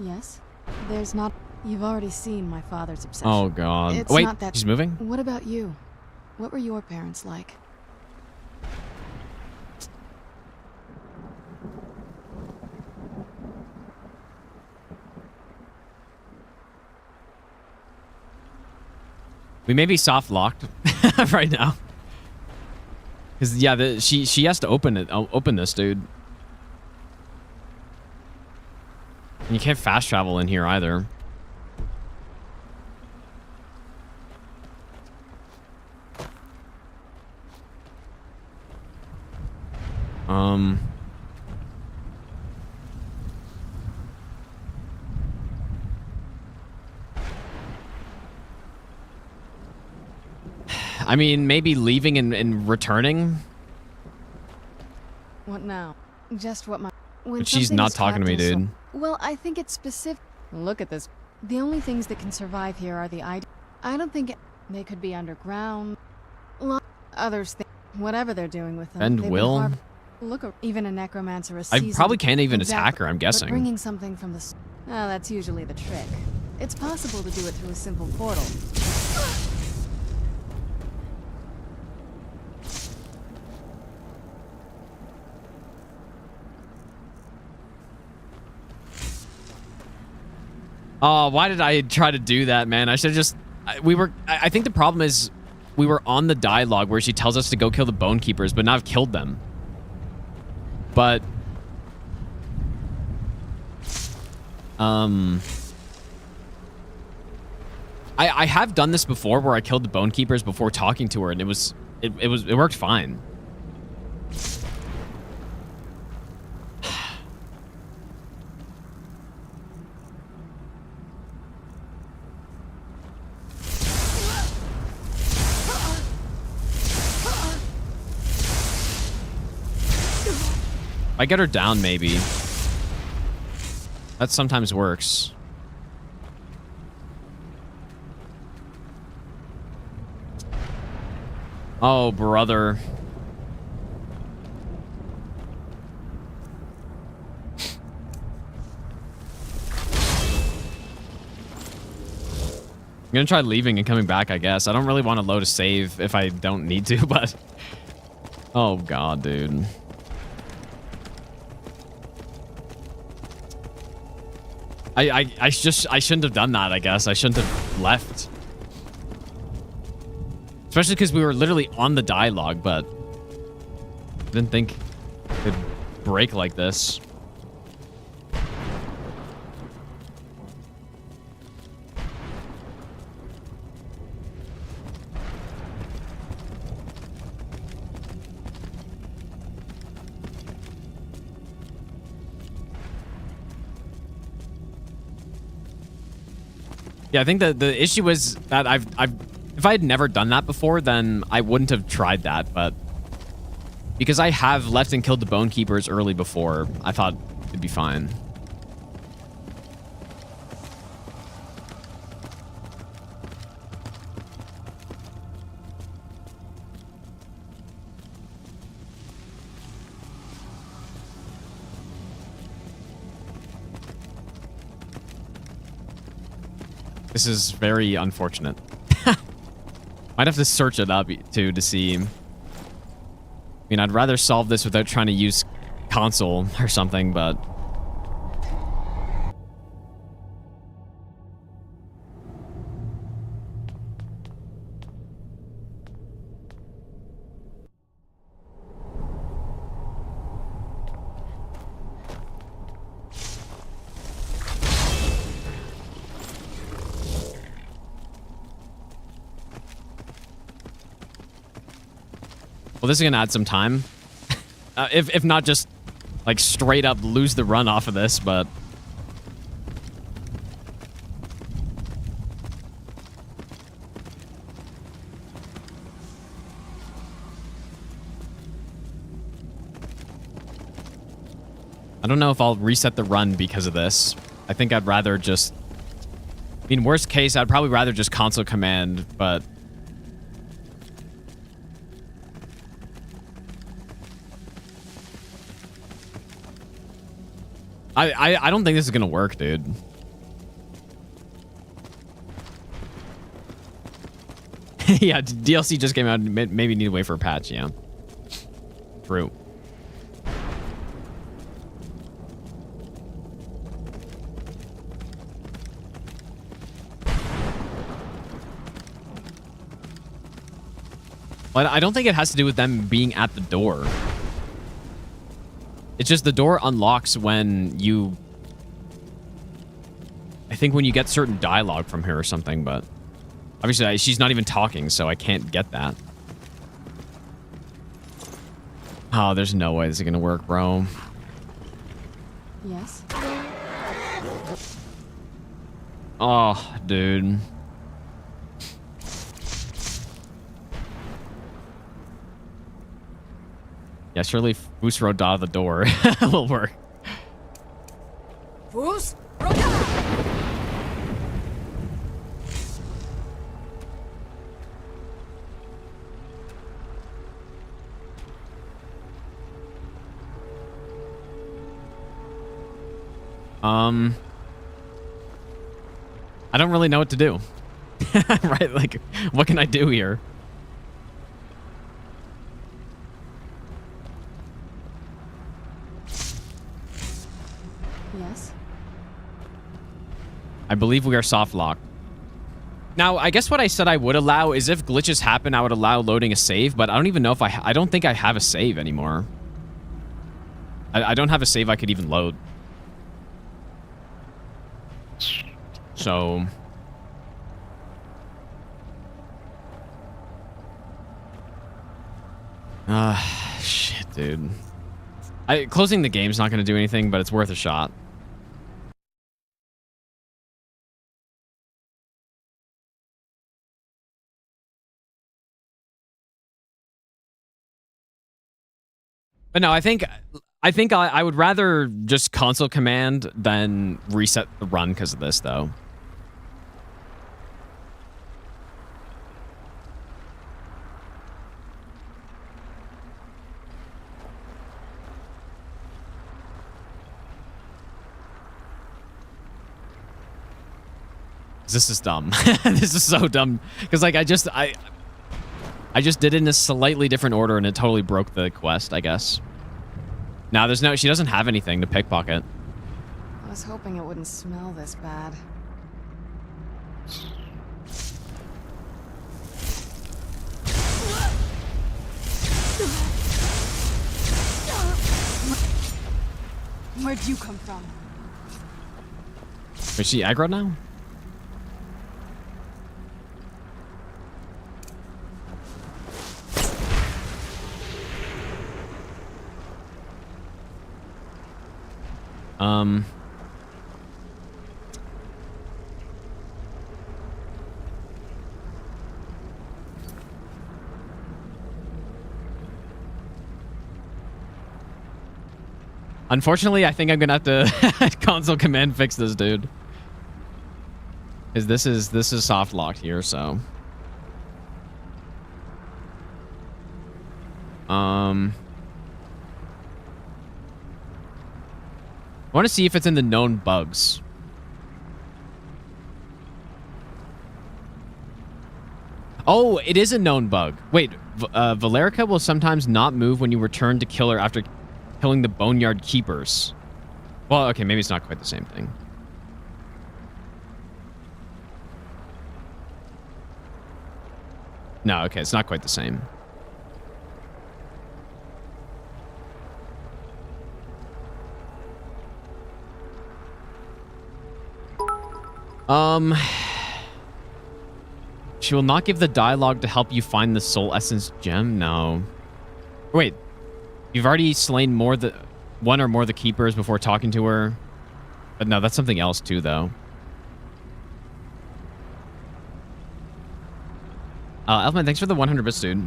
Yes? There's not... You've already seen my father's obsession. Oh, God. It's Wait, not that... he's moving? What about you? What were your parents like? We may be soft locked right now. Cause yeah, she has to open it. I'll open this, dude. And you can't fast travel in here either. I mean, maybe leaving and returning. What now? Just what my... When But she's something not is talking to me, trapped in dude. Well, I think it's specific. Look at this. The only things that can survive here are the ID. I don't think they could be underground. Others think whatever they're doing with them. And they've been will? Look, even a necromancer, a I seasoned... probably can't even Exactly. attack her, I'm But guessing. bringing something from the... Oh, that's usually the trick. It's possible to do it through a simple portal. Oh, why did I try to do that, man? I should have just... I think the problem is we were on the dialogue where she tells us to go kill the Bone Keepers, but now I've killed them. But... I have done this before where I killed the Bone Keepers before talking to her, and it worked fine. I get her down, maybe. That sometimes works. Oh, brother. I'm gonna try leaving and coming back, I guess. I don't really want to load a save if I don't need to, but... Oh, God, dude. I shouldn't have done that, I guess. I shouldn't have left. Especially because we were literally on the dialogue, but didn't think it'd break like this. Yeah, I think that the issue is that if I had never done that before, then I wouldn't have tried that, but because I have left and killed the Bone Keepers early before, I thought it'd be fine. This is very unfortunate. Might have to search it up too to see. I mean, I'd rather solve this without trying to use console or something, but... Well, this is gonna add some time. If not just like straight up lose the run off of this, but I don't know if I'll reset the run because of this. I think I'd rather just... I mean, worst case, I'd probably rather just console command, but... I don't think this is gonna work, dude. Yeah, DLC just came out. Maybe need to wait for a patch, yeah. True. But I don't think it has to do with them being at the door. It's just the door unlocks when you... I think when you get certain dialogue from her or something, but... Obviously, she's not even talking, so I can't get that. Oh, there's no way this is gonna work, bro. Yes? Oh, dude. Yeah, surely Foos Road out of the door will work. Foos? I don't really know what to do. Right? Like, what can I do here? Yes? I believe we are soft locked. Now, I guess what I said I would allow is if glitches happen, I would allow loading a save, but I don't even know if I don't think I have a save anymore. I don't have a save I could even load. So... shit, dude. Closing the game's not going to do anything, but it's worth a shot. But no, I think I would rather just console command than reset the run because of this, though. This is dumb. This is so dumb because like I just did it in a slightly different order and it totally broke the quest, I guess. Now there's no, she doesn't have anything to pickpocket. I was hoping it wouldn't smell this bad. Where'd you come from? Is she aggro now? Unfortunately, I think I'm gonna have to console command fix this, dude. Because this is soft locked here, so. I want to see if it's in the known bugs. Oh, it is a known bug. Wait, Valerica will sometimes not move when you return to kill her after killing the Boneyard Keepers. Well, okay, maybe it's not quite the same thing. No, okay, it's not quite the same. She will not give the dialogue to help you find the soul essence gem? No. Wait, you've already slain one or more of the keepers before talking to her? But no, that's something else too, though. Elfman, thanks for the 100 bits, dude.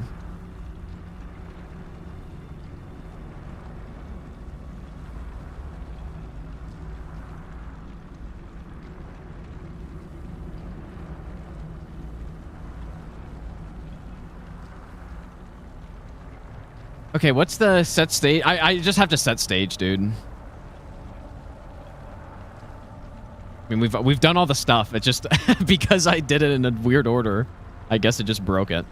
Okay, what's the set stage? I just have to set stage, dude. I mean, we've done all the stuff. It just because I did it in a weird order, I guess it just broke it.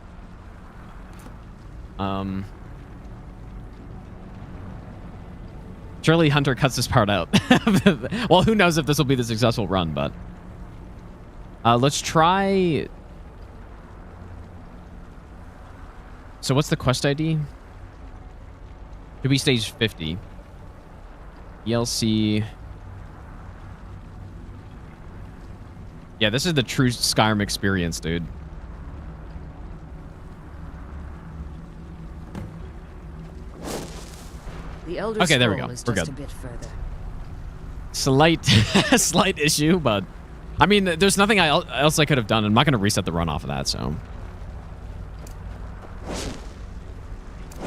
Surely Hunter cuts this part out. Well, who knows if this will be the successful run, but let's try. So what's the quest ID? To be stage 50. ELC. Yeah, this is the true Skyrim experience, dude. The Elder Okay, there we Scroll go. is We're just good. a bit further. Slight issue, but I mean, there's nothing else I could have done. I'm not going to reset the run off of that, so.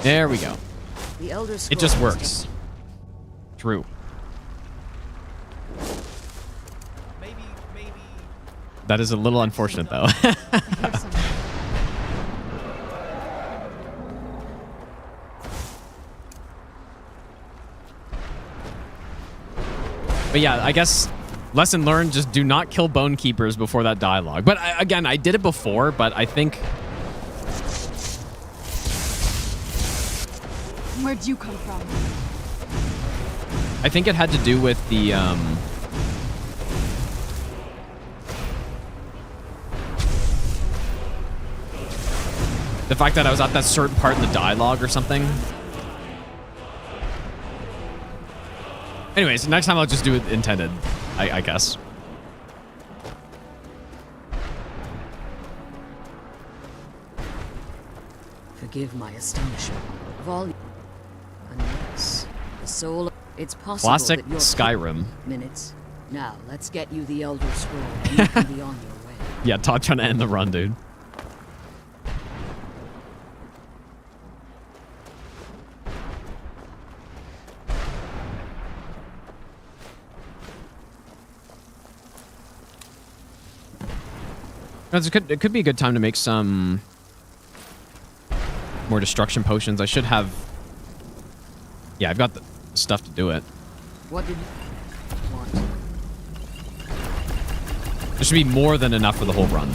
There we go. The Elder It Scroll just is works. True. That is a little unfortunate, though. But yeah, I guess lesson learned, just do not kill bone keepers before that dialogue. But again, I did it before, but I think... Where'd you come from? I think it had to do with the, the fact that I was at that certain part in the dialogue or something. Anyways, next time I'll just do it intended, I guess. Forgive my astonishment. Volume. Unless the soul. It's possible Classic that you're Skyrim. Minutes. Now let's get you the Elder Scroll, and you can be on your way. Yeah, Todd trying to end the run, dude. It could be a good time to make some more destruction potions. I should have... Yeah, I've got the stuff to do it. What did you want? There should be more than enough for the whole run.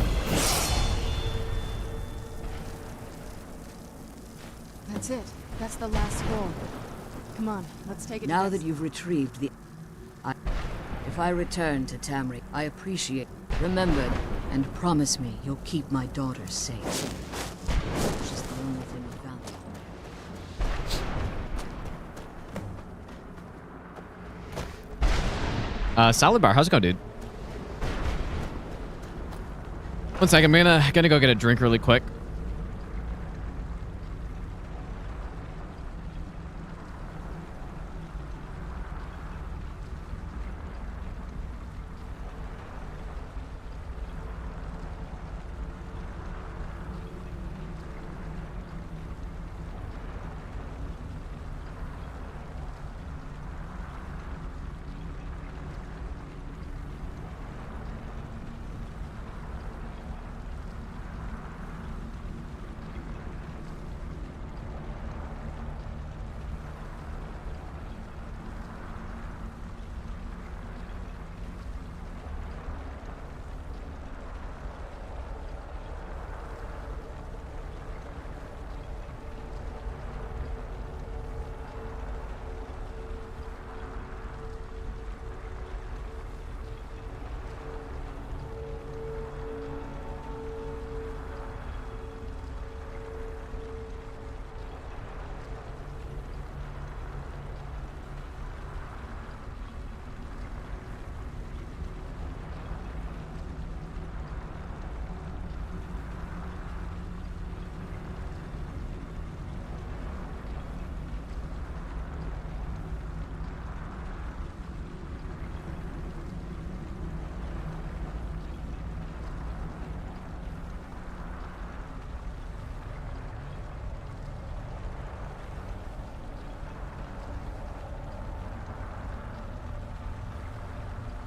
That's it. That's the last scroll. Come on, let's take it. Now that you've retrieved the... If I return to Tamriel, I appreciate... Remember, and promise me you'll keep my daughter safe. She's the only thing of value. Salad bar, how's it going, dude? One second, I'm gonna go get a drink really quick.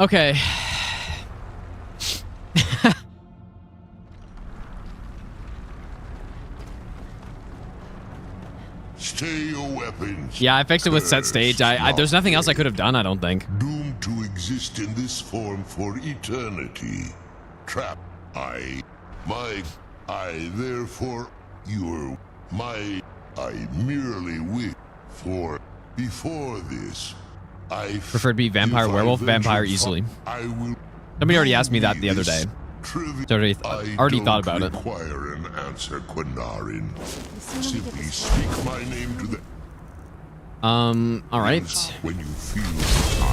Okay. Stay your weapons. Yeah, I fixed it with set stage. There's nothing else I could have done, I don't think. Doomed to exist in this form for eternity. Trap. Therefore, I merely wish for. Before this, I prefer to be vampire, werewolf, vampire easily. Somebody already asked me that the other day. So already thought about it. Require an answer, Quinarin. Simply speak my name to the. All right. When you feel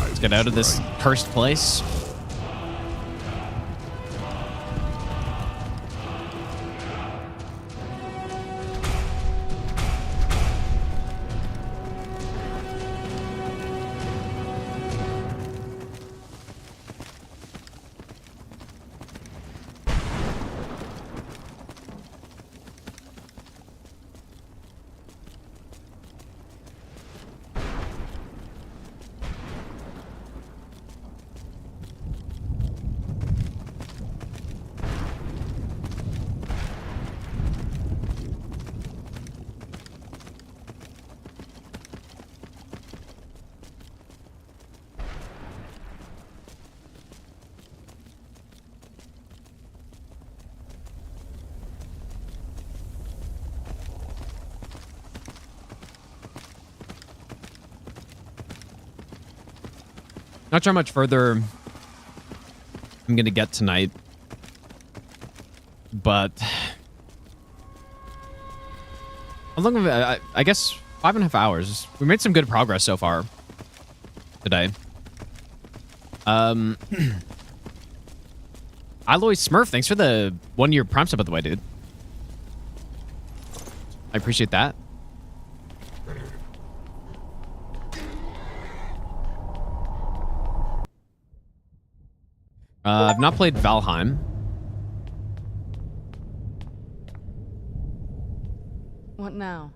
let's get out of this cursed place. Not sure how much further I'm going to get tonight, but how long have I guess 5.5 hours. We made some good progress so far today. Alloy Smurf, thanks for the 1-year Prime sub, by the way, dude. I appreciate that. I've not played Valheim. What now?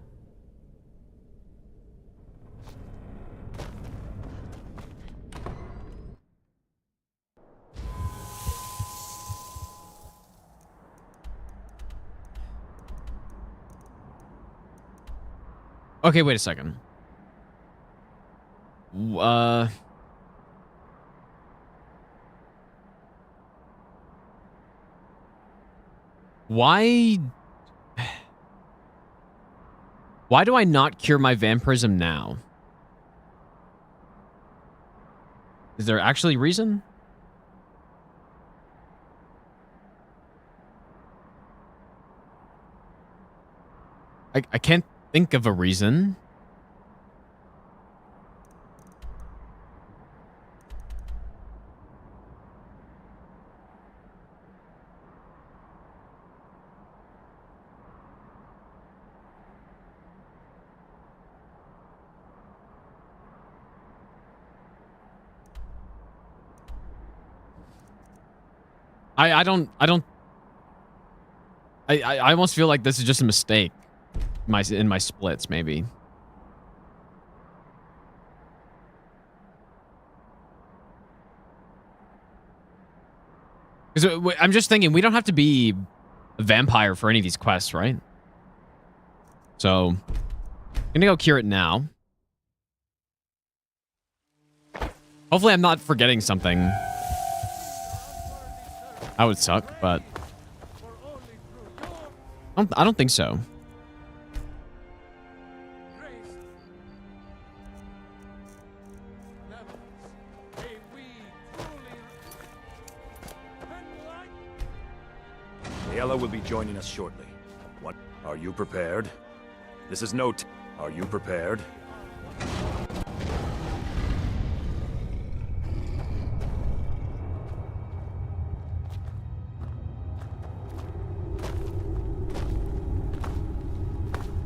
Okay, wait a second. Why do I not cure my vampirism now? Is there actually a reason? I can't think of a reason. I almost feel like this is just a mistake. In my splits, maybe. Because I'm just thinking, we don't have to be a vampire for any of these quests, right? So, I'm gonna go cure it now. Hopefully I'm not forgetting something. That would suck, but I don't think so. Ella will be joining us shortly. What? Are you prepared? This is no Are you prepared?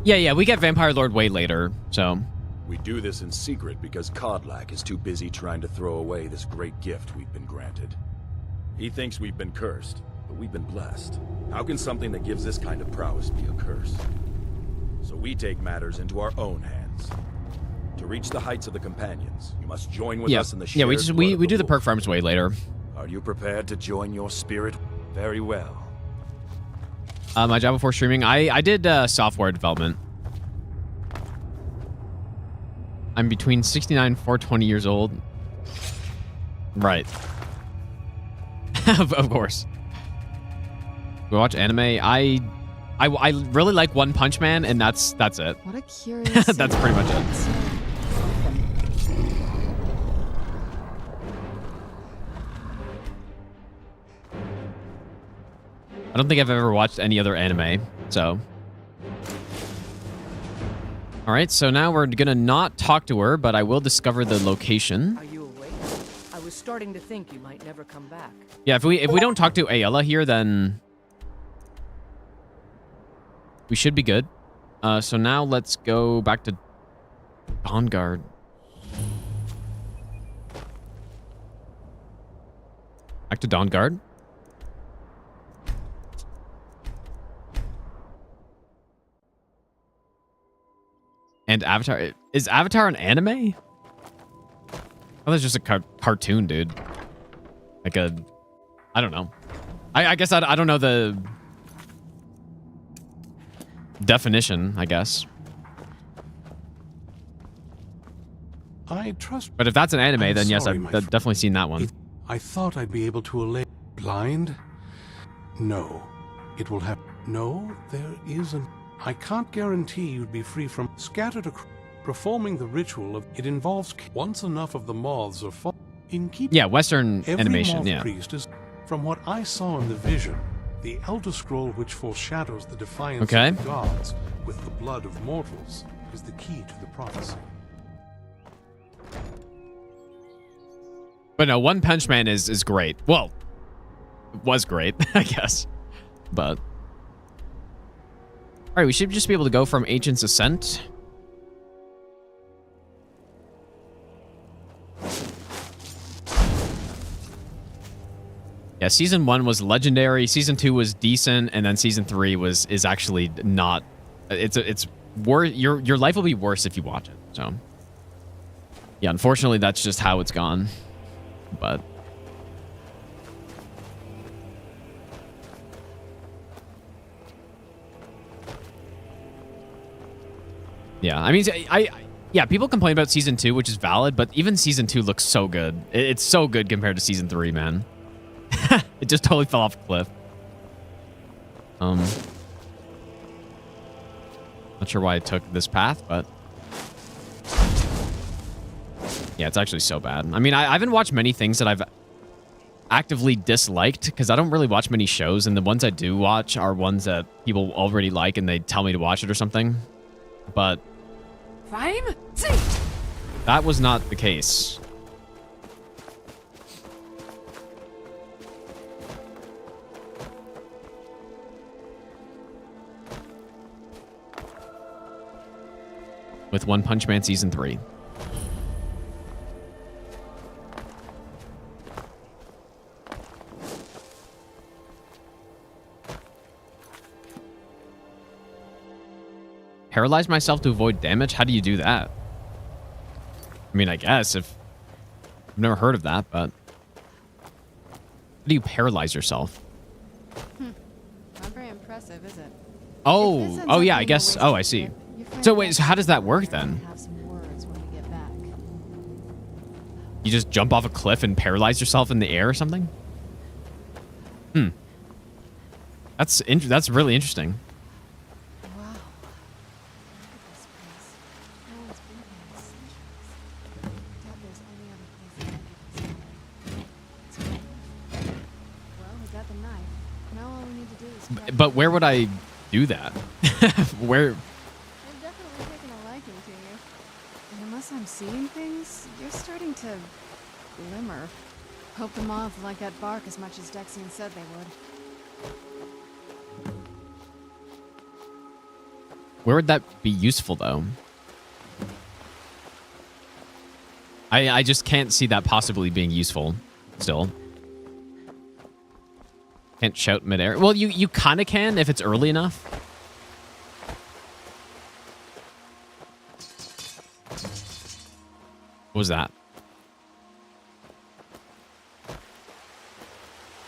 Yeah, we get Vampire Lord way later, so. We do this in secret because Kodlak is too busy trying to throw away this great gift we've been granted. He thinks we've been cursed, but we've been blessed. How can something that gives this kind of prowess be a curse? So we take matters into our own hands. To reach the heights of the companions, you must join with Yeah, us in the shared we blood of the do the wolf. perk farms way later. Are you prepared to join your spirit? Very well. My job before streaming, I did software development. I'm between 69 and 420 years old. Right. of course. We watch anime. I really like One Punch Man, and that's it. What a curious. That's pretty much it. I don't think I've ever watched any other anime, so. All right, so now we're gonna not talk to her, but I will discover the location. Are you awake? I was starting to think you might never come back. Yeah, if we don't talk to Ayala here, then we should be good. So now let's go back to Dawnguard. Back to Dawnguard. And Avatar. Is Avatar an anime? Oh, that's just a cartoon, dude. Like a... I don't know. I guess I don't know the definition, I guess. I trust... But if that's an anime, I'm then yes, sorry, I've my friend. definitely seen that one. I thought I'd be able to allay... Blind? No. It will have... No, there isn't. I can't guarantee you'd be free from... Scattered across... Performing the ritual of... It involves... Once enough of the moths are fall... In keeping... Yeah, Western Every animation, moth yeah. priest is... From what I saw in the vision, the Elder Scroll which foreshadows the defiance Okay. of the gods with the blood of mortals is the key to the prophecy. But no, One Punch Man is great. Well, it was great, I guess. But... Alright, we should just be able to go from Ancient's Ascent. Yeah, Season 1 was legendary, Season 2 was decent, and then Season 3 is actually not... It's worse. Your life will be worse if you watch it, so... Yeah, unfortunately, that's just how it's gone. But... Yeah, I mean, yeah, people complain about Season 2, which is valid, but even Season 2 looks so good. It's so good compared to Season 3, man. It just totally fell off a cliff. Not sure why I took this path, but... Yeah, it's actually so bad. I mean, I haven't watched many things that I've actively disliked, because I don't really watch many shows, and the ones I do watch are ones that people already like, and they tell me to watch it or something. But... that was not the case. With One Punch Man Season 3. Paralyze myself to avoid damage? How do you do that? I mean, I guess if... I've never heard of that, but... How do you paralyze yourself? Not very impressive, is it? Oh, yeah, I guess. Oh, I see. So wait, so how does that work then? Have some words when we get back. You just jump off a cliff and paralyze yourself in the air or something? That's really interesting. But where would I do that? Where? I've definitely taken a liking to you. And unless I'm seeing things, you're starting to glimmer. Hope the moths like that bark as much as Dexian said they would. Where would that be useful, though? I just can't see that possibly being useful still. Can't shout midair. Well, you kind of can if it's early enough. What was that?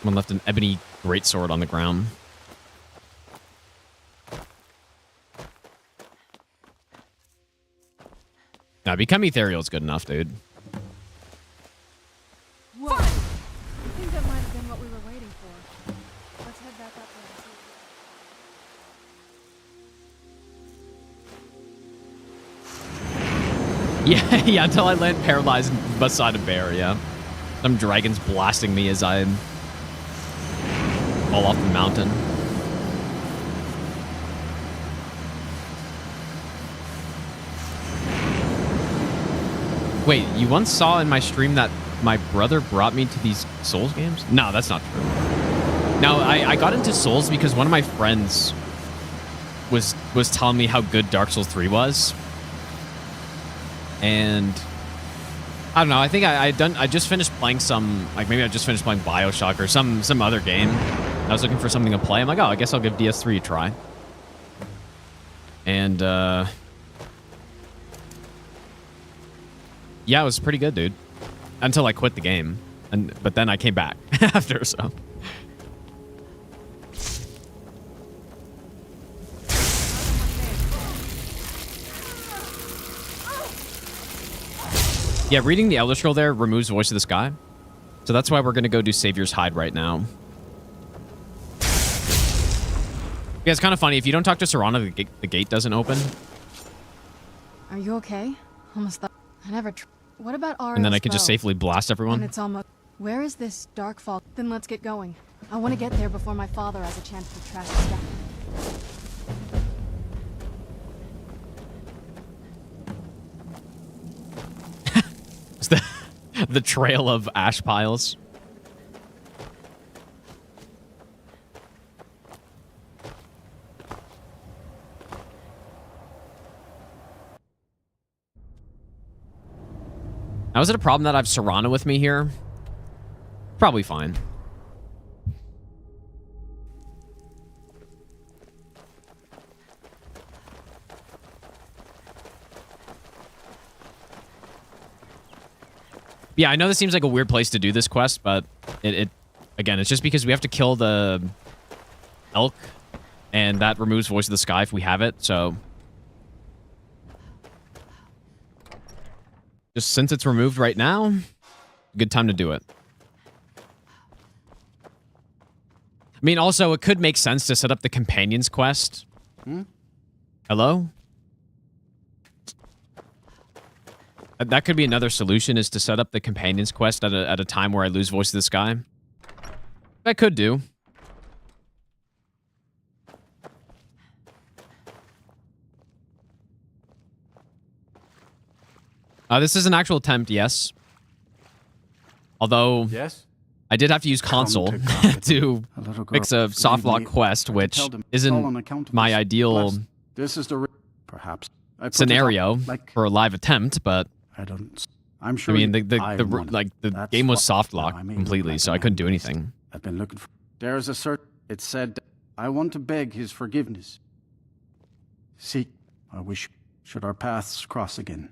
Someone left an ebony greatsword on the ground. Now, become ethereal is good enough, dude. Whoa. I think that might have been what we were waiting for. Let's head back up there. Yeah, yeah, until I land paralyzed beside a bear, yeah. Some dragons blasting me as I fall off the mountain. Wait, you once saw in my stream that my brother brought me to these Souls games? No, that's not true. No, I got into Souls because one of my friends was telling me how good Dark Souls 3 was. And I don't know, I think I just finished playing some, like maybe I just finished playing BioShock or some other game. I was looking for something to play. I'm like, oh, I guess I'll give DS3 a try. And yeah, it was pretty good, dude. Until I quit the game. But then I came back after, so. Yeah, reading the Elder Scroll there removes Voice of the Sky. So that's why we're going to go do Savior's Hide right now. Yeah, it's kind of funny. If you don't talk to Serana, the gate doesn't open. Are you okay? Almost thought I never. What about Ariel's And then I can just bow? safely blast everyone. And it's almost. Where is this dark fall? Then let's get going. I want to get there before my father has a chance to track us down. It's the trail of ash piles. Now, is it a problem that I have Serana with me here? Probably fine. Yeah, I know this seems like a weird place to do this quest, but it again, it's just because we have to kill the elk, and that removes Voice of the Sky if we have it, so... Just since it's removed right now, good time to do it. I mean, also, it could make sense to set up the Companions quest. Hello? That could be another solution, is to set up the Companions quest at a time where I lose Voice of the Sky. I could do. This is an actual attempt, yes. Although, yes? I did have to use console to fix a softlock quest, which isn't my ideal This is the perhaps scenario for a live attempt, but I'm sure. I mean, the game was softlocked completely, so I couldn't do anything. I've been looking for. There is a certain. It said, "I want to beg his forgiveness." See, I wish should our paths cross again,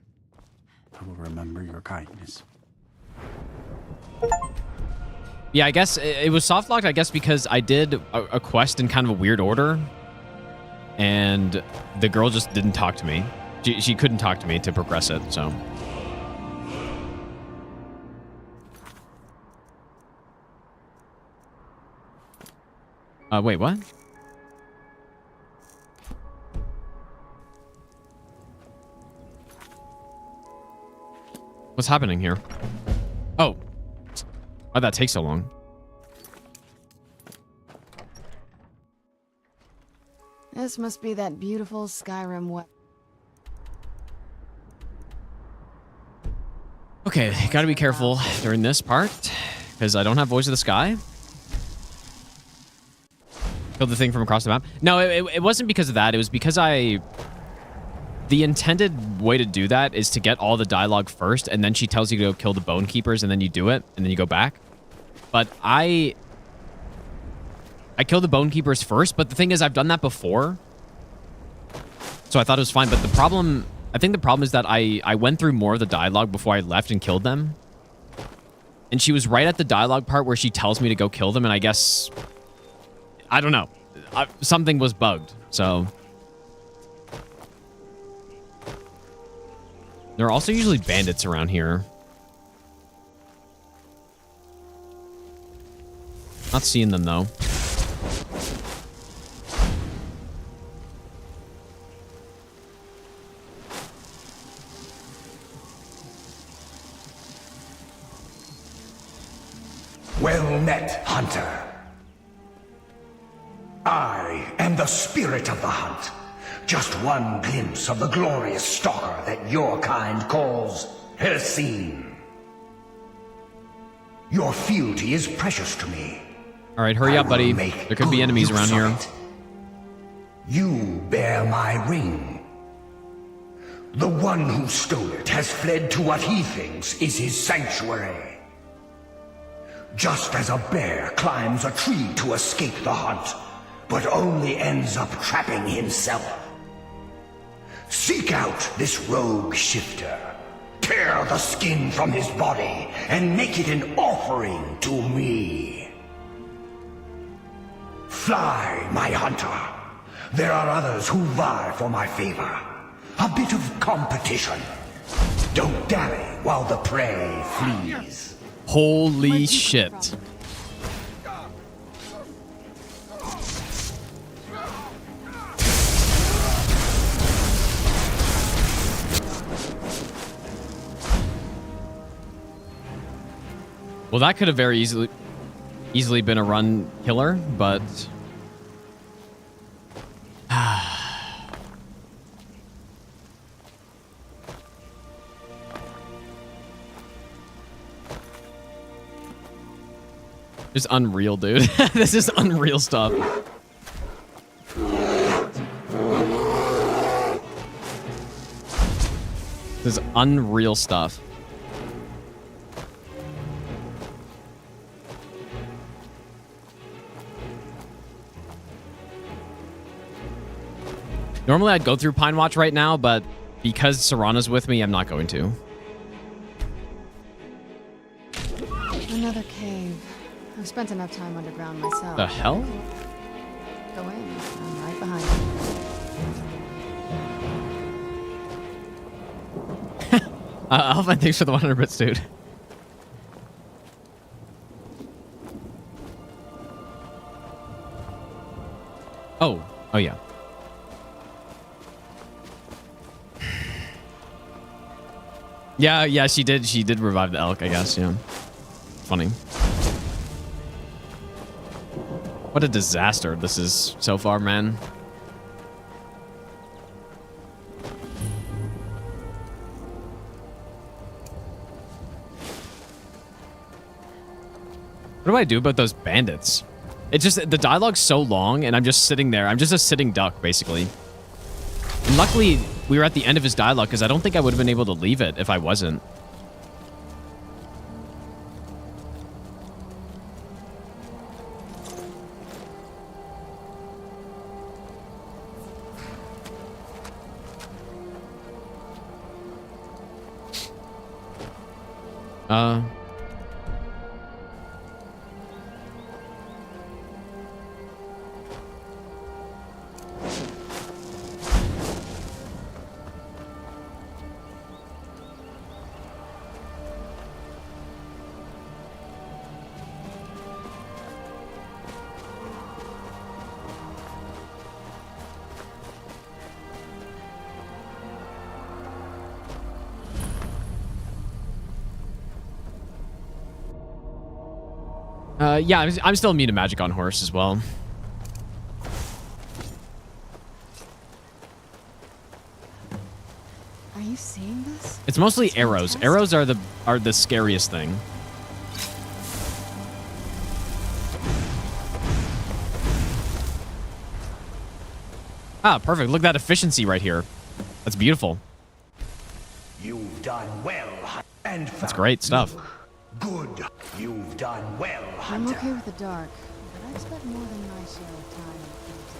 I will remember your kindness. Yeah, I guess it was softlocked, I guess, because I did a quest in kind of a weird order. And the girl just didn't talk to me. She couldn't talk to me to progress it, so. Wait, what? What's happening here? Oh. Why'd that take so long? This must be that beautiful Skyrim web. Okay, gotta be careful during this part, because I don't have Voice of the Sky. Killed the thing from across the map. No, it wasn't because of that. It was because the intended way to do that is to get all the dialogue first, and then she tells you to go kill the Bone Keepers, and then you do it, and then you go back. But I killed the Bone Keepers first, but the thing is, I've done that before. So I thought it was fine, but the problem I think the problem is that I went through more of the dialogue before I left and killed them. And she was right at the dialogue part where she tells me to go kill them, and I guess... I don't know. Something was bugged, so... There are also usually bandits around here. Not seeing them, though. Well met, hunter. I am the spirit of the hunt. Just one glimpse of the glorious stalker that your kind calls Hercene. Your fealty is precious to me. All right, hurry up, buddy. There could be enemies around here. You bear my ring. The one who stole it has fled to what he thinks is his sanctuary. Just as a bear climbs a tree to escape the hunt, but only ends up trapping himself. Seek out this rogue shifter. Tear the skin from his body and make it an offering to me. Fly, my hunter. There are others who vie for my favor. A bit of competition. Don't dally while the prey flees. Holy shit. Well, that could have very easily been a run killer, but... Just unreal, dude. This is unreal stuff. This is unreal stuff. Normally I'd go through Pine Watch right now, but because Serana's with me, I'm not going to. Another cave. I've spent enough time underground myself. The hell? Go in. I'm right behind you. Alpha, thanks for the 100 bits, dude. Oh yeah. Yeah, she did revive the elk, I guess, yeah. Funny. What a disaster this is so far, man. What do I do about those bandits? It's just, the dialogue's so long, and I'm just sitting there. I'm just a sitting duck, basically. And luckily, we were at the end of his dialogue, because I don't think I would have been able to leave it if I wasn't. Yeah, I'm still immune to magic on horse as well. Are you seeing this? It's mostly arrows. Arrows are the scariest thing. Ah, perfect. Look at that efficiency right here. That's beautiful. You've done well, and that's great stuff. Good. You've done well, I'm hunter. okay with the dark, but I've spent more than my share of time in caves.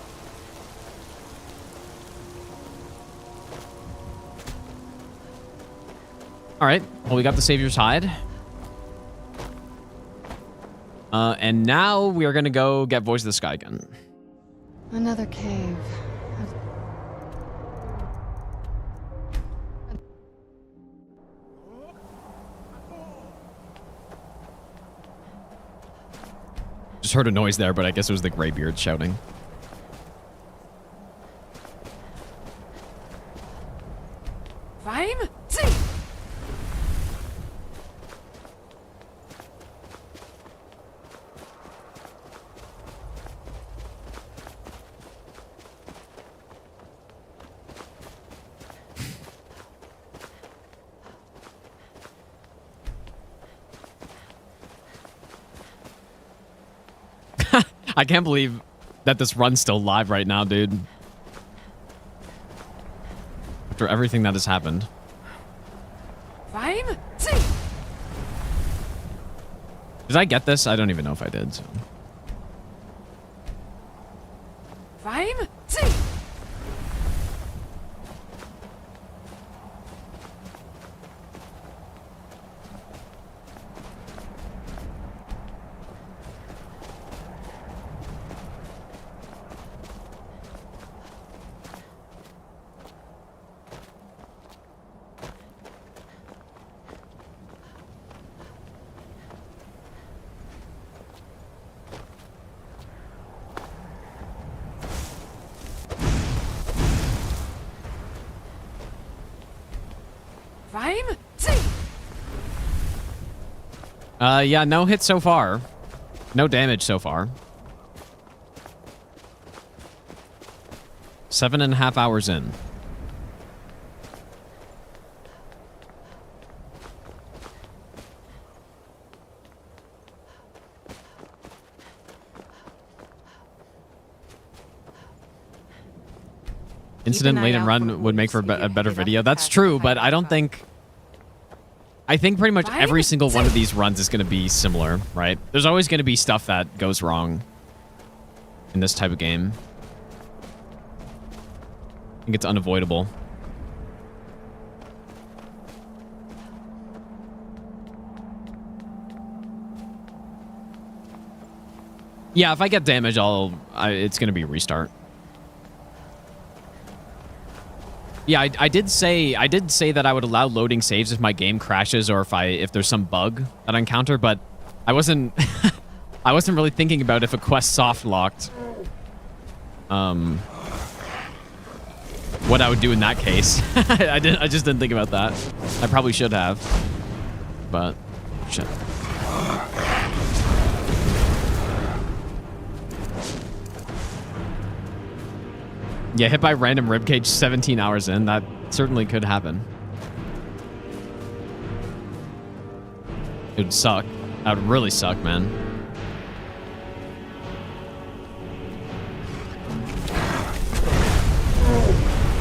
All right. Well, we got the Savior's Hide. And now we are going to go get Voice of the Sky again. Another cave. Just heard a noise there, but I guess it was the Greybeard shouting. Five, I can't believe that this run's still live right now, dude. After everything that has happened. five, Did I get this? I don't even know if I did. So. five, five, Yeah, no hit so far. No damage so far. 7.5 hours in. Incident late and run would make for a better video. That's true, but I don't think... I think pretty much every single one of these runs is going to be similar, right? There's always going to be stuff that goes wrong in this type of game. I think it's unavoidable. Yeah, if I get damage, it's going to be a restart. Yeah, I did say that I would allow loading saves if my game crashes or if there's some bug that I encounter, but I wasn't I wasn't really thinking about if a quest soft locked. What I would do in that case. I just didn't think about that. I probably should have. But shit. Yeah, hit by random ribcage 17 hours in. That certainly could happen. It would suck. That would really suck, man.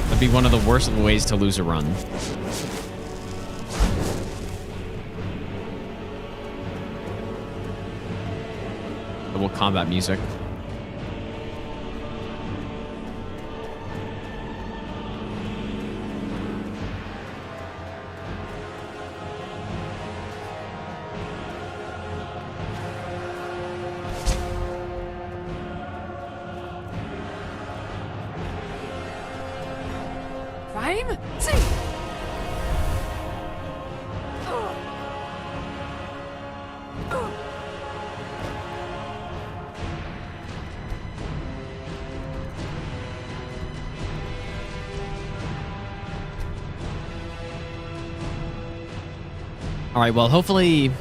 That'd be one of the worst ways to lose a run. Double combat music. All right, well, hopefully...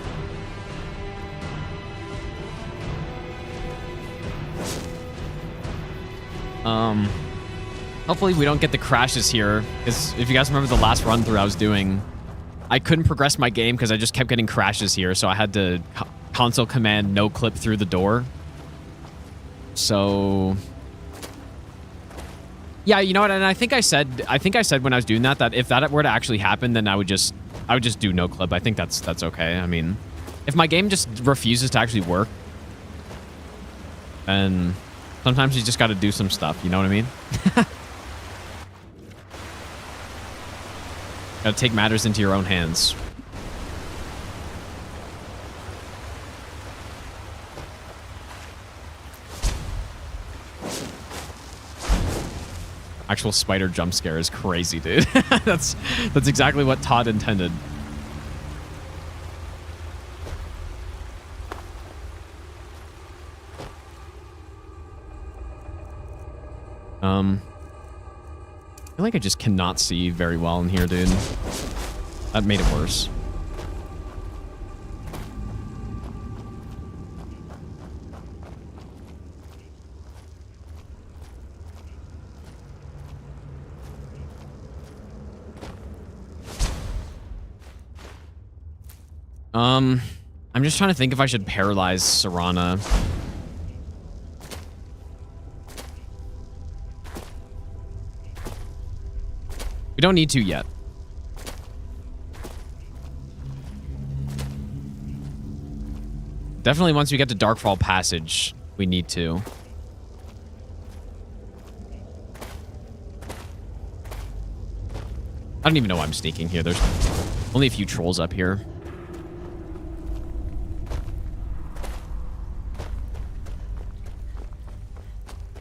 Hopefully we don't get the crashes here, because if you guys remember the last run through I was doing, I couldn't progress my game because I just kept getting crashes here, so I had to console command no clip through the door. So... Yeah, you know what, and I think I said when I was doing that if that were to actually happen, then I would just do no clip. I think that's okay. I mean, if my game just refuses to actually work, then sometimes you just got to do some stuff. You know what I mean? Got to take matters into your own hands. Actual spider jump scare is crazy, dude. That's exactly what Todd intended. I feel like I just cannot see very well in here, dude. That made it worse. I'm just trying to think if I should paralyze Serana. We don't need to yet. Definitely once we get to Darkfall Passage, we need to. I don't even know why I'm sneaking here. There's only a few trolls up here.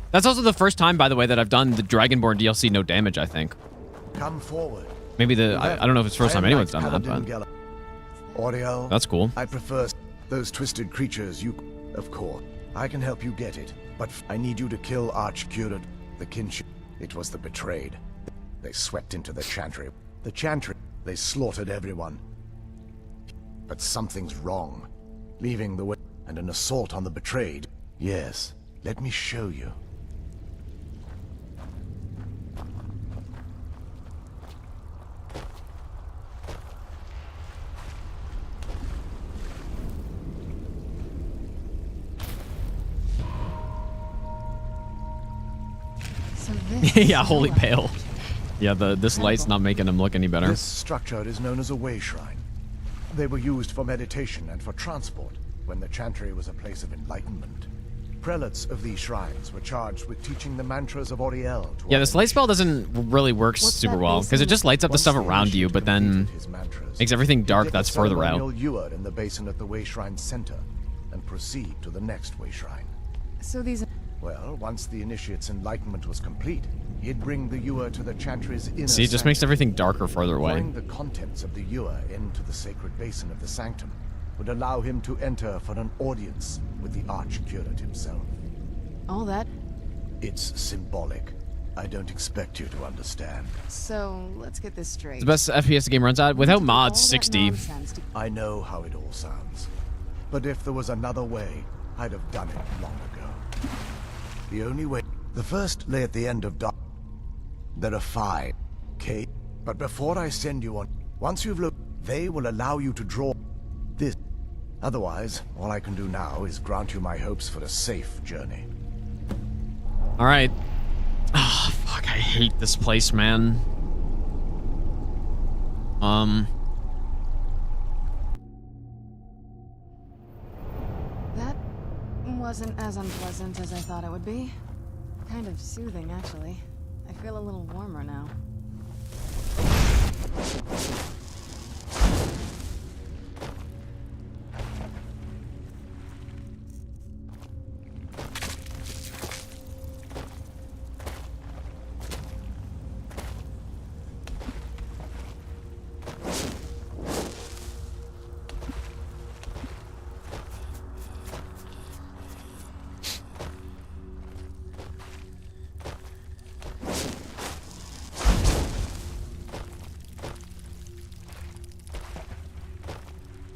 That's also the first time, by the way, that I've done the Dragonborn DLC no damage, I think. Come forward. Maybe I don't know if it's the first time anyone's done that, but... Audio. That's cool. I prefer those twisted creatures of course. I can help you get it, but I need you to kill Archcurate, the kinship. It was the betrayed. They swept into the Chantry. The Chantry, they slaughtered everyone. But something's wrong. Leaving the way and an assault on the betrayed. Yes, let me show you. Yeah, holy pale. Yeah, this light's not making him look any better. This structure is known as a way shrine. They were used for meditation and for transport when the Chantry was a place of enlightenment. Prelates of these shrines were charged with teaching the mantras of Auriel to Yeah, this light spell doesn't really work super well because it just lights up the stuff around you, but then makes everything dark that's further out. Ewer in the basin at the way shrine center and proceed to the next way shrine. So these... Well, once the initiate's enlightenment was complete, he'd bring the Ewer to the Chantry's inner See, it just makes everything darker further away. Pouring the contents of the Ewer into the sacred basin of the sanctum would allow him to enter for an audience with the Archcurate himself. All that? It's symbolic. I don't expect you to understand. So, let's get this straight. It's the best FPS the game runs at. Without mods, 60. I know how it all sounds. But if there was another way, I'd have done it long ago. The only way... The first lay at the end of dark. There are 5, okay? But before I send you on... Once you've looked, they will allow you to draw this. Otherwise, all I can do now is grant you my hopes for a safe journey. Alright. Ah, fuck, I hate this place, man. That wasn't as unpleasant as I thought it would be. Kind of soothing, actually. I feel a little warmer now.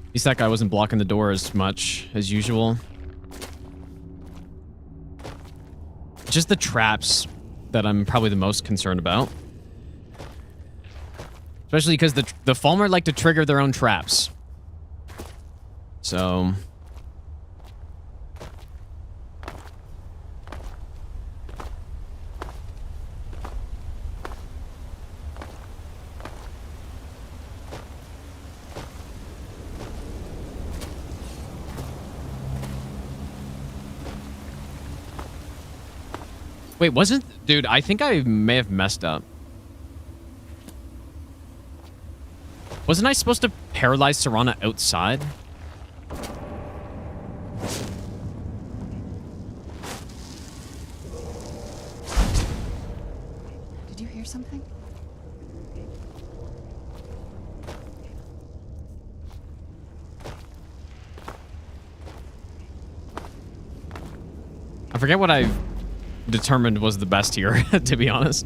At least that guy wasn't blocking the door as much as usual. Just the traps that I'm probably the most concerned about. Especially because the Falmer like to trigger their own traps. So... Wait, wasn't... Dude, I think I may have messed up. Wasn't I supposed to paralyze Serana outside? Did you hear something? I forget what I determined was the best here, to be honest.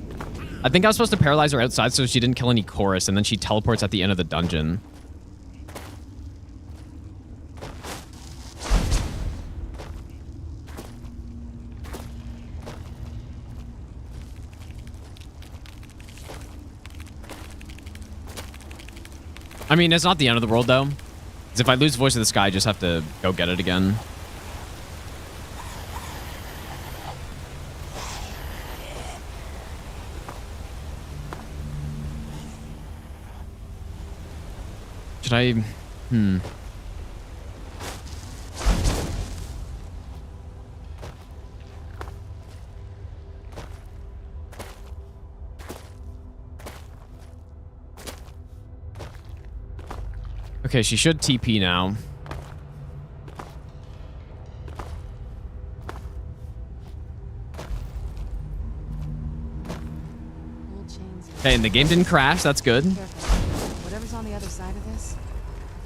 I think I was supposed to paralyze her outside so she didn't kill any chorus, and then she teleports at the end of the dungeon. I mean, it's not the end of the world, though. 'Cause if I lose Voice of the Sky, I just have to go get it again. Should I... Okay, she should TP now. Okay, and the game didn't crash. That's good. Whatever's on the other side of this,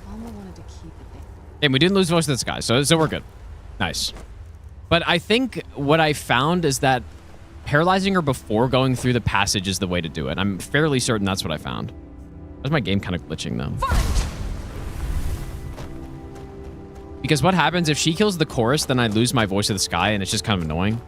Alma wanted to keep it there. And we didn't lose Voice of this guy, so we're good. Nice. But I think what I found is that paralyzing her before going through the passage is the way to do it. I'm fairly certain that's what I found. Why's my game kind of glitching, though? Because what happens if she kills the chorus, then I lose my Voice of the Sky, and it's just kind of annoying.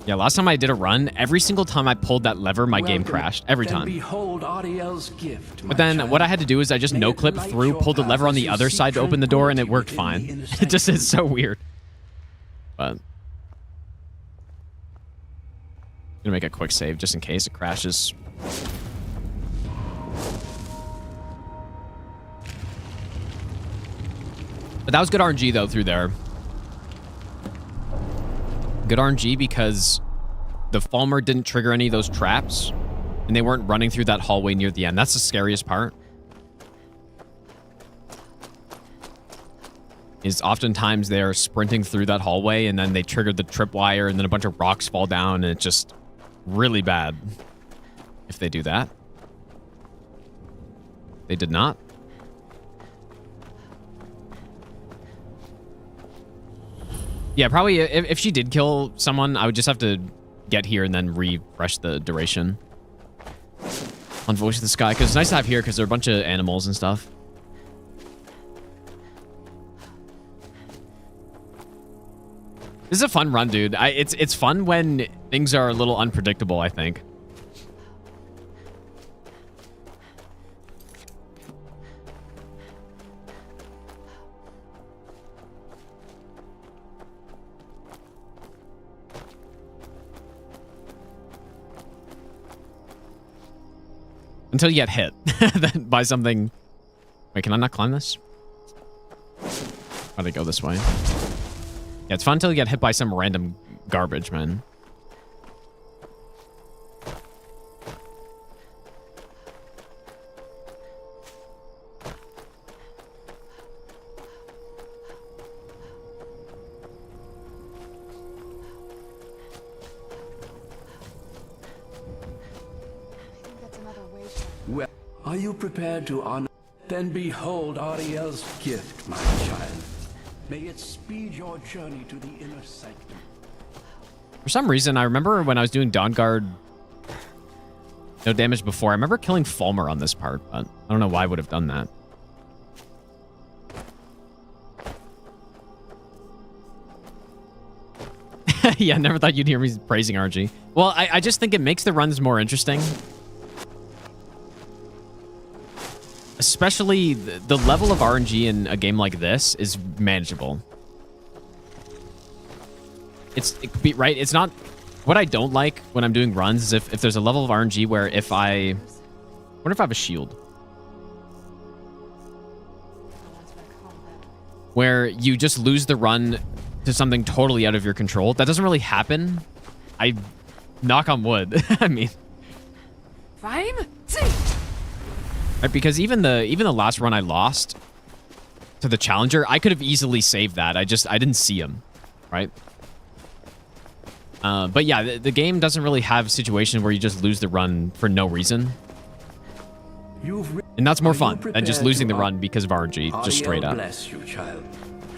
Yeah, last time I did a run, every single time I pulled that lever, my game crashed. Every time. Behold Ariel's gift, But then what I had to do is I just no-clip through, pulled the lever on the other side to open the door, and it worked fine. It just is so weird. But I'm gonna make a quick save just in case it crashes. But that was good RNG, though, through there. Good RNG because the Falmer didn't trigger any of those traps, and they weren't running through that hallway near the end. That's the scariest part. Is oftentimes they're sprinting through that hallway, and then they triggered the tripwire, and then a bunch of rocks fall down, and it's just really bad if they do that. They did not. Yeah, probably if she did kill someone, I would just have to get here and then refresh the duration on Voice of the Sky, because it's nice to have here because there are a bunch of animals and stuff. This is a fun run, dude. It's fun when things are a little unpredictable, I think. Until you get hit by something. Wait, can I not climb this? Why'd I go this way? Yeah, it's fun until you get hit by some random garbage, man. Well, are you prepared to honor? Then behold Ariel's gift, my child. May it speed your journey to the inner sanctum. For some reason, I remember when I was doing Dawnguard no damage before, I remember killing Falmer on this part, but I don't know why I would have done that. Yeah, never thought you'd hear me praising RNG. Well, I just think it makes the runs more interesting. Especially the level of RNG in a game like this is manageable. It could be right. It's not what I don't like when I'm doing runs is if there's a level of RNG where if I wonder if I have a shield where you just lose the run to something totally out of your control. That doesn't really happen. I knock on wood. I mean, Fine. right, because even the last run I lost to the Challenger, I could have easily saved that. I didn't see him. right? But yeah, the game doesn't really have a situation where you just lose the run for no reason. And that's more fun than just losing the run because of RNG, just straight up. Bless you, child,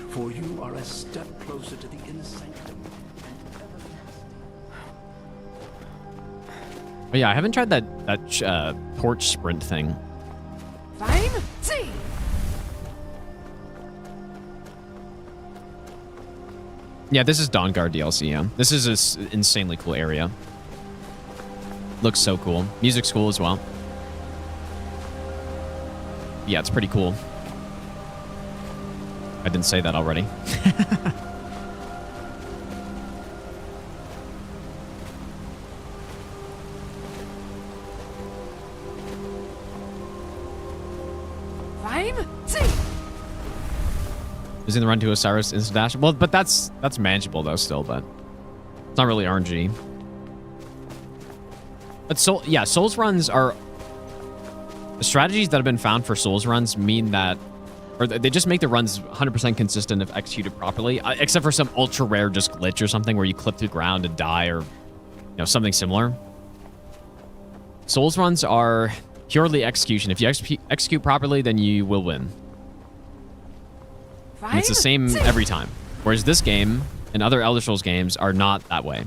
for you are a step closer to the inner sanctum. But yeah, I haven't tried that torch sprint thing. Fine. See. Yeah, this is Dawnguard DLC, yeah. This is an insanely cool area. Looks so cool. Music's cool as well. Yeah, it's pretty cool. I didn't say that already. Using the run to Osiris instant dash. Well, but that's manageable though still, but it's not really RNG. But Souls runs are the strategies that have been found for Souls runs mean that, or they just make the runs 100% consistent if executed properly, except for some ultra rare just glitch or something where you clip through the ground and die, or something similar. Souls runs are purely execution. If you execute properly, then you will win. And it's the same every time. Whereas this game and other Elder Scrolls games are not that way.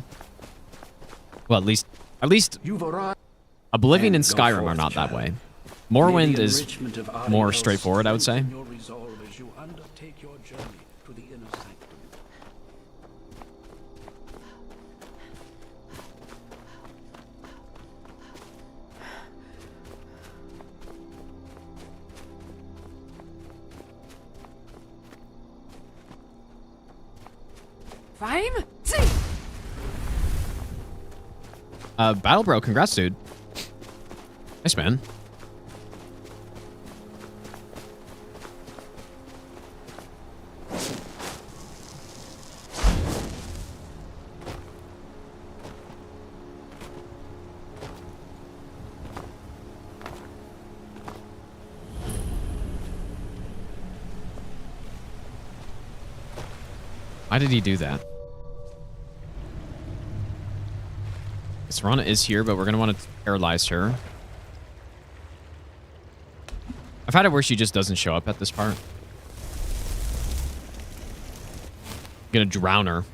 Well, at least Oblivion and Skyrim are not that way. Morrowind is more straightforward, I would say. Battle Bro, congrats, dude. Nice, man. Why did he do that? Serana is here, but we're going to want to paralyze her. I've had it where she just doesn't show up at this part. I'm going to drown her.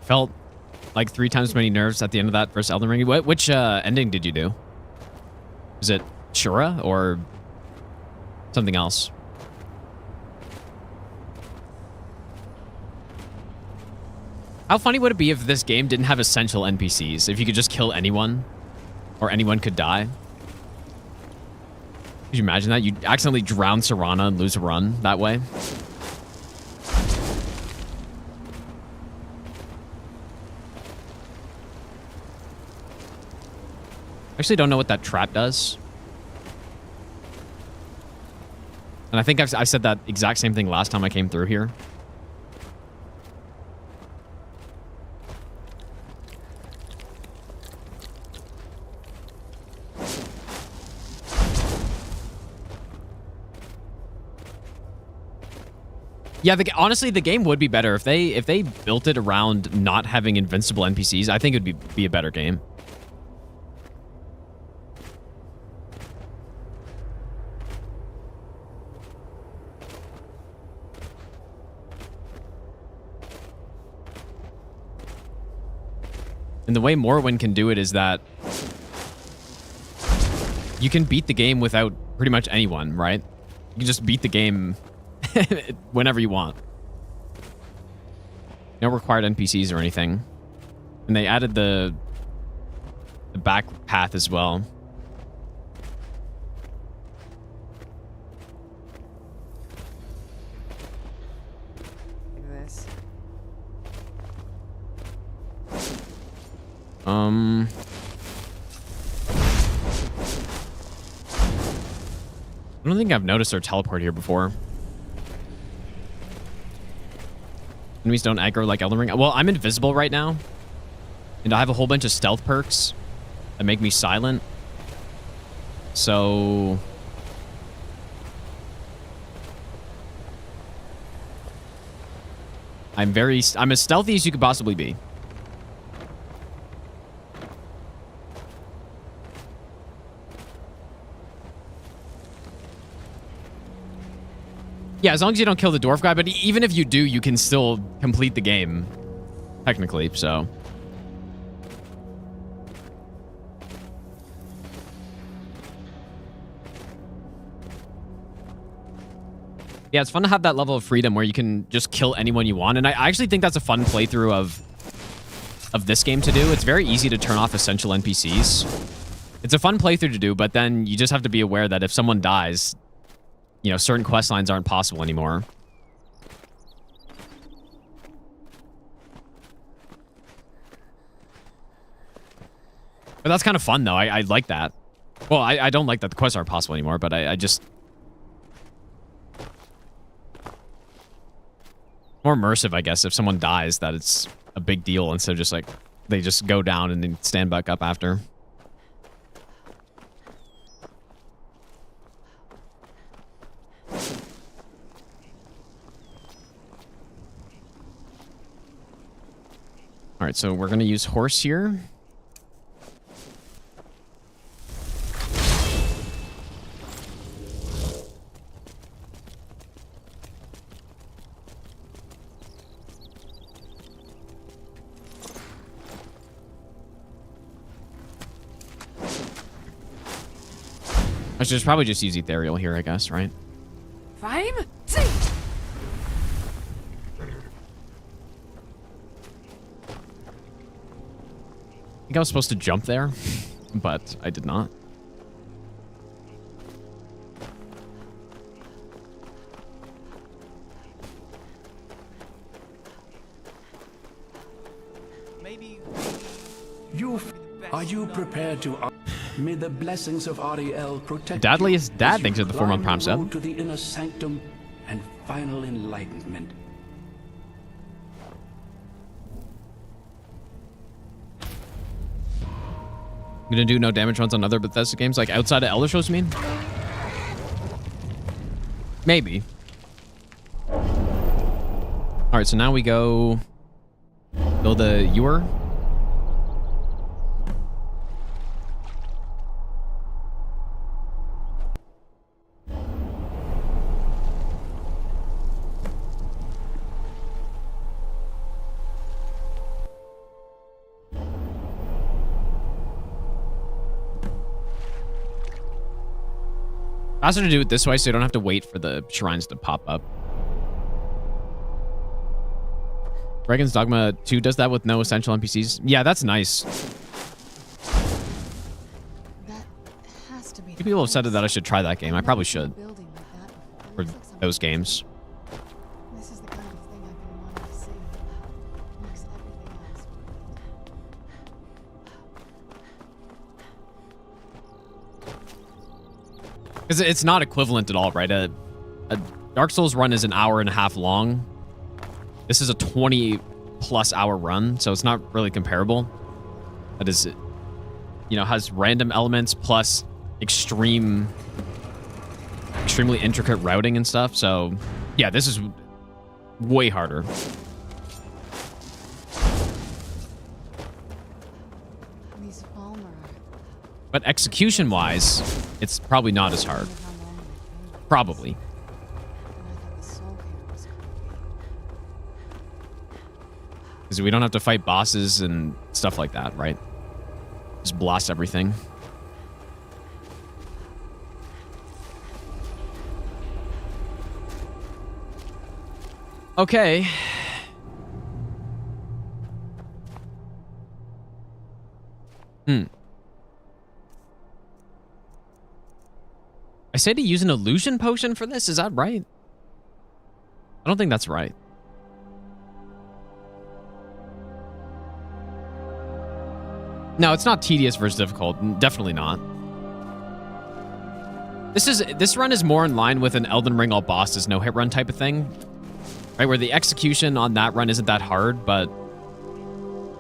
Felt like 3 times as many nerves at the end of that versus Elden Ring. Which ending did you do? Is it Shura or something else? How funny would it be if this game didn't have essential NPCs? If you could just kill anyone, or anyone could die? Could you imagine that? You'd accidentally drown Serana and lose a run that way? I actually don't know what that trap does. And I think I said that exact same thing last time I came through here. Yeah, honestly, the game would be better if they built it around not having invincible NPCs. I think it would be a better game. And the way Morrowind can do it is that you can beat the game without pretty much anyone, right? You can just beat the game whenever you want. No required NPCs or anything. And they added the back path as well. I don't think I've noticed her teleport here before. Enemies don't aggro like Elden Ring. Well, I'm invisible right now. And I have a whole bunch of stealth perks that make me silent. So... I'm as stealthy as you could possibly be. Yeah, as long as you don't kill the dwarf guy, but even if you do, you can still complete the game, technically, so. Yeah, it's fun to have that level of freedom where you can just kill anyone you want, and I actually think that's a fun playthrough of this game to do. It's very easy to turn off essential NPCs. It's a fun playthrough to do, but then you just have to be aware that if someone dies, you know, certain quest lines aren't possible anymore. But that's kind of fun, though. I like that. Well, I don't like that the quests aren't possible anymore, but I just... More immersive, I guess, if someone dies, that it's a big deal instead of just like, they just go down and then stand back up after. All right, so we're going to use horse here. I should probably just use Ethereal here, I guess, right? 5, 6. I think I was supposed to jump there, but I did not. Are you prepared to... May the blessings of Ariel protect Dadliest you Dad as you thinks of the 4-month climb prompt the road sub. to the inner sanctum and final enlightenment. I'm gonna do no damage runs on other Bethesda games, like outside of Elder Scrolls, you mean? Maybe. All right, so now we go build a ewer. Faster to do it this way so you don't have to wait for the shrines to pop up. Dragon's Dogma 2 does that with no essential NPCs. Yeah, that's nice. People have said that I should try that game. I probably should. For those games. This is the kind of thing I've been wanting to see. Makes everything else Because it's not equivalent at all, right? A Dark Souls run is an hour and a half long. This is a 20-plus hour run, so it's not really comparable. That is, you know, has random elements plus extremely intricate routing and stuff. So, yeah, this is way harder. These Falmer. But execution-wise, it's probably not as hard. Probably. Because we don't have to fight bosses and stuff like that, right? Just blast everything. Okay. I say to use an illusion potion for this? Is that right? I don't think that's right. No, it's not tedious versus difficult. Definitely not. This run is more in line with an Elden Ring all bosses no hit run type of thing, right? Where the execution on that run isn't that hard, but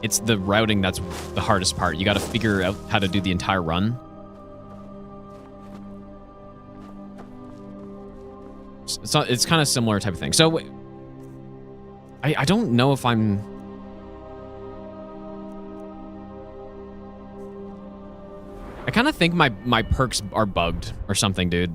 it's the routing that's the hardest part. You got to figure out how to do the entire run. It's kind of similar type of thing. So I don't know if I'm... I kind of think my perks are bugged or something, dude.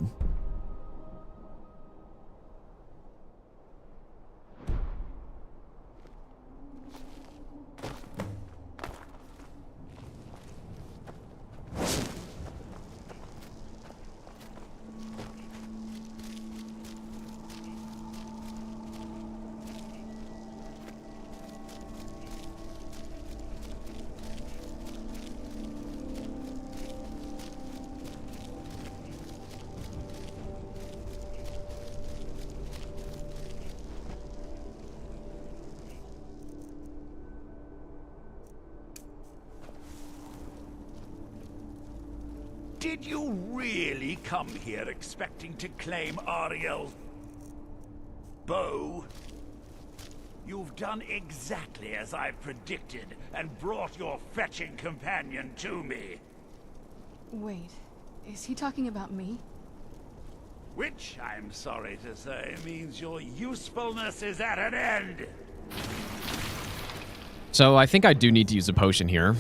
Did you really come here expecting to claim Ariel's bow? You've done exactly as I predicted and brought your fetching companion to me. Wait, is he talking about me? Which, I'm sorry to say, means your usefulness is at an end. So I think I do need to use a potion here.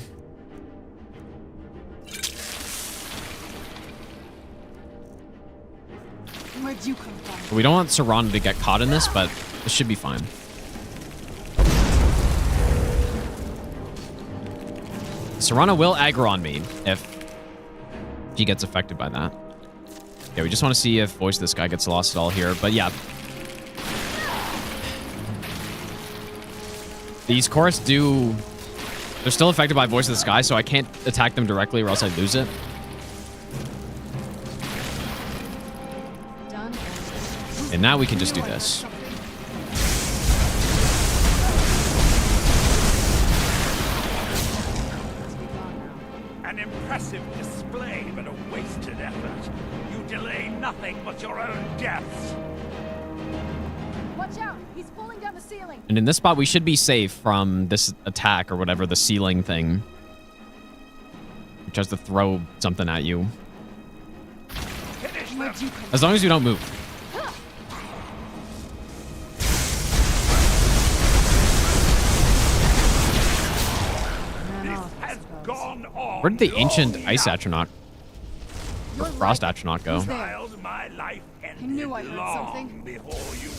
Where'd you come from? We don't want Serana to get caught in this, but this should be fine. Serana will aggro on me if he gets affected by that. Yeah, we just want to see if Voice of the Sky gets lost at all here. But yeah. These chorus do... They're still affected by Voice of the Sky, so I can't attack them directly or else I lose it. And now we can just do this. An impressive display, but a wasted effort. You delay nothing but your own deaths. Watch out! He's pulling down the ceiling. And in this spot, we should be safe from this attack or whatever, the ceiling thing. It tries to throw something at you. As long as you don't move. Where did the ancient ice astronaut or frost astronaut go? I knew I heard something.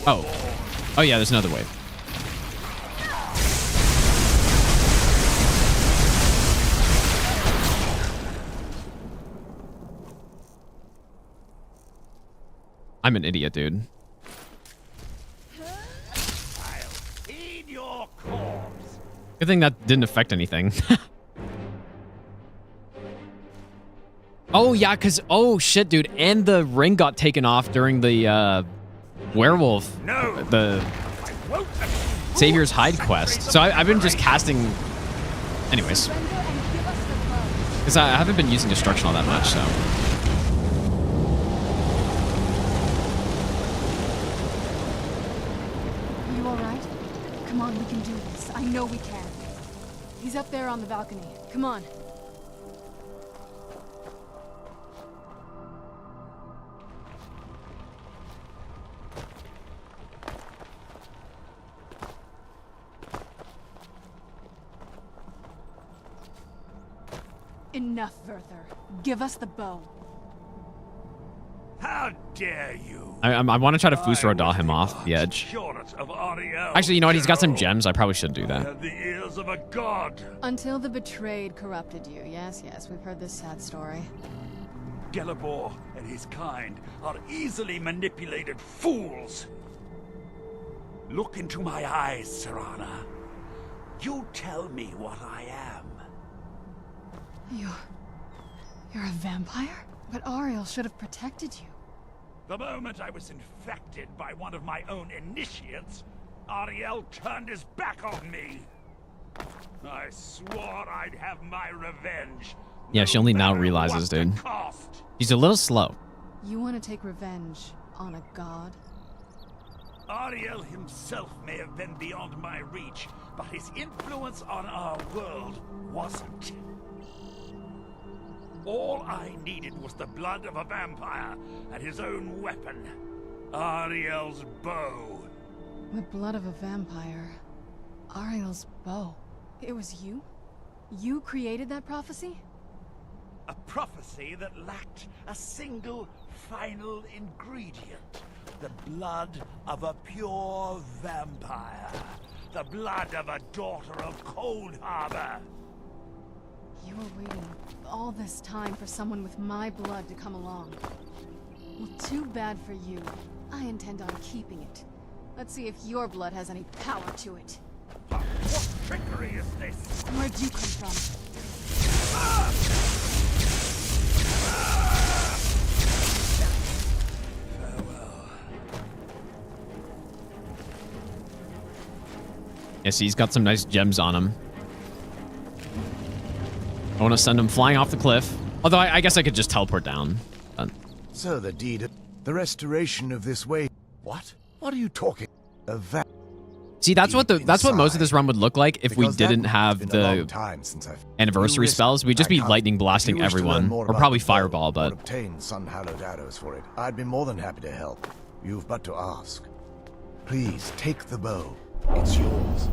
Oh yeah, there's another wave. I'm an idiot, dude. Good thing that didn't affect anything. Oh, yeah, because... Oh, shit, dude. And the ring got taken off during the werewolf... The Savior's Hide quest. So I've been just casting... Anyways. Because I haven't been using Destruction all that much, so... Are you alright? Come on, we can do this. I know we can. He's up there on the balcony. Come on. Enough, Werther. Give us the bow. How dare you? I want to try to Fusro him off the edge. Actually, you know what? He's got some gems. I probably should do that. The ears of a god. Until the betrayed corrupted you. Yes, we've heard this sad story. Gelibor and his kind are easily manipulated fools. Look into my eyes, Serana. You tell me what I am. You're a vampire? But Ariel should have protected you. The moment I was infected by one of my own initiates, Ariel turned his back on me. I swore I'd have my revenge. Yeah, she only now realizes, dude. She's a little slow. You want to take revenge on a god? Ariel himself may have been beyond my reach, but his influence on our world wasn't. All I needed was the blood of a vampire and his own weapon, Ariel's bow. The blood of a vampire. Ariel's bow. It was you? You created that prophecy? A prophecy that lacked a single final ingredient. The blood of a pure vampire. The blood of a daughter of Cold Harbor. You were waiting all this time for someone with my blood to come along. Well, too bad for you. I intend on keeping it. Let's see if your blood has any power to it. What trickery is this? Where'd you come from? Yes, he's got some nice gems on him. I want to send him flying off the cliff. Although I guess I could just teleport down. So the deed, the restoration of this way. What? What are you talking? See, that's what most of this run would look like if we didn't have the anniversary spells. We'd just be lightning blasting everyone, or probably fireball. But obtain sun-hallowed arrows for it. I'd be more than happy to help. You've but to ask. Please take the bow. It's yours.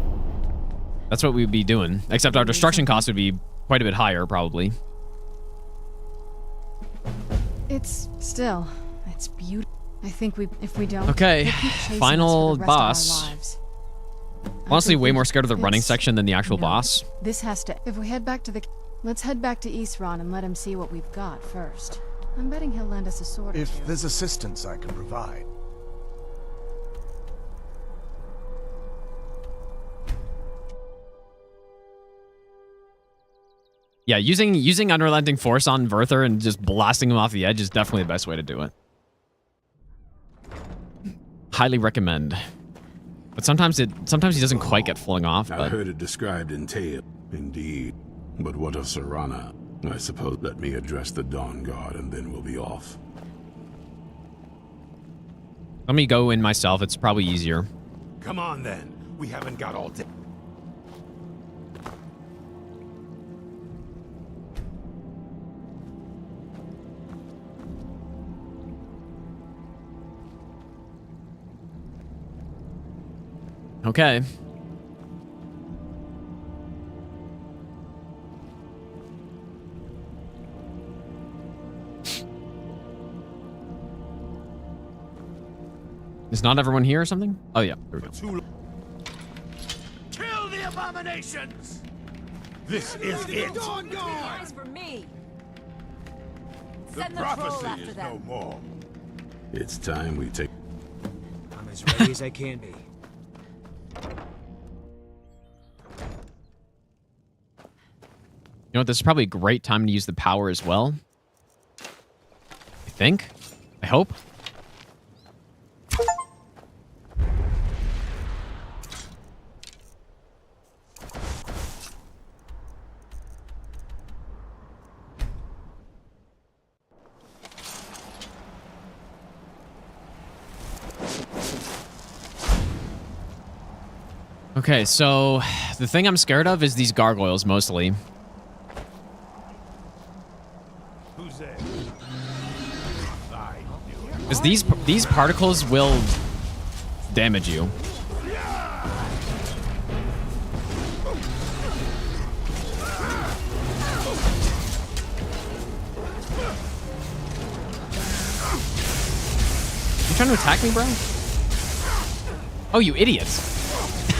That's what we'd be doing. Except our destruction cost would be quite a bit higher, probably. It's beautiful. I think if we don't. Okay, they'll keep chasing final us for the rest boss. of our lives. Honestly, way more scared of the running section than the actual boss. This has to. If we head back to the, let's head back to Isran and let him see what we've got first. I'm betting he'll lend us a sword or two. If there's assistance I can provide. Yeah, using unrelenting force on Werther and just blasting him off the edge is definitely the best way to do it. Highly recommend. But sometimes he doesn't quite get flung off. I heard it described in tale, indeed. But what of Serana? I suppose let me address the Dawn Guard and then we'll be off. Let me go in myself. It's probably easier. Come on then. We haven't got all day. Okay. Is not everyone here or something? Oh yeah, there we go. Kill the abominations! This is it. Eyes for me. The Send the troll prophecy after is them. no more. It's time we take... I'm as ready as I can be. You know what? This is probably a great time to use the power as well. I think. I hope. Okay, so the thing I'm scared of is these gargoyles mostly. Who's there? Because these particles will damage you. You trying to attack me, bro? Oh, you idiots.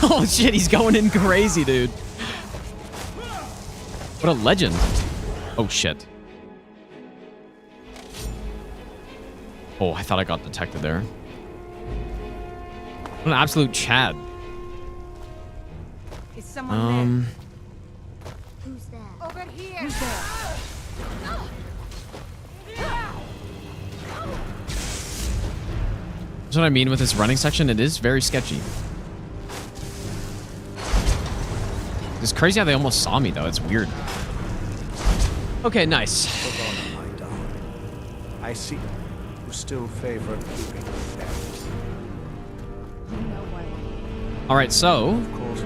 Oh shit, he's going in crazy, dude. What a legend. Oh shit. Oh, I thought I got detected there. What an absolute Chad. Is someone there? Who's there? Over here. Who's there? That's what I mean with this running section. It is very sketchy. It's crazy how they almost saw me, though. It's weird. Okay, nice. I see. who still favor keeping depth. No way. All right, so Of course,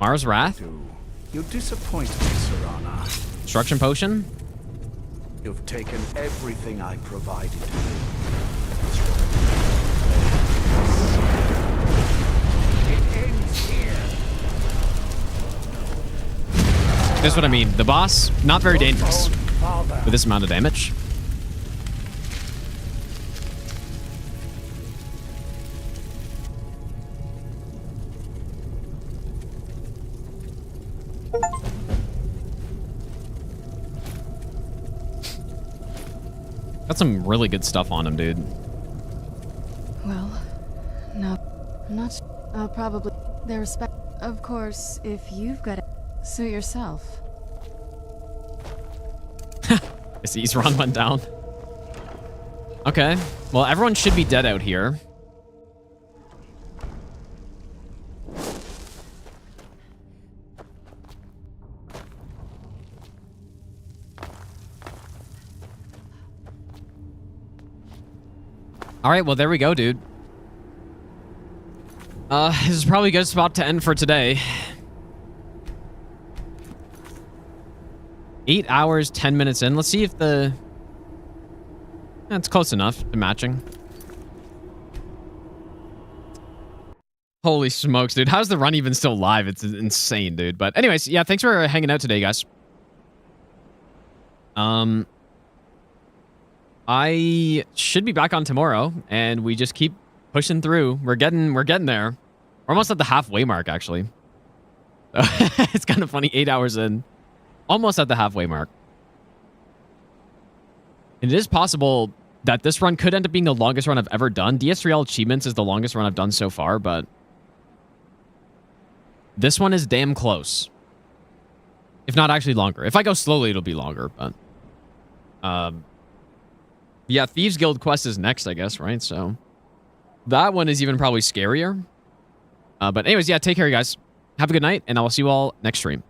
Mara's Wrath, you disappoint me, Serana. Destruction Potion. You've taken everything I provided you. It ends here. Here's what I mean. The boss, not very dangerous with this amount of damage. Got some really good stuff on him, dude. Well, no, I'm not. I'll probably their respect. Of course, if you've got it, suit yourself. His Ease run went down. Okay. Well, everyone should be dead out here. All right, well, there we go, dude. This is probably a good spot to end for today. 8 hours, 10 minutes in. Let's see if the... That's close enough to matching. Holy smokes, dude. How's the run even still live? It's insane, dude. But anyways, yeah, thanks for hanging out today, guys. I should be back on tomorrow, and we just keep pushing through. We're getting there. We're almost at the halfway mark, actually. It's kind of funny, 8 hours in. Almost at the halfway mark. And it is possible that this run could end up being the longest run I've ever done. DS3L Achievements is the longest run I've done so far, but this one is damn close. If not actually longer. If I go slowly, it'll be longer, but... yeah, Thieves Guild quest is next, I guess, right? So that one is even probably scarier. But anyways, yeah, take care, you guys. Have a good night, and I will see you all next stream.